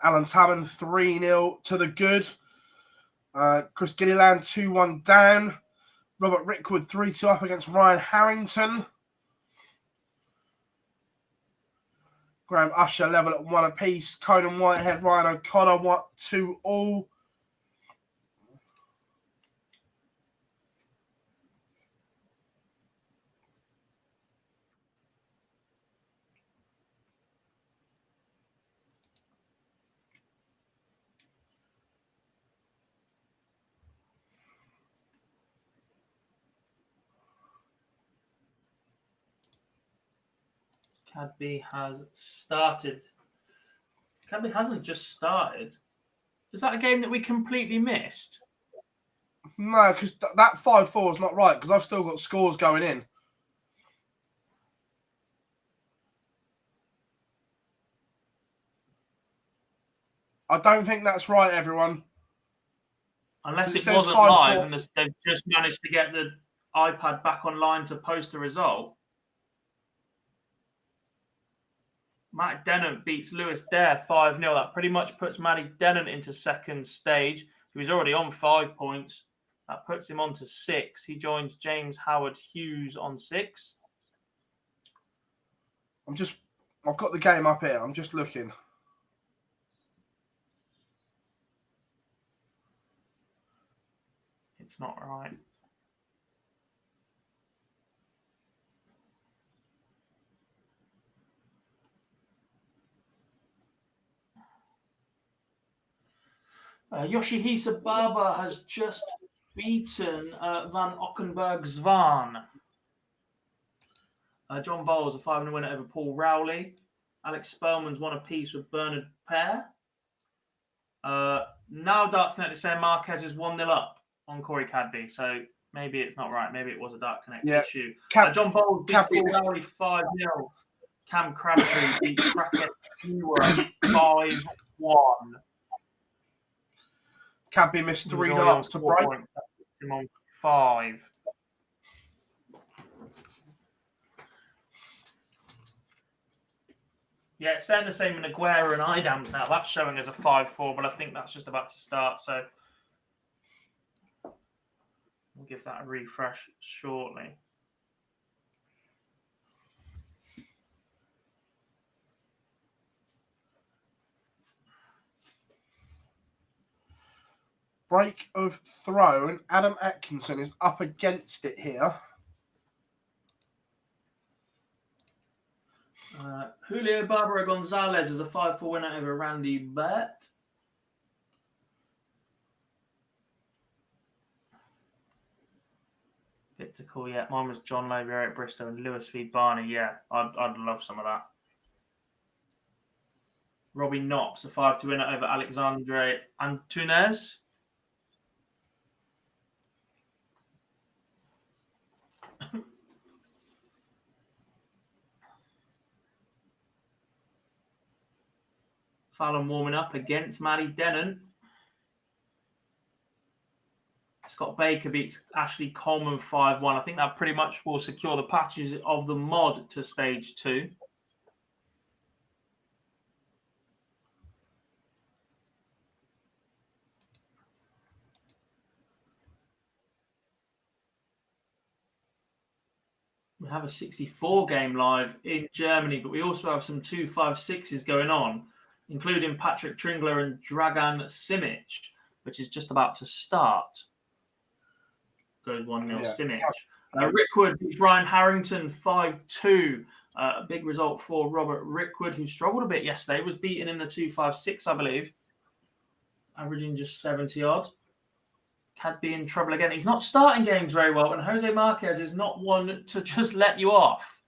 Alan Taman 3-0 to the good. Chris Gilliland 2-1 down. Robert Rickwood 3-2 up against Ryan Harrington. Graham Usher level at 1 apiece. Conan Whitehead, Ryan O'Connor 2-2.
Cadby has started. Cadby hasn't just started. Is that a game that we completely missed?
No, because that 5-4 is not right, because I've still got scores going in. I don't think that's right, everyone.
Unless
It
it
says
wasn't
5-4.
live and they've just managed to get the iPad back online to post the result. Matt Dennant beats Lewis Dare 5-0. That pretty much puts Matty Dennant into second stage. So he's already on 5 points. That puts him on to 6. He joins James Howard Hughes on 6.
I've got the game up here. I'm just looking.
It's not right. Yoshihisa Baba has just beaten Van Ockenberg Zvan. John Bowles, a 5-0 winner over Paul Rowley. Alex Spellman's won a piece with Bernard Pear. Now Darts Connect is saying Marquez is 1-0 up on Corey Cadby. So maybe it's not right. Maybe it was a Dart Connect issue. John Bowles beats Paul Rowley 5-0. Cam Crabtree beats Crackett 5-1.
Cadby missed 3 darts to break.
Points. That puts him on 5. Yeah, it's saying the same in Aguera and Idams now. That's showing as a 5-4, but I think that's just about to start. So we'll give that a refresh shortly.
Break of throw, and Adam Atkinson is up against it here.
Julio Barbara Gonzalez is a 5-4 winner over Randy Burt. Bit to call, yeah. Mine was John Lowe, Eric Bristow, and Lewis v. Barney. Yeah, I'd love some of that. Robbie Knox, a 5-2 winner over Alexandre Antunes. Fallon warming up against Matty Dennant. Scott Baker beats Ashley Coleman 5-1. I think that pretty much will secure the patches of the mod to stage 2. We have a 64 game live in Germany, but we also have some 256s going on, including Patrick Tringler and Dragan Simic, which is just about to start. Goes 1-0 Simic. Rickwood beats Ryan Harrington 5-2. A big result for Robert Rickwood, who struggled a bit yesterday. Was beaten in the 256, I believe. Averaging just 70-odd. Cadby in trouble again. He's not starting games very well, and Jose Marquez is not one to just let you off.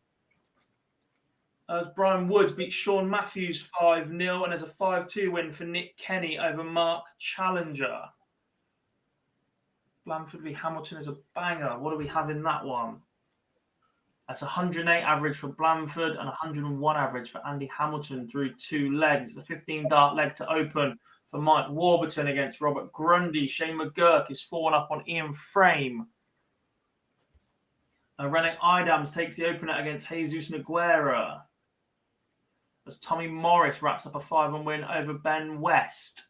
As Brian Woods beats Sean Matthews 5-0, and there's a 5-2 win for Nick Kenny over Mark Challenger. Blandford v Hamilton is a banger. What do we have in that one? That's 108 average for Blandford and 101 average for Andy Hamilton through 2 legs. It's a 15 dart leg to open for Mike Warburton against Robert Grundy. Shane McGurk is 4-1 up on Ian Frame. Rene Idams takes the opener against Jesus Noguera. As Tommy Morris wraps up a 5-1 win over Ben West.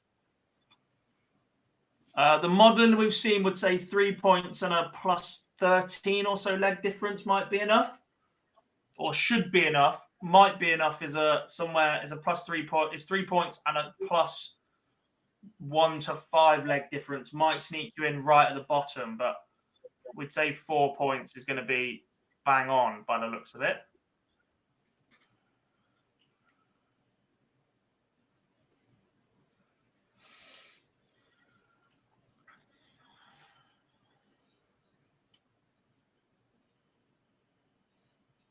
The modelling we've seen would say 3 points and a plus 13 or so leg difference might be enough, or should be enough. Might be enough is a plus 3 point. It's 3 points and a plus 1 to 5 leg difference. Might sneak you in right at the bottom, but we'd say 4 points is going to be bang on by the looks of it.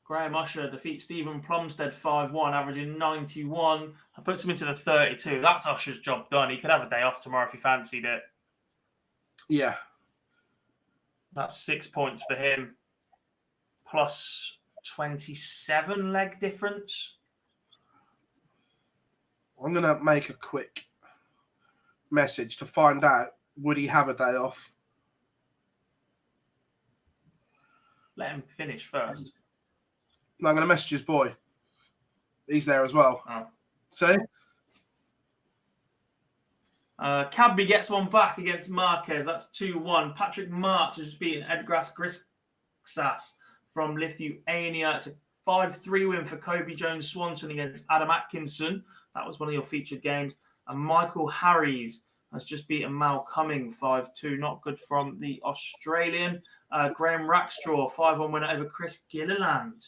Graham Usher defeats Stephen Plumstead 5-1, averaging 91. That puts him into the 32. That's Usher's job done. He could have a day off tomorrow if he fancied it.
Yeah.
That's 6 points for him. Plus 27 leg difference.
I'm going to make a quick message to find out, would he have a day off?
Let him finish first.
No, I'm going to message his boy. He's there as well.
Oh.
See?
Cadby gets one back against Marquez. That's 2-1. Patrick March has just beaten Edgras Grissas from Lithuania. It's a 5-3 win for Kobe Jones Swanson against Adam Atkinson. That was one of your featured games. And Michael Harries has just beaten Mal Cumming 5-2. Not good from the Australian. Graham Rackstraw, 5-1 winner over Chris Gilliland.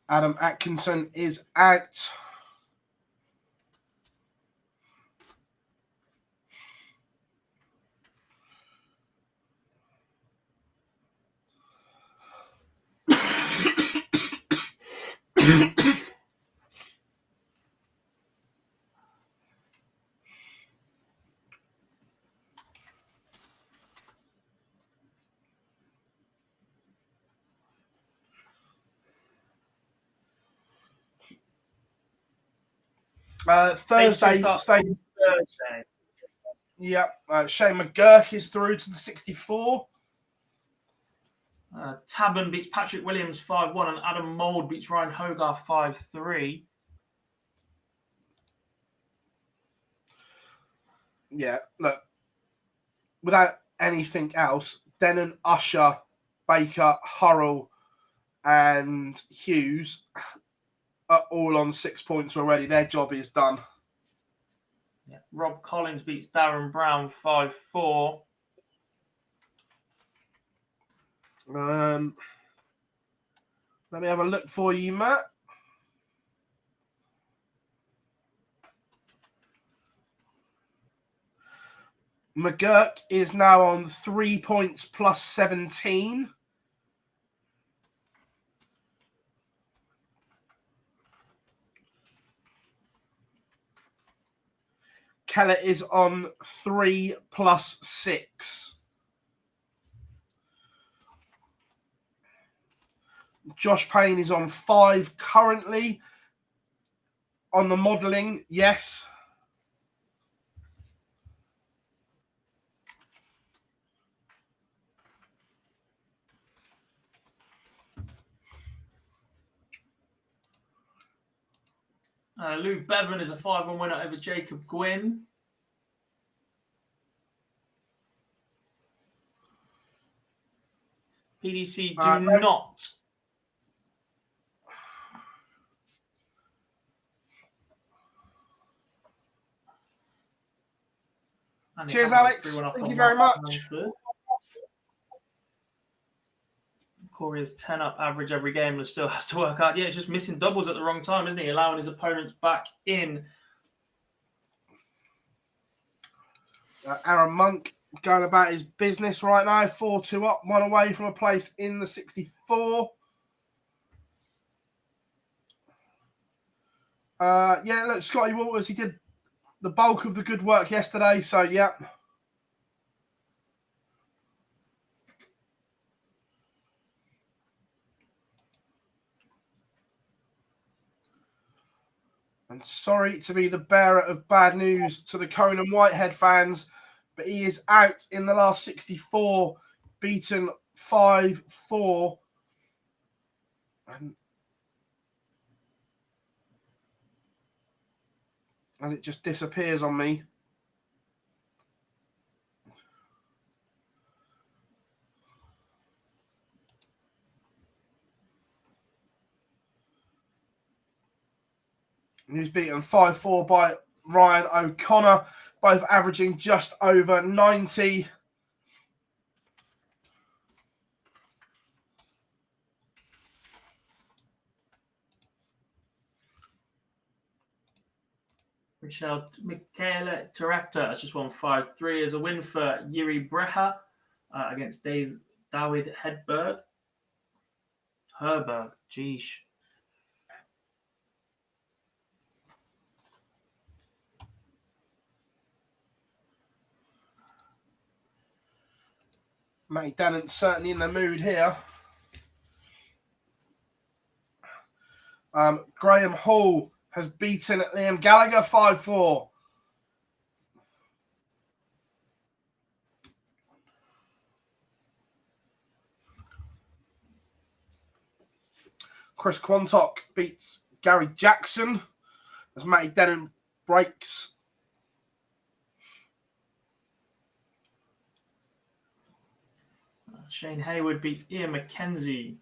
Adam Atkinson is out. Thursday. Yep. Shane McGurk is through to the 64.
Tabern beats Patrick Williams 5-1 and Adam Mould beats Ryan Hogarth 5-3.
Yeah, look, without anything else, Denon, Usher, Baker, Hurrell and Hughes are all on 6 points already. Their job is done.
Yeah. Rob Collins beats Darren Brown 5-4.
Let me have a look for you, Matt. McGurk is now on 3 points plus 17. Keller is on 3 plus 6. Josh Payne is on 5 currently. On the modelling, yes.
Lou Bevan is a 5-1 winner over Jacob Gwynn. PDC do not.
Cheers, Alex. Thank you very much.
Corey is 10 up average every game and still has to work out. Yeah, it's just missing doubles at the wrong time, isn't he? Allowing his opponents back in.
Aaron Monk going about his business right now. 4-2 up, one away from a place in the 64. Yeah, look, Scotty Waters, he did the bulk of the good work yesterday. So, yeah. And sorry to be the bearer of bad news to the Conan Whitehead fans, but he is out in the last 64, beaten 5-4. And as it just disappears on me. He was beaten 5-4 by Ryan O'Connor, both averaging just over 90.
Michaela Toretta has just won 5-3 as a win for Yuri Breha against David Herberg, geesh.
Matty Dannon's certainly in the mood here. Graham Hall has beaten Liam Gallagher 5-4. Chris Quantock beats Gary Jackson as Matty Denon breaks.
Shane Hayward beats Ian McKenzie.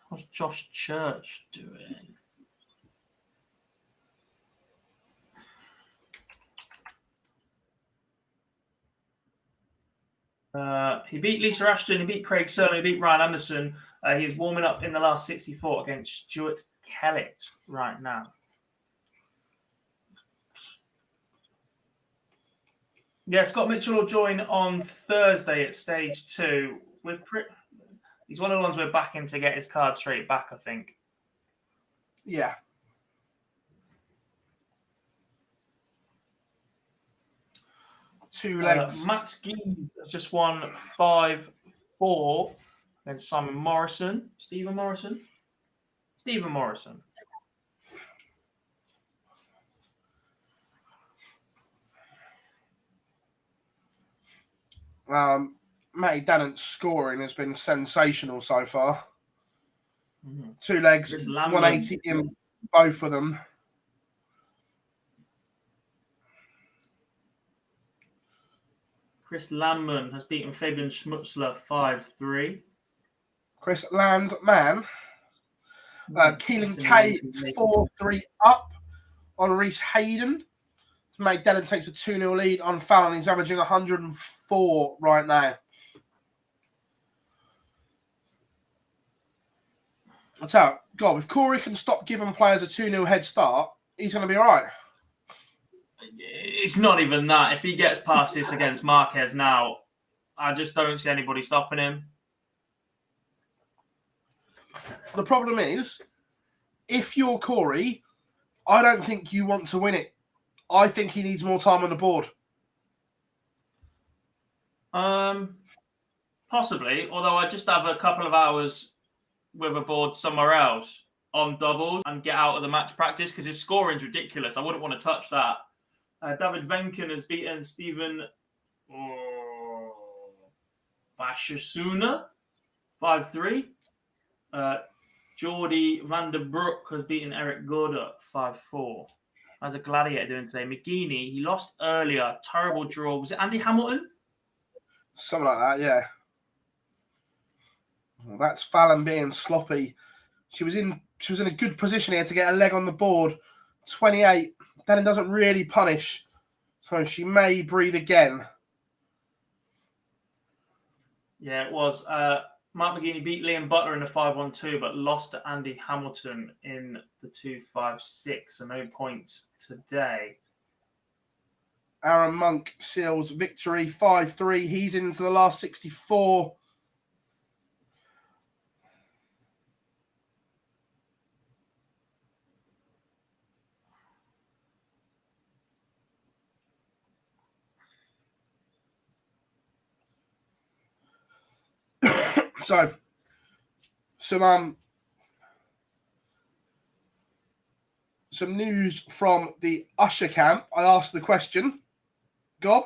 How's Josh Church doing? He beat Lisa Ashton, he beat Craig Serling, he beat Ryan Anderson. He's warming up in the last 64 against Stuart Kellett right now. Yeah, Scott Mitchell will join on Thursday at stage 2. He's one of the ones we're backing to get his card straight back, I think.
Yeah. Two legs.
Matt Skees has just won 5-4 against Stephen Morrison.
Matty Dannon's scoring has been sensational so far. Mm-hmm. Two legs, 180 in both of them.
Chris Landman has beaten Fabian Schmutzler 5-3.
Chris Landman. Keelan Kay is 4-3 up on Reese Hayden. Matty Denon takes a 2-0 lead on Fallon. He's averaging 104 right now. I'll tell you, God, if Corey can stop giving players a 2-0 head start, he's going to be all right.
It's not even that. If he gets past this against Marquez now, I just don't see anybody stopping him.
The problem is, if you're Corey, I don't think you want to win it. I think he needs more time on the board.
Possibly, although I just have a couple of hours with a board somewhere else on doubles and get out of the match practice because his scoring's ridiculous. I wouldn't want to touch that. David Venken has beaten Stephen Bashasuna 5-3. Jordy van der Broek has beaten Eric Gorda 5-4. As a gladiator doing today. McGeaney, he lost earlier. Terrible draw. Was it Andy Hamilton?
Something like that, yeah. Well, that's Fallon being sloppy. She was in a good position here to get a leg on the board. 28. Denon doesn't really punish So she may breathe again.
Yeah, it was. Mark McGeaney beat Liam Butler in the 5-1-2, but lost to Andy Hamilton in the 2-5-6. So no points today.
Aaron Monk seals victory 5-3. He's into the last 64. So, some news from the Usher camp. I asked the question, Gob.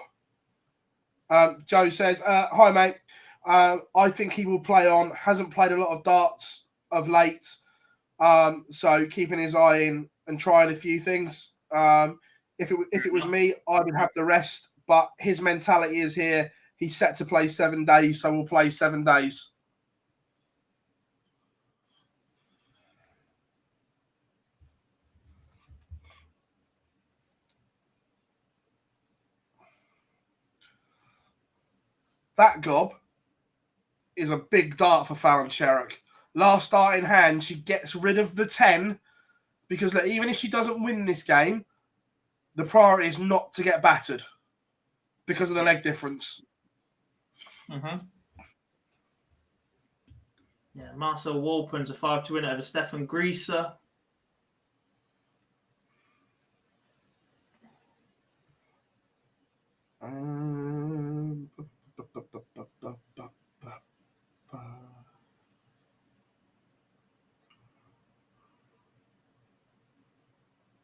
Joe says, hi, mate. I think he will play on. Hasn't played a lot of darts of late. So keeping his eye in and trying a few things. If it was me, I would have the rest. But his mentality is here. He's set to play 7 days, so we'll play 7 days. That Gob is a big dart for Fallon Sherrock. Last dart in hand, she gets rid of the 10 because look, even if she doesn't win this game, the priority is not to get battered because of the leg difference.
Mm-hmm. Yeah, Marcel Walpern's a 5-2 win over Stefan Grieser.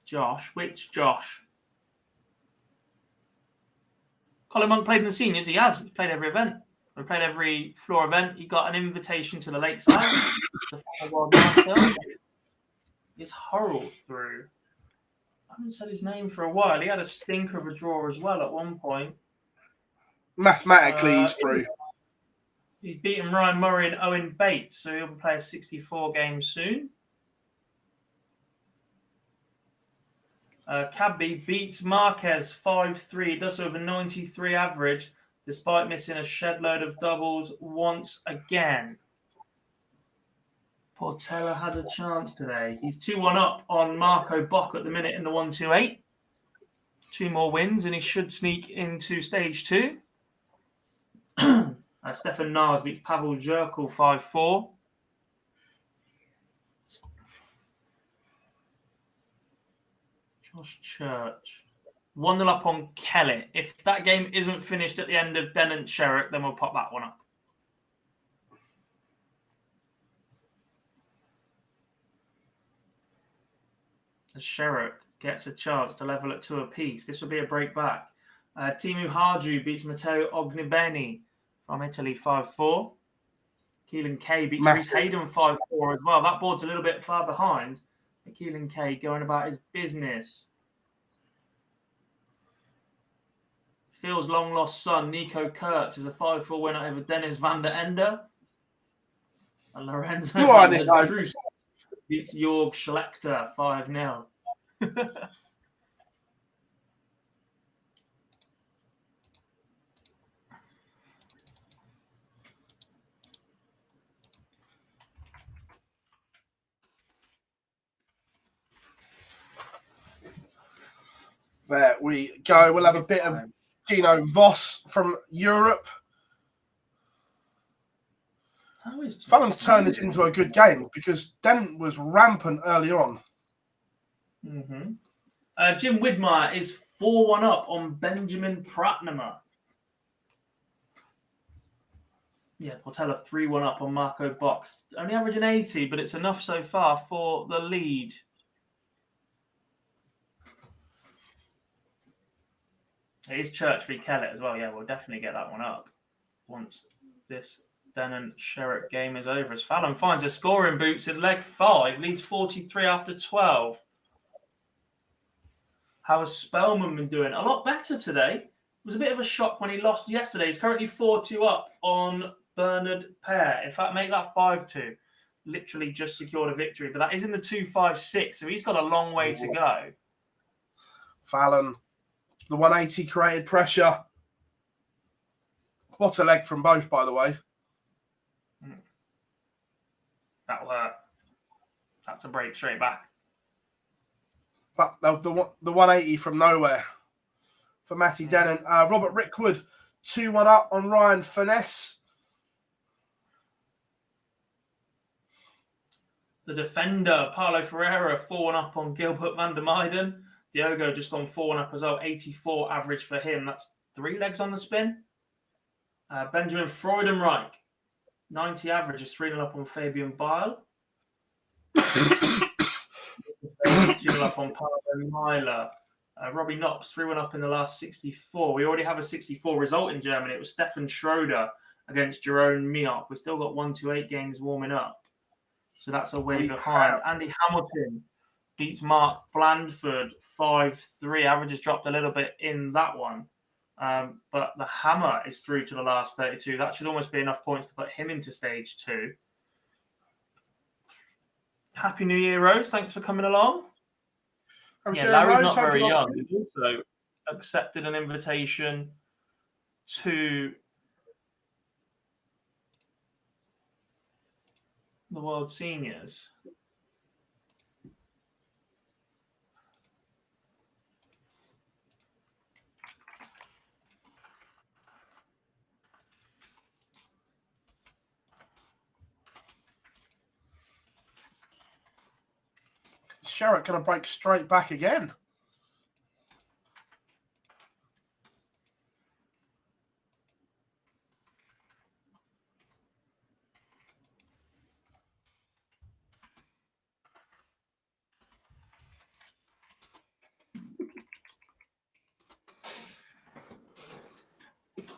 Josh, which Josh? Colin Monk played in the seniors. He has. He played every event. He played every floor event. He got an invitation to the Lakeside. To follow World Master. He's hurled through. I haven't said his name for a while. He had a stinker of a draw as well at one point.
Mathematically, he's through.
He's beaten Ryan Murray and Owen Bates, so he'll play a 64 game soon. Cabby beats Marquez 5-3. Does so with a 93 average, despite missing a shed load of doubles once again. Portela has a chance today. He's 2-1 up on Marco Bock at the minute in the 1-2-8. 2 more wins, and he should sneak into stage 2. Stefan Nars beats Pavel Jerkel 5-4. Josh Church 1-0 up on Kelly. If that game isn't finished at the end of Den and Sherrock, then we'll pop that one up. As Sherrock gets a chance to level at 2 apiece, this will be a break back. Timu Harju beats Matteo Ognibeni from Italy 5-4. Keelan Kay beats Reece Hayden 5-4 as well. That board's a little bit far behind. Keelan Kay going about his business. Phil's long-lost son, Nico Kurtz, is a 5-4 winner over Dennis van der Ende. And Lorenzo van der Truce beats Jorg Schlechter 5-0.
There we go. We'll have a bit of Gino Voss from Europe. Fallon's turned this into a good game because Dent was rampant earlier on.
Mm-hmm. Jim Widmeyer is 4-1 up on Benjamin Pratnama. Yeah, Portela 3-1 up on Marco Box. Only averaging 80, but it's enough so far for the lead. It is Church v Kellett as well. Yeah, we'll definitely get that one up once this Den and Sherrock game is over. As Fallon finds a scoring boots in leg 5, leads 43 after 12. How has Spellman been doing? A lot better today. It was a bit of a shock when he lost yesterday. He's currently 4-2 up on Bernard Pear. In fact, make that 5-2. Literally just secured a victory. But that is in the 2-5-6, so he's got a long way to go.
Fallon The 180 created pressure. What a leg from both, by the way.
That'll hurt. That's a break straight back.
But the 180 from nowhere for Matty Denon. Robert Rickwood, 2-1 up on Ryan Finesse.
The defender, Paulo Ferreira, 4-1 up on Gilbert van der Meijden. Diogo just gone 4-1 up as well, 84 average for him. That's 3 legs on the spin. Benjamin Freudenreich, 90 average, is 3-0 up on Fabian Bile. 2-0 up on Paulo Myler. Robbie Knops, 3-1 up in the last 64. We already have a 64 result in Germany. It was Stefan Schroeder against Jerome Miok. We've still got 1-8 games warming up. So that's a way behind. Andy Hamilton beats Mark Blandford 5-3. Average has dropped a little bit in that one. But the hammer is through to the last 32. That should almost be enough points to put him into stage 2. Happy New Year, Rose. Thanks for coming along. Larry's not very young. He's also accepted an invitation to the World Seniors.
Sherrick going to break straight back again.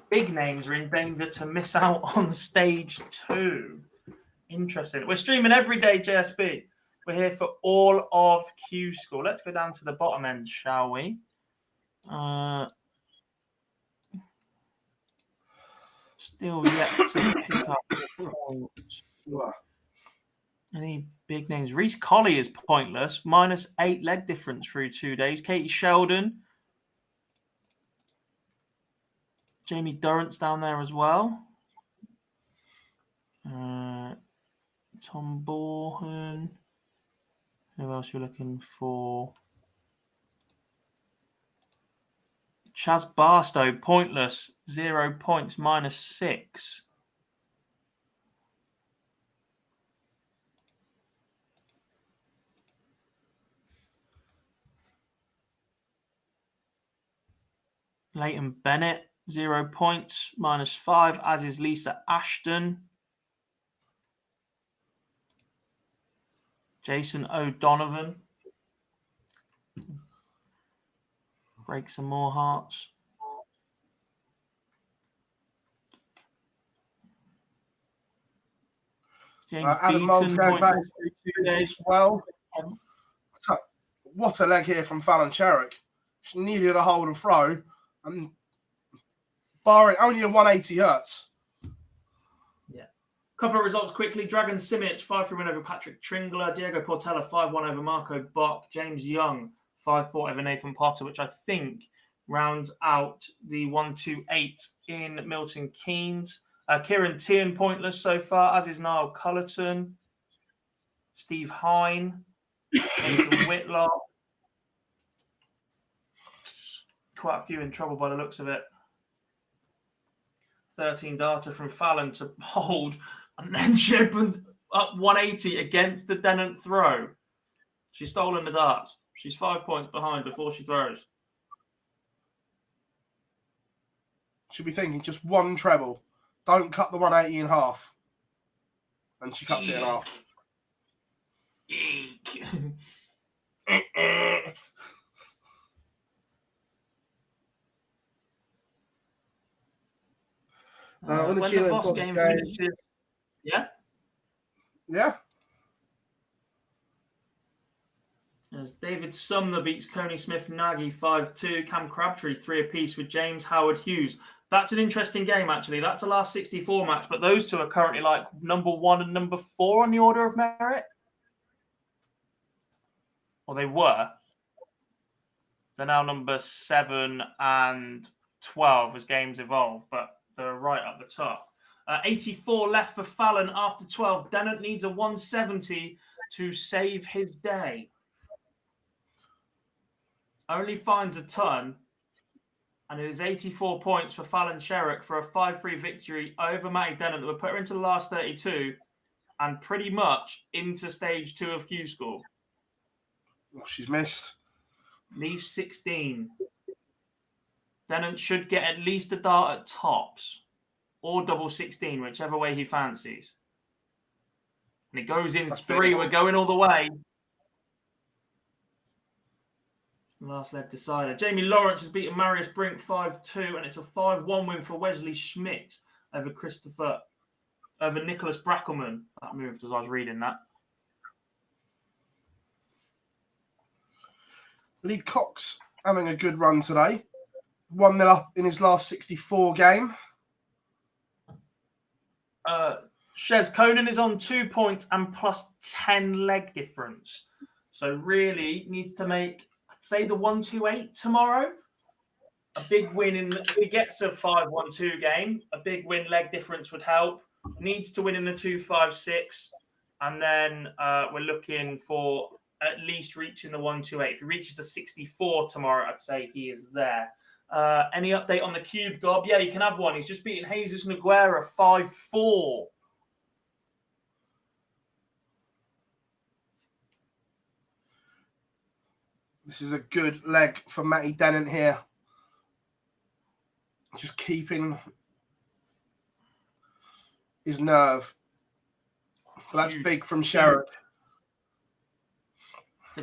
Big names are in danger to miss out on stage 2. Interesting. We're streaming every day, JSB. We're here for all of Q-School. Let's go down to the bottom end, shall we? Still yet to pick up points. Any big names? Reece Colley is pointless. -8 leg difference through 2 days. Katie Sheldon. Jamie Durrant's down there as well. Tom Borhan. Who else are we looking for? Chaz Barstow, pointless. 0 points, -6. Leighton Bennett, 0 points, -5, as is Lisa Ashton. Jason O'Donovan. Break some more hearts. James
Adam Moulds going back
through 2 days.
Well, what a leg here from Fallon Sherrick. She needed a hold and throw, and barring only a 180 hurts.
Couple of results quickly. Dragon Simic, 5-3 win over Patrick Tringler. Diego Portela, 5-1 over Marco Bock. James Young, 5-4 over Nathan Potter, which I think rounds out the 1-8 in Milton Keynes. Kieran Tian, pointless so far, as is Niall Cullerton. Steve Hine. Mason Whitlock. Quite a few in trouble by the looks of it. 13 data from Fallon to hold. And then Shepard up 180 against the Dennant throw. She's stolen the darts. She's 5 points behind before she throws.
She'll be thinking just one treble. Don't cut the 180 in half. And she cuts it in half.
Eek. When the Voss game finishes. Yeah?
Yeah.
As David Sumner beats Coney Smith Nagy 5-2. Cam Crabtree 3 apiece with James Howard Hughes. That's an interesting game, actually. That's a last 64 match, but those two are currently like number 1 and number 4 on the order of merit. Or they were. They're now number 7 and 12 as games evolve, but they're right at the top. 84 left for Fallon after 12. Dennett needs a 170 to save his day. Only finds a ton. And it is 84 points for Fallon Sherrock for a 5-3 victory over Matty Dennett that would put her into the last 32 and pretty much into stage 2 of Q-School.
Oh, she's missed.
Leaves 16. Dennett should get at least a dart at tops or double 16, whichever way he fancies. And it goes in 3. We're going all the way. Last leg decider. Jamie Lawrence has beaten Marius Brink 5-2, and it's a 5-1 win for Wesley Schmidt over Nicholas Brackelman. That moved as I was reading that.
Lee Cox having a good run today. 1-0 up in his last 64 game.
Shez Conan is on 2 points and plus 10 leg difference. So really needs to make, I'd say, the 128 tomorrow. A big win if he gets a 5-1-2 game, a big win leg difference would help. Needs to win in the 2-5-6. And then we're looking for at least reaching the 128. If he reaches the 64 tomorrow, I'd say he is there. Any update on the Cube Gob? Yeah, you can have one. He's just beaten Jesus Noguera 5-4.
This is a good leg for Matty Dennett here. Just keeping his nerve. That's big from Sherrock.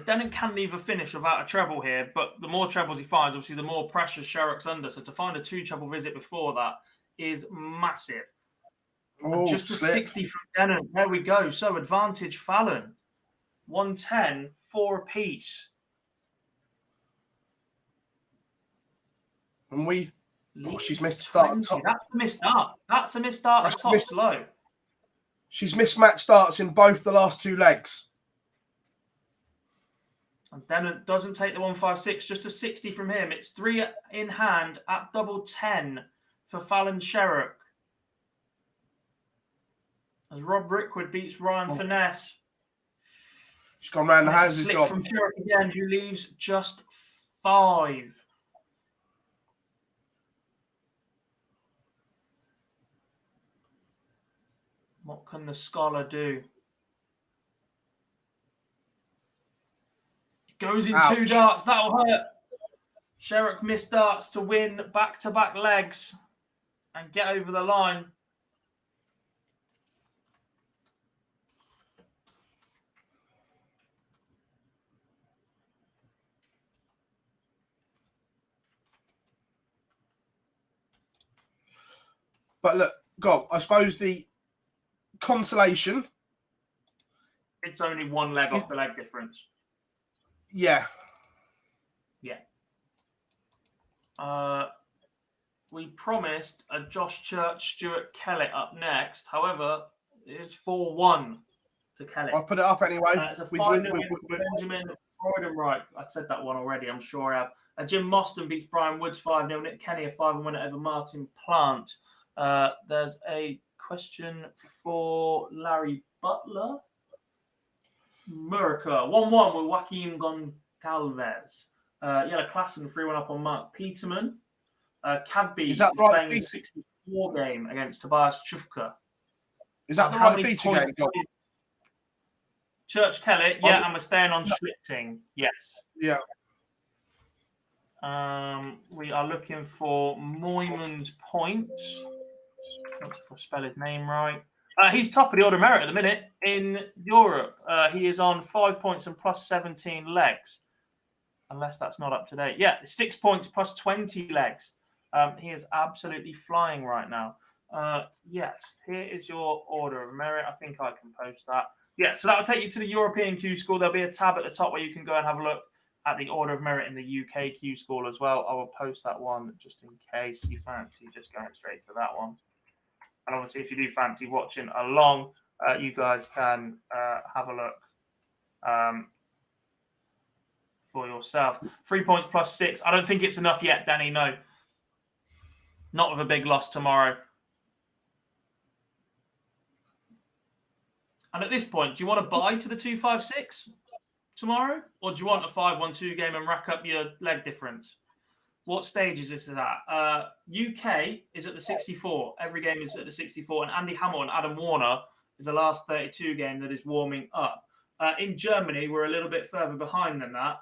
Dennett can leave a finish without a treble here, but the more trebles he finds, obviously, the more pressure Sherrock's under. So to find a 2-treble visit before that is massive.
Oh,
just a 60 from Dennett. There we go. So advantage Fallon. 110, 4 apiece.
And she's missed start.
That's a missed start. That's a missed start at top slow.
She's missed match starts in both the last 2 legs.
And Dennett doesn't take the 156, just a 60 from him. It's 3 in hand at double 10 for Fallon Sherrock. As Rob Rickwood beats Ryan Finesse.
She's gone round the houses.
Slip from Sherrock again, who leaves just 5. What can the scholar do? It goes in
Ouch.
2 darts. That'll hurt. Sherrock missed darts to win back-to-back legs and get over the line.
But look, God, I suppose the consolation.
It's only 1 leg off the leg difference.
Yeah.
Yeah. We promised a Josh Church, Stuart Kellett up next. However, it is 4-1 to Kellett.
I'll put it up anyway.
It's a 5-0 win for Benjamin Freudenreich. I said that one already, I'm sure I have. Jim Mostyn beats Brian Woods 5-0. Nick Kenny a 5-1 winner over Martin Plant. There's a question for Larry Butler. Murica 1-1 with Joaquin Goncalves. You had a class and 3-1 up on Mark Peterman. Cadby is playing a 64 game against Tobias Chufka.
Is that the right feature game?
Church Kellett, yeah, and we're staying on Schlichting, yes.
Yeah.
We are looking for Moyman's points. Not if I spell his name right. He's top of the order of merit at the minute in Europe. He is on 5 points and plus 17 legs. Unless that's not up to date. Yeah, 6 points plus 20 legs. He is absolutely flying right now. Yes, here is your order of merit. I think I can post that. Yeah, so that will take you to the European Q-School. There'll be a tab at the top where you can go and have a look at the order of merit in the UK Q-School as well. I will post that one just in case you fancy just going straight to that one. And obviously, if you do fancy watching along, you guys can have a look for yourself. 3 points plus 6. I don't think it's enough yet, Danny. No. Not with a big loss tomorrow. And at this point, do you want to buy to the 256 tomorrow? Or do you want a 5-1-2 game and rack up your leg difference? What stage is this at? UK is at the 64. Every game is at the 64. And Andy Hamilton, Adam Warner is the last 32 game that is warming up. In Germany, we're a little bit further behind than that.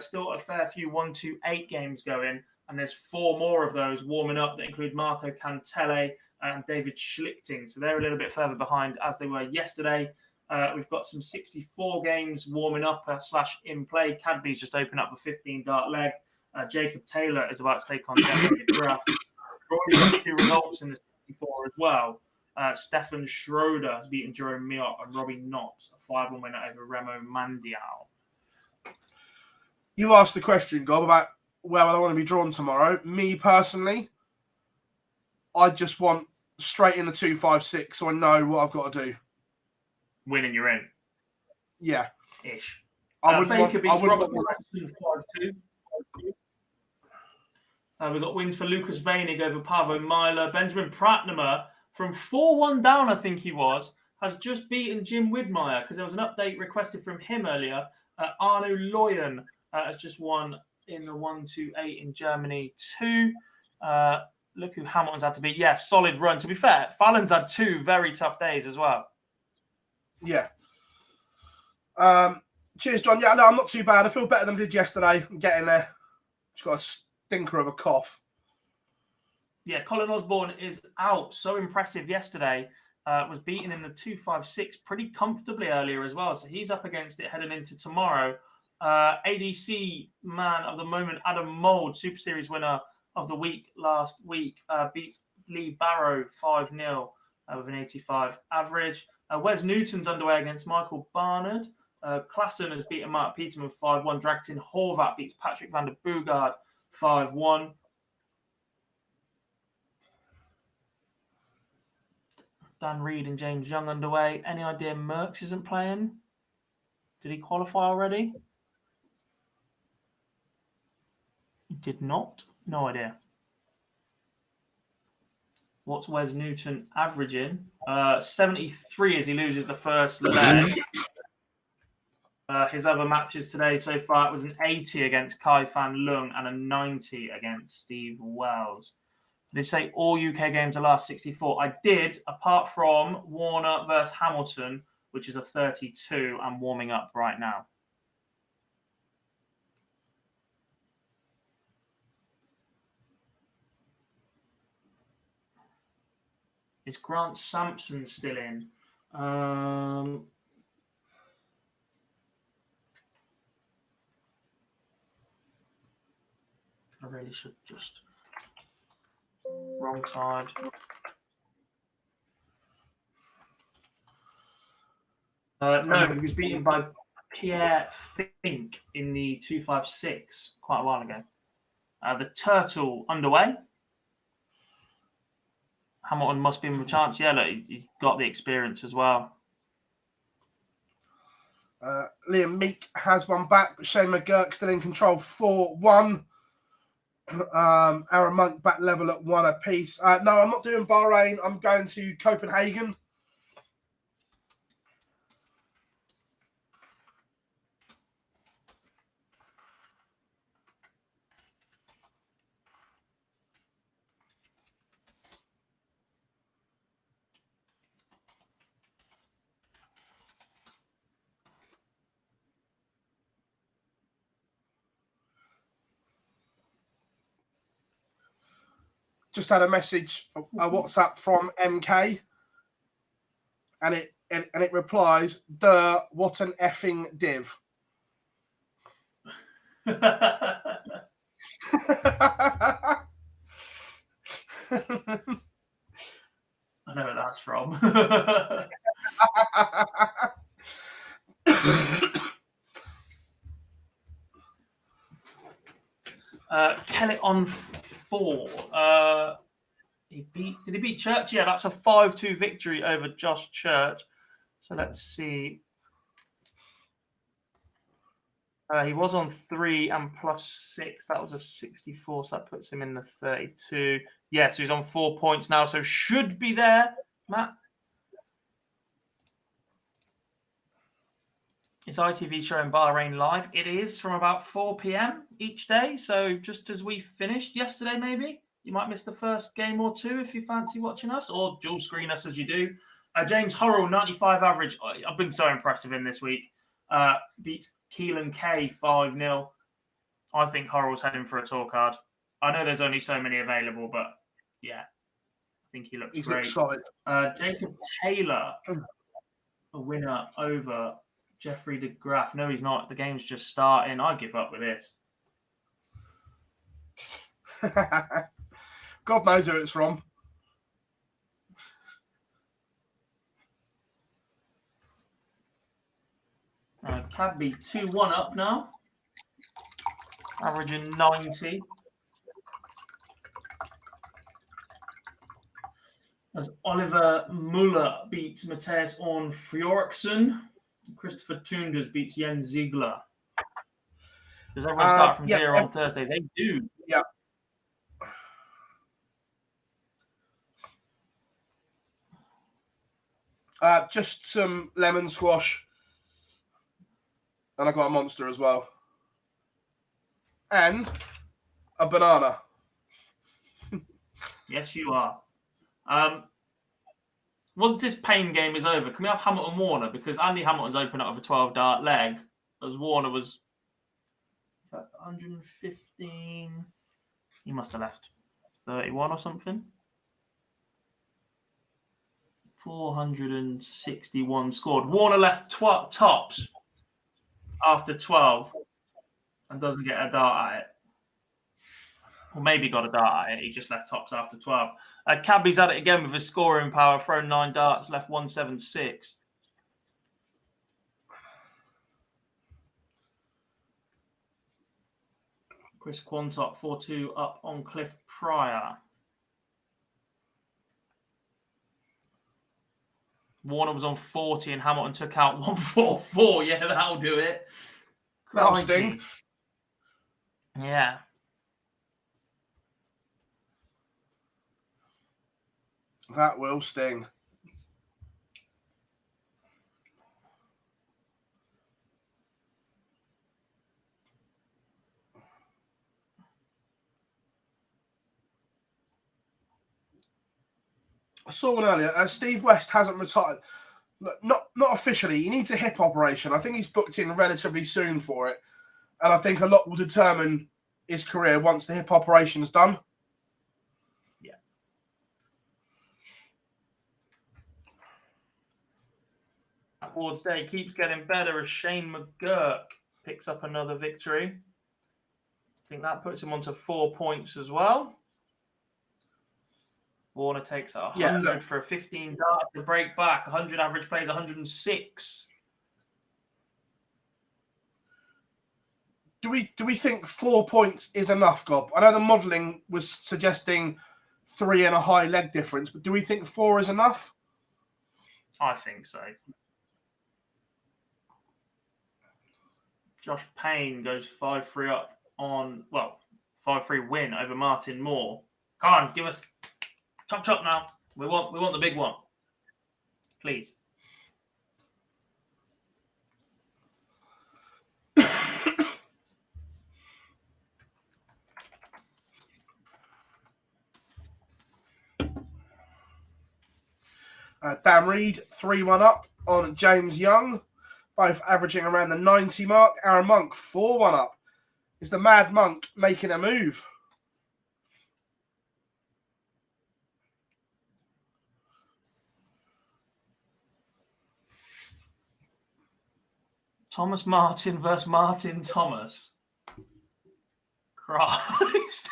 Still a fair few 1-2-8 games going. And there's 4 more of those warming up that include Marco Cantele and David Schlichting. So they're a little bit further behind as they were yesterday. We've got some 64 games warming up / in play. Cadby's just opened up a 15-dart leg. Jacob Taylor is about to take on David Graff. We've already got 2 results in the 64 as well. Stefan Schroeder has beaten Jerome Miot and Robbie Knopps, a 5-1 winner over Remo Mandial.
You asked the question, Gob, about where I want to be drawn tomorrow. Me personally, I just want straight in the 256 so I know what I've got to do.
Winning, you're in.
Yeah.
Ish.
Baker
beats Robert Robinson 5-2. We've got wins for Lucas Veinig over Pavo Myler. Benjamin Pratnamer from 4-1 down, I think he was, has just beaten Jim Widmeyer because there was an update requested from him earlier. Arno Loyen has just won in the 1-2-8 in Germany too. Look who Hamilton's had to beat. Yeah, solid run. To be fair, Fallon's had 2 very tough days as well.
Yeah. Cheers, John. Yeah, no, I'm not too bad. I feel better than I did yesterday. I'm getting there. Just got a stinker of a cough.
Yeah, Colin Osborne is out. So impressive yesterday. Was beaten in the 256 pretty comfortably earlier as well. So he's up against it heading into tomorrow. ADC man of the moment, Adam Mould, Super Series winner of the week last week, beats Lee Barrow 5-0 with an 85 average. Wes Newton's underway against Michael Barnard. Klassen has beaten Mark Peterman 5-1. Dragton Horvat beats Patrick van der Bogaard 5-1. Dan Reed and James Young underway. Any idea Merckx isn't playing? Did he qualify already? He did not. No idea. What's Wes Newton averaging? 73 as he loses the first leg. His other matches today so far, it was an 80 against Kai Fan Lung and a 90 against Steve Wells. Did they say all UK games are last 64? I did, apart from Warner versus Hamilton, which is a 32. I'm warming up right now. Is Grant Sampson still in? I really should just... Wrong side. No, he was beaten by Pierre Fink in the 256 quite a while ago. The Turtle underway. Hamilton must be in with a chance. Yeah, look, he's got the experience as well.
Liam Meek has one back, but Shane McGurk still in control 4-1. Aaron Monk back level at 1 apiece. No, I'm not doing Bahrain. I'm going to Copenhagen. Just had a message, a WhatsApp from MK, and it replies, "Duh, what an effing div."
I know where that's from. Kelly on 4. Did he beat Church? Yeah, that's a 5-2 victory over Josh Church. So let's see. He was on 3 and +6. That was a 64, so that puts him in the 32. Yeah, so he's on 4 points now, so should be there, Matt. Is ITV showing Bahrain live? It is from about 4 p.m. each day, so just as we finished yesterday, maybe. You might miss the first game or two if you fancy watching us, or dual screen us as you do. James Horrell, 95 average. I've been so impressed with him this week. Beats Keelan Kay 5-0. I think Horrell's heading for a tour card. I know there's only so many available, but yeah, I think he looks great.
Solid.
Jacob Taylor, a winner over Jeffrey de Graaf. No, he's not. The game's just starting. I give up with this.
God knows who it's from.
Cadby 2-1 up now. Averaging 90. As Oliver Muller beats Mattias Orn Fjorksen. Christopher Tunders beats Jens Ziegler. Does everyone start from zero on Thursday? They do.
Yeah. Just some lemon squash. And I got a monster as well. And a banana.
Yes, you are. Once this pain game is over, can we have Hamilton Warner? Because Andy Hamilton's opened up with a 12-dart leg, as Warner was 115. He must have left 31 or something. 461 scored. Warner left tops after 12 and doesn't get a dart at it. Or maybe got a dart at it. He just left tops after 12. Cadby's at it again with his scoring power, thrown 9 darts, left 176. Chris Quantock 4-2 up on Cliff Pryor. Warner was on 40 and Hamilton took out 144. Yeah, that'll do it.
That'll sting.
Yeah.
That will sting. I saw one earlier. Steve West hasn't retired. Not officially. He needs a hip operation. I think he's booked in relatively soon for it. And I think a lot will determine his career once the hip operation's done.
Yeah. Awards day keeps getting better as Shane McGurk picks up another victory. I think that puts him onto 4 points as well. Warner takes 100 for a 15 dart to break back. 100 average plays 106.
Do we think 4 points is enough, Gob? I know the modelling was suggesting 3 and a high leg difference, but do we think 4 is enough?
I think so. Josh Payne goes 5-3 up on, 5-3 win over Martin Moore. Come on, give us chop now. We want the big one. Please.
Dan Reed, 3-1 up on James Young, both averaging around the 90 mark. Aaron Monk, 4-1 up. Is the Mad Monk making a move?
Thomas Martin versus Martin Thomas. Christ.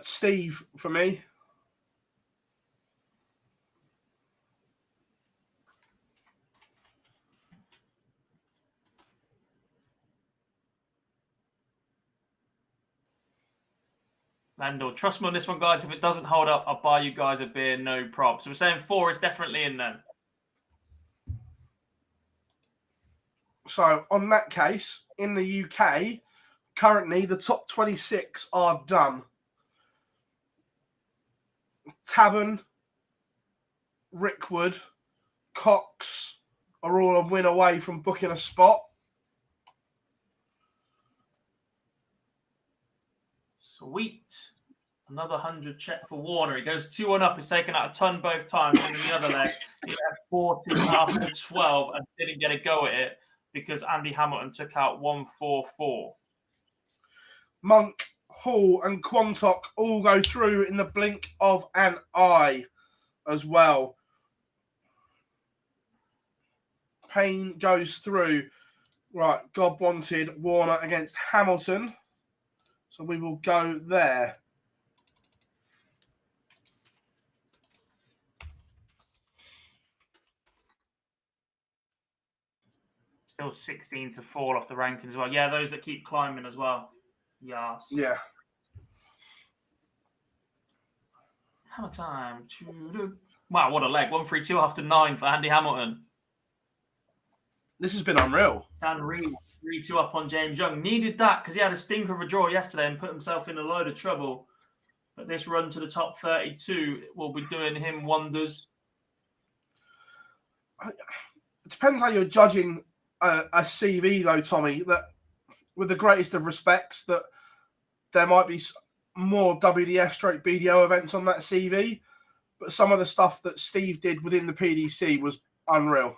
Steve, for me.
Landor, trust me on this one, guys. If it doesn't hold up, I'll buy you guys a beer, no props. So we're saying 4 is definitely in then.
So on that case, in the UK, currently the top 26 are done. Tabern, Rickwood, Cox are all a win away from booking a spot.
Sweet. Another 100 check for Warner. He goes 2-1 up. He's taken out a ton both times. And in the other leg, he had 14 after 12 and didn't get a go at it because Andy Hamilton took out 1-4-4.
Monk, Hall and Quantock all go through in the blink of an eye as well. Payne goes through. Right, God wanted Warner against Hamilton. So we will go there.
Still 16 to fall off the rankings as well. Yeah, those that keep climbing as well. Yes.
Yeah.
Hammer time. Wow, what a leg. 1-3-2 after 9 for Andy Hamilton.
This has been unreal.
Dan Reed, 3-2 up on James Young. Needed that because he had a stinker of a draw yesterday and put himself in a load of trouble. But this run to the top 32 will be doing him wonders.
It depends how you're judging a CV, though, Tommy. That, with the greatest of respects, that there might be more WDF/BDO events on that CV, but some of the stuff that Steve did within the PDC was unreal.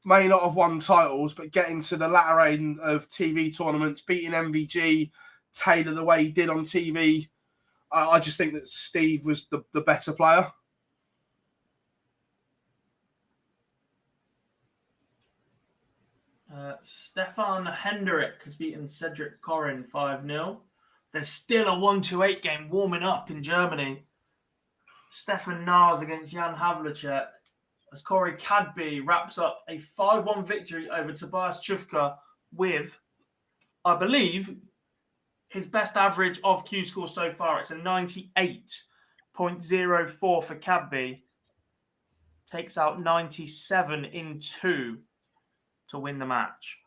May not have won titles, but getting to the latter end of TV tournaments, beating MVG, Taylor the way he did on TV, I just think that Steve was the better player.
Stefan Hendrick has beaten Cedric Corrin 5-0. There's still a 1-2-8 game warming up in Germany. Stefan Nars against Jan Havlicek as Corey Cadby wraps up a 5-1 victory over Tobias Chufka with, I believe, his best average of Q-School so far. It's a 98.04 for Cadby. Takes out 97 in 2 to win the match.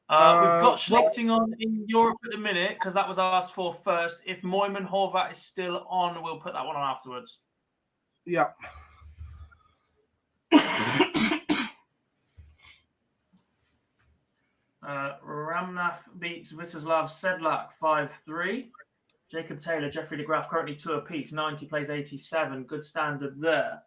We've got Schlichting on in Europe at the minute because that was asked for first. If Moyman Horvat is still on, we'll put that one on afterwards.
Yeah.
Ramnath beats Vitislav Sedlak 5-3. Jacob Taylor, Jeffrey de Graaf currently 2 apiece. 90 plays 87. Good standard there.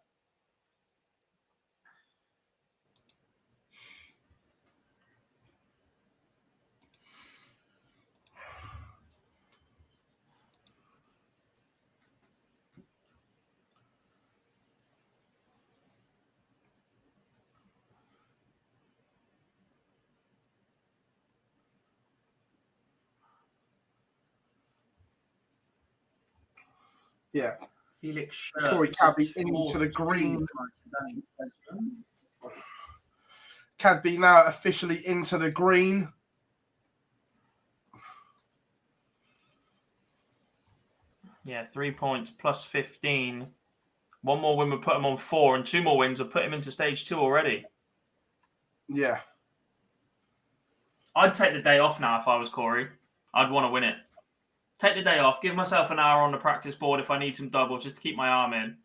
Yeah.
Felix
Corey Cadby into the green. Cadby now officially into the green.
Yeah, 3 points plus 15. One more win would put him on 4, and 2 more wins would put him into stage 2 already.
Yeah.
I'd take the day off now if I was Corey. I'd want to win it. Take the day off. Give myself an hour on the practice board if I need some doubles just to keep my arm in.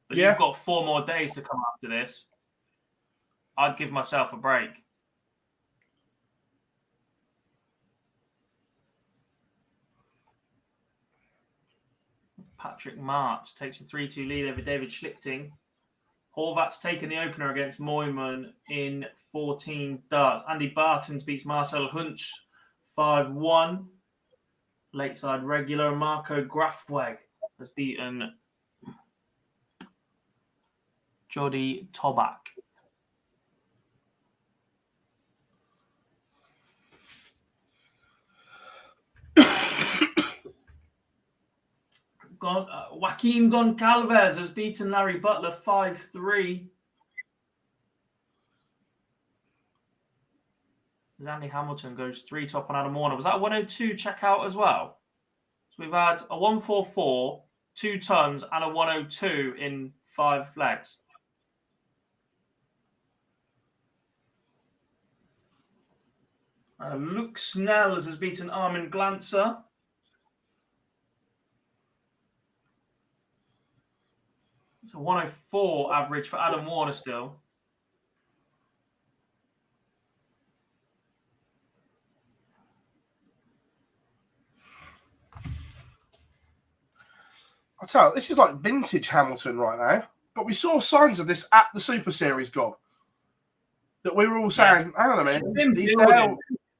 But you've got 4 more days to come after this. I'd give myself a break. Patrick March takes a 3-2 lead over David Schlichting. Horvat's taken the opener against Moyman in 14 darts. Andy Bartons beats Marcel Hunch 5-1. Lakeside regular Marco Grafweg has beaten Jody Toback. Joaquin Goncalves has beaten Larry Butler 5-3. as Andy Hamilton goes 3 top on Adam Warner. Was that a 102 checkout as well? So we've had a 144, 2 tons, and a 102 in 5 legs. Luke Snells has beaten Armin Glancer. It's a 104 average for Adam Warner still.
I tell you, this is like vintage Hamilton right now. But we saw signs of this at the Super Series, Gob. That we were all saying, hang on a minute, he's now...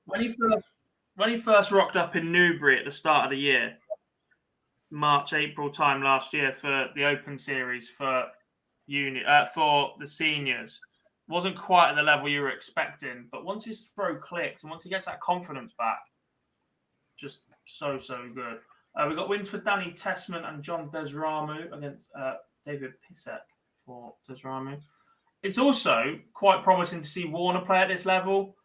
When he first rocked up in Newbury at the start of the year, March, April time last year for the Open Series for the seniors, wasn't quite at the level you were expecting. But once his throw clicks and once he gets that confidence back, just so good. We got wins for Danny Tessman and John Desramu against David Pisek for Desramu. It's also quite promising to see Warner play at this level.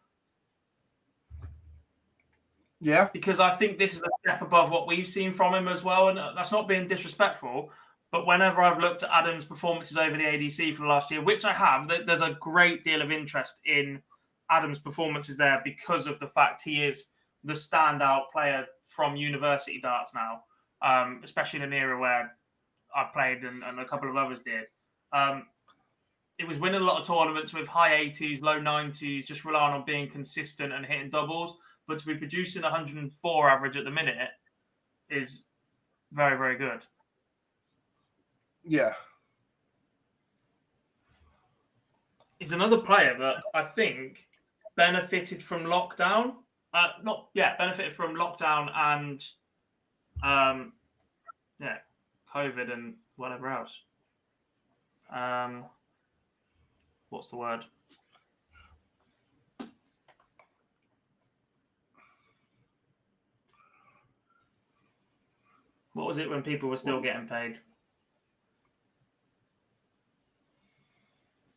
Yeah.
Because I think this is a step above what we've seen from him as well. And that's not being disrespectful. But whenever I've looked at Adam's performances over the ADC for the last year, which I have, there's a great deal of interest in Adam's performances there because of the fact he is the standout player from university darts now, especially in an era where I played and a couple of others did. It was winning a lot of tournaments with high 80s, low 90s, just relying on being consistent and hitting doubles. But to be producing 104 average at the minute is very, very good.
Yeah.
He's another player that I think benefited from lockdown. Benefited from lockdown and COVID and whatever else. What's the word? What was it when people were still getting paid?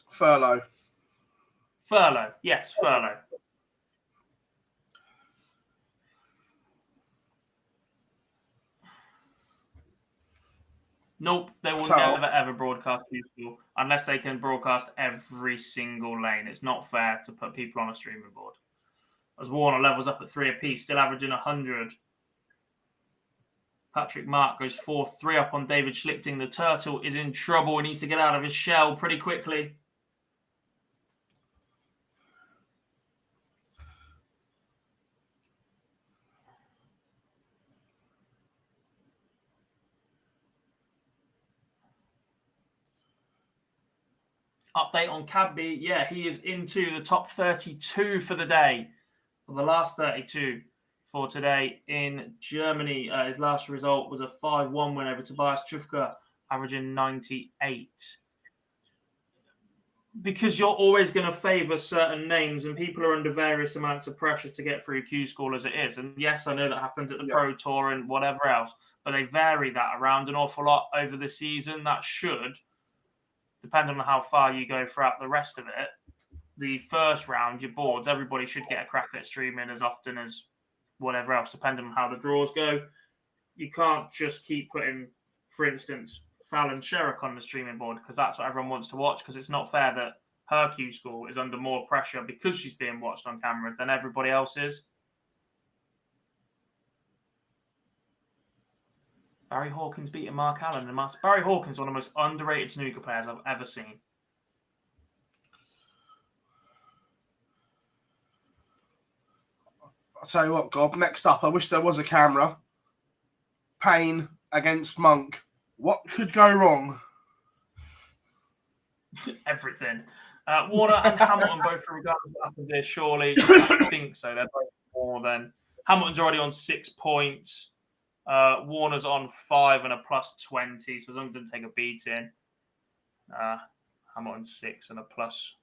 Furlough.
Furlough. Yes, furlough. Nope, they will never, ever broadcast Q-School unless they can broadcast every single lane. It's not fair to put people on a streaming board. As Warner levels up at 3 apiece, still averaging 100. Patrick Mark goes 4-3 up on David Schlichting. The Turtle is in trouble. He needs to get out of his shell pretty quickly. Update on Cadby. Yeah, he is into the top 32 for the day. For the last 32 for today in Germany. His last result was a 5-1 win over Tobias Chufka, averaging 98. Because you're always going to favour certain names and people are under various amounts of pressure to get through Q-School as it is. And yes, I know that happens at the Pro Tour and whatever else, but they vary that around an awful lot over the season. That should, depending on how far you go throughout the rest of it, the first round, your boards, everybody should get a crack at streaming as often as whatever else, depending on how the draws go. You can't just keep putting, for instance, Fallon Sherrick on the streaming board because that's what everyone wants to watch, because it's not fair that her Q-School is under more pressure because she's being watched on camera than everybody else is. Barry Hawkins beating Mark Allen. Barry Hawkins is one of the most underrated snooker players I've ever seen.
I'll tell you what, Gob, next up, I wish there was a camera. Payne against Monk. What could go wrong?
Everything. Warner and Hamilton both are regarded as what happens here, surely. I think so. They're both more than... Hamilton's already on 6 points. Warner's on 5 and a plus 20, so as long as it doesn't take a beating. Hamilton's 6 and a plus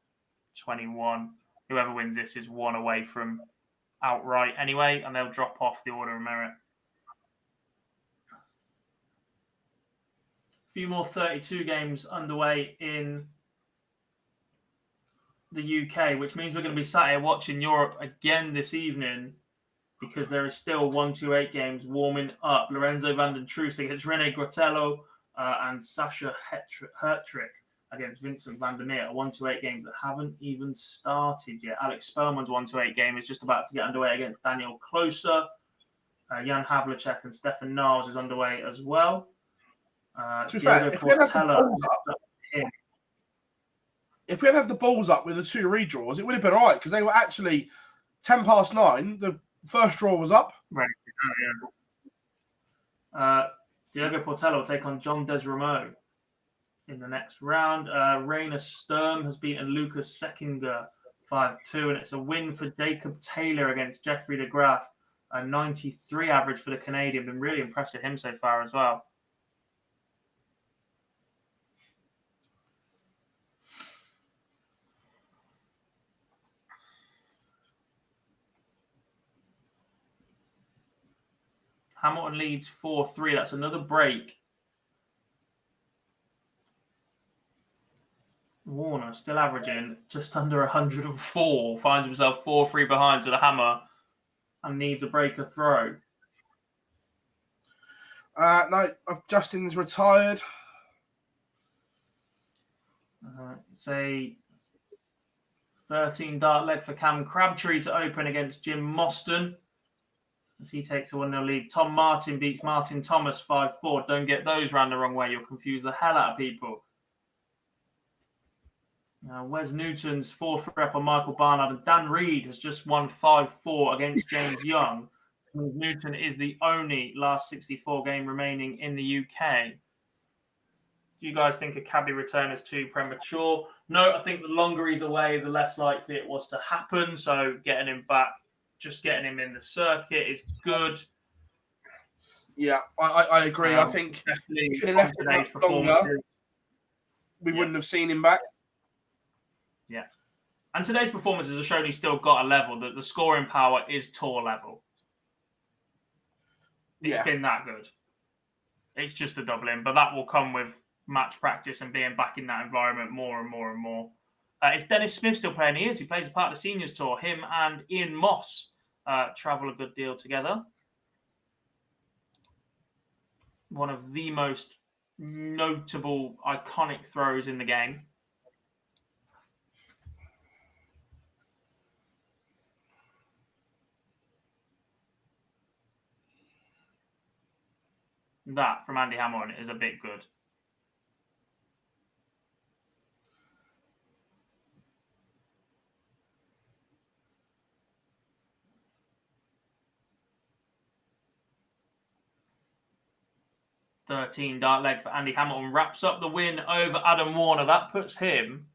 21. Whoever wins this is 1 away from outright anyway, and they'll drop off the order of merit. A few more 32 games underway in the UK, which means we're going to be sat here watching Europe again this evening because there is still 1-2-8 games warming up. Lorenzo van den Truce against Rene Grotello and Sasha Hertrick against Vincent van der Meer. 1-2-8 games that haven't even started yet. Alex Spellman's 1-2-8 game is just about to get underway against Daniel Closer. Jan Havlicek and Stefan Niles is underway as well.
To be fair, if we had had the balls up with the 2 redraws, it would have been all right because they were actually 9:10. The first draw was up.
Right. Diego Portello will take on John Desramo in the next round. Rainer Sturm has beaten Lucas Seckinger 5-2, and it's a win for Jacob Taylor against Jeffrey de Graaf. A 93 average for the Canadian. Been really impressed with him so far as well. Hamilton leads 4-3. That's another break. Warner still averaging just under 104. Finds himself 4-3 behind to the hammer and needs a breaker throw.
No, Justin's retired.
It's a 13 dart leg for Cam Crabtree to open against Jim Mostyn as he takes a 1-0 lead. Tom Martin beats Martin Thomas 5-4. Don't get those round the wrong way. You'll confuse the hell out of people. Wes Newton's 4-3 up on Michael Barnard, and Dan Reed has just won 5-4 against James Young. Newton is the only last 64 game remaining in the UK. Do you guys think a cabbie return is too premature? No, I think the longer he's away, the less likely it was to happen. So getting him back, just getting him in the circuit is good.
Yeah, I agree. I think if he left today's performances, we wouldn't have seen him back.
Yeah. And today's performances have shown he's still got a level, that the scoring power is tour level. It's been that good. It's just a doubling, but that will come with match practice and being back in that environment more and more and more. Is Dennis Smith still playing? He is. He plays as part of the seniors tour. Him and Ian Moss travel a good deal together. One of the most notable, iconic throws in the game. That from Andy Hamilton is a bit good. $13 dart leg for Andy Hamilton wraps up the win over Adam Warner. That puts him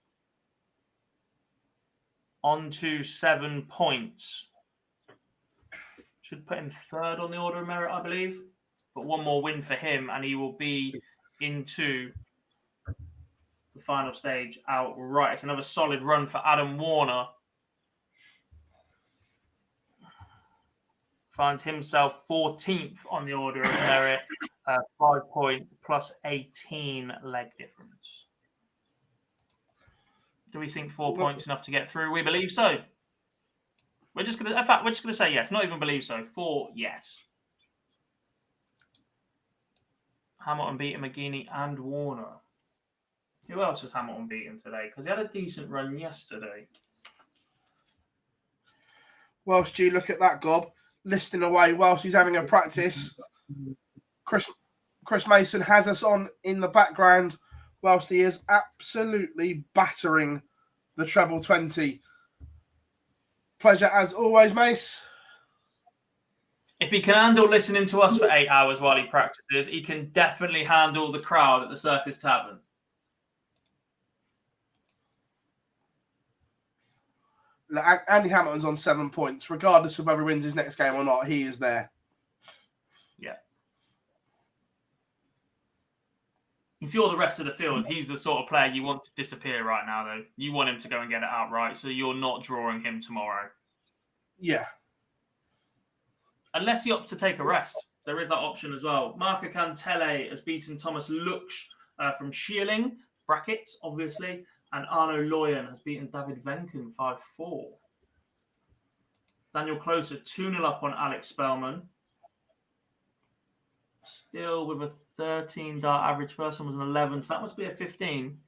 onto 7 points. Should put him third on the order of merit, I believe. But one more win for him, and he will be into the final stage outright. It's another solid run for Adam Warner. Finds himself 14th on the order of merit. 5 points plus 18 leg difference. Do we think 4 points enough to get through? We believe so. We're just gonna say yes. Not even believe so. 4, yes. Hamilton beating McGeeney and Warner. Who else has Hamilton beaten today? Because he had a decent run yesterday.
Whilst you look at that gob, listing away whilst he's having a practice, Chris Mason has us on in the background whilst he is absolutely battering the treble 20. Pleasure as always, Mace.
If he can handle listening to us for 8 hours while he practices, he can definitely handle the crowd at the Circus Tavern.
Andy Hamilton's on 7 points. Regardless of whether he wins his next game or not, he is there.
Yeah. If you're the rest of the field, he's the sort of player you want to disappear right now, though. You want him to go and get it outright, so you're not drawing him tomorrow.
Yeah.
Unless he opts to take a rest. There is that option as well. Marco Cantele has beaten Thomas Lux from Schierling, brackets, obviously. And Arno Loyen has beaten David Venken 5-4. Daniel Closer 2-0 up on Alex Spellman. Still with a 13 dart average. First one was an 11, so that must be a 15.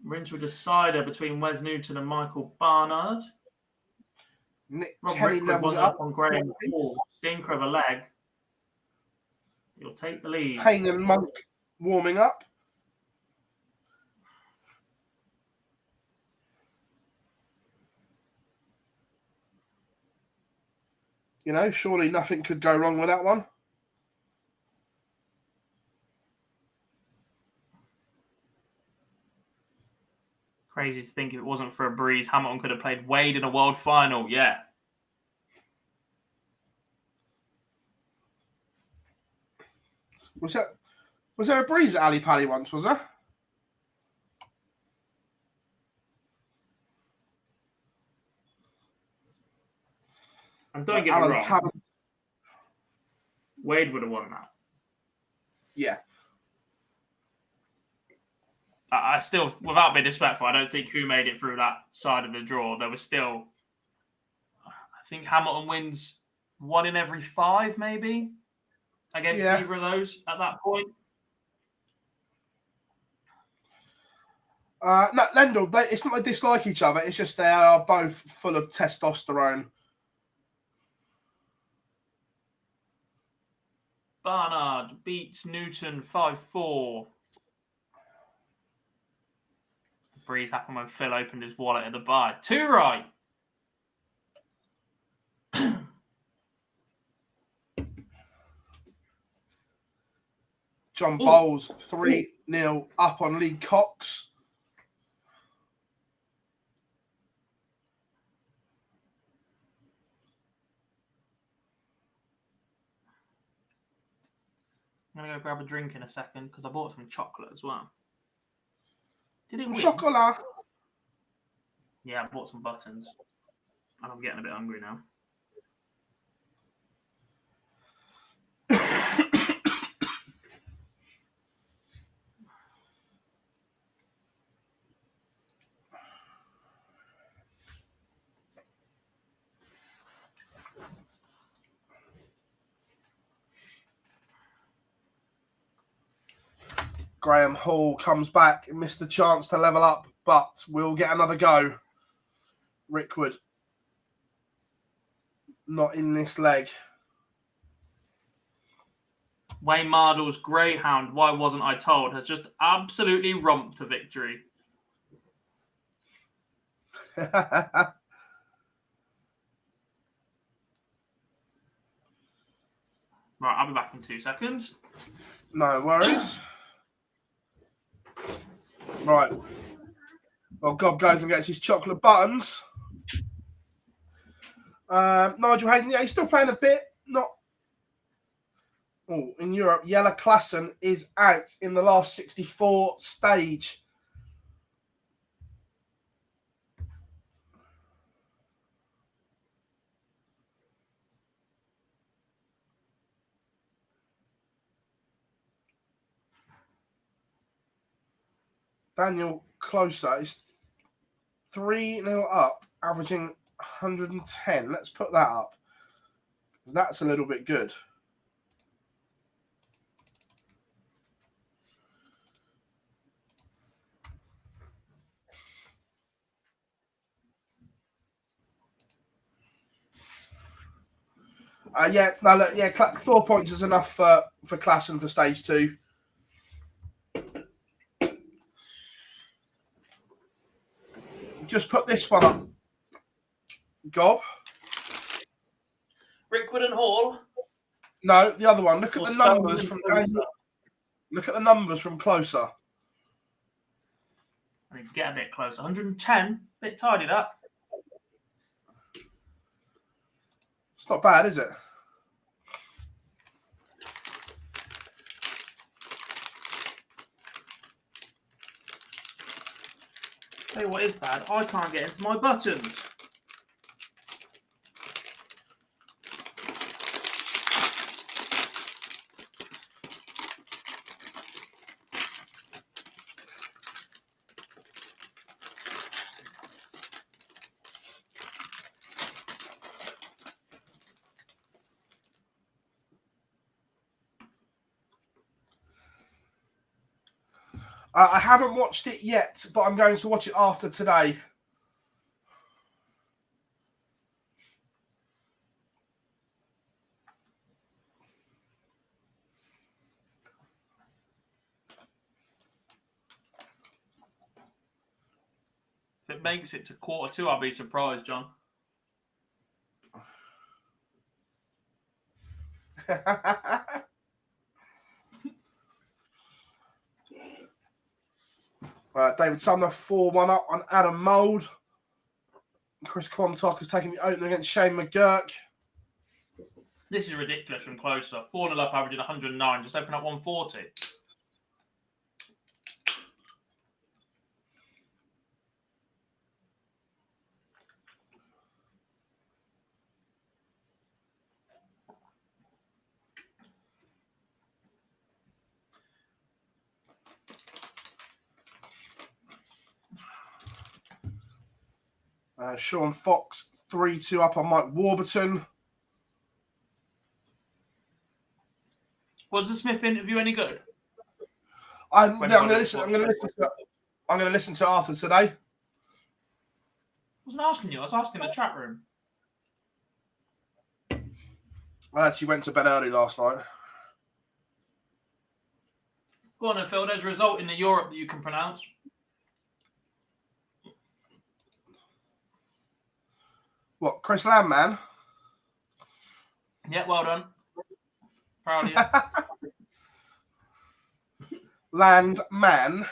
We're into a decider between Wes Newton and Michael Barnard.
Nick
Rob
Kelly
Rickwood
levels
was
it
up
up.
on Graham Hall. Stinker of a leg. He'll take the lead.
Payne and Monk warming up. You know, surely nothing could go wrong with that one.
Crazy to think if it wasn't for a breeze, Hamilton could have played Wade in a world final. Yeah.
Was there a breeze at Ali Pally once, was there?
And don't get me wrong, Wade would have won that.
Yeah.
I still, without being disrespectful, I don't think who made it through that side of the draw. There was still, I think Hamilton wins 1 in every 5, maybe, against either of those at that point.
No, Lendl, it's not they dislike each other. It's just they are both full of testosterone.
Barnard beats Newton 5-4. The breeze happened when Phil opened his wallet at the bar. 2 right.
John Bowles 3-0 up on Lee Cox.
I'm going to go grab a drink in a second because I bought some chocolate as well. Did it
Some
win?
chocolate.
Yeah, I bought some buttons. And I'm getting a bit hungry now.
Graham Hall comes back and missed the chance to level up, but we'll get another go. Rickwood not in this leg.
Wayne Mardle's Greyhound, Why Wasn't I Told, has just absolutely romped to victory. Right, I'll be back in 2 seconds.
No worries. Right. Well, Gob goes and gets his chocolate buttons. Nigel Hayden, yeah, he's still playing a bit. Not. Oh, in Europe, Jelle Klassen is out in the last 64 stage. Daniel Closer is 3-0 up, averaging 110. Let's put that up. That's a little bit good. Yeah, no, look, yeah, 4 points is enough for Klassen for stage 2. Just put this one up. Gob.
Rickwood and Hall.
No, the other one. Look at
Or
the
Spellman
numbers
and
from.
Closer.
Look at the numbers from Closer.
I need to get a bit closer. 110. Bit tidy that.
It's not bad, is it?
Tell you what is bad. I can't get into my buttons.
I haven't watched it yet, but I'm going to watch it after today.
If it makes it to Q2, I'll be surprised, John.
David Sumner 4-1 up on Adam Mould. Chris Quantock has taken the opener against Shane McGurk.
This is ridiculous from closer. 4-0 up, averaging 109. Just open up 140.
Sean Fox 3-2 up on Mike Warburton.
Was the Smith interview any good?
I'm going to listen. I'm going to listen to it after today.
I wasn't asking you. I was asking the chat room.
I actually went to bed early last night.
Go on then, Phil. There's a result in the Europe that you can pronounce.
What, Chris Landman?
Yeah, well done. Proud of you.
Landman.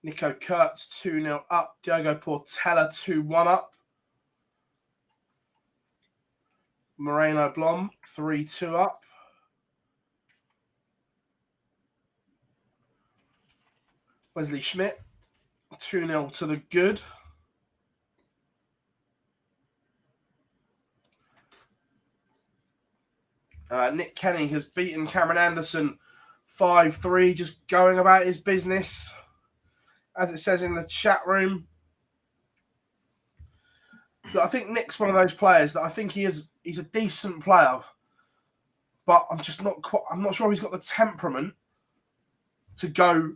Nico Kurtz 2-0 up. Diogo Portela 2-1 up. Moreno Blom 3-2 up. Wesley Schmidt 2-0 to the good. Nick Kenny has beaten Cameron Anderson 5-3, just going about his business, as it says in the chat room. But I think Nick's one of those players that I think he's a decent player, but I'm not sure he's got the temperament to go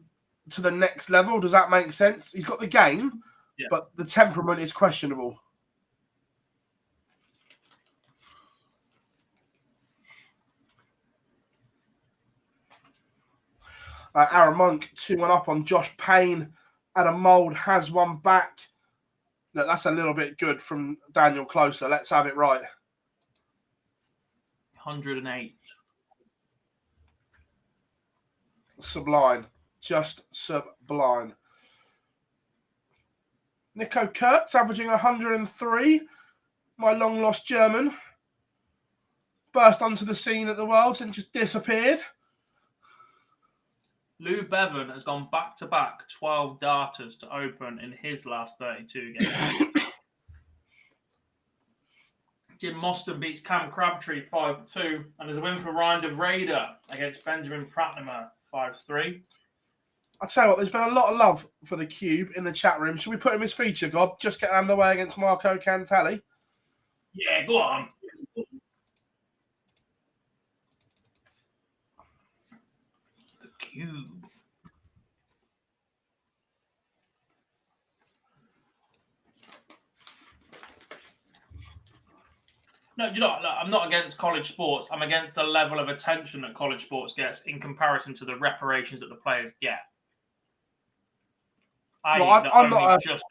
to the next level. Does that make sense? He's got the game, but the temperament is questionable. Aaron Monk 2-1 up on Josh Payne. Adam Mould has one back. Look, that's a little bit good from Daniel Closer. Let's have it right.
108.
Sublime. Just sublime. Nico Kurtz averaging 103. My long-lost German. Burst onto the scene at the Worlds and just disappeared.
Lou Bevan has gone back-to-back 12 darters to open in his last 32 games. Jim Mostyn beats Cam Crabtree 5-2, and there's a win for Ryan de Vrede against Benjamin Pratnamer 5-3.
I'll tell you what, there's been a lot of love for the Cube in the chat room. Should we put him as feature, Gob? Just get underway against Marco Cantelli.
Yeah, go on. The Cube. No, do you know, I'm not against college sports. I'm against the level of attention that college sports gets in comparison to the reparations that the players get. I'm not just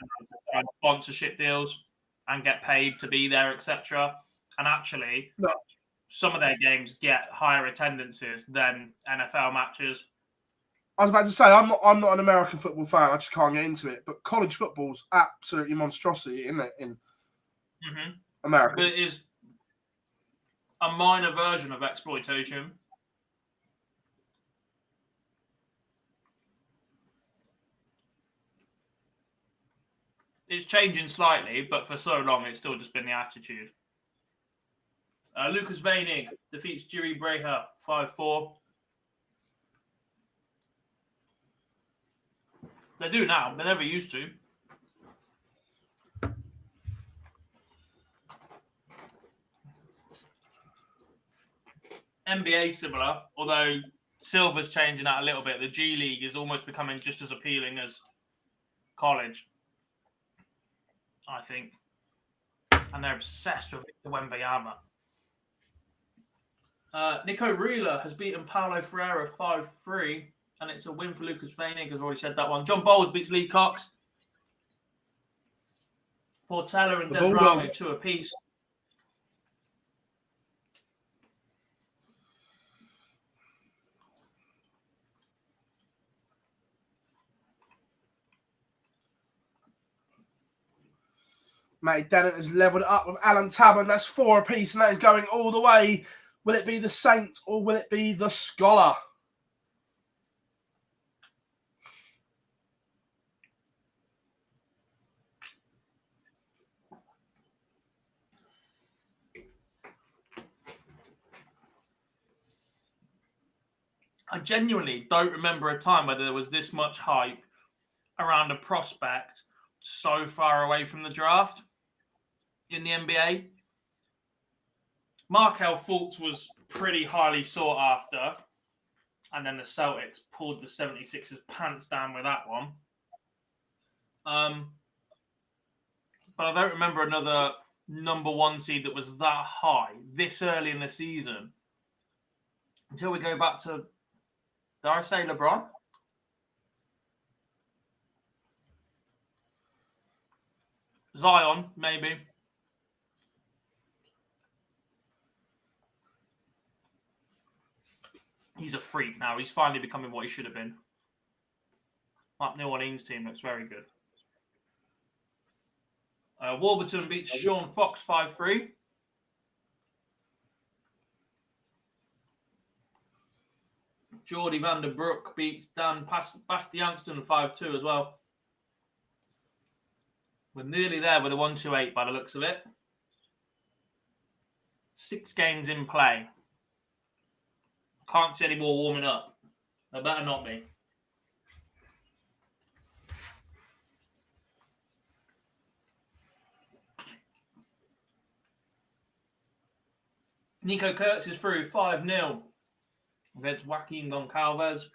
sponsorship deals and get paid to be there, etc. And actually, some of their games get higher attendances than NFL matches.
I was about to say, I'm not an American football fan. I just can't get into it. But college football's absolutely monstrosity, isn't it, in America?
But it is a minor version of exploitation. It's changing slightly, but for so long, it's still just been the attitude. Lucas Veining defeats Jiri Breha 5-4. They do now. They never used to. NBA similar, although Silver's changing that a little bit. The G League is almost becoming just as appealing as college, I think. And they're obsessed with Victor Wembanyama. Nico Reeler has beaten Paulo Ferreira 5-3, and it's a win for Lucas Veinig. I've already said that one. John Bowles beats Lee Cox. Portela and Desrame 2 apiece.
Matty Dennett has levelled it up with Alan Tabban. That's 4 apiece, and that is going all the way. Will it be the Saint or will it be the Scholar?
I genuinely don't remember a time where there was this much hype around a prospect so far away from the draft in the NBA. Markelle Fultz was pretty highly sought after, and then the Celtics pulled the 76ers pants down with that one. But I don't remember another number 1 seed that was that high this early in the season until we go back to, did I say LeBron? Zion, maybe. He's a freak now. He's finally becoming what he should have been. That New Orleans team looks very good. Warburton beats Sean Fox 5-3. Jordy Vanderbroek beats Dan Bastianston 5-2 as well. We're nearly there with a 1-2-8 by the looks of it. 6 games in play. Can't see any more warming up. There better not be. Nico Kurtz is through 5-0 against Joaquin Goncalves.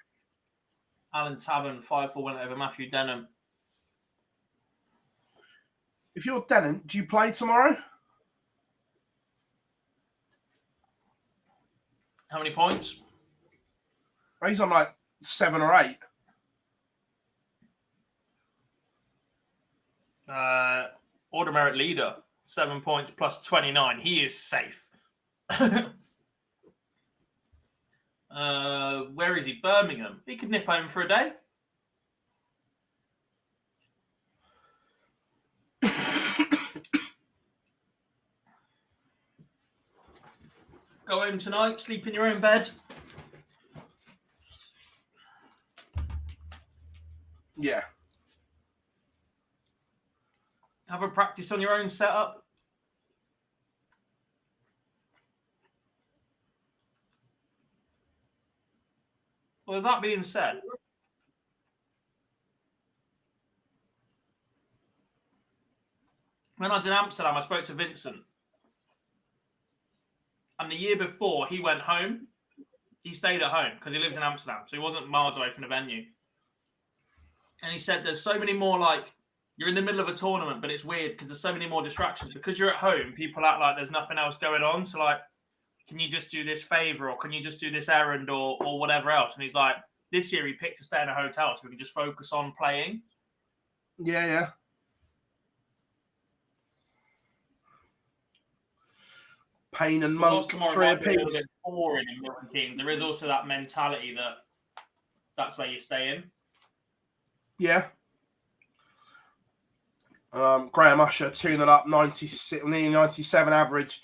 Alan Tabban 5-4 win over Matthew Denham.
If you're Denham, do you play tomorrow?
How many points?
He's on like 7 or 8.
Order merit leader, 7 points plus 29. He is safe. Where is he? Birmingham. He could nip home for a day. Go home tonight, sleep in your own bed.
Yeah.
Have a practice on your own setup. Well, with that being said, when I was in Amsterdam, I spoke to Vincent. And the year before he went home, he stayed at home because he lives in Amsterdam. So he wasn't miles away from the venue. And he said there's so many more, like, you're in the middle of a tournament, but it's weird because there's so many more distractions. Because you're at home, people act like there's nothing else going on. So, like, can you just do this favor or can you just do this errand or whatever else? And he's like, this year he picked to stay in a hotel so we can just focus on playing.
Yeah, yeah. Payne and Monk, 3 apiece.
Boring in Milton Keynes. There is also that mentality that that's where you stay in.
Yeah. Graham Usher 2-0 up, 96, nearly 97 average.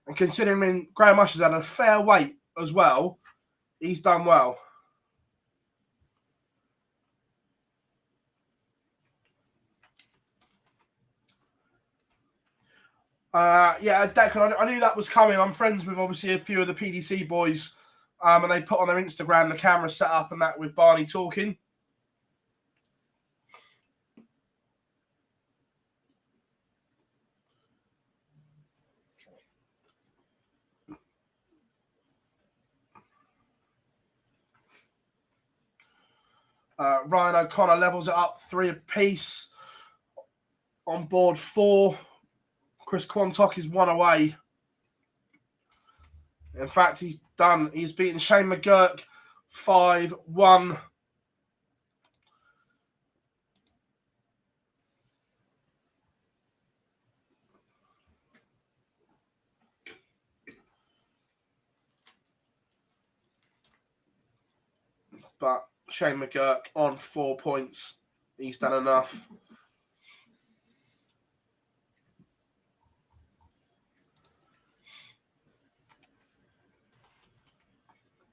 And considering Graham Usher's had a fair weight as well, he's done well. Yeah, Declan, I knew that was coming. I'm friends with obviously a few of the PDC boys, and they put on their Instagram the camera set up and that with Barney talking. Ryan O'Connor levels it up 3 apiece. On board 4. Chris Quantock is 1 away. In fact, he's done. He's beaten Shane McGurk 5-1. But Shane McGurk on 4 points. He's done enough.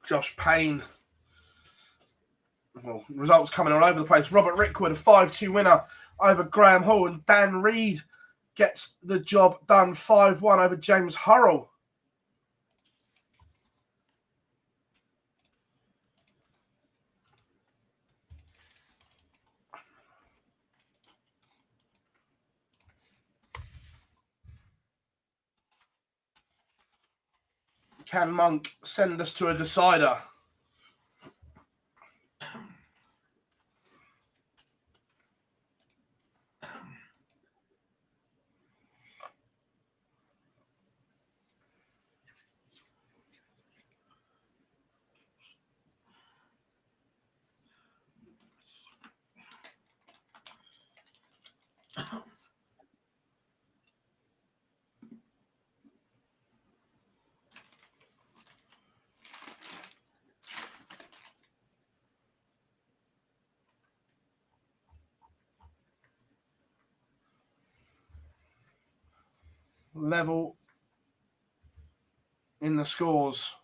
Josh Payne. Well, results coming all over the place. Robert Rickwood, a 5-2 winner over Graham Hall. And Dan Reed gets the job done 5-1 over James Hurrell. Can Monk send us to a decider? Level in the scores.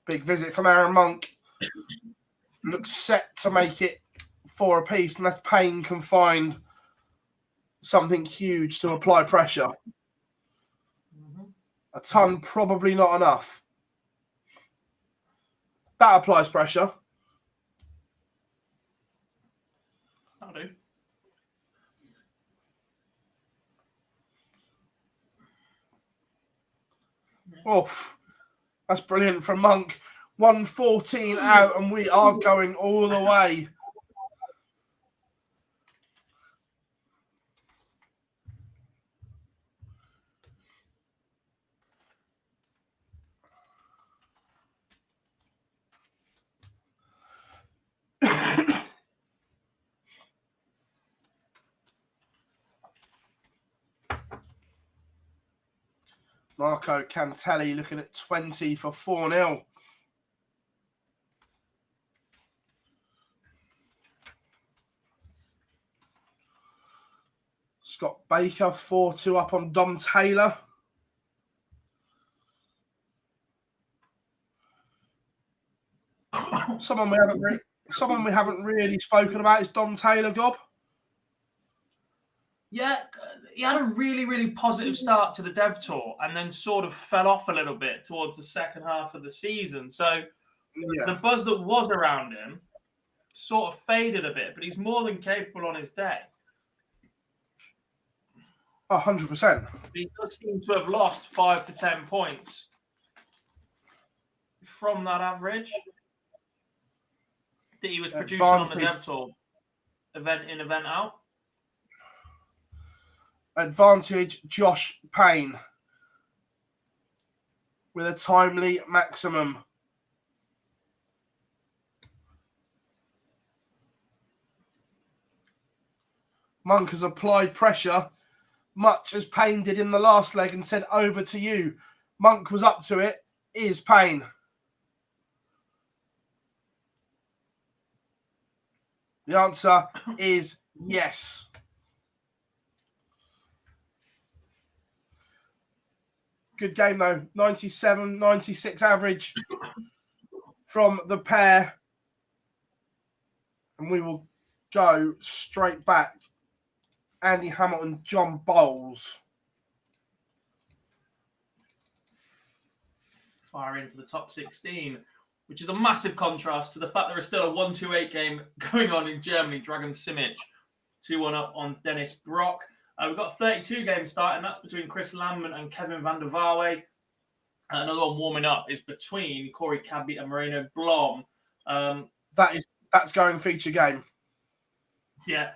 Big visit from Aaron Monk. Looks set to make it 4 apiece unless Payne can find something huge to apply pressure. A ton, probably not enough. That applies pressure.
That'll do.
Oof. That's brilliant from Monk. 114 out, and we are going all the way. Marco Cantelli looking at 20 for 4-0. Scott Baker 4-2 up on Dom Taylor. Someone we haven't really spoken about is Dom Taylor, Gob.
Yeah, he had a really, really positive start to the Dev Tour and then sort of fell off a little bit towards the second half of the season. So the buzz that was around him sort of faded a bit, but he's more than capable on his day.
100%.
He does seem to have lost 5 to 10 points from that average that he was producing on the Dev Tour, event in, event out.
Advantage Josh Payne with a timely maximum. Monk has applied pressure, much as Payne did in the last leg, and said, over to you. Monk was up to it. Is Payne. The answer is yes. Good game, though. 97, 96 average from the pair. And we will go straight back. Andy Hamilton, John Bowles.
Fire into the top 16, which is a massive contrast to the fact there is still a 1-2-8 game going on in Germany. Dragon Simic 2-1 up on Dennis Brock. We've got a 32 game start, and that's between Chris Landman and Kevin van der Vaarwe. Another one warming up is between Corey Cadby and Moreno Blom.
That's going feature game.
Yeah.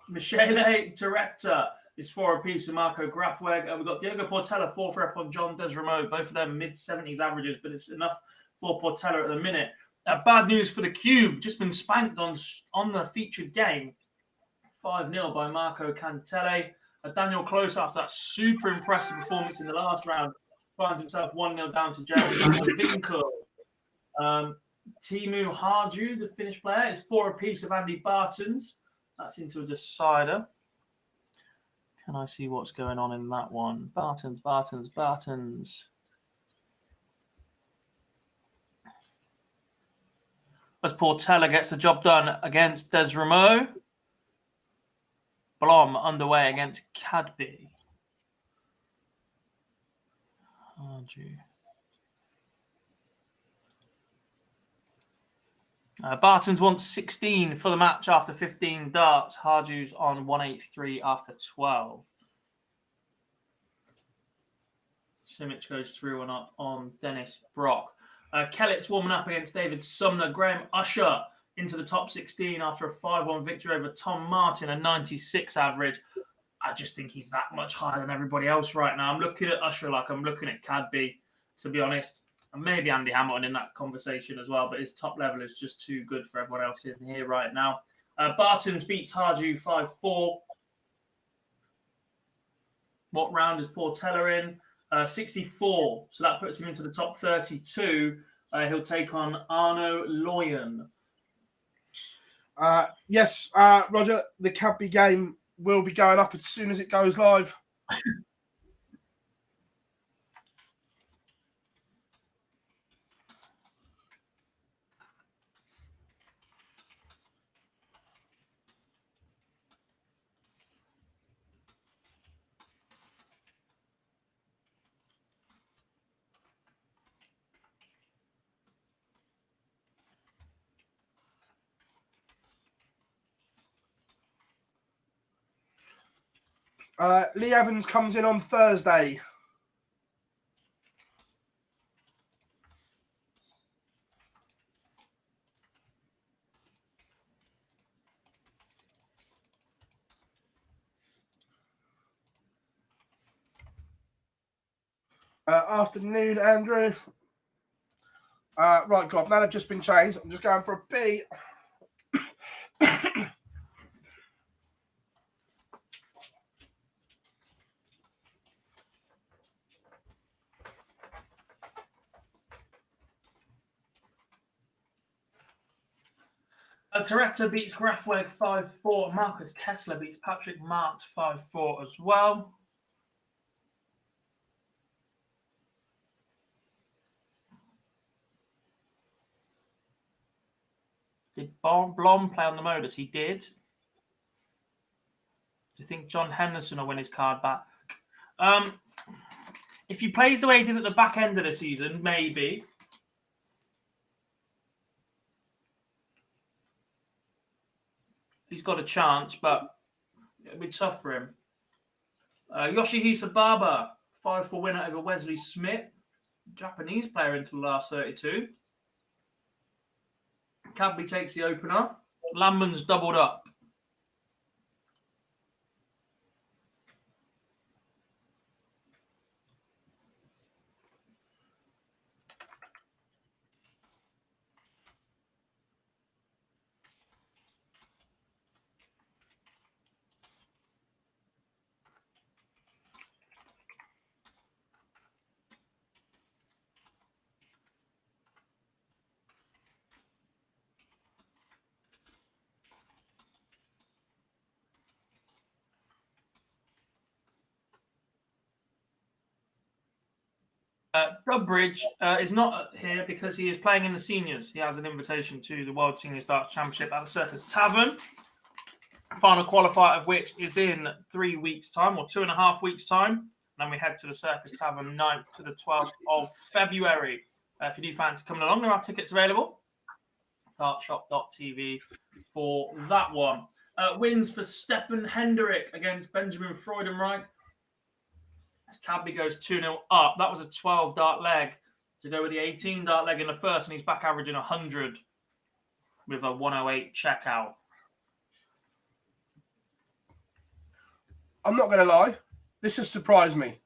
Michele Toretta is 4 apiece with Marco Grafweg. We've got Diego Portela, 4 for up on John Desramo. Both of them mid-70s averages, but it's enough for Portela at the minute. Bad news for the Cube. Just been spanked on the featured game. 5-0 by Marco Cantele. Daniel Close, after that super impressive performance in the last round, finds himself 1-0 down to Jeremy Vinko. Timu Harju, the Finnish player, is 4 apiece of Andy Bartons. That's into a decider. Can I see what's going on in that one? Bartons. As Portela gets the job done against Desramo. Blom underway against Cadby. Harju. Bartons wants 16 for the match after 15 darts. Harju's on 183 after 12. Simic goes through and up on Dennis Brock. Kellett's warming up against David Sumner. Graham Usher into the top 16 after a 5-1 victory over Tom Martin, a 96 average. I just think he's that much higher than everybody else right now. I'm looking at Usher like I'm looking at Cadby, to be honest. And maybe Andy Hamilton in that conversation as well, but his top level is just too good for everyone else in here right now. Bartons beats Harju 5-4. What round is Portela in? 64. So that puts him into the top 32. He'll take on Arno Loyen.
Yes, Roger, the Cadby game will be going up as soon as it goes live. Lee Evans comes in on Thursday. Afternoon, Andrew. Right, God, now they've just been changed. I'm just going for a pee.
Director beats Grafweg 5-4. Marcus Kessler beats Patrick Mart 5-4 as well. Did Blom play on the Modus? He did. Do you think John Henderson will win his card back? If he plays the way he did at the back end of the season, maybe. He's got a chance, but it'll be tough for him. Yoshihisa Baba, 5-4 winner over Wesley Smith. Japanese player into the last 32. Cadby takes the opener. Landman's doubled up. Dubbridge is not here because he is playing in the seniors. He has an invitation to the World Senior Darts Championship at the Circus Tavern. Final qualifier of which is in 3 weeks' time, or 2.5 weeks' time. And then we head to the Circus Tavern 9th to the 12th of February. If you do fancy coming along, there are tickets available. Dartshop.tv for that one. Wins for Stefan Hendrick against Benjamin Freudenreich. Cadby goes 2-0 up. That was a 12 dart leg to go with the 18 dart leg in the first, and he's back averaging 100 with a 108 checkout.
I'm not going to lie. This has surprised me.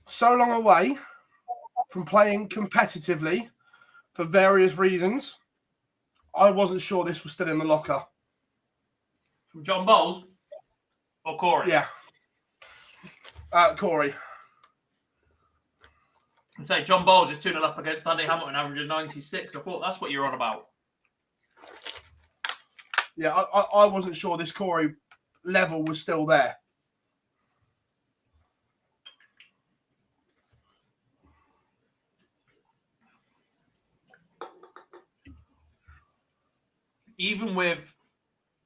So long away from playing competitively for various reasons, I wasn't sure this was still in the locker.
From John Bowles or Corey?
Yeah. Corey.
I say John Bowles is 2-0 up against Andy Hamilton, averaging 96. I thought that's what you're on about.
Yeah, I wasn't sure this Corey level was still there.
Even with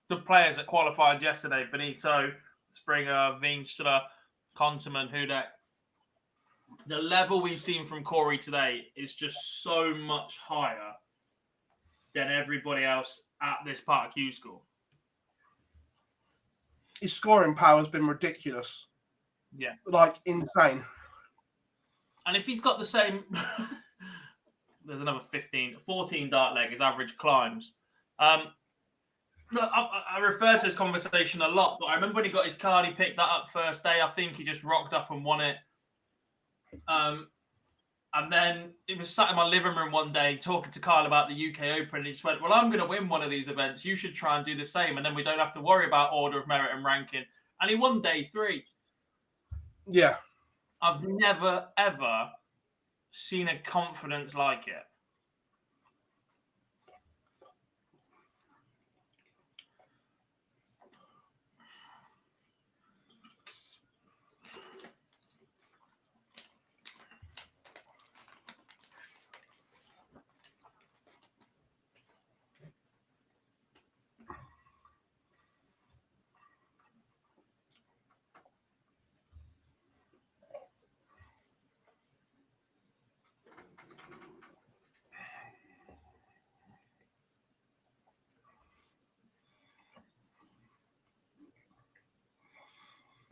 the players that qualified yesterday, Benito, Springer, Veenstra, Konterman, Hudek, the level we've seen from Corey today is just so much higher than everybody else at this part of Q-School.
His scoring power has been ridiculous.
Yeah.
Like, insane.
And if he's got the same... There's another 14 dart leg, his average climbs. Look, I refer to this conversation a lot, but I remember when he got his card, he picked that up first day. I think he just rocked up and won it. And then he was sat in my living room one day talking to Kyle about the UK Open, and he just went, well, I'm going to win one of these events. You should try and do the same, and then we don't have to worry about order of merit and ranking. And he won day 3.
Yeah.
I've never, ever seen a confidence like it.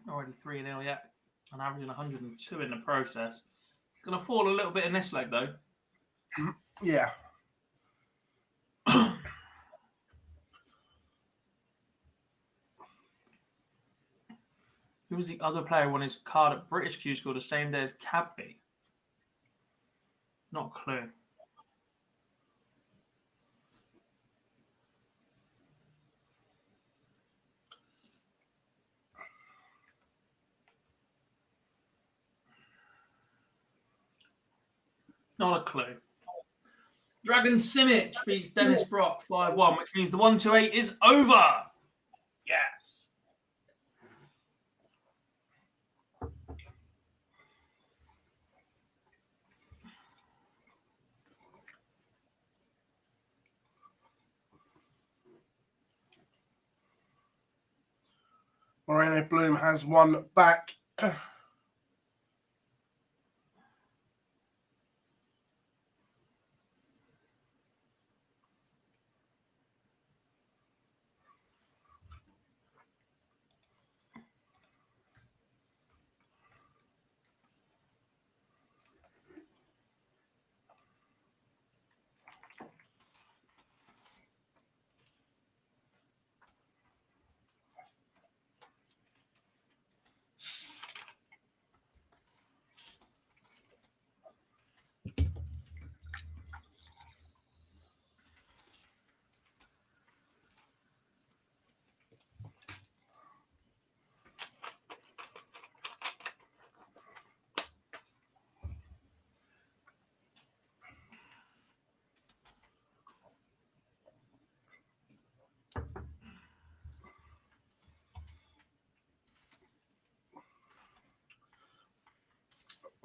Already 3-0 yet, and averaging 102 in the process. He's going to fall a little bit in this leg, though.
Yeah.
Who was the other player who won his card at British Q-School the same day as Cadby? Not a clue. Not a clue. Dragon Simic beats Dennis Brock 5-1, which means the 128 is over. Yes.
Moreno Bloom has one back.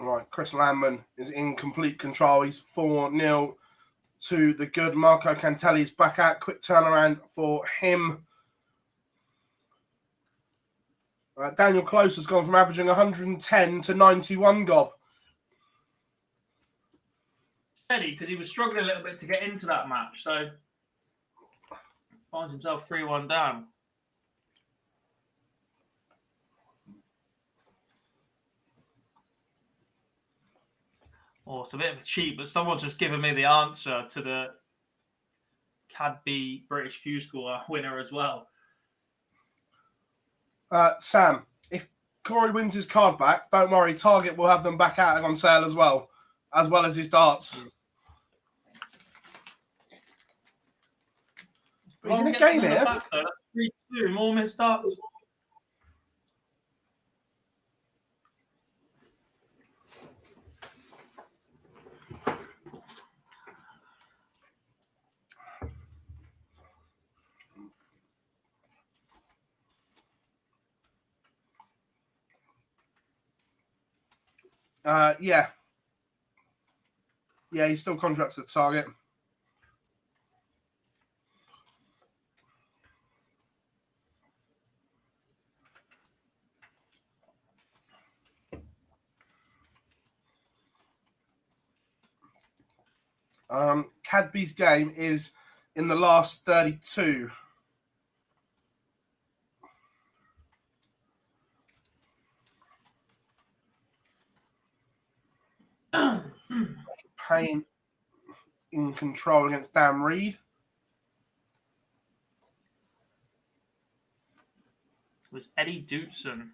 Right, Chris Landman is in complete control. He's 4-0 to the good. Marco Cantelli's back out. Quick turnaround for him. Daniel Close has gone from averaging 110 to 91, Gob.
Steady, because he was struggling a little bit to get into that match, so finds himself 3-1 down. or it's a bit of a cheat, but someone's just given me the answer to the Cadby British Q-School winner as well.
Sam, if Corey wins his card back, don't worry, Target will have them back out on sale as well as his darts. But he's in a game here.
Back, though. That's 3-2, more missed darts.
Yeah, he's still contracted to Target. Cadby's game is in the last 32. Payne in control against Dan Reed.
It was Eddie Dootson.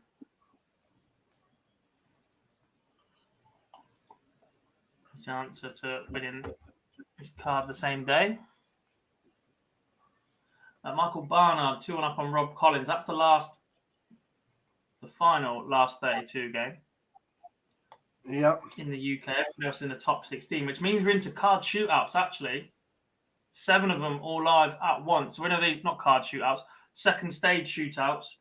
His answer to winning his card the same day. Michael Barnard, 2-1 up on Rob Collins. That's the final last 32 game.
Yep.
In the UK, everyone else in the top 16, which means we're into card shootouts, actually. 7 of them all live at once. So when are these? Not card shootouts, second stage shootouts.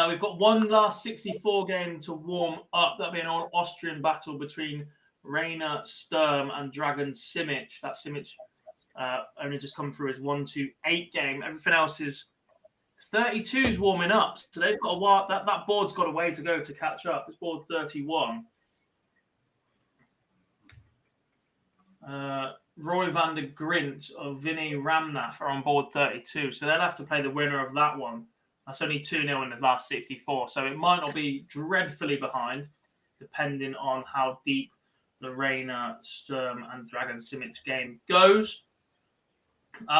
We've got one last 64 game to warm up. That'll be an Austrian battle between Rainer Sturm and Dragan Simic. That Simic only just come through his 1-2-8 game. Everything else is 32's warming up. So they've got a while. That board's got a way to go to catch up. It's board 31. Roy van der Grint or Vinny Ramnath are on board 32. So they'll have to play the winner of that one. That's only 2-0 in the last 64. So it might not be dreadfully behind, depending on how deep the Rainer, Sturm and Dragan Simic game goes.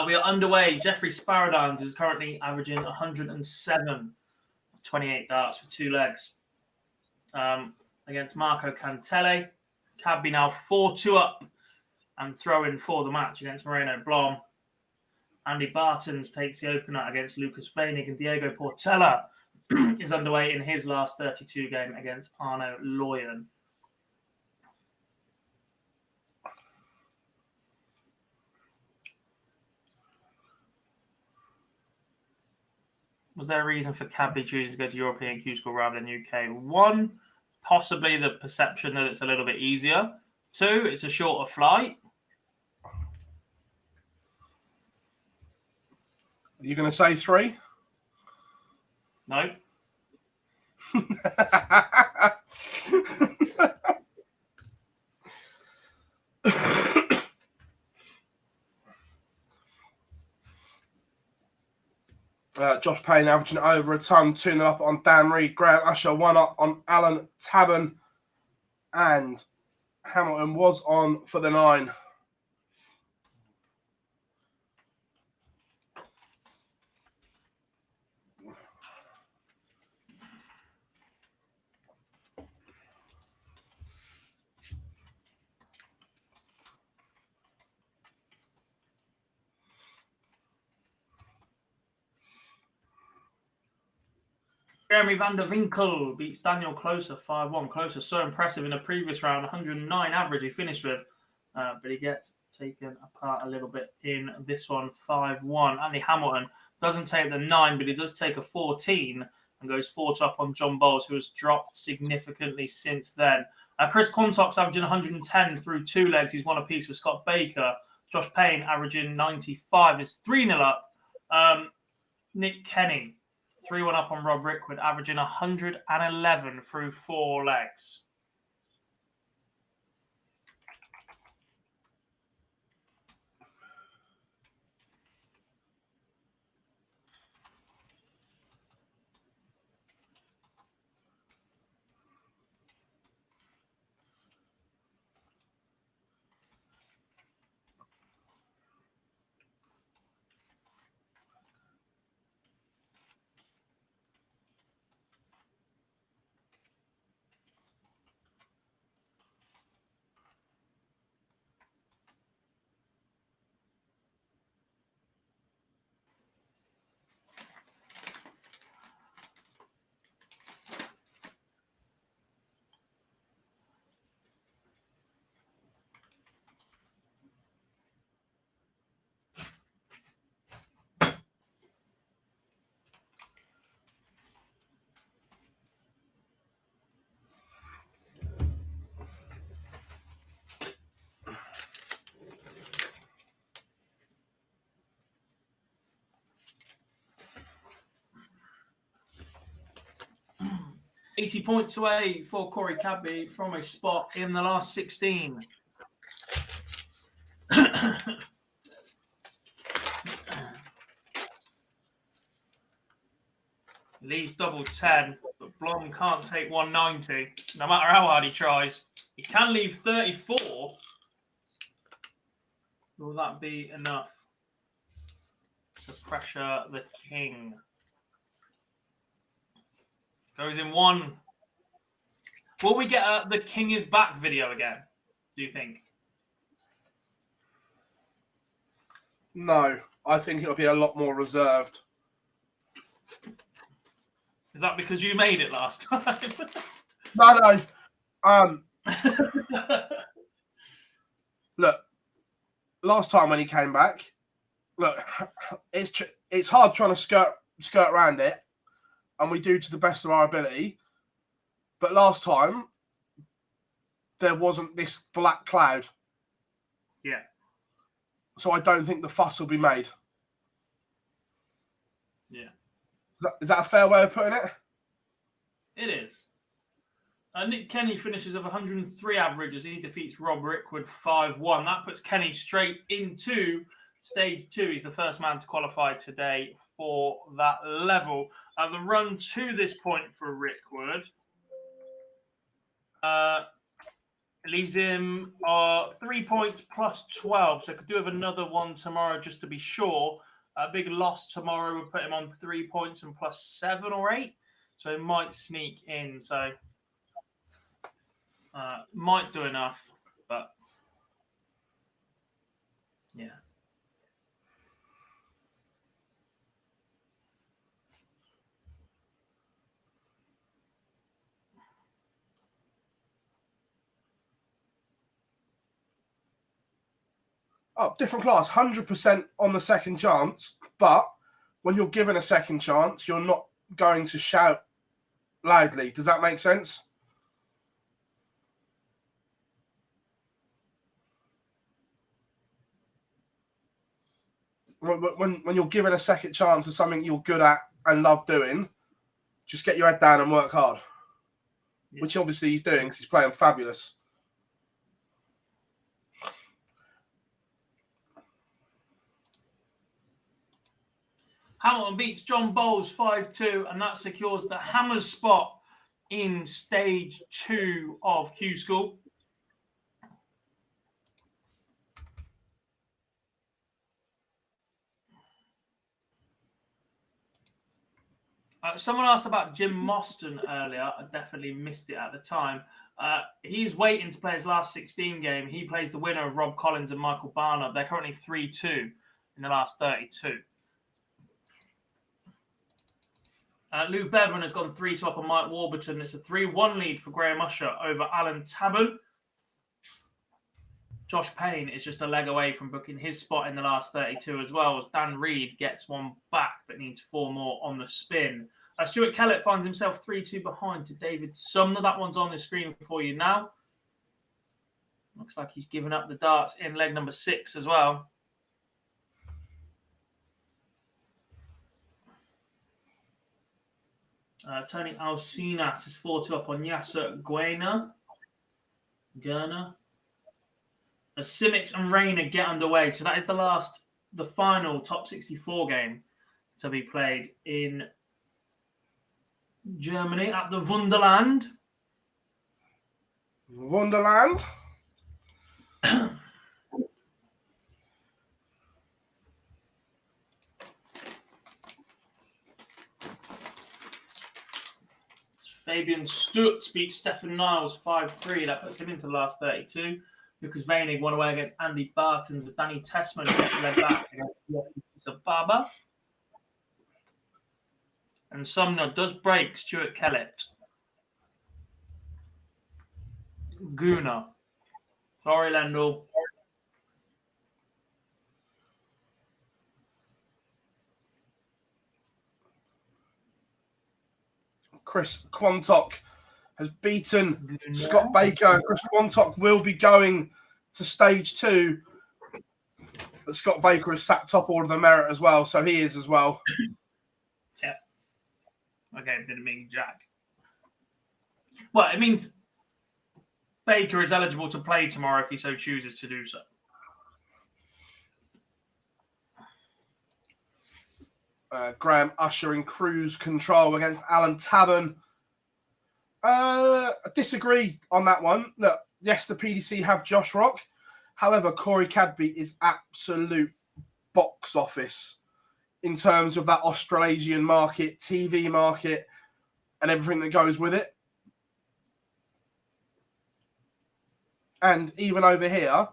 We are underway. Jeffrey Sparadines is currently averaging 107, 28 darts for 2 legs. Against Marco Cantele. Cadby now 4-2 up and throwing for the match against Moreno Blom. Andy Bartons takes the opener against Lucas Feinig, and Diego Portela is underway in his last 32 game against Arno Loyen. Was there a reason for Cadby choosing to go to European Q-School rather than UK? 1, possibly the perception that it's a little bit easier. 2, it's a shorter flight.
Are you going to say 3?
No.
Josh Payne averaging over a ton, 2-0 up on Dan Reed. Grant Usher 1 up on Alan Tabben. And Hamilton was on for the 9.
Jeremy van der Winkel beats Daniel Closer 5-1. Closer so impressive in the previous round, 109 average he finished with, but he gets taken apart a little bit in this one, 5-1. Andy Hamilton doesn't take the 9, but he does take a 14 and goes 4-2 up on John Bowles, who has dropped significantly since then. Chris Quantock's averaging 110 through 2 legs. He's won a piece with Scott Baker. Josh Payne averaging 95 is 3-0 up. Nick Kenny 3-1 up on Rob Rickwood, averaging 111 through 4 legs. 80 points away for Corey Cadby from a spot in the last 16. Leaves double 10, but Blom can't take 190, no matter how hard he tries. He can leave 34. Will that be enough to pressure the king? Goes in one. Will we get the king is back video again, do you think?
No, I think it'll be a lot more reserved.
Is that because you made it last time?
No. Look, last time when he came back, look, it's hard trying to skirt around it, and we do to the best of our ability. But last time, there wasn't this black cloud.
Yeah.
So I don't think the fuss will be made.
Yeah.
Is that a fair way of putting it?
It is. Nick Kenny finishes with 103 average as he defeats Rob Rickwood 5-1. That puts Kenny straight into stage 2. He's the first man to qualify today for that level. The run to this point for Rickwood leaves him 3 points plus 12. So could do with another one tomorrow just to be sure. A big loss tomorrow would put him on 3 points and plus 7 or 8. So it might sneak in. So might do enough, but yeah.
Oh, different class, 100% on the second chance. But when you're given a second chance, you're not going to shout loudly. Does that make sense? When you're given a second chance of something you're good at and love doing, just get your head down and work hard. Yeah. Which obviously he's doing because he's playing fabulous.
Hamilton beats John Bowles 5-2, and that secures the Hammers spot in stage 2 of Q-School. Someone asked about Jim Mostyn earlier. I definitely missed it at the time. He's waiting to play his last 16 game. He plays the winner of Rob Collins and Michael Barnard. They're currently 3-2 in the last 32. Lou Bevan has gone 3-2 up on Mike Warburton. It's a 3-1 lead for Graham Usher over Alan Tabon. Josh Payne is just a leg away from booking his spot in the last 32 as well, as Dan Reed gets one back but needs 4 more on the spin. Stuart Kellett finds himself 3-2 behind to David Sumner. That one's on the screen for you now. Looks like he's given up the darts in leg number 6 as well. Tony Alcinas is 4-2 up on Yasser Guerna. As Simic and Rayner get underway. So that is the final top 64 game to be played in Germany at the Wunderland. Fabian Stutz beats Stefan Niles 5-3. That puts him into the last 32. Lucas Veinig won away against Andy Bartons. Danny Tessman gets led back against Sababa. And Sumner does break Stuart Kellett. Guna. Sorry, Lendl.
Chris Quantock has beaten Scott Baker. Chris Quantock will be going to stage 2. But Scott Baker has sat top order of the merit as well, so he is as well.
Yeah. Okay, didn't mean Jack. Well, it means Baker is eligible to play tomorrow if he so chooses to do so.
Graham Usher in cruise control against Alan Tavern. I disagree on that one. Look, yes, the PDC have Josh Rock. However, Corey Cadby is absolute box office in terms of that Australasian market, TV market, and everything that goes with it. And even over here,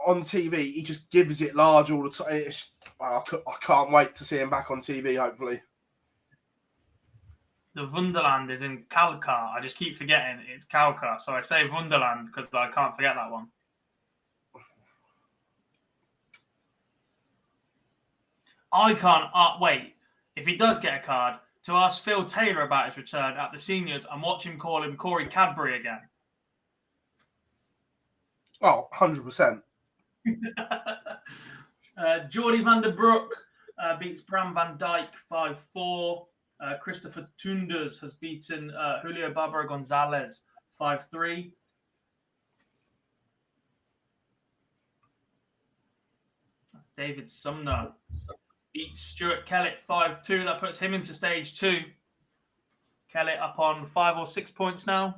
on TV, he just gives it large all the time. I can't wait to see him back on TV, hopefully.
The Wunderland is in Kalkar. I just keep forgetting it's Kalkar. So I say Wunderland because I can't forget that one. I can't wait, if he does get a card, to ask Phil Taylor about his return at the seniors and watch him call him Corey Cadbury again.
Oh, 100%.
Jordy van der Broek beats Bram van Dijk 5-4. Christopher Tunders has beaten Julio Barbara Gonzalez 5-3. David Sumner beats Stuart Kellett 5-2. That puts him into stage 2. Kellett up on 5 or 6 points now.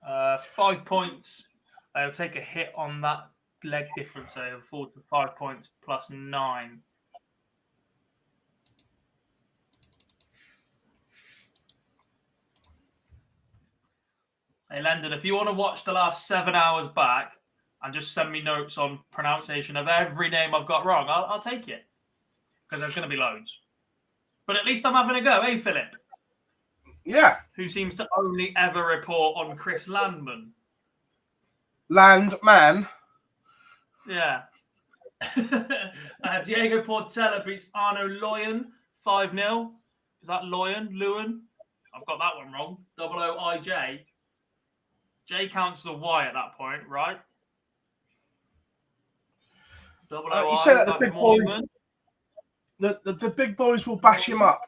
Uh, 5 points. I'll take a hit on that leg difference. So it'll fall to 5 points plus 9. Hey, Lendon, if you want to watch the last 7 hours back and just send me notes on pronunciation of every name I've got wrong, I'll take it. Because there's going to be loads. But at least I'm having a go, eh, Philip?
Yeah.
Who seems to only ever report on Chris Landman.
Landman.
Yeah. Diego Portela beats Arno Loyen 5-0. Is that Loyen? Lewin? I've got that one wrong. O-O-I-J. J counts as a Y at that point, right?
You say that the big boys, the big boys will bash him up.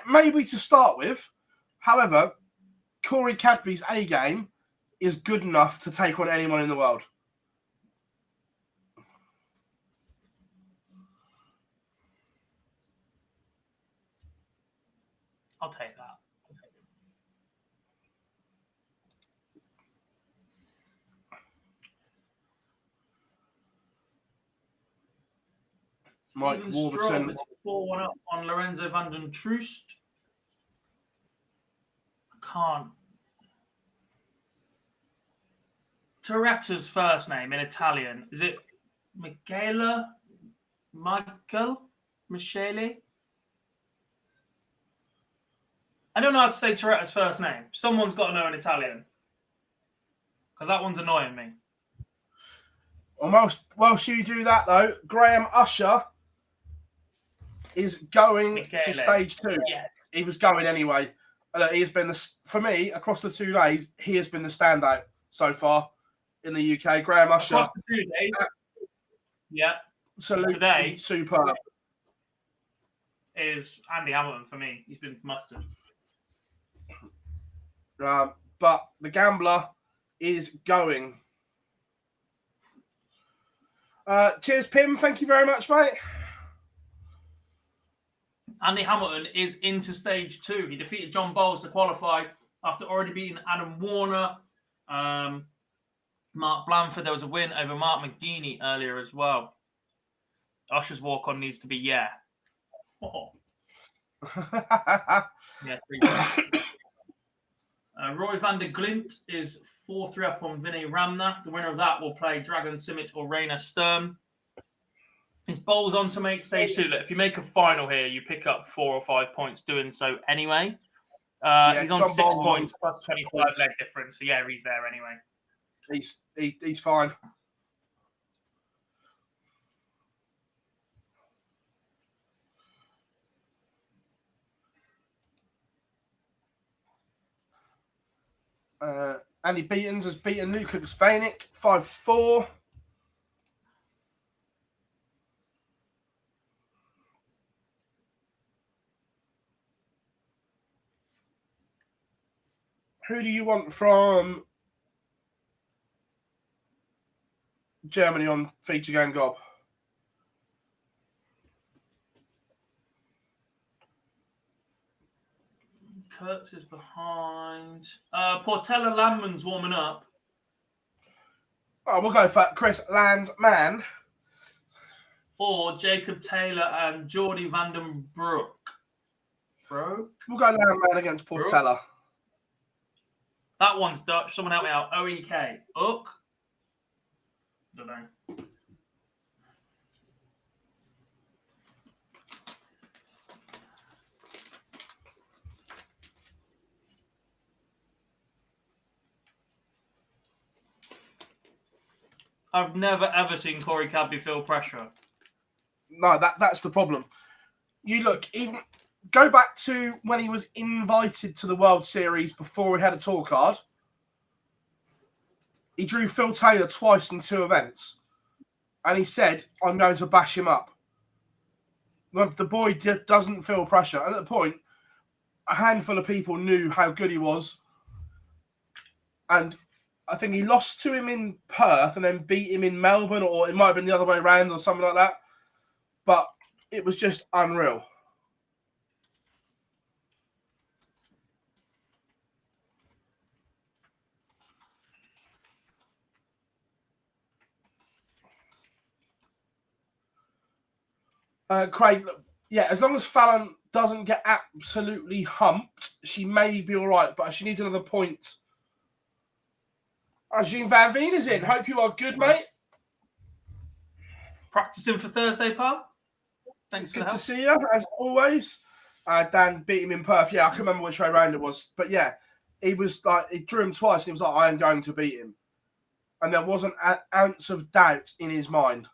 Maybe to start with. However, Corey Cadby's A game is good enough to take on anyone in the world.
I'll take that.
Mike
Stephen
Warburton.
Stroll is 4-1 up on Lorenzo van den Troost. I can't. Toretta's first name in Italian, is it Michele? Michele? I don't know how to say Toretta's first name. Someone's got to know in Italian. Because that one's annoying me.
Whilst you do that, though, Graham Usher is going to stage 2.
Yes.
He was going anyway. He has been, for me, across the 2 days, he has been the standout so far in the UK. Graham Usher.
Across the 2 days. Yeah.
Absolutely
today,
superb.
Is Andy Hamilton for me. He's been mustard.
But the gambler is going. Cheers, Pim. Thank you very much, mate.
Andy Hamilton is into stage 2. He defeated John Bowles to qualify after already beating Adam Warner. Mark Blanford, there was a win over Mark McGeaney earlier as well. Usher's walk-on needs to be yeah. Oh. Yeah, Roy van der Glint is 4-3 up on Vinay Ramnath. The winner of that will play Dragon Simic or Rainer Sturm. His bowl's on to make stage 2. Look, if you make a final here, you pick up 4 or 5 points doing so anyway. He's on John 6 Bowles points plus 25 leg difference. So yeah, he's there anyway.
He's fine. Andy Beatons has beaten Lukas Vainick 5-4. Who do you want from Germany on feature game gob?
Kurtz is behind. Portela Landman's warming up.
Oh, we'll go for Chris Landman.
Or Jacob Taylor and Geordie Vandenbroek. Bro?
We'll go Landman against Portela.
That one's Dutch. Someone help me out. OEK. Ook? Don't know. I've never ever seen Corey Cadby feel pressure.
No, that's the problem. You look, even go back to when he was invited to the World Series before he had a tour card. He drew Phil Taylor twice in 2 events. And he said, I'm going to bash him up. Well, the boy doesn't feel pressure. And at the point, a handful of people knew how good he was. And I think he lost to him in Perth and then beat him in Melbourne, or it might have been the other way around or something like that. But it was just unreal. Craig, yeah, as long as Fallon doesn't get absolutely humped, she may be all right, but she needs another point. Jean Van Veen is in. Hope you are good, mate.
Practicing for Thursday, pal? Thanks for
Good
the
to
help.
see you, as always. Dan beat him in Perth. Yeah, I can remember which way round it was. But yeah, he was like, he drew him twice and he was like, I am going to beat him. And there wasn't an ounce of doubt in his mind.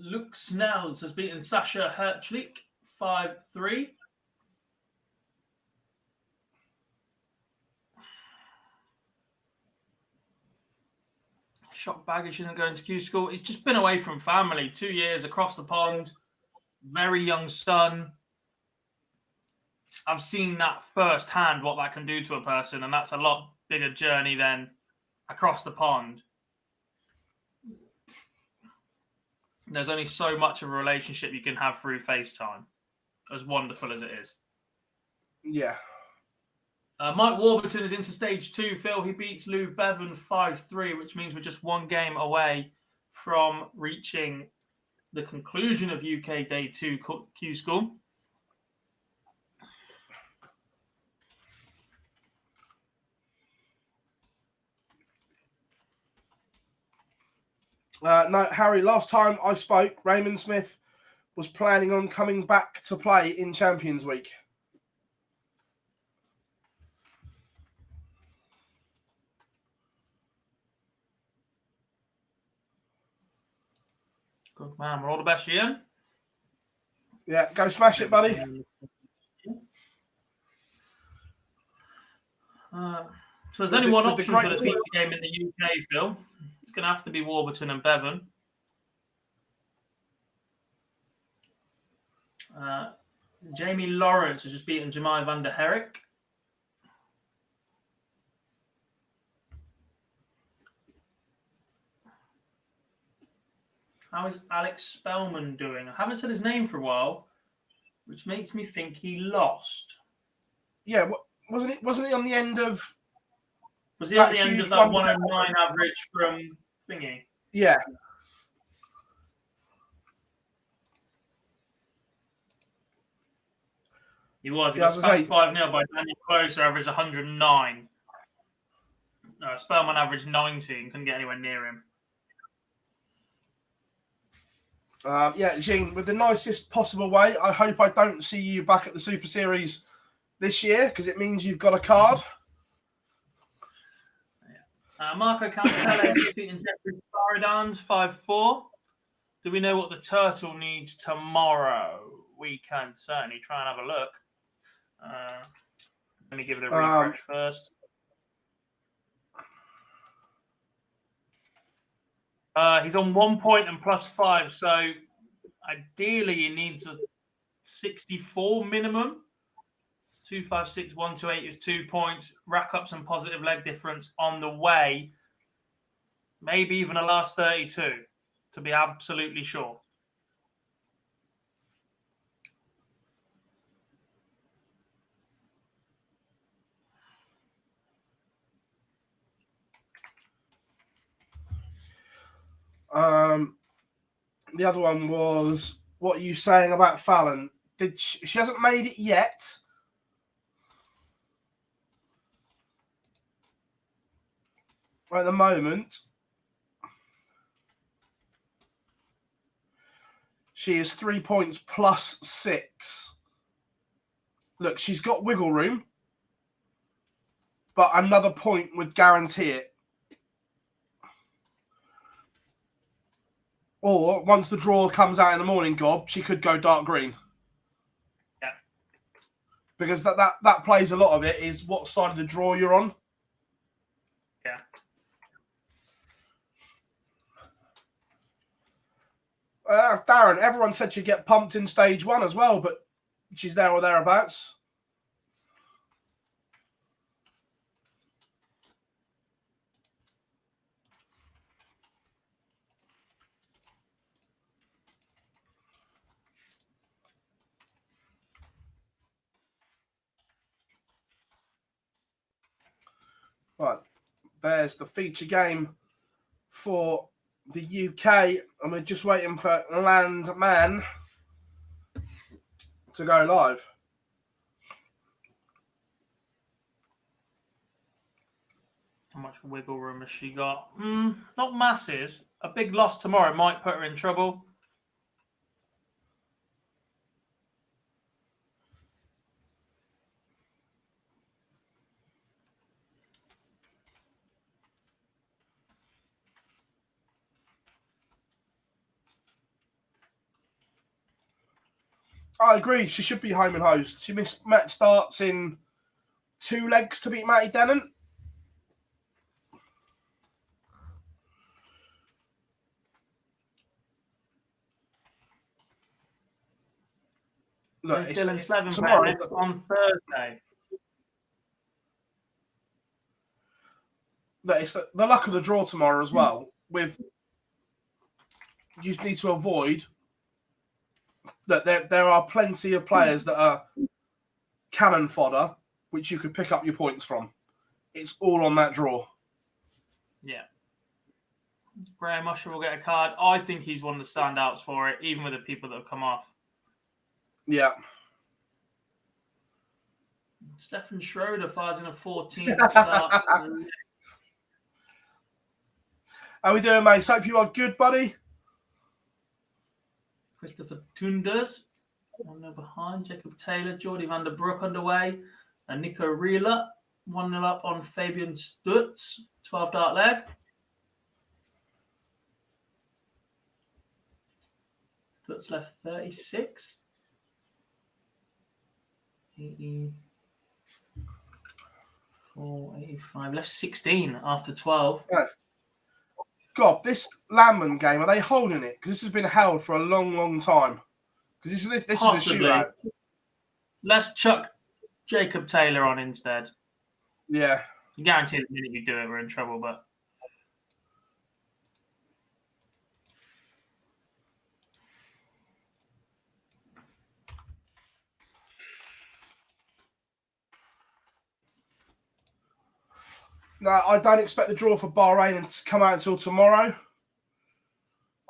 Luke Snells has beaten Sasha Hertwig 5-3. Shock baggage isn't going to Q-School. He's just been away from family. 2 years across the pond. Very young son. I've seen that firsthand, what that can do to a person, and that's a lot bigger journey than across the pond. There's only so much of a relationship you can have through FaceTime, as wonderful as it is.
Yeah.
Mike Warburton is into stage 2. Phil, he beats Lou Bevan 5-3, which means we're just one game away from reaching the conclusion of UK Day 2 Q-School.
No, Harry, last time I spoke, Raymond Smith was planning on coming back to play in Champions Week.
Good man. We're all the best, Ian.
Yeah, go smash it, buddy.
So there's only one option for the feature game in the UK, Phil. It's going to have to be Warburton and Bevan. Jamie Lawrence has just beaten Jemai van der Herrick. How is Alex Spellman doing? I haven't said his name for a while, which makes me think he lost.
Yeah, wasn't it on the end of...
Was he on the end of that 109 average from thingy?
Yeah.
He was. He got spanked 5-0 by Daniel Closer, averaged 109. Spellman averaged 19, couldn't get anywhere near him.
Yeah, Jean, with the nicest possible way, I hope I don't see you back at the Super Series this year, because it means you've got a card.
Marco Cantele is beating Jeffrey Sparadans 5-4. Do we know what the turtle needs tomorrow? We can certainly try and have a look. Let me give it a refresh first. He's on 1 point and +5, so ideally he needs a 64 minimum. 256, 128 is 2 points. Rack up some positive leg difference on the way. Maybe even a last 32, to be absolutely sure.
The other one was, what are you saying about Fallon? She hasn't made it yet. At the moment, she is 3 points plus 6. Look, she's got wiggle room, but another point would guarantee it. Or once the draw comes out in the morning, Gob, she could go dark green.
Yeah.
Because that plays a lot of it, is what side of the draw you're on.
Yeah.
Darren, everyone said she'd get pumped in stage 1 as well, but she's there or thereabouts. Right, there's the feature game for the UK, and we're just waiting for Landman to go live.
How much wiggle room has she got? Not masses. A big loss tomorrow might put her in trouble.
I agree. She should be home and host. She missed match starts in 2 legs to beat Matty Dennant. Look, it's
Dylan Slevin
tomorrow
on Thursday.
Look, it's the luck of the draw tomorrow as well. With you need to avoid that there are plenty of players that are cannon fodder, which you could pick up your points from. It's all on that draw.
Yeah. Graham Usher will get a card. I think he's one of the standouts for it, even with the people that have come off.
Yeah.
Stefan Schroeder fires in a 14 start.
How we doing, mate? Hope you are good, buddy.
Christopher Tunders, 1-0 behind. Jacob Taylor, Jordy van der Broek underway. And Nico Reeler, 1-0 up on Fabian Stutz, 12 dart leg. Stutz left 36. 84, 85. Left 16 after 12.
Yeah. God, this Landman game, are they holding it? Because this has been held for a long, long time. Because this is a shootout.
Let's chuck Jacob Taylor on instead.
Yeah.
I guarantee the minute you do it, we're in trouble, but...
No, I don't expect the draw for Bahrain to come out until tomorrow.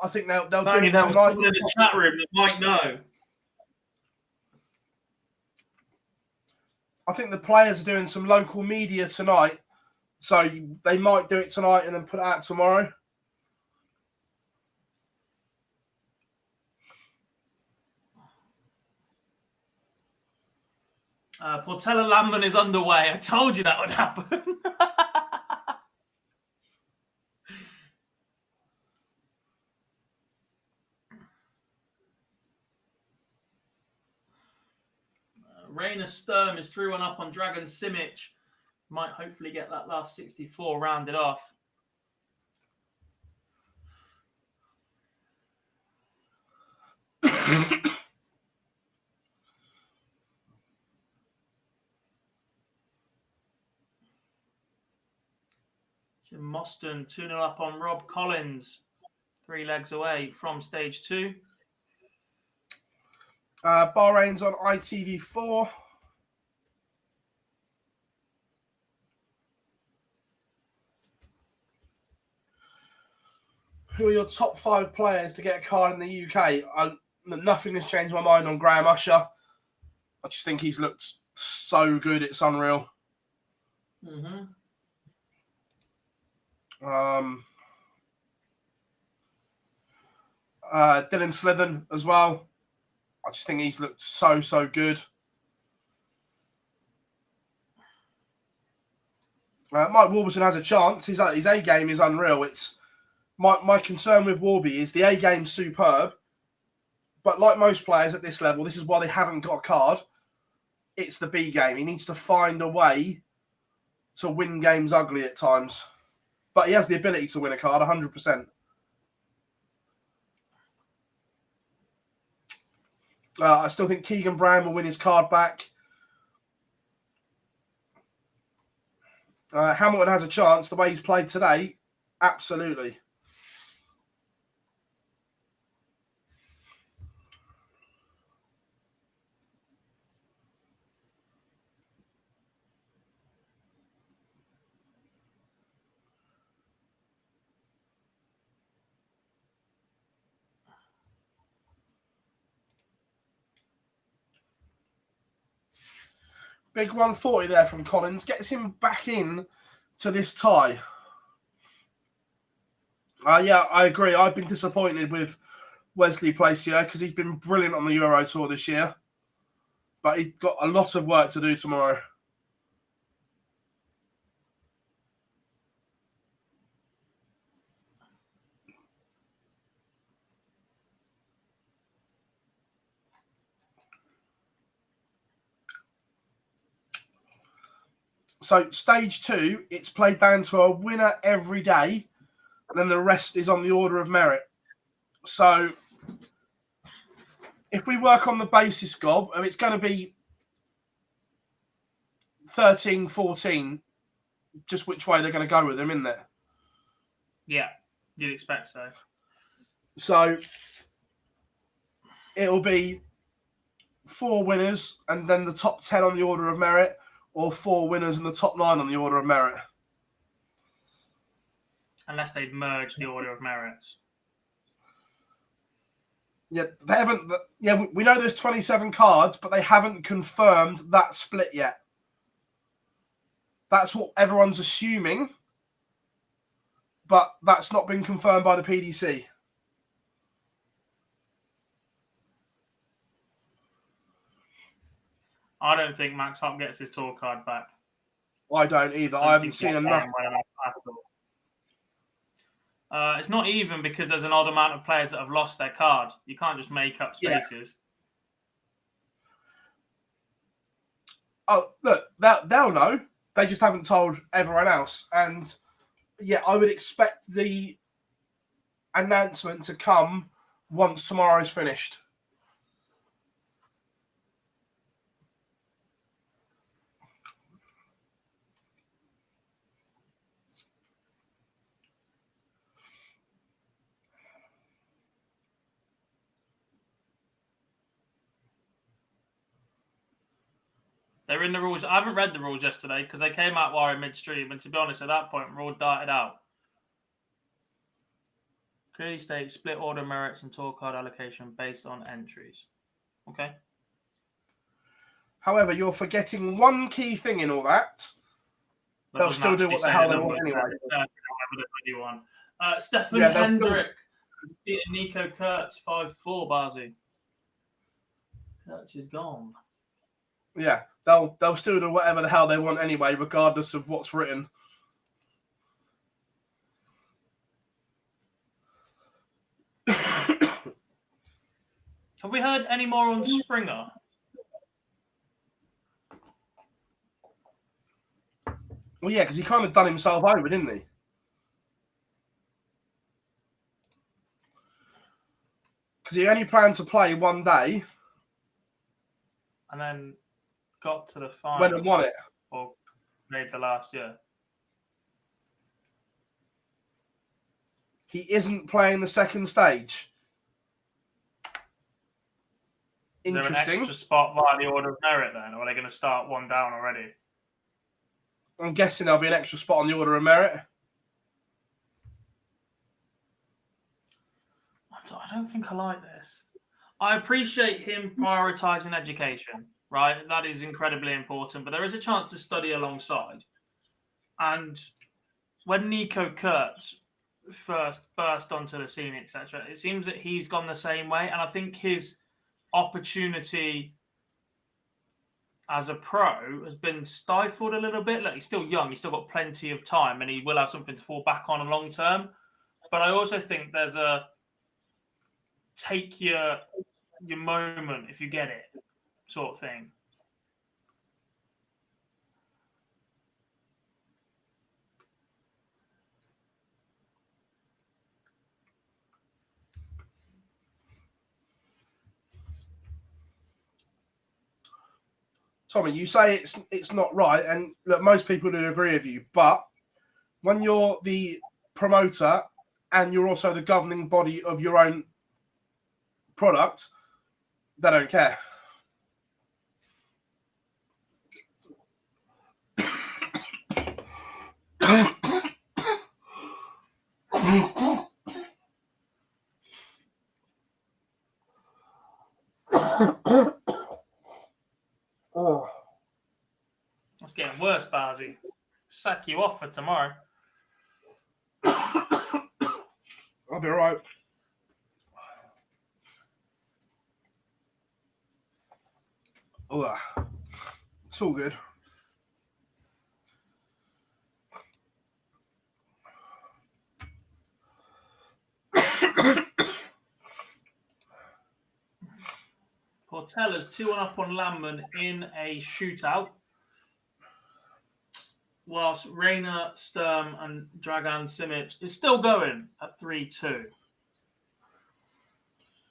I think they'll do it tonight.
Someone in the chat room that might know.
I think the players are doing some local media tonight, so they might do it tonight and then put it out tomorrow.
Portela Landman is underway. I told you that would happen. Rainer Sturm is 3-1 up on Dragon Simic. Might hopefully get that last 64 rounded off. Jim Mostyn 2-0 up on Rob Collins. 3 legs away from stage 2.
Bahrain's on ITV4. Who are your top 5 players to get a card in the UK? Nothing has changed my mind on Graham Usher. I just think he's looked so good. It's unreal.
Mm-hmm.
Dylan Slithen as well. I just think he's looked so good. Mike Warburton has a chance. His A game is unreal. It's my concern with Warby is the A game's superb, but like most players at this level, this is why they haven't got a card. It's the B game. He needs to find a way to win games ugly at times, but he has the ability to win a card 100%. I still think Keegan Brown will win his card back. Hamilton has a chance. The way he's played today, absolutely. Big 140 there from Collins. Gets him back in to this tie. Yeah, I agree. I've been disappointed with Wesley Placier because he's been brilliant on the Euro Tour this year. But he's got a lot of work to do tomorrow. So stage 2, it's played down to a winner every day, and then the rest is on the order of merit. So if we work on the basis, Gob, it's going to be 13, 14, just which way they're going to go with them, isn't there?
Yeah, you'd expect so.
So it'll be 4 winners and then the top 10 on the order of merit, or 4 winners and the top 9 on the order of merit.
Unless they've merged the order of merits.
Yeah, they haven't. Yeah, we know there's 27 cards, but they haven't confirmed that split yet. That's what everyone's assuming, but that's not been confirmed by the PDC.
I don't think Max Hop gets his tour card back.
I don't either. I haven't seen enough.
It's not even because there's an odd amount of players that have lost their card. You can't just make up spaces.
Yeah. Oh, look, they'll know. They just haven't told everyone else. And yeah, I would expect the announcement to come once tomorrow is finished.
They're in the rules. I haven't read the rules yesterday because they came out while in midstream. And to be honest, at that point, we're all darted out. Clearly states split order merits and tour card allocation based on entries. Okay.
However, you're forgetting one key thing in all that. They'll still do what the hell they want anyway.
Stefan Hendrick beat Nico Kurtz 5-4, Barzy. Kurtz is gone.
Yeah, they'll still do whatever the hell they want anyway, regardless of what's written.
Have we heard any more on Springer?
Well, yeah, because he kind of done himself over, didn't he? Because he only planned to play one day.
And then got to the final.
Went and won it.
Or made the last year.
he isn't playing the second stage.
Is there
Interesting.
an extra spot via the order of merit then, or are they going to start one down already?
I'm guessing there'll be an extra spot on the order of merit.
I don't think I like this. I appreciate him prioritising education, right? That is incredibly important, but there is a chance to study alongside. And when Nico Kurtz first burst onto the scene, etc., it seems that he's gone the same way. And I think his opportunity as a pro has been stifled a little bit. Look, he's still young. He's still got plenty of time, and he will have something to fall back on long term. But I also think there's a take your moment if you get it sort of thing.
Tommy, you say it's not right, and look, most people do agree with you, but when you're the promoter and you're also the governing body of your own product, they don't care. Oh.
It's getting worse, Barzy. Sack you off for tomorrow.
I'll be all right. Oh, it's all good.
Portella's 2-1 up on Landman in a shootout, whilst Rayner, Sturm and Dragan Simic is still going at 3-2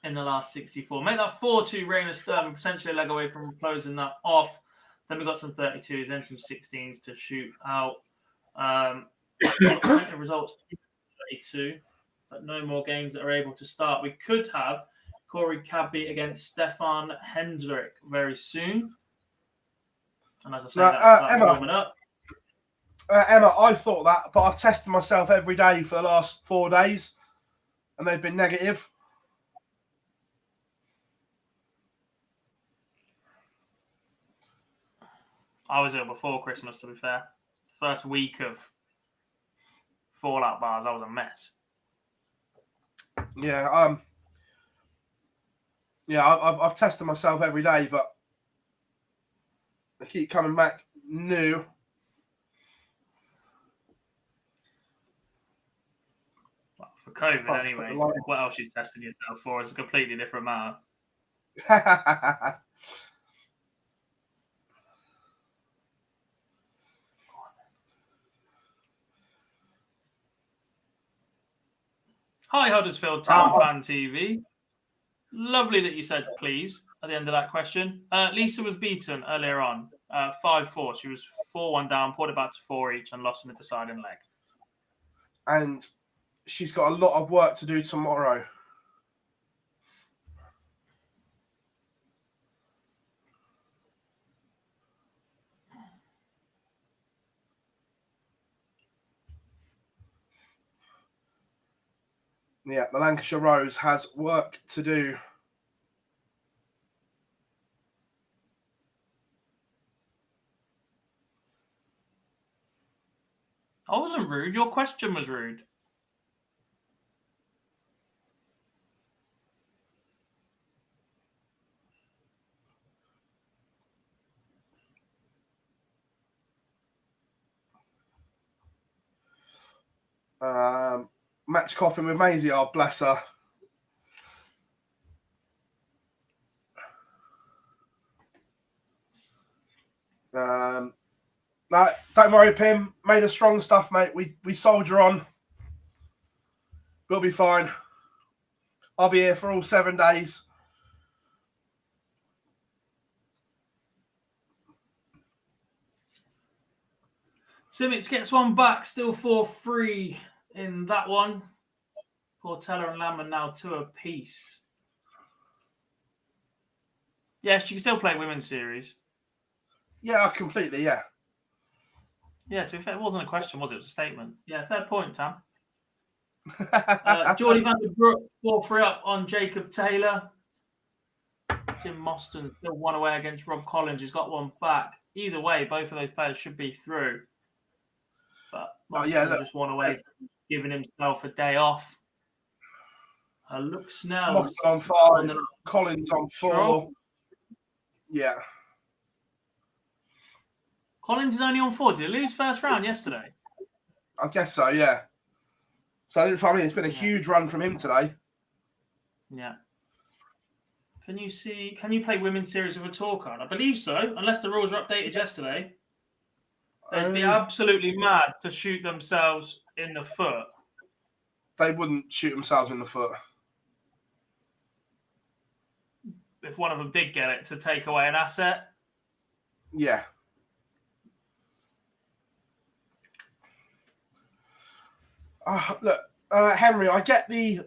in the last 64. Make that 4-2 Rayner, Sturm, potentially a leg away from closing that off. Then we've got some 32s, then some 16s to shoot out. The results 32, but no more games that are able to start. We could have Corey Cadby against Stefan Hendrick very soon. And as I say, that's warming up.
Emma, I thought that, but I've tested myself every day for the last 4 days, and they've been negative.
I was ill before Christmas, to be fair. First week of Fallout bars, I was a mess.
Yeah, I've tested myself every day, but I keep coming back new.
Well, for COVID, anyway. What else you testing yourself for is a completely different matter. Hi, Huddersfield Town Fan TV. Lovely that you said please at the end of that question. Lisa was beaten earlier on, 5-4. She was 4-1 down, poured it back to 4 each, and lost in the deciding leg.
And she's got a lot of work to do tomorrow. Yeah, the Lancashire Rose has work to do.
I wasn't rude. Your question was rude.
Match Coffin with Maisie, oh bless her. No, don't worry, Pim. Made us strong stuff, mate. We soldier on. We'll be fine. I'll be here for all 7 days.
Simic gets one back, still 4-3 in that one. Cortella and Lamb are now 2 apiece. Yes, you can still play women's series.
Yeah, completely. Yeah.
Yeah, to be fair, it wasn't a question, was it? It was a statement. Yeah, fair point, Tam. Geordie van der Broek 4-3 up on Jacob Taylor. Jim Mostyn still 1 away against Rob Collins. He's got 1 back. Either way, both of those players should be through. But Mostyn just 1 away from giving himself a day off. Luke Snell.
Mostyn on 5, Collins on 4.
Sure.
Yeah.
Collins is only on 4. Did he lose first round yesterday?
I guess so, yeah. So, I mean, it's been a huge run from him today.
Yeah. Can you play women's series with a tour card? I believe so, unless the rules were updated yesterday. They'd be absolutely mad to shoot themselves in the foot.
They wouldn't shoot themselves in the foot.
If one of them did get it to take away an asset.
Yeah. Look, Henry, I get the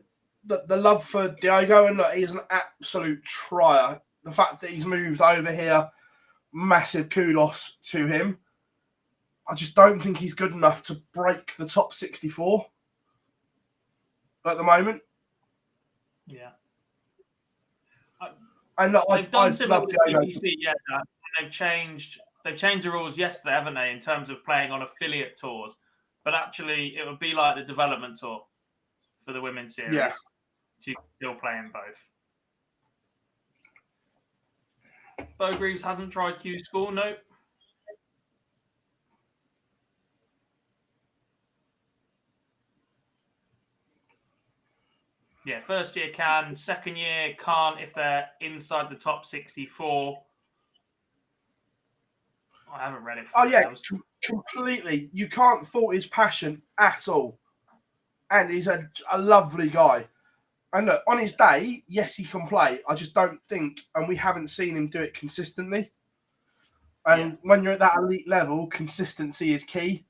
love for Diogo, and look, he's an absolute trier. The fact that he's moved over here, massive kudos to him. I just don't think he's good enough to break the top 64 at the moment.
Yeah.
And look,
they've done
I
similar
love
to
Diogo.
PDC, yeah. They've changed the rules yesterday, haven't they, in terms of playing on affiliate tours. But actually, it would be like the development tour for the women's series.
Yeah.
So you can still play in both. Bo Greaves hasn't tried Q-School, no. Yeah, first year can, second year can't if they're inside the top 64. I haven't read it.
Oh, yeah, completely. You can't fault his passion at all. And he's a lovely guy. And look, on his day, yes, he can play. I just don't think, and we haven't seen him do it consistently. And when you're at that elite level, consistency is key.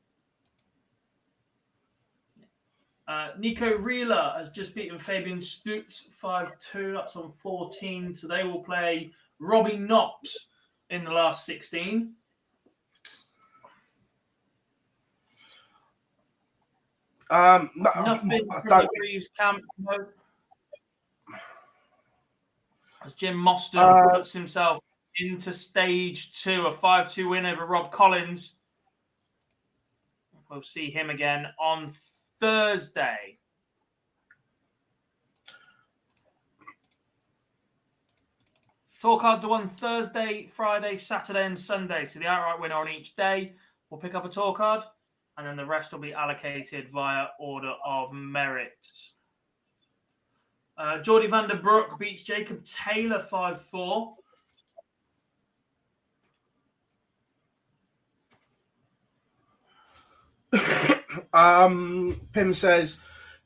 Nico Rieler has just beaten Fabian Stutz 5-2. That's on 14. So they will play Robbie Knox in the last 16. Nothing from the Greaves camp. No. As Jim Mostyn puts himself into stage 2, a 5-2 win over Rob Collins. We'll see him again on Thursday. Tour cards are won Thursday, Friday, Saturday, and Sunday. So the outright winner on each day will pick up a tour card, and then the rest will be allocated via order of merit. Geordie van der Broek beats Jacob Taylor 5-4.
Pim says,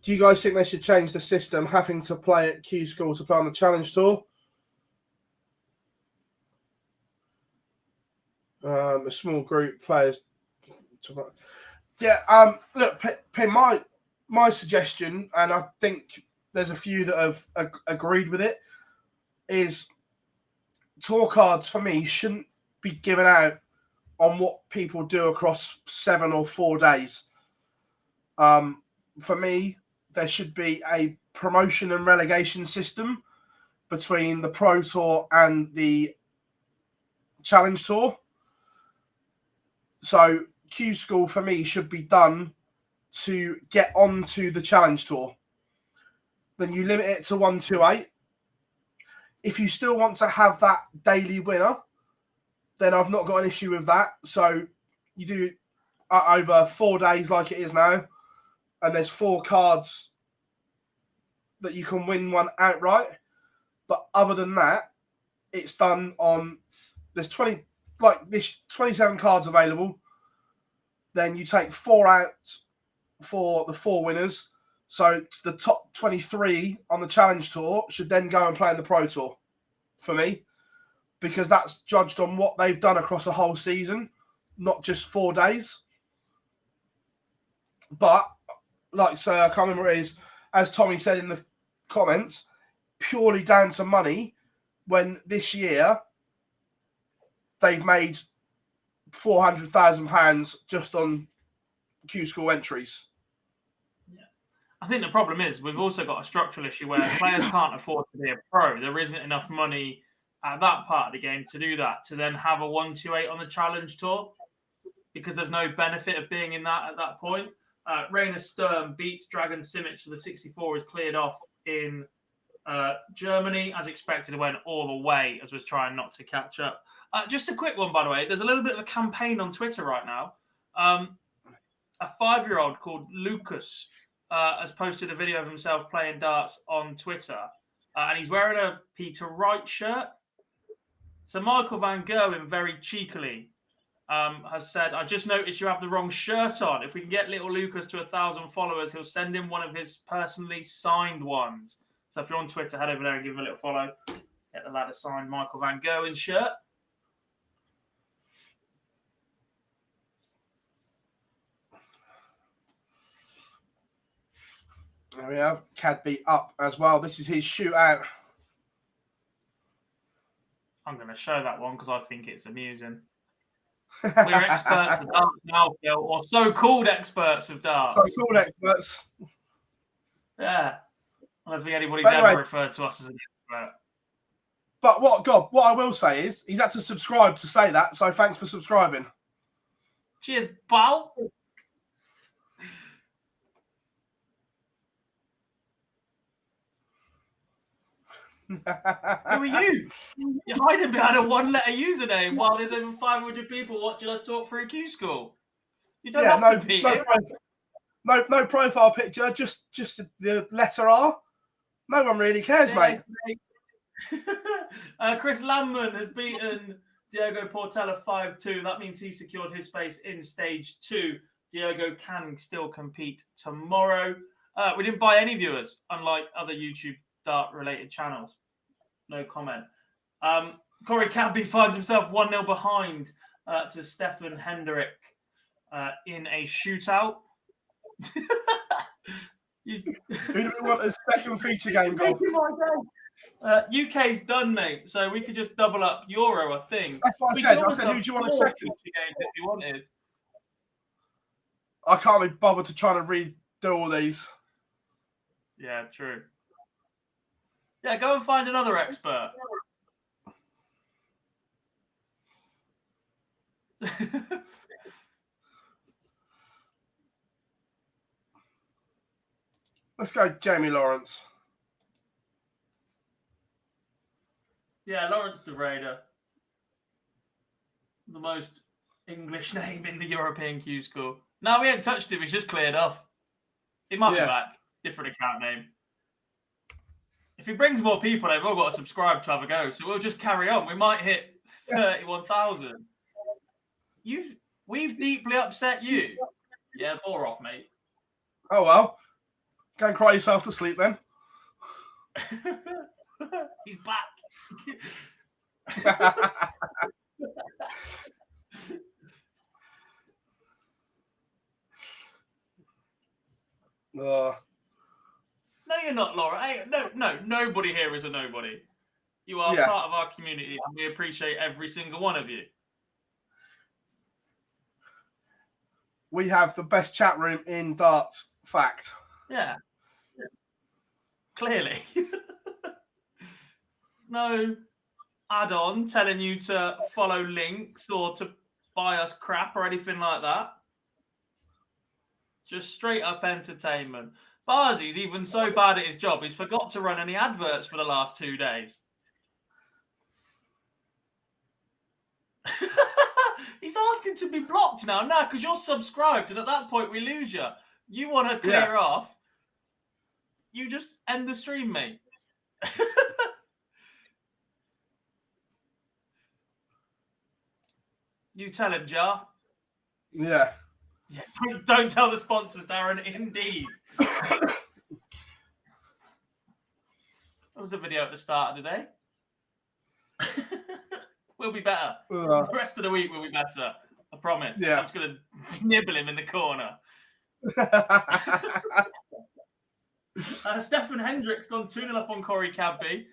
do you guys think they should change the system, having to play at Q-School to play on the Challenge Tour? A small group players. Yeah, look, Pim, my suggestion, and I think there's a few that have agreed with it, is tour cards for me shouldn't be given out on what people do across 7 or 4 days. For me, there should be a promotion and relegation system between the Pro Tour and the Challenge Tour. So Q-School for me should be done to get onto the Challenge Tour. Then you limit it to 128. If you still want to have that daily winner, then I've not got an issue with that. So you do over 4 days like it is now, and there's 4 cards that you can win one outright. But other than that, it's done on, there's 27 cards available. Then you take 4 out for the 4 winners. So the top 23 on the Challenge Tour should then go and play in the Pro Tour for me, because that's judged on what they've done across a whole season, not just 4 days. But, like, so I can't remember what it is. as Tommy said in the comments, purely down to money, when this year they've made £400,000 just on Q-School entries.
I think the problem is we've also got a structural issue where players can't afford to be a pro. There isn't enough money at that part of the game to do that, to then have a 128 on the Challenge Tour, because there's no benefit of being in that at that point. Rainer Sturm beats Dragon Simic, so the 64 is cleared off in Germany. As expected, it went all the way as was trying not to catch up. Just a quick one, by the way. There's a little bit of a campaign on Twitter right now. A 5-year-old called Lucas has posted a video of himself playing darts on Twitter, and he's wearing a Peter Wright shirt. So Michael Van Gerwen very cheekily has said, I just noticed you have the wrong shirt on. If we can get little Lucas to 1,000 followers, he'll send him one of his personally signed ones. So if you're on Twitter, head over there and give him a little follow. Get the lad a signed Michael Van Gerwen shirt.
There we have Cadby up as well. This is his shootout.
I'm going to show that one because I think it's amusing. We're experts of darts now, Phil, or so-called experts of darts.
So-called experts.
Yeah. I don't think anybody's ever referred to us as an expert.
But what I will say is he's had to subscribe to say that, so thanks for subscribing.
Cheers, pal. Who are you? You're hiding behind a one-letter username while there's over 500 people watching us talk through Q-School. You don't have to be
no profile picture, just the letter R. No one really cares, mate.
Chris Landman has beaten Diego Portela 5-2. That means he secured his space in stage 2. Diego can still compete tomorrow. We didn't buy any viewers, unlike other YouTube dart-related channels. No comment. Corey Cadby finds himself 1-0 behind to Stefan Hendrick in a shootout.
Who do we want as second feature game goal?
UK's done, mate. So we could just double up Euro, I think.
That's what I said. I said, who do you want as second?
Games if you wanted.
I can't be bothered to try to redo all these.
Yeah, true. Yeah, go and find another expert.
Let's go Jamie Lawrence.
Yeah, Lawrence de Raider. The most English name in the European Q-School. No, we ain't touched him. He's just cleared off. He might be back. Different account name. If he brings more people, they've all got to subscribe to have a go. So we'll just carry on. We might hit 31,000. We've deeply upset you. Yeah, bore off, mate.
Oh, well. Go and cry yourself to sleep then.
He's back. No, you're not, Laura. Hey, no, nobody here is a nobody. You are part of our community, and we appreciate every single one of you.
We have the best chat room in darts. Fact.
Yeah. Clearly. No add-on telling you to follow links or to buy us crap or anything like that. Just straight up entertainment. Barzy's even so bad at his job, he's forgot to run any adverts for the last 2 days. He's asking to be blocked now. No, because you're subscribed, and at that point we lose you. You want to clear off, you just end the stream, mate. You tell him, Jar.
Yeah.
Yeah. Don't tell the sponsors, Darren. Indeed. That was a video at the start of the day. We'll be better. The rest of the week will be better. I promise.
Yeah.
I'm just going to nibble him in the corner. Stefan Hendrick's gone 2-0 up on Corey Cadby.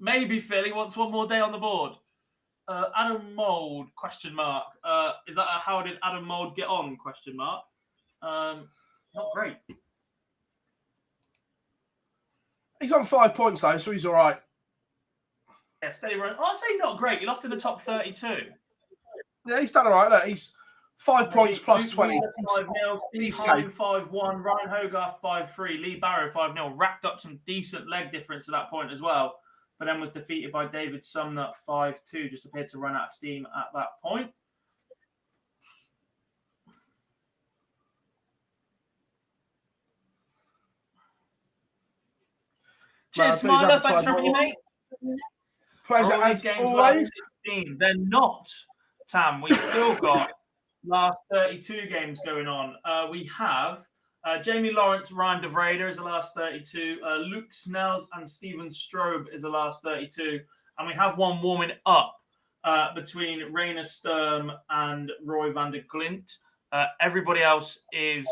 Maybe Philly wants one more day on the board. Adam Mould, question mark. Is that a how did Adam Mould get on, question mark? Not great.
He's on 5 points, though, so he's all right.
Yeah, steady run. I'd say not great. He lost in the top 32.
Yeah, he's done all right. Look, he's 5 points plus 20.
5-0, Steve Hine 5-1, Ryan Hogarth 5-3, Lee Barrow 5-0. Racked up some decent leg difference at that point as well, but then was defeated by David Sumner 5-2. Just appeared to run out of steam at that point. Cheers, Smiler. Thanks for having me, mate.
Pleasure as always.
16. They're not, Tam. We still got last 32 games going on. We have Jamie Lawrence, Ryan De Vrede is the last 32. Luke Snells and Stephen Strobe is the last 32. And we have one warming up between Rainer Sturm and Roy van der Glint. Everybody else is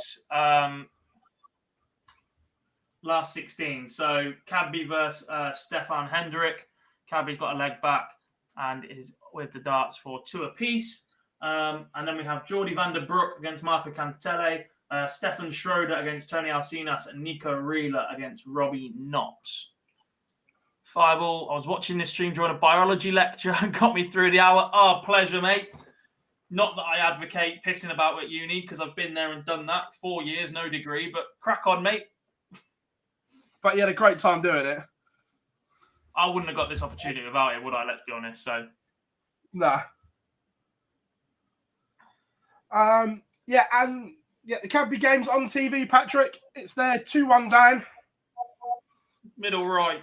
last 16. So Cadby versus Stefan Hendrick. Cadby's got a leg back and is with the darts for 2 apiece. And then we have Jordi van der Broek against Marco Cantele, Stefan Schroeder against Tony Alcinas, and Nico Rieler against Robbie Knotts. Fireball, I was watching this stream during a biology lecture and got me through the hour. Oh, pleasure, mate. Not that I advocate pissing about at uni, because I've been there and done that. 4 years, no degree, but crack on, mate.
But you had a great time doing it.
I wouldn't have got this opportunity without it, would I? Let's be honest. So,
nah. And the Cadby game's on TV, Patrick. It's there, 2-1 down.
Middle right.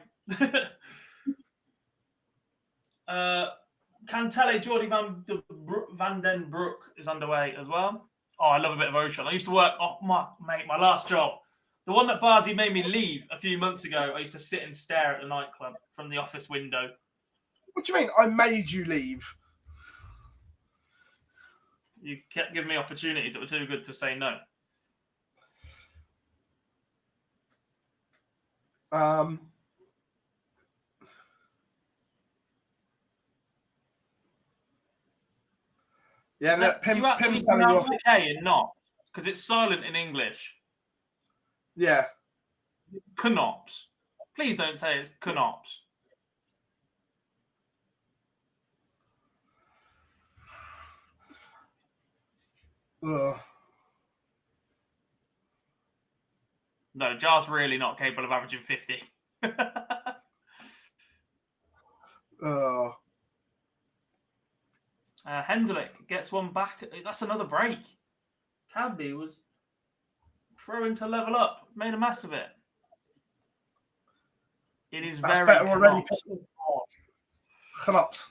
Cantele, Jordi van den Broek is underway as well. Oh, I love a bit of Ocean. I used to work, my last job. The one that Barzy made me leave a few months ago, I used to sit and stare at the nightclub from the office window.
What do you mean, I made you leave?
You kept giving me opportunities that were too good to say no.
Yeah, look,
do you actually pronounce the K and not? Because it's silent in English.
Yeah.
Knops. Please don't say it's Knops. No, Jar's really not capable of averaging 50. Hendrick gets one back. That's another break. Cadby was throwing to level up. Made a mess of it. It is
That's
very
better already.
Knops.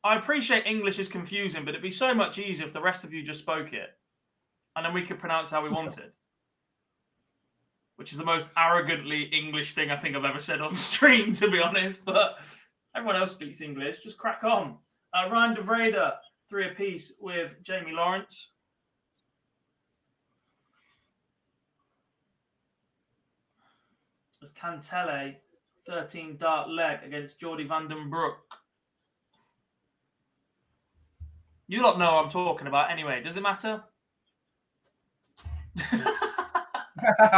I appreciate English is confusing, but it'd be so much easier if the rest of you just spoke it. And then we could pronounce how we wanted. Which is the most arrogantly English thing I think I've ever said on stream, to be honest. But everyone else speaks English. Just crack on. Ryan De Vrede, 3 apiece with Jamie Lawrence. As Cantele, 13 dart leg against Jordi van den Broek. You lot know what I'm talking about anyway. Does it matter? He might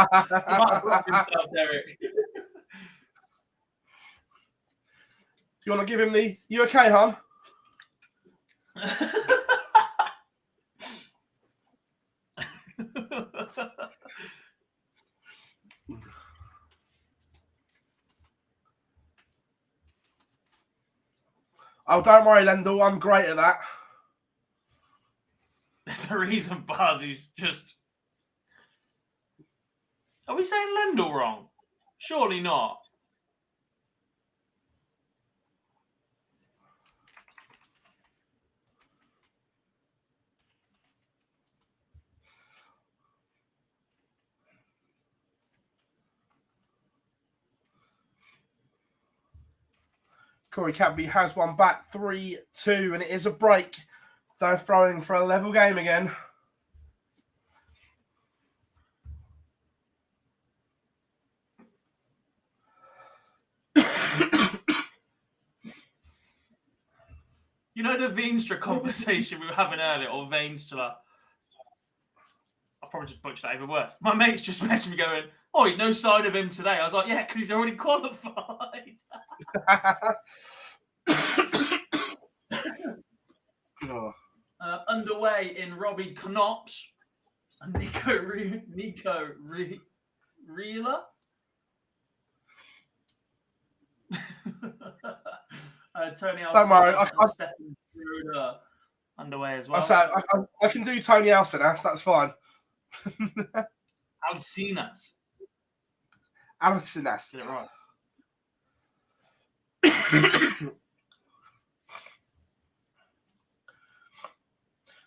have blocked himself, Derek.
Do you want to give him the... You okay, hon? Oh, don't worry, Lendl. I'm great at that.
There's a reason Barzy's just... Are we saying Lendl wrong? Surely not.
Corey Cadby has one back, 3-2, and it is a break. They're throwing for a level game again.
You know the Veenstra conversation we were having earlier, or Veenstra? I'll probably just butcher that even worse. My mate's just messaged me going, "Oh, no sign of him today." I was like, "Yeah, because he's already qualified." Underway in Robbie Knops and Nico Reeler. Tony
Don't worry,
and Stefan Schroeder underway as well.
I can do Tony Alcinas, that's fine.
Alcinas.
Alcinas.
Get it right.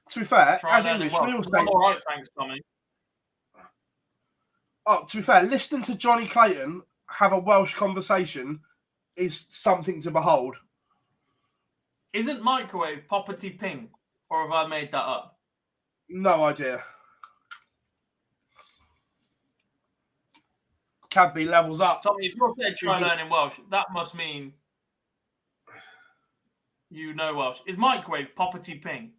To be fair,
Try
as
learning
English, we all
Welsh.
say.
I'm all right, thanks, Tommy.
Oh, to be fair, listening to Johnny Clayton have a Welsh conversation is something to behold.
Isn't microwave poppity ping, or have I made that up?
No idea. Cadby levels up.
Tommy, if you're saying try learning Welsh, that must mean you know Welsh. Is microwave poppity ping?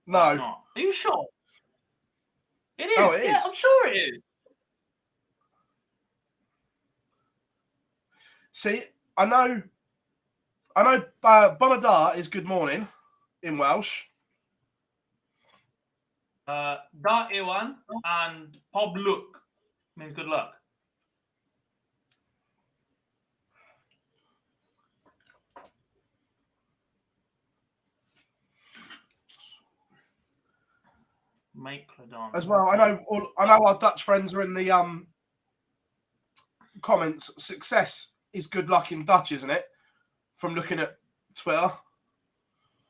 No.
It's not. Are you sure? It is.
Oh, it
Yeah,
is.
I'm sure it is.
See, I know Bonadar is good morning in Welsh.
Da Iwan and Pob Look means good luck. Makeladon.
As well, I know our Dutch friends are in the comments. Success is good luck in Dutch, isn't it? From looking at Twitter.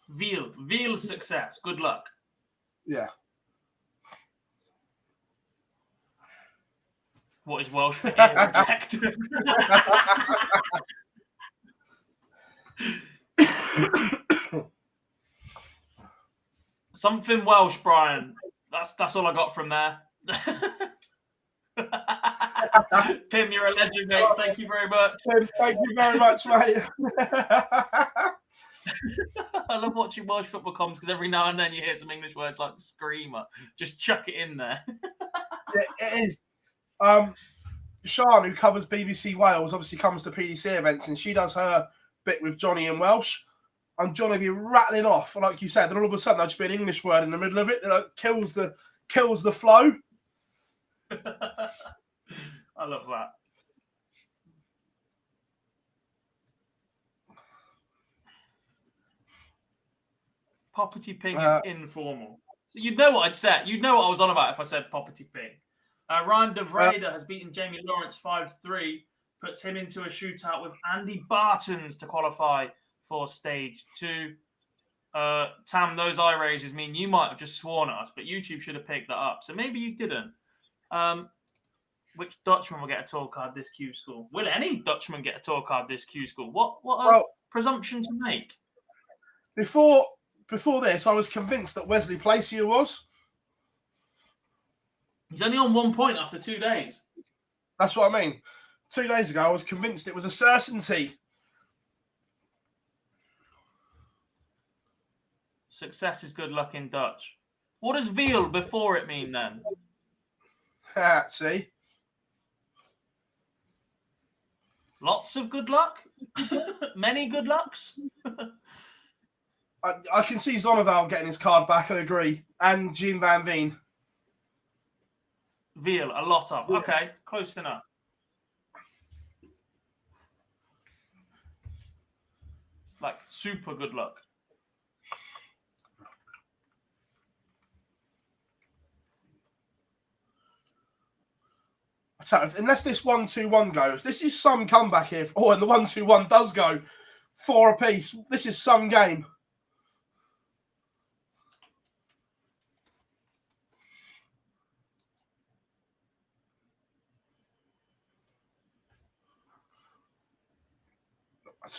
Veal success. Good luck.
Yeah.
What is Welsh for ear protectors? Something Welsh, Brian. That's all I got from there. Pim, you're a legend, mate. Thank you very much.
Thank you very much, mate.
I love watching Welsh football comms because every now and then you hear some English words like screamer. Just chuck it in there.
Yeah, it is. Sian, who covers BBC Wales, obviously comes to PDC events, and she does her bit with Johnny in Welsh. And Johnny will be rattling off, and like you said, then all of a sudden there'll just be an English word in the middle of it that kills the flow.
I love that. Poppity ping is informal. So you'd know what I'd say. You'd know what I was on about if I said poppity ping. Ryan De Vrede has beaten Jamie Lawrence 5-3, puts him into a shootout with Andy Bartons to qualify for stage 2. Tam, those eye raises mean you might have just sworn at us, but YouTube should have picked that up. So maybe you didn't. Which Dutchman will get a tour card this Q-School? Will any Dutchman get a tour card this Q-School? What a presumption to make.
Before this, I was convinced that Wesley Placier was.
He's only on 1 point after 2 days.
That's what I mean. 2 days ago, I was convinced it was a certainty.
Success is good luck in Dutch. What does veal before it mean then?
See?
Lots of good luck? Many good lucks?
I can see Zonneval getting his card back, I agree. And Jim Van Veen.
Veal, a lot of. Okay, close enough. Like, super good luck.
So, unless this 1-2-1 goes, this is some comeback here. Oh, and the 1-2-1 does go 4 apiece. This is some game.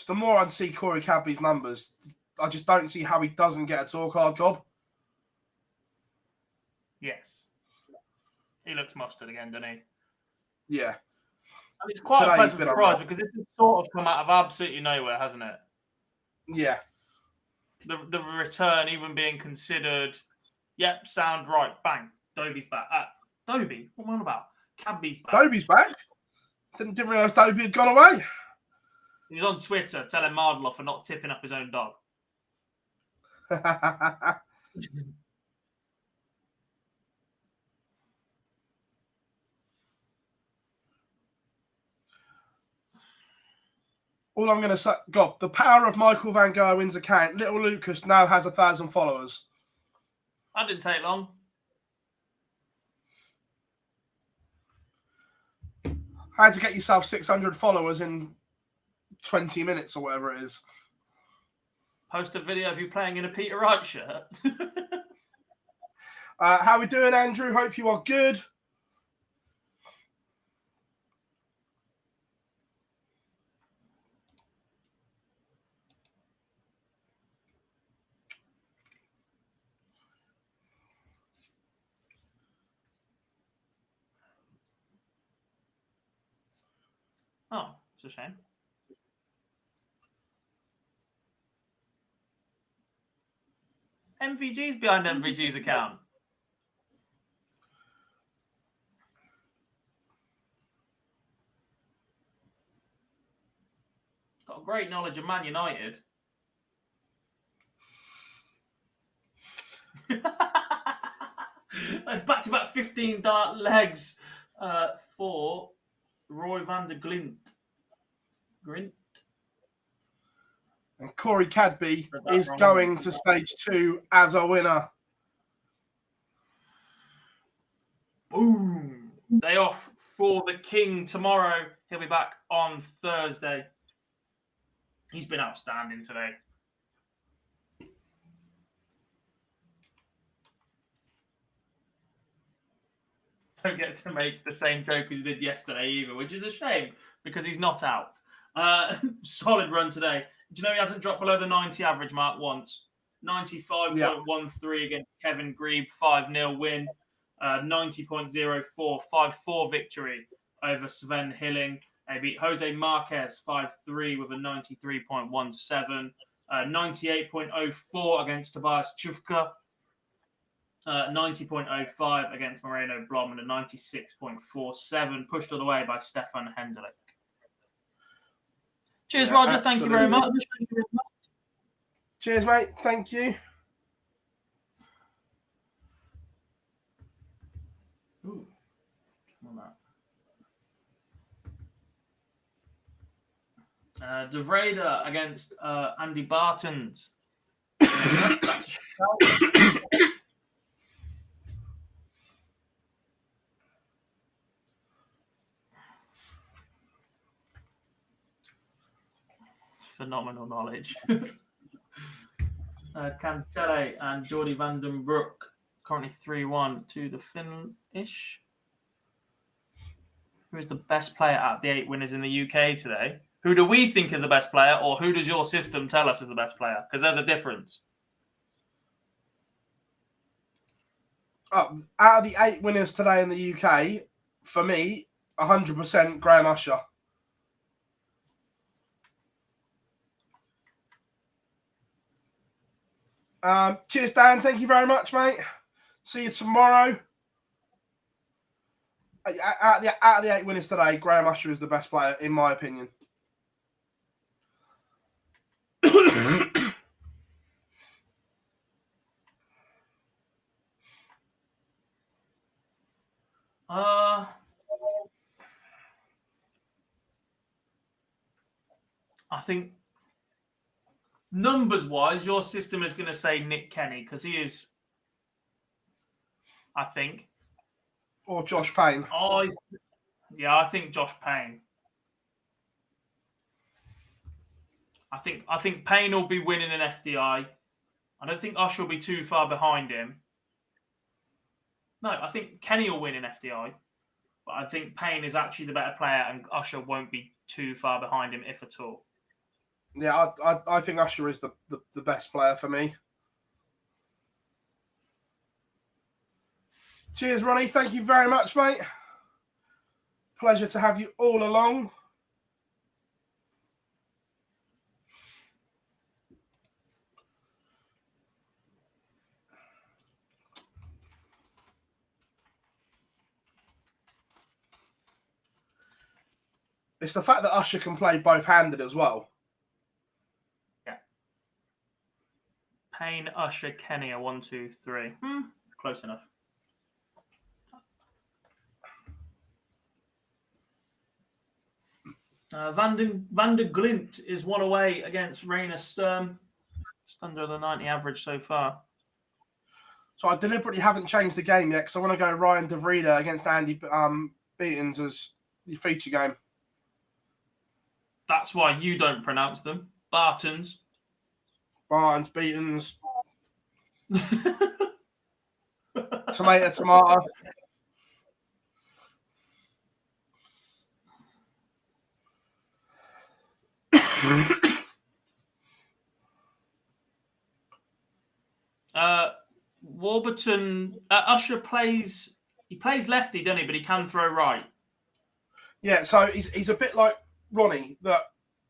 The more I see Corey Cadby's numbers, I just don't see how he doesn't get a tour card, Gob.
Yes. He looks mustard again, doesn't he?
Yeah.
And it's quite a
Today's
pleasant
been
surprise
unreal.
because this has sort of come out of absolutely nowhere, hasn't it?
Yeah.
The return even being considered. Yep, sound right. Bang. Dobie's back. Dobie? What am I on about? Cadby's back.
Dobie's back. Didn't realise Dobie had gone away.
He was on Twitter telling Mardlow for not tipping up his own dog.
All I'm going to say, God, the power of Michael Van Gerwen's account. Little Lucas now has 1,000 followers.
That didn't take long.
How to get yourself 600 followers in 20 minutes or whatever it is.
Post a video of you playing in a Peter Wright shirt.
How we doing, Andrew? Hope you are good.
Oh, it's a shame. MVG's behind MVG's account. Got a great knowledge of Man United. It's back-to-back 15 dart legs for Roy van der Grint.
And Corey Cadby is going to stage 2 as a winner.
Boom. Day off for the King tomorrow. He'll be back on Thursday. He's been outstanding today. Don't get to make the same joke as he did yesterday either, which is a shame because he's not out. Solid run today. Do you know he hasn't dropped below the 90 average mark once? 95.13 against Kevin Grebe, 5-0 win. 90.04, 5-4 victory over Sven Hilling. They beat Jose Marquez 5-3 with a 93.17. 98.04 against Tobias Chufka. 90.05 against Moreno Blom and a 96.47 pushed all the way by Stefan Hendlik. Cheers, Roger.
Absolutely.
Thank you very much.
Cheers, mate. Thank you.
Ooh. De Vrede against Andy Bartons. That's a shout. Phenomenal knowledge. Cantele and Jordi van den Broek currently 3-1 to the Finnish. Who is the best player at the 8 winners in the UK today? Who do we think is the best player, or who does your system tell us is the best player? Because there's a difference.
Out of the 8 winners today in the UK, for me, 100% Graham Usher. Cheers, Dan. Thank you very much, mate. See you tomorrow. Out of the 8 winners today, Graham Usher is the best player, in my opinion.
I think numbers-wise, your system is going to say Nick Kenny because he is, I think.
Or Josh Payne.
I think Josh Payne. I think Payne will be winning an FDI. I don't think Usher will be too far behind him. No, I think Kenny will win an FDI. But I think Payne is actually the better player and Usher won't be too far behind him, if at all.
Yeah, I think Usher is the best player for me. Cheers, Ronnie. Thank you very much, mate. Pleasure to have you all along. It's the fact that Usher can play both-handed as well.
Yeah. Payne, Usher, Kenny are 1, 2, 3. Close enough. Van der Glint is 1 away against Rainer Sturm. Just under the 90 average so far.
So I deliberately haven't changed the game yet because I want to go Ryan De Vrede against Andy Beatons as the feature game.
That's why you don't pronounce them. Bartons.
Barnes, Beatons. Tomato.
Warburton. Usher plays. He plays lefty, doesn't he? But he can throw right.
Yeah, so he's a bit like Ronnie, that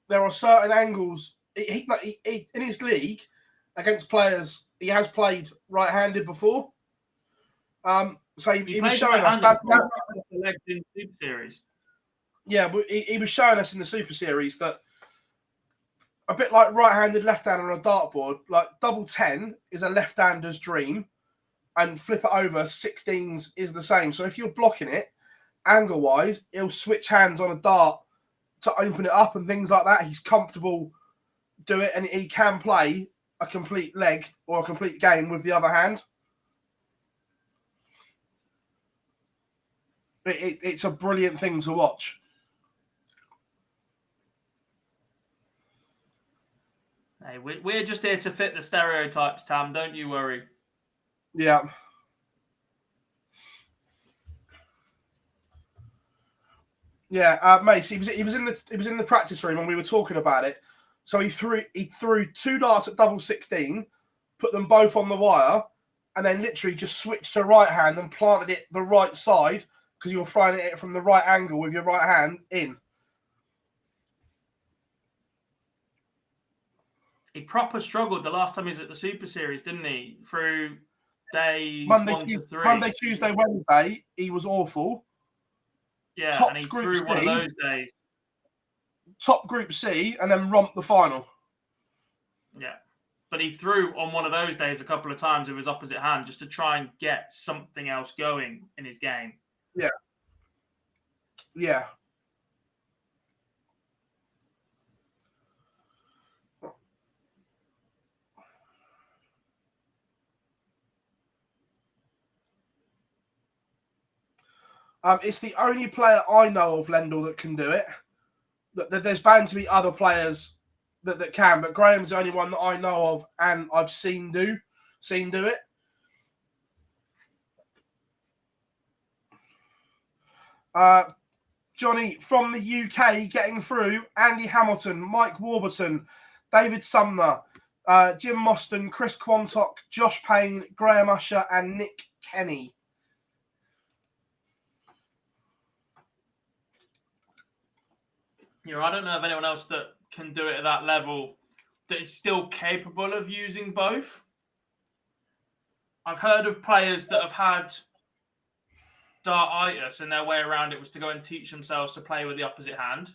there are certain angles. He in his league against players, he has played right-handed before. So he was showing us that.
The legs in Super Series.
Yeah, but he was showing us in the Super Series that a bit like right-handed, left-handed on a dartboard, like double 10 is a left-hander's dream, and flip it over 16s is the same. So if you're blocking it, angle-wise, he'll switch hands on a dart to open it up and things like that. He's comfortable do it, and he can play a complete leg or a complete game with the other hand. It's a brilliant thing to watch.
Hey, we're just here to fit the stereotypes, Tam. Don't you worry.
Yeah. Yeah, Mace. He was in the practice room when we were talking about it. So he threw 2 darts at double 16, put them both on the wire, and then literally just switched to right hand and planted it the right side because you were throwing it from the right angle with your right hand in.
He proper struggled the last time he was at the Super Series, didn't he? Through days
Monday,
1 to 3.
Monday, Tuesday, Wednesday, he was awful.
Yeah,
Top
and he
Group
threw one of
C.
those days.
Top Group C, and then romped the final.
Yeah. But he threw on one of those days a couple of times with his opposite hand just to try and get something else going in his game.
Yeah. Yeah. It's the only player I know of, Lendl, that can do it. There's bound to be other players that can, but Graham's the only one that I know of and I've seen do it. Johnny, from the UK, getting through, Andy Hamilton, Mike Warburton, David Sumner, Jim Mostyn, Chris Quantock, Josh Payne, Graham Usher, and Nick Kenny.
I don't know of anyone else that can do it at that level that is still capable of using both. I've heard of players that have had dartitis and their way around it was to go and teach themselves to play with the opposite hand.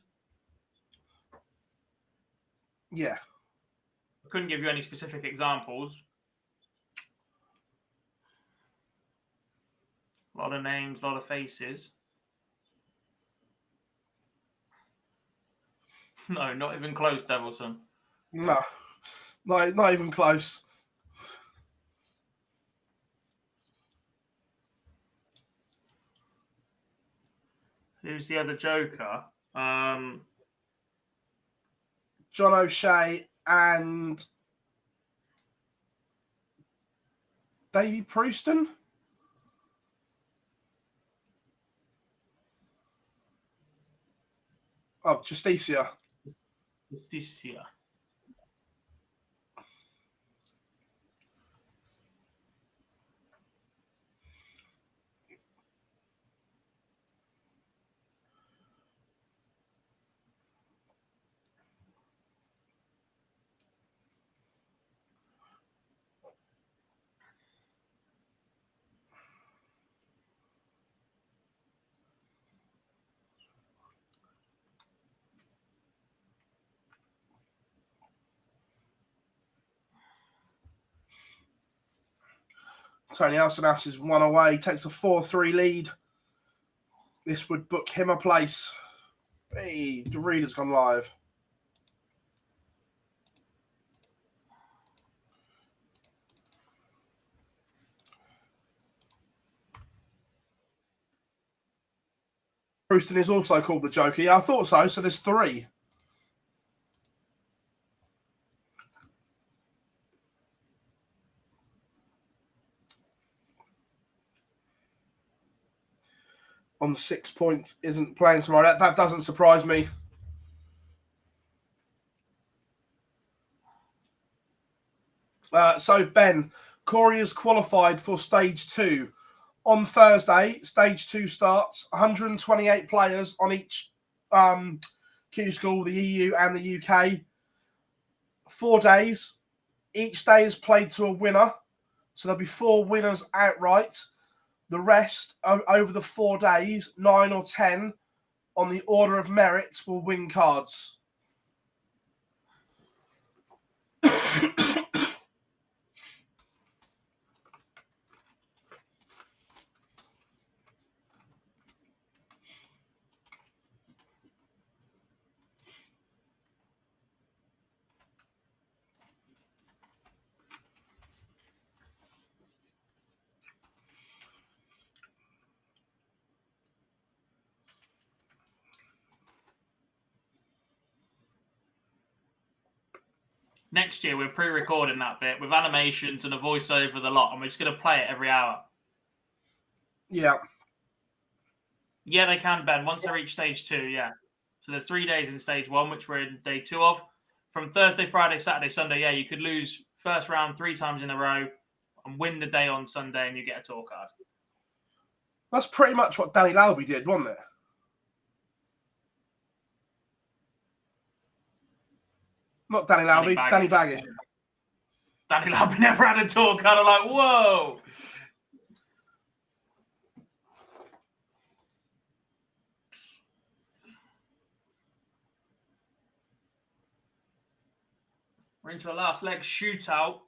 Yeah.
I couldn't give you any specific examples. A lot of names, a lot of faces. No, not even close, Devilson.
No, not even close.
Who's the other joker?
John O'Shea and Davy Prouston. Oh, Justicia.
Justicia.
Tony Alcinas is 1 away, takes a 4-3 lead. This would book him a place. Hey, De Vries's gone live. Houston is also called the Joker. Yeah, I thought so. So there's 3. On 6 points isn't playing tomorrow. That doesn't surprise me. So, Ben, Corey has qualified for stage 2. On Thursday, stage 2 starts. 128 players on each Q-School, the EU and the UK. 4 days. Each day is played to a winner. So there'll be 4 winners outright. The rest, over the 4 days, 9 or 10, on the order of merits, will win cards.
Next year, we're pre-recording that bit with animations and a voiceover of the lot, and we're just going to play it every hour.
Yeah.
Yeah, they can, Ben. Once they reach stage 2, yeah. So there's 3 days in stage 1, which we're in day 2 of. From Thursday, Friday, Saturday, Sunday, yeah, you could lose first round 3 times in a row and win the day on Sunday, and you get a tour card.
That's pretty much what Danny Lauby did, wasn't it? Not Danny Lauby, Danny Baggish.
Danny Lauby never had a tour card. I'm like, whoa. We're into a last leg shootout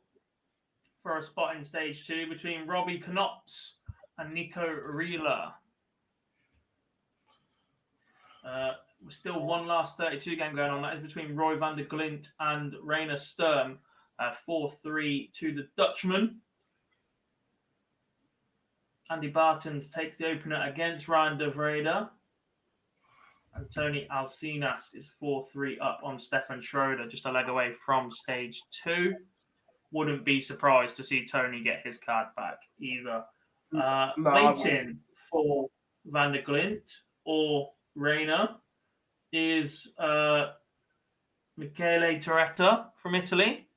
for a spot in stage 2 between Robbie Knops and Nico Rieler. Still one last 32 game going on. That is between Roy van der Glint and Rainer Sturm. 4-3 to the Dutchman. Andy Bartons takes the opener against Ryan de Vrede. And Tony Alcinas is 4-3 up on Stefan Schroeder, just a leg away from stage 2. Wouldn't be surprised to see Tony get his card back either. Waiting for Van der Glint or Reina is Michele Toretta from Italy.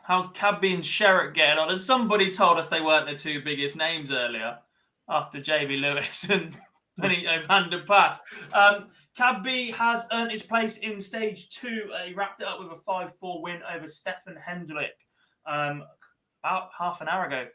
How's Cabby and Sherrick getting on? And somebody told us they weren't the 2 biggest names earlier after JB Lewis and Benito van der Pas. Cabby has earned his place in stage 2. He wrapped it up with a 5-4 win over Stefan Hendlik about half an hour ago.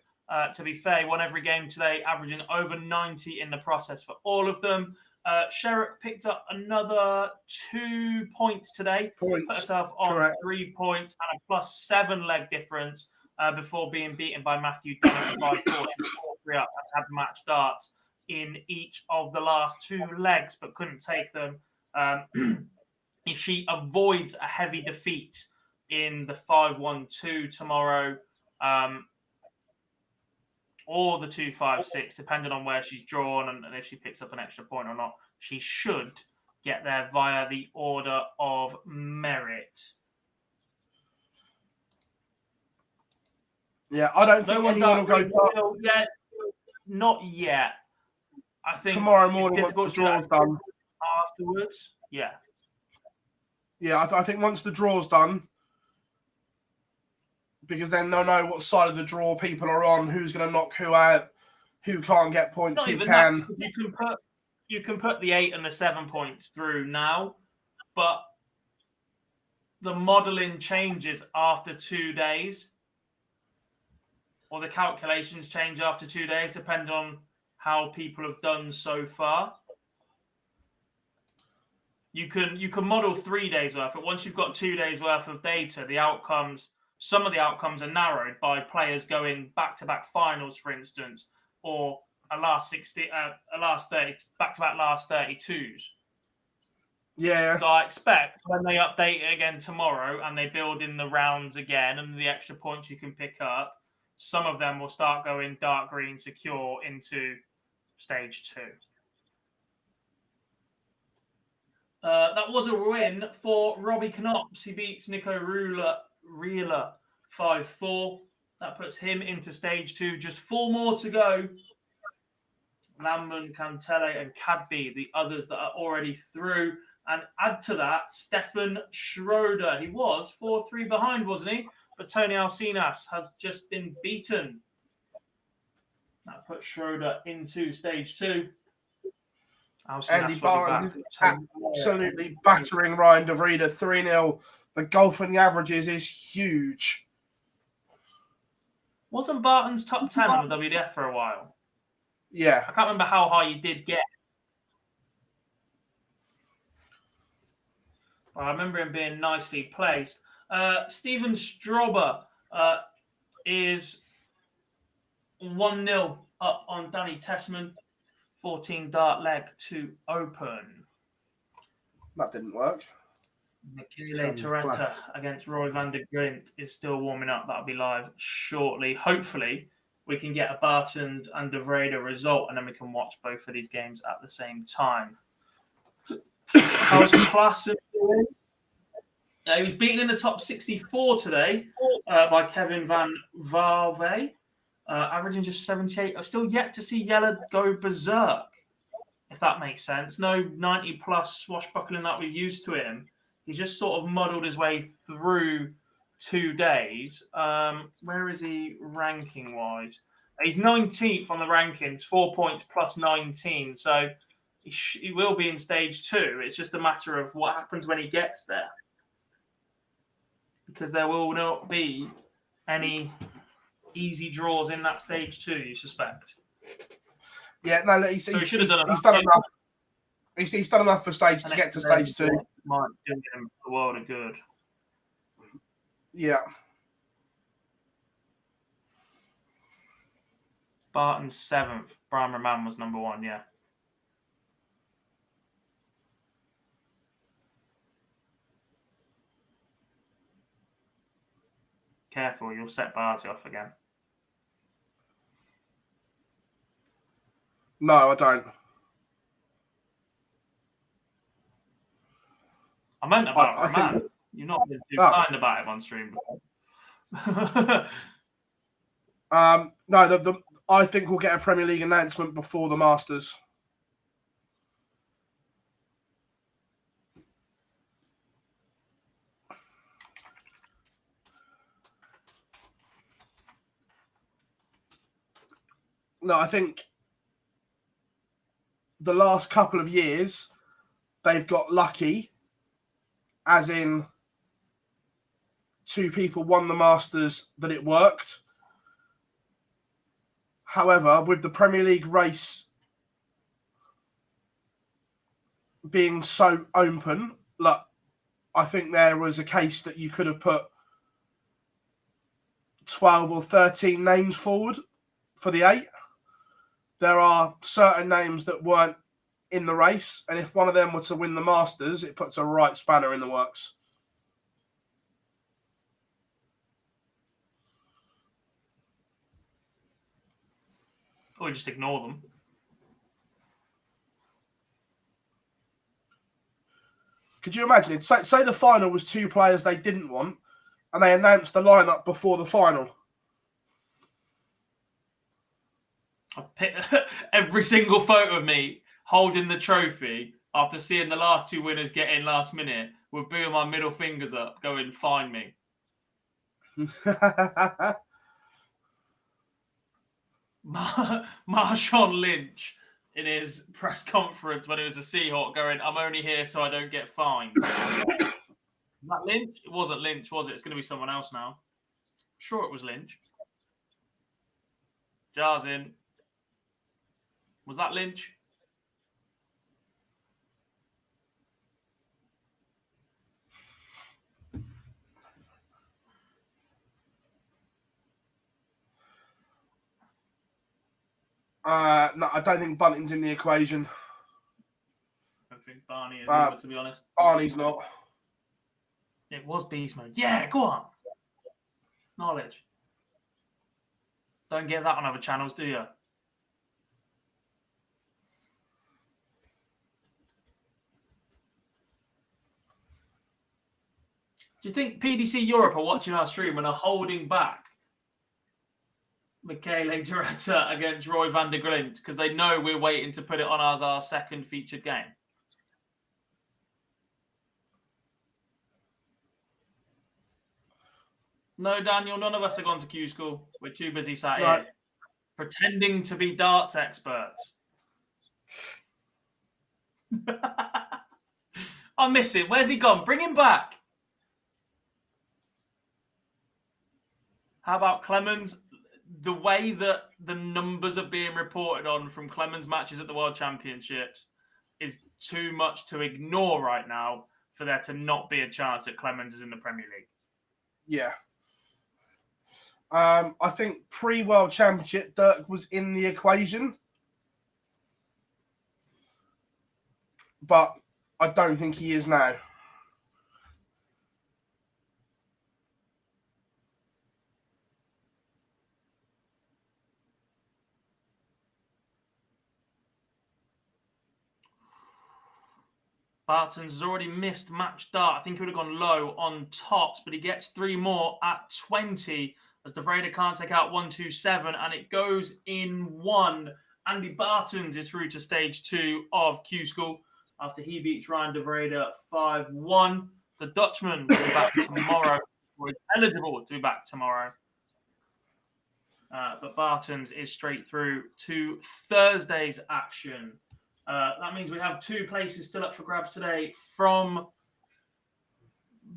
To be fair, he won every game today, averaging over 90 in the process for all of them. Sherrick picked up another 2 points today, put herself on 3 points and a +7 leg difference before being beaten by Matthew Dunn 5-4. She was 4-3 up and had match darts in each of the last 2 legs, but couldn't take them. If she avoids a heavy defeat in the 5-1-2 tomorrow, or the 2-5-6, depending on where she's drawn and if she picks up an extra point or not, she should get there via the order of merit.
Yeah, I don't think anyone will go
yet. Not yet. I think
tomorrow morning once the draw's done.
Afterwards, yeah.
Yeah, I think once the draw's done, because then they'll know what side of the draw people are on, who's going to knock who out, who can't get points,
Not
who
even
can.
That. You can put the 8 and the 7 points through now, but the modelling changes after 2 days, or the calculations change after 2 days, depending on how people have done so far. you can model 3 days worth. But once you've got 2 days worth of data, some of the outcomes are narrowed by players going back-to-back finals, for instance, or a last 30 back-to-back last 32s.
Yeah.
So I expect when they update it again tomorrow and they build in the rounds again and the extra points you can pick up, some of them will start going dark green secure into stage 2. That was a win for Robbie Knops. He beats Nico Reeler 5-4. That puts him into stage 2. Just 4 more to go. Lamman, Cantele, and Cadby, the others that are already through. And add to that, Stefan Schroeder. He was 4-3 behind, wasn't he? But Tony Alcinas has just been beaten. That puts Schroeder into stage 2.
Andy Barnes is absolutely battering Ryan De Vrede 3-0. The golf and the averages is huge.
Wasn't Barton's top 10 on the WDF for a while?
Yeah.
I can't remember how high he did get. I remember him being nicely placed. Steven Strober is 1-0 up on Danny Tessman. 14 dart leg to open.
That didn't work.
Michele Torretta against Roy van der Grint is still warming up. That'll be live shortly. Hopefully, we can get a Barton and De Vrede result, and then we can watch both of these games at the same time. How's Klassen doing? He was beaten in the top 64 today by Kevin van Valve, averaging just 78. I've still yet to see Yella go berserk, if that makes sense. No 90-plus swashbuckling that we're used to him. He just sort of muddled his way through 2 days. Where is he ranking-wise? He's 19th on the rankings, 4 points plus 19. So he will be in stage 2. It's just a matter of what happens when he gets there. Because there will not be any easy draws in that stage 2, you suspect?
Yeah, no, he's done enough. He's done enough for stage to get to stage 2.
Might do him a world of good.
Yeah.
Barton's 7th. Brian Roman was number 1, yeah. Careful, you'll set Barty off again.
No, I don't.
I meant about Roman. You've not been too kind about him on stream before.
No, I think we'll get a Premier League announcement before the Masters. No, I think the last couple of years they've got lucky, as in 2 people won the Masters that it worked. However, with the Premier League race being so open, look, I think there was a case that you could have put 12 or 13 names forward for the 8. There are certain names that weren't in the race, and if one of them were to win the Masters, it puts a right spanner in the works.
Or just ignore them.
Could you imagine it? Say the final was 2 players they didn't want, and they announced the lineup before the final.
I pick every single photo of me holding the trophy after seeing the last 2 winners get in last minute with both my middle fingers up, going, find me. Marshawn Lynch in his press conference when it was a Seahawk going, I'm only here so I don't get fined. That Lynch? It wasn't Lynch, was it? It's going to be someone else now. I'm sure it was Lynch. Jars in. Was that Lynch?
No, I don't think Bunting's in the equation.
I don't think Barney is either, to be honest.
Barney's not.
It was beast mode. Yeah, go on. Knowledge. Don't get that on other channels, do you? Do you think PDC Europe are watching our stream and are holding back Michele Doretta against Roy van der Glint because they know we're waiting to put it on as our second featured game? No, Daniel, none of us have gone to Q-School. We're too busy sat here pretending to be darts experts. I miss him. Where's he gone? Bring him back. How about Clemens? The way that the numbers are being reported on from Clemens matches at the World Championships is too much to ignore right now for there to not be a chance that Clemens is in the Premier League.
Yeah. I think pre-World Championship, Dirk was in the equation. But I don't think he is now.
Bartons has already missed match start. I think he would have gone low on tops, but he gets 3 more at 20 as De Vrede can't take out 1-2-7, and it goes in 1. Andy Bartons is through to stage 2 of Q-School after he beats Ryan De Vrede 5-1. The Dutchman will be back tomorrow, or is eligible to be back tomorrow. But Bartons is straight through to Thursday's action. That means we have 2 places still up for grabs today from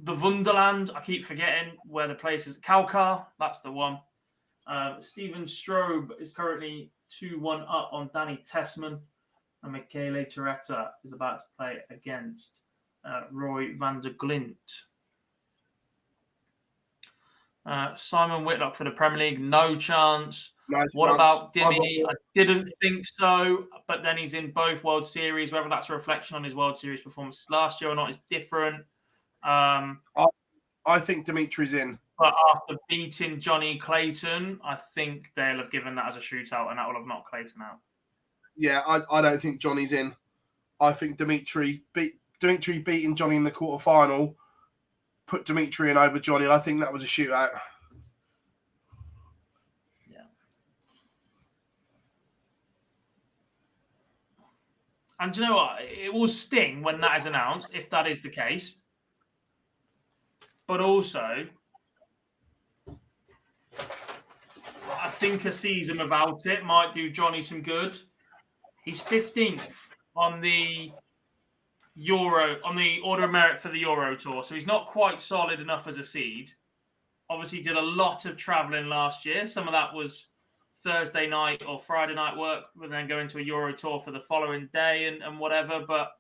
the Wunderland. I keep forgetting where the place is. Kalkar, that's the one. Steven Strobe is currently 2-1 up on Danny Tessman. And Michele Doretta is about to play against Roy van der Glint. Simon Whitlock for the Premier League, no chance. What about Dimmy? I didn't think so, but then he's in both World Series. Whether that's a reflection on his World Series performances last year or not is different.
I think Dimitri's in.
But after beating Johnny Clayton, I think they'll have given that as a shootout, and that will have knocked Clayton out.
Yeah, I don't think Johnny's in. I think Dimitri beating Johnny in the quarterfinal put Dimitri in over Johnny. I think that was a shootout.
And do you know what? It will sting when that is announced, if that is the case. But also, I think a season without it might do Johnny some good. He's 15th on the Euro, on the order of merit for the Euro Tour. So he's not quite solid enough as a seed. Obviously did a lot of travelling last year. Some of that was Thursday night or Friday night work, and then going to a Euro Tour for the following day and whatever. But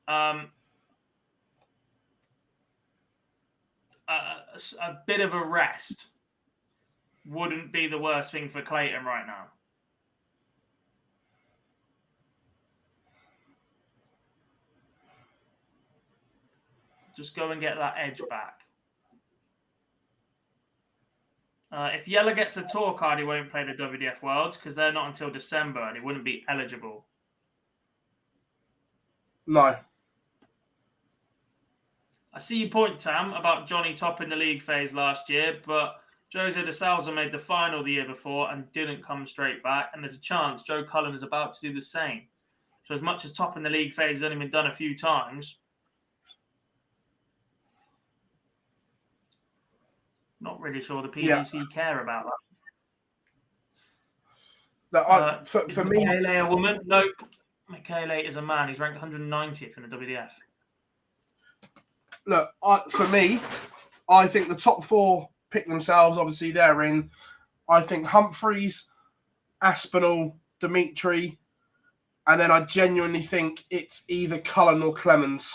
a bit of a rest wouldn't be the worst thing for Clayton right now. Just go and get that edge back. If Yeller gets a tour card, he won't play the WDF Worlds because they're not until December and he wouldn't be eligible.
No.
I see your point, Tam, about Johnny topping the league phase last year, but Jose de Souza made the final the year before and didn't come straight back, and there's a chance Joe Cullen is about to do the same. So as much as topping the league phase has only been done a few times, not really sure the PDC care about that.
For me,
Michele a woman? No, Michele is a man. He's ranked 190th in the WDF.
Look, for me, I think the top 4 pick themselves. Obviously, they're in. I think Humphreys, Aspinall, Dimitri, and then I genuinely think it's either Cullen or Clemens.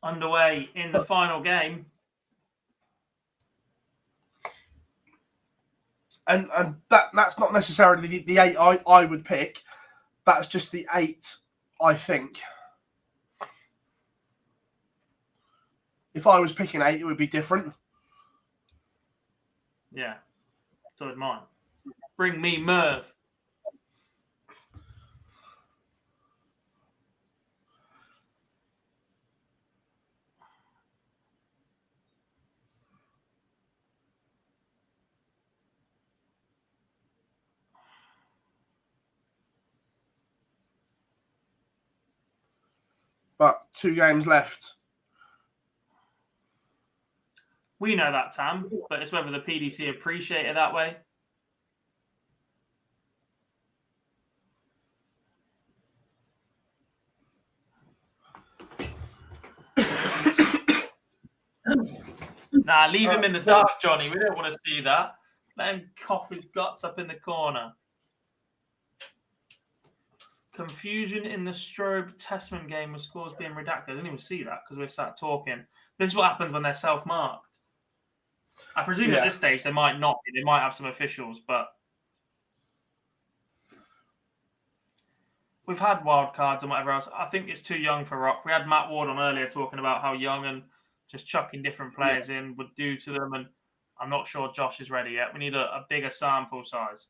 underway in the final game.
And that's not necessarily the 8 I would pick. That's just the 8 I think. If I was picking 8, it would be different.
Yeah, so would mine. Bring me Merv.
But 2 games left.
We know that, Tam, but it's whether the PDC appreciate it that way. Nah, leave him in the dark, Johnny. We don't want to see that. Let him cough his guts up in the corner. Confusion in the Strobe Testament game with scores being redacted. I didn't even see that because we sat talking. This is what happens when they're self-marked. I presume at this stage they might not be. They might have some officials, but we've had wild cards and whatever else. I think it's too young for Rock. We had Matt Ward on earlier talking about how young and just chucking different players in would do to them, and I'm not sure Josh is ready yet. We need a bigger sample size.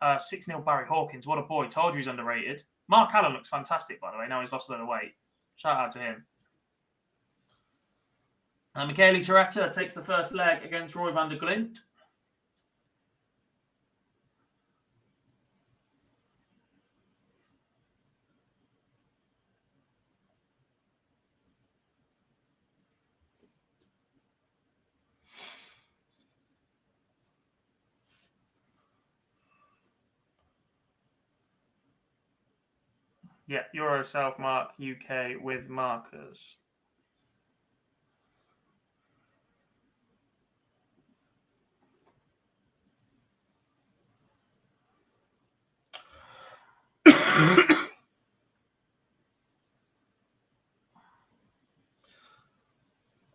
6-0 Barry Hawkins. What a boy. Told you he's underrated. Mark Allen looks fantastic, by the way. Now he's lost a lot of weight. Shout out to him. Michele Toretta takes the first leg against Roy van der Glint. Yeah, Euro self-mark UK with markers.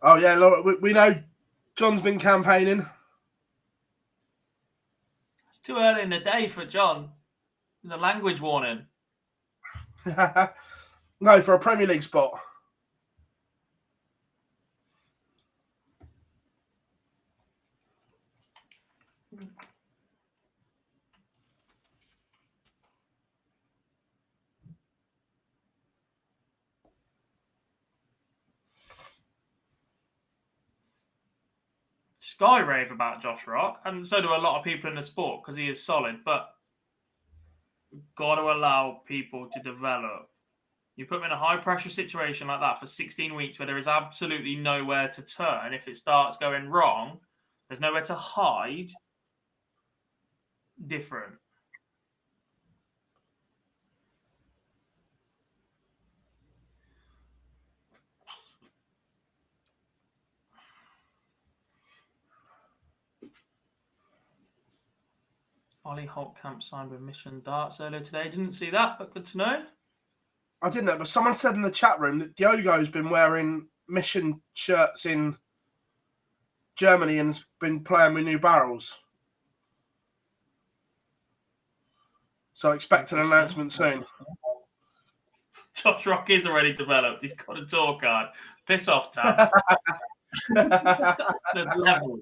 Oh, yeah, look, we know John's been campaigning.
It's too early in the day for John. The language warning.
No, for a Premier League spot.
Sky rave about Josh Rock, and so do a lot of people in the sport because he is solid, but we've got to allow people to develop. You put them in a high-pressure situation like that for 16 weeks where there is absolutely nowhere to turn. If it starts going wrong, there's nowhere to hide. Different. Ollie Holtkamp signed with Mission Darts earlier today. Didn't see that, but good to know.
I didn't know, but someone said in the chat room that Diogo's been wearing Mission shirts in Germany and has been playing with new barrels. So expect an announcement soon.
Josh Rock is already developed. He's got a tour card. Piss off, Tam. There's levels.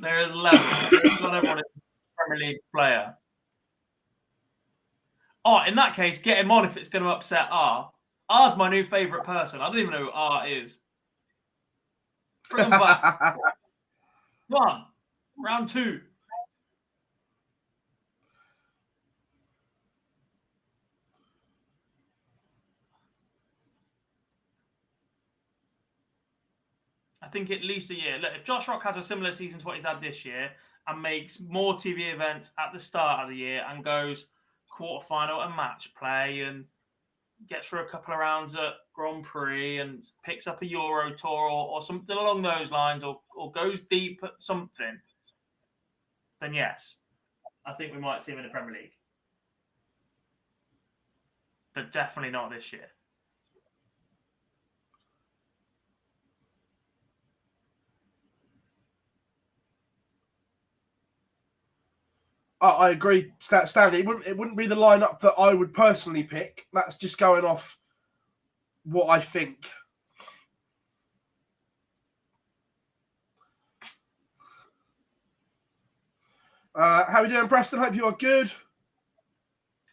There is levels. Not everyone is a Premier League player. Oh, in that case, get him on if it's going to upset R. R's my new favourite person. I don't even know who R is. Bring him back. Come on. Round 2. I think at least a year. Look, if Josh Rock has a similar season to what he's had this year and makes more TV events at the start of the year and goes quarterfinal and match play and gets through a couple of rounds at Grand Prix and picks up a Euro Tour or something along those lines or goes deep at something, then yes, I think we might see him in the Premier League. But definitely not this year.
I agree, Stanley. It wouldn't be the lineup that I would personally pick. That's just going off what I think. How are we doing, Preston? Hope you are good.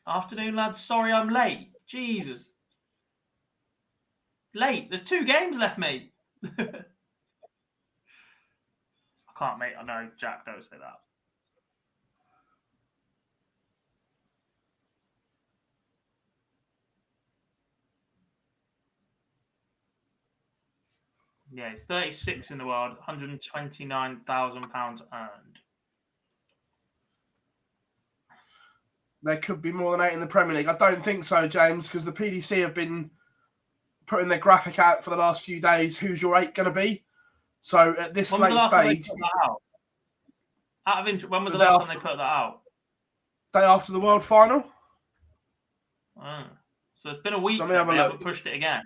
Afternoon, lads. Sorry I'm late. Jesus. Late. There's 2 games left, mate. I can't, mate. I know, Jack, don't say that. Yeah, it's 36 in the world, £129,000 earned.
There could be more than 8 in the Premier League. I don't think so, James, because the PDC have been putting their graphic out for the last few days. Who's your 8 going to be? So at this late stage,
Out of interest, when was the last time they put that out?
Day after the World Final.
Oh. So it's been a week. They
haven't
pushed it again.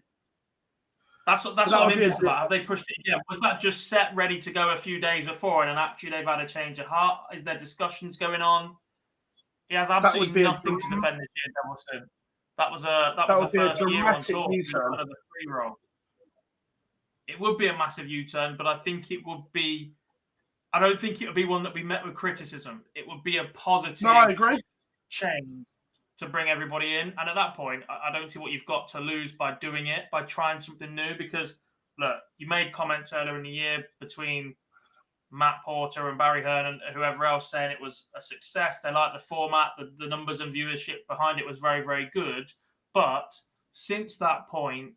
That's what I'm interested about. Have they pushed it again? Was that just set ready to go a few days before, and then actually they've had a change of heart? Is there discussions going on? He has absolutely nothing to defend this year, Devilson. That was a first year on tour. Of the free roll. It would be a massive U-turn, but I think it would be. I don't think it would be one that we met with criticism. It would be a positive.
No, I agree.
Change to bring everybody in, and at that point, I don't see what you've got to lose by doing it, by trying something new. Because look, you made comments earlier in the year between Matt Porter and Barry Hearn and whoever else saying it was a success. They liked the format, the numbers and viewership behind it was very, very good. But since that point,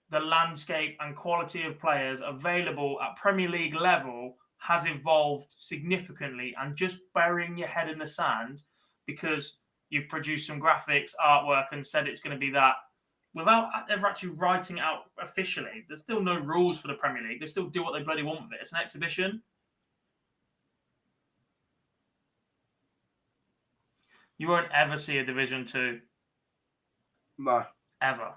the landscape and quality of players available at Premier League level has evolved significantly. And just burying your head in the sand because you've produced some graphics, artwork, and said it's going to be that without ever actually writing it out officially. There's still no rules for the Premier League. They still do what they bloody want with it. It's an exhibition. You won't ever see a Division 2.
No.
Ever.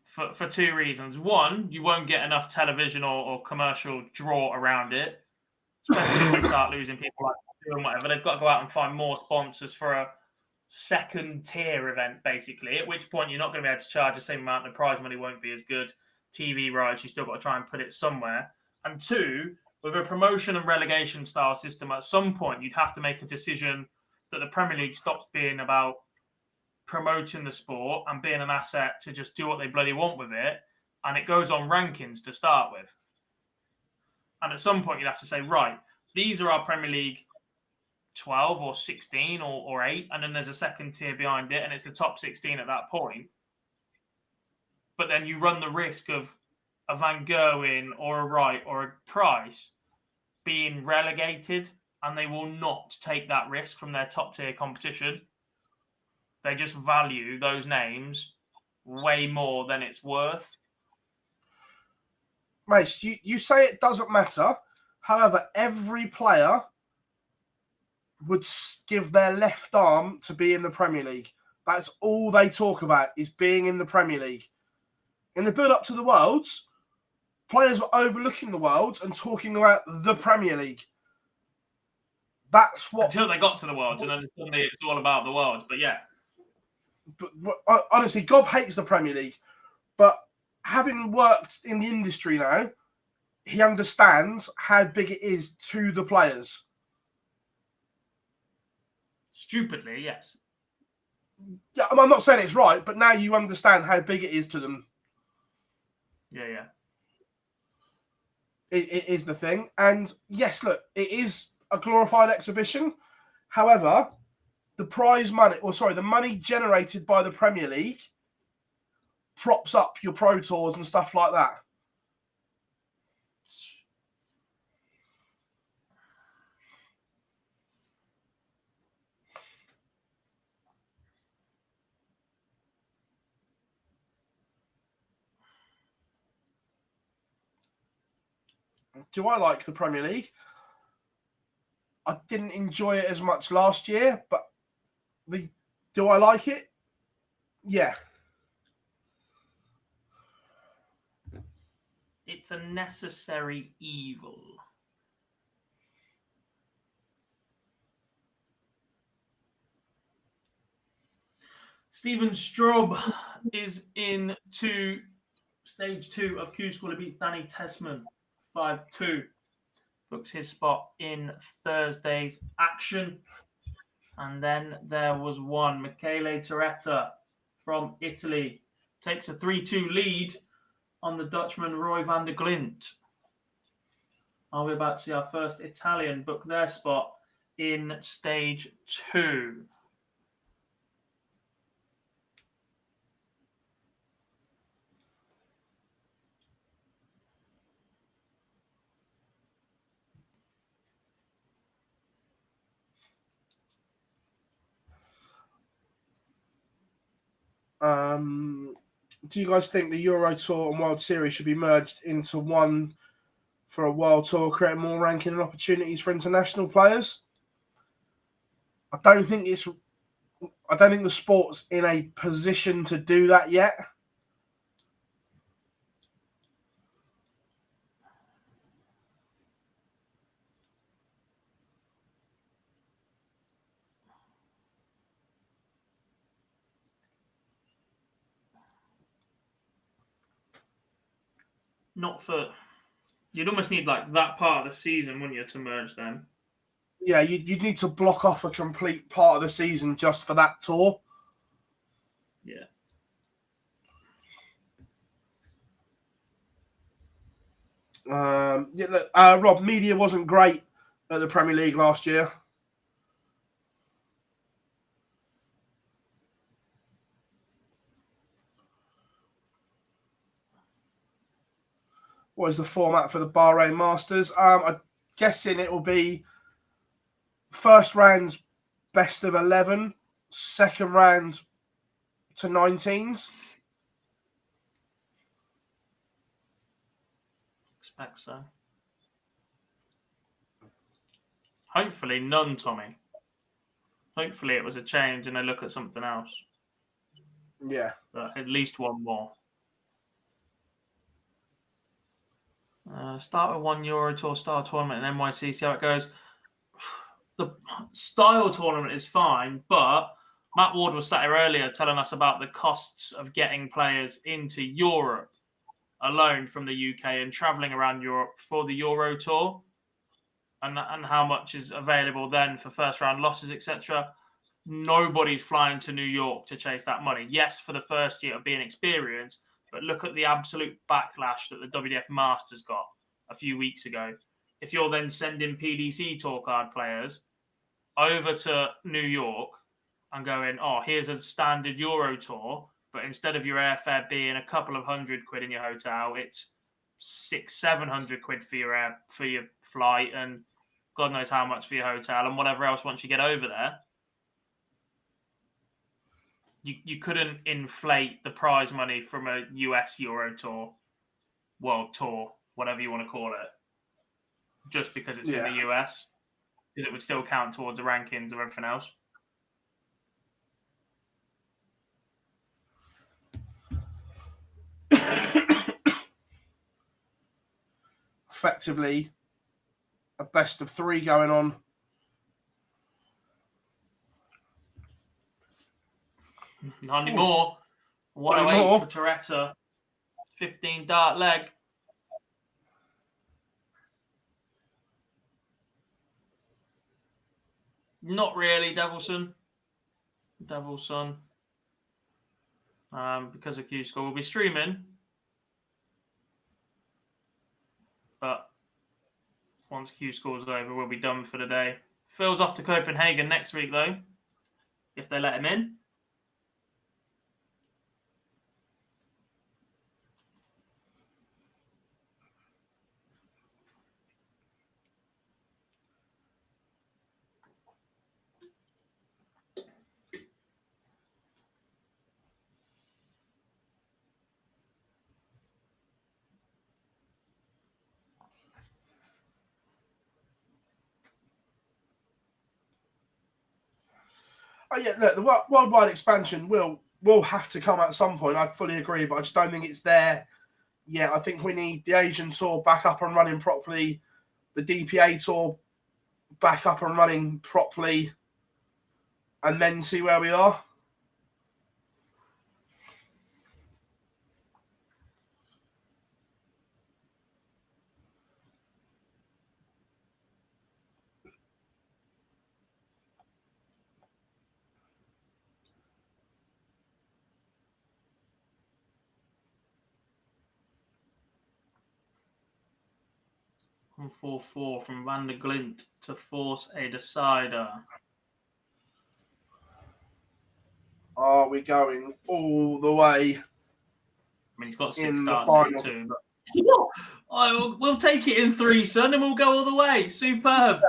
For 2 reasons. One, you won't get enough television or commercial draw around it. Especially if we start losing people like and whatever. They've got to go out and find more sponsors for a second tier event, basically. At which point you're not going to be able to charge the same amount. The prize money won't be as good. TV rights, you still got to try and put it somewhere. And 2, with a promotion and relegation style system, at some point you'd have to make a decision that the Premier League stops being about promoting the sport and being an asset to just do what they bloody want with it, and it goes on rankings to start with. And at some point you'd have to say, right, these are our Premier League 12 or 16 or 8, and then there's a second tier behind it, and it's the top 16 at that point. But then you run the risk of a Van Gerwen or a Wright or a Price being relegated, and they will not take that risk from their top tier competition. They just value those names way more than it's worth.
Mate, you say it doesn't matter. However, every player would give their left arm to be in the Premier League. That's all they talk about, is being in the Premier League. In the build-up to the Worlds, players were overlooking the Worlds and talking about the Premier League. That's what...
Until they got to the Worlds, and then suddenly it's all about the Worlds. But yeah.
But honestly, Gob hates the Premier League. But having worked in the industry now, he understands how big it is to the players.
Stupidly, yes.
Yeah, I'm not saying it's right, but now you understand how big it is to them.
Yeah.
It is the thing. And yes, look, it is a glorified exhibition. However, the money generated by the Premier League props up your Pro Tours and stuff like that. Do I like the Premier League? I didn't enjoy it as much last year, but do I like it? Yeah.
It's a necessary evil. Steven Straub is into stage 2 of Q-School. He beats Danny Tesman 5-2. Books his spot in Thursday's action. And then there was one. Michele Torretta from Italy takes a 3-2 lead on the Dutchman Roy van der Glint. Are we about to see our first Italian book their spot in stage 2?
Do you guys think the Euro Tour and World Series should be merged into one for a World Tour, creating more ranking and opportunities for international players? I don't think the sport's in a position to do that yet.
Not for... You'd almost need like that part of the season, wouldn't you, to merge them?
Yeah, you'd need to block off a complete part of the season just for that tour.
Yeah.
Rob, media wasn't great at the Premier League last year. What is the format for the Bahrain Masters? I'm guessing it will be first round best of 11, second round to 19s.
Expect so. Hopefully none, Tommy. Hopefully it was a change and they look at something else.
Yeah.
But at least one more. Start with one Euro Tour style tournament and NYC, see how it goes. The style tournament is fine, but Matt Ward was sat here earlier telling us about the costs of getting players into Europe alone from the UK and travelling around Europe for the Euro Tour, and how much is available then for first round losses, etc. Nobody's flying to New York to chase that money. Yes, for the first year of being experienced, but look at the absolute backlash that the WDF Masters got a few weeks ago. If you're then sending PDC Tour card players over to New York and going, oh, here's a standard Euro Tour, but instead of your airfare being a couple of £100 in your hotel, it's 600-700 quid for your flight and God knows how much for your hotel and whatever else once you get over there. You couldn't inflate the prize money from a US Euro Tour, World Tour, whatever you want to call it, just because it's in the US, because it would still count towards the rankings of everything else.
Effectively, a best of 3 going on.
Not anymore. 108 for Torretta. 15 dart leg. Not really, Devilson. Because of Q-School. We'll be streaming. But once Q-School's over, we'll be done for the day. Phil's off to Copenhagen next week, though, if they let him in.
Oh yeah, look, the worldwide expansion will have to come at some point. I fully agree, but I just don't think it's there yet. I think we need the Asian Tour back up and running properly, the DPA Tour back up and running properly, and then see where we are.
144 from Van der Glint to force a decider.
Are we going all the way?
I mean, he's got 6
In the
starts
final.
here too. But we'll take it in 3, son, and we'll go all the way. Superb.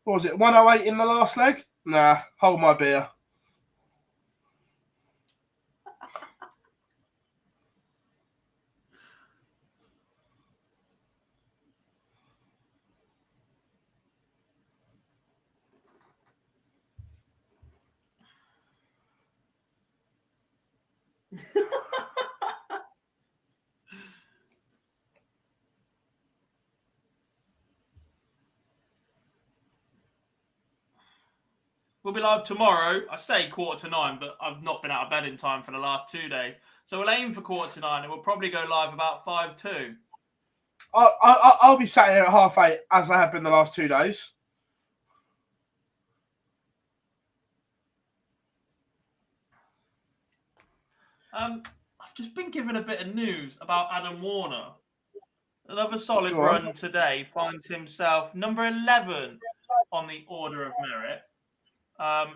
What was it? 108 in the last leg? Nah, hold my beer.
We'll be live tomorrow. I say 8:45, but I've not been out of bed in time for the last 2 days. So we'll aim for 8:45, and we'll probably go live about 5:02.
I'll be sat here at 8:30 as I have been the last 2 days.
I've just been given a bit of news about Adam Warner. Another solid
Go on.
run today finds himself number 11 on the order of merit,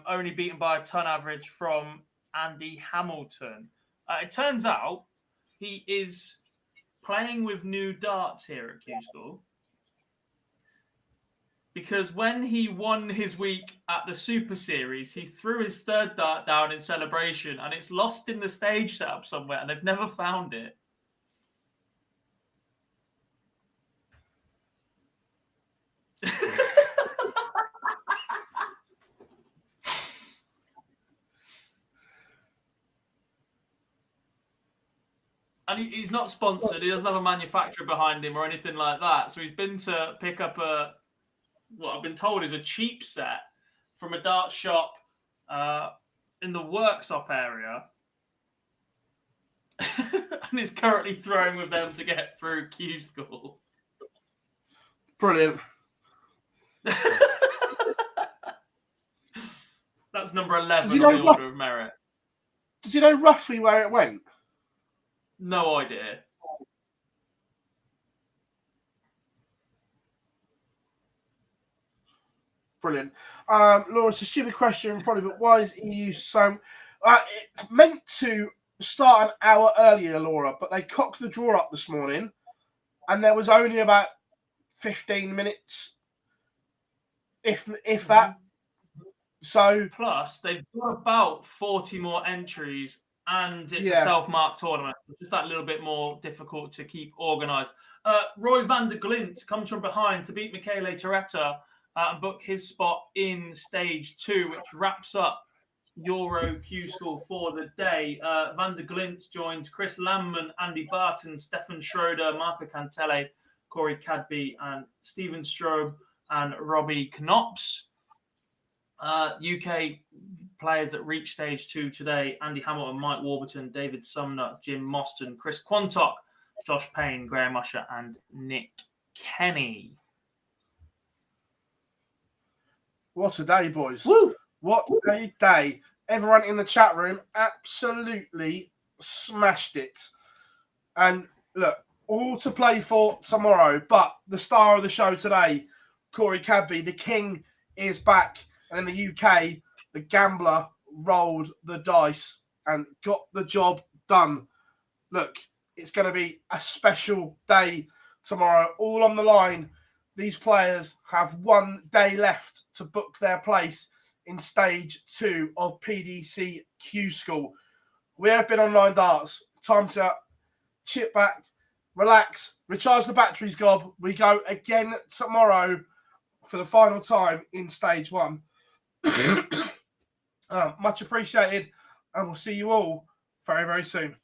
only beaten by a ton average from Andy Hamilton. It turns out he is playing with new darts here at Q-School, because when he won his week at the Super Series, he threw his 3rd dart down in celebration, and it's lost in the stage setup somewhere, and they've never found it. And he's not sponsored. He doesn't have a manufacturer behind him or anything like that. So he's been to pick up what I've been told is a cheap set from a dart shop in the workshop area. And is currently throwing with them to get through Q-School.
Brilliant.
That's number 11 on the order of merit.
Does he know roughly where it went?
No idea.
Brilliant. Laura, it's a stupid question, probably, but why is EU so... it's meant to start an hour earlier, Laura, but they cocked the draw up this morning, and there was only about 15 minutes, if that. So...
Plus, they've got about 40 more entries, and it's a self-marked tournament. It's just that little bit more difficult to keep organised. Roy van der Glint comes from behind to beat Michele Toretta and book his spot in stage 2, which wraps up Euro Q-School for the day. Van der Glint joins Chris Lamman, Andy Barton, Stefan Schroeder, Marco Cantele, Corey Cadby, and Stephen Strobe and Robbie Knops. UK players that reached stage 2 today: Andy Hamilton, Mike Warburton, David Sumner, Jim Mostyn, Chris Quantock, Josh Payne, Graham Usher, and Nick Kenny.
What a day, boys.
Woo!
What a day. Everyone in the chat room absolutely smashed it. And look, all to play for tomorrow. But the star of the show today, Corey Cadby, the king, is back. And in the UK, the gambler rolled the dice and got the job done. Look, it's going to be a special day tomorrow. All on the line. These players have 1 day left to book their place in stage 2 of PDC Q-School. We have been online darts. Time to chip back, relax, recharge the batteries, Gob. We go again tomorrow for the final time in stage 1. Much appreciated, and we'll see you all very, very soon.